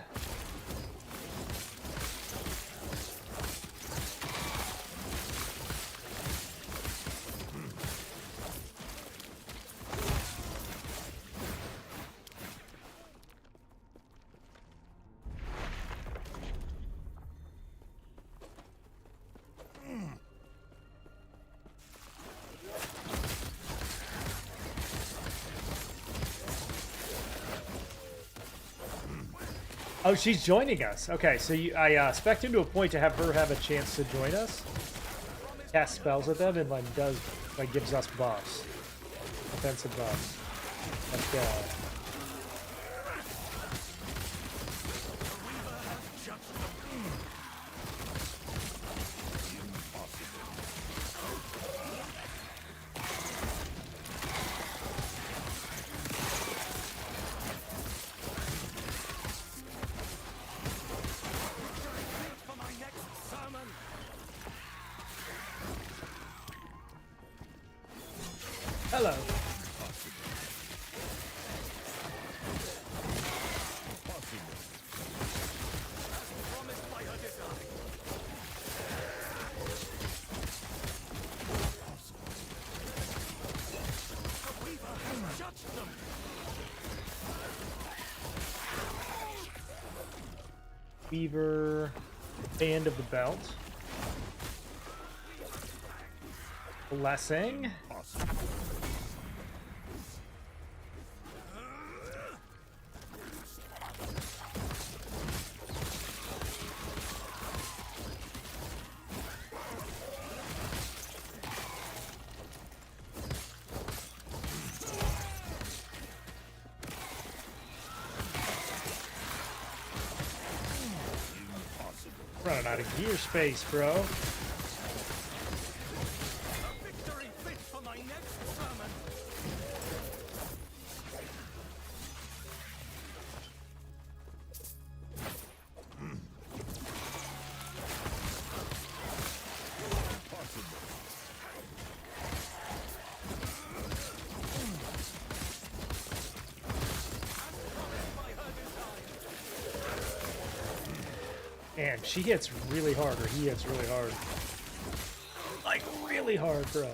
Oh, she's joining us. Okay, so I spec'd into a point to have her have a chance to join us. Cast spells with them and gives us buffs. Offensive buffs. Let's go. Hello. Weaver, Band of the Belt. Blessing. Running out of gear space, bro. Man, she hits really hard, or he hits really hard. Like, really hard, bro.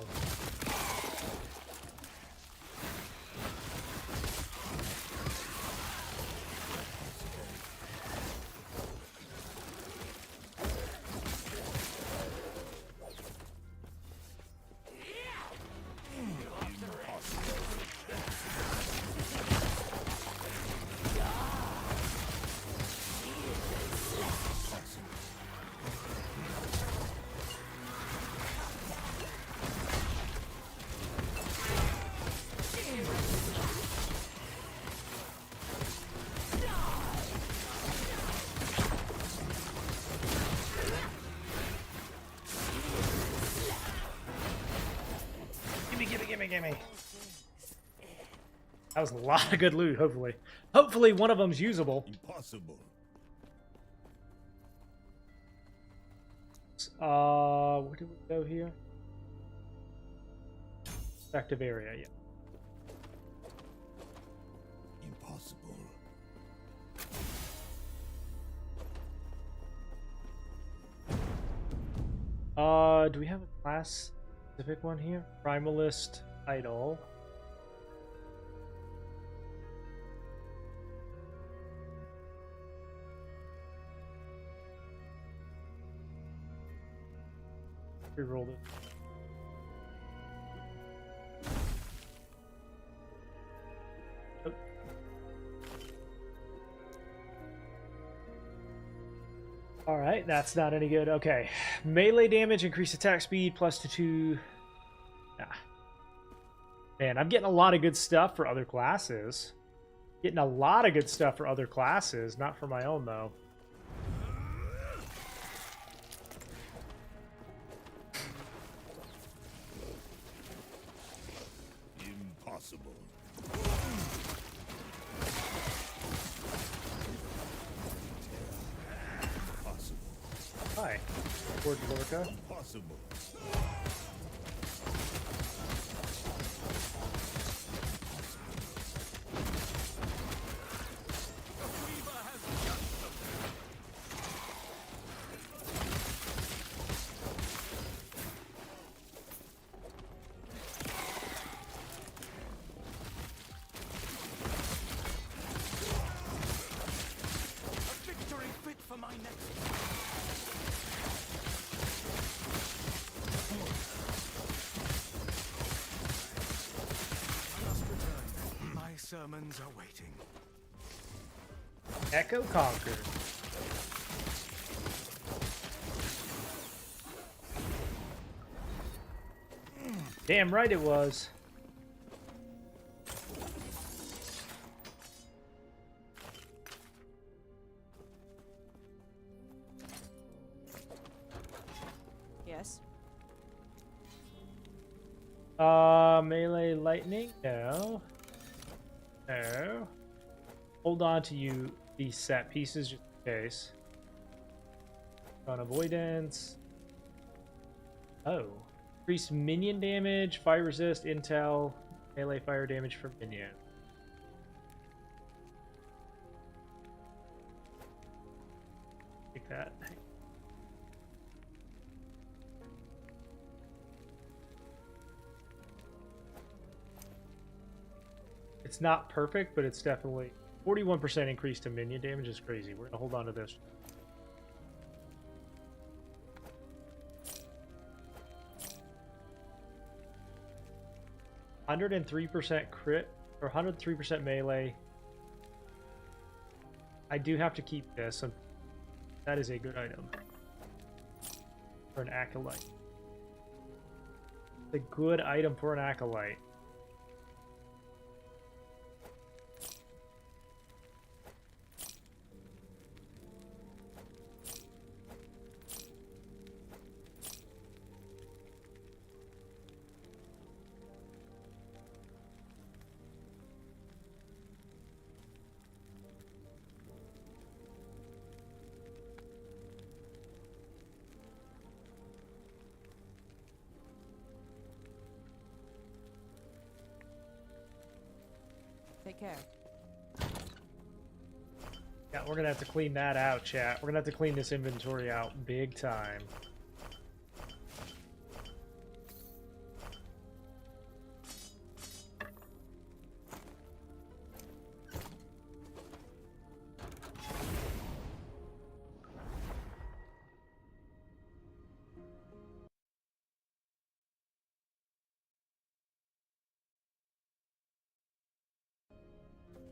Gimme. That was a lot of good loot, hopefully. Hopefully one of them's usable. Impossible. Where do we go here? Effective area, yeah. Impossible. Do we have a class specific one here? Primalist idol. Rerolled it. Oh. Alright, that's not any good. Okay. Melee damage, increased attack speed, plus to 2. Yeah. Man, I'm getting a lot of good stuff for other classes. Getting a lot of good stuff for other classes, not for my own, though. Impossible. Impossible. Hi. Lord Lorca. Impossible. Sermons are waiting. Echo conquered. Damn right it was. Yes. Melee lightning? No. No. Hold on to you these set pieces just in case. On avoidance. Oh. Increase minion damage, fire resist, intel, melee fire damage for minion. Take that. It's not perfect, but it's definitely 41% increase to minion damage is crazy. We're gonna hold on to this. %103% crit or 103% melee. I do have to keep this. That is a good item for an acolyte. It's a good item for an acolyte. Take care. Yeah, we're gonna have to clean that out, chat. We're gonna have to clean this inventory out big time.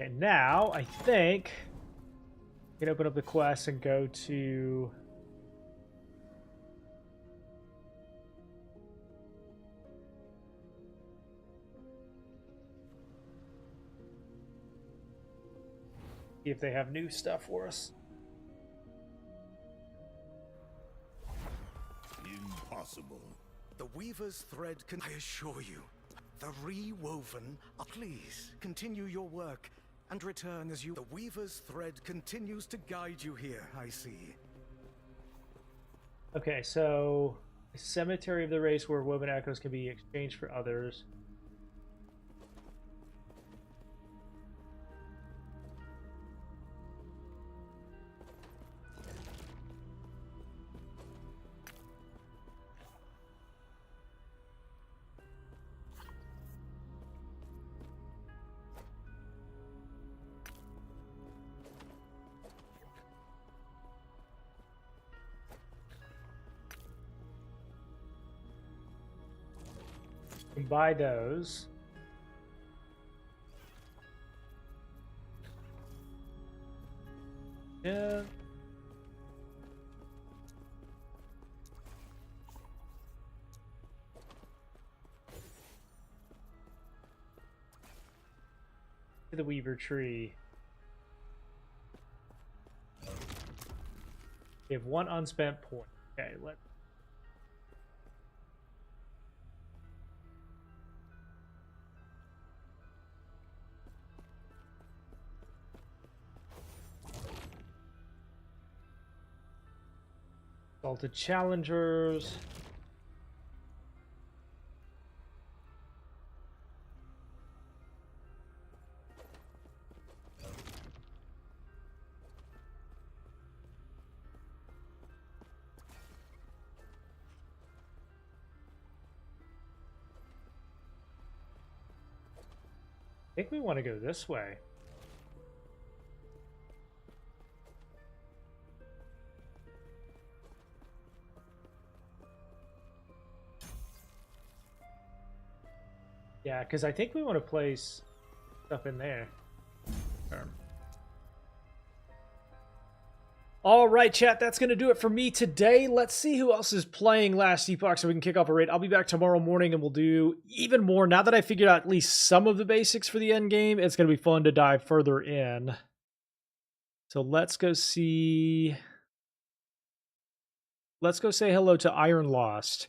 And now, I think we can open up the quest and go to... see if they have new stuff for us. Impossible. The Weaver's thread can, I assure you, the rewoven. Please continue your work and return as you. The Weaver's thread continues to guide you here, I see. Okay, so a cemetery of the race where woven echoes can be exchanged for others. Can buy those. Yeah. To the Weaver tree. We have one unspent point. Okay, let. Salted challengers. I think we want to go this way. Yeah, because I think we want to place stuff in there. All right, chat, that's going to do it for me today. Let's see who else is playing Last Epoch so we can kick off a raid. I'll be back tomorrow morning and we'll do even more. Now that I figured out at least some of the basics for the end game, it's going to be fun to dive further in. So let's go see... Let's go say hello to Iron Lost.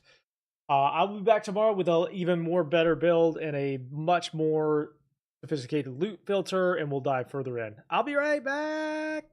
I'll be back tomorrow with an even more better build and a much more sophisticated loot filter, and we'll dive further in. I'll be right back!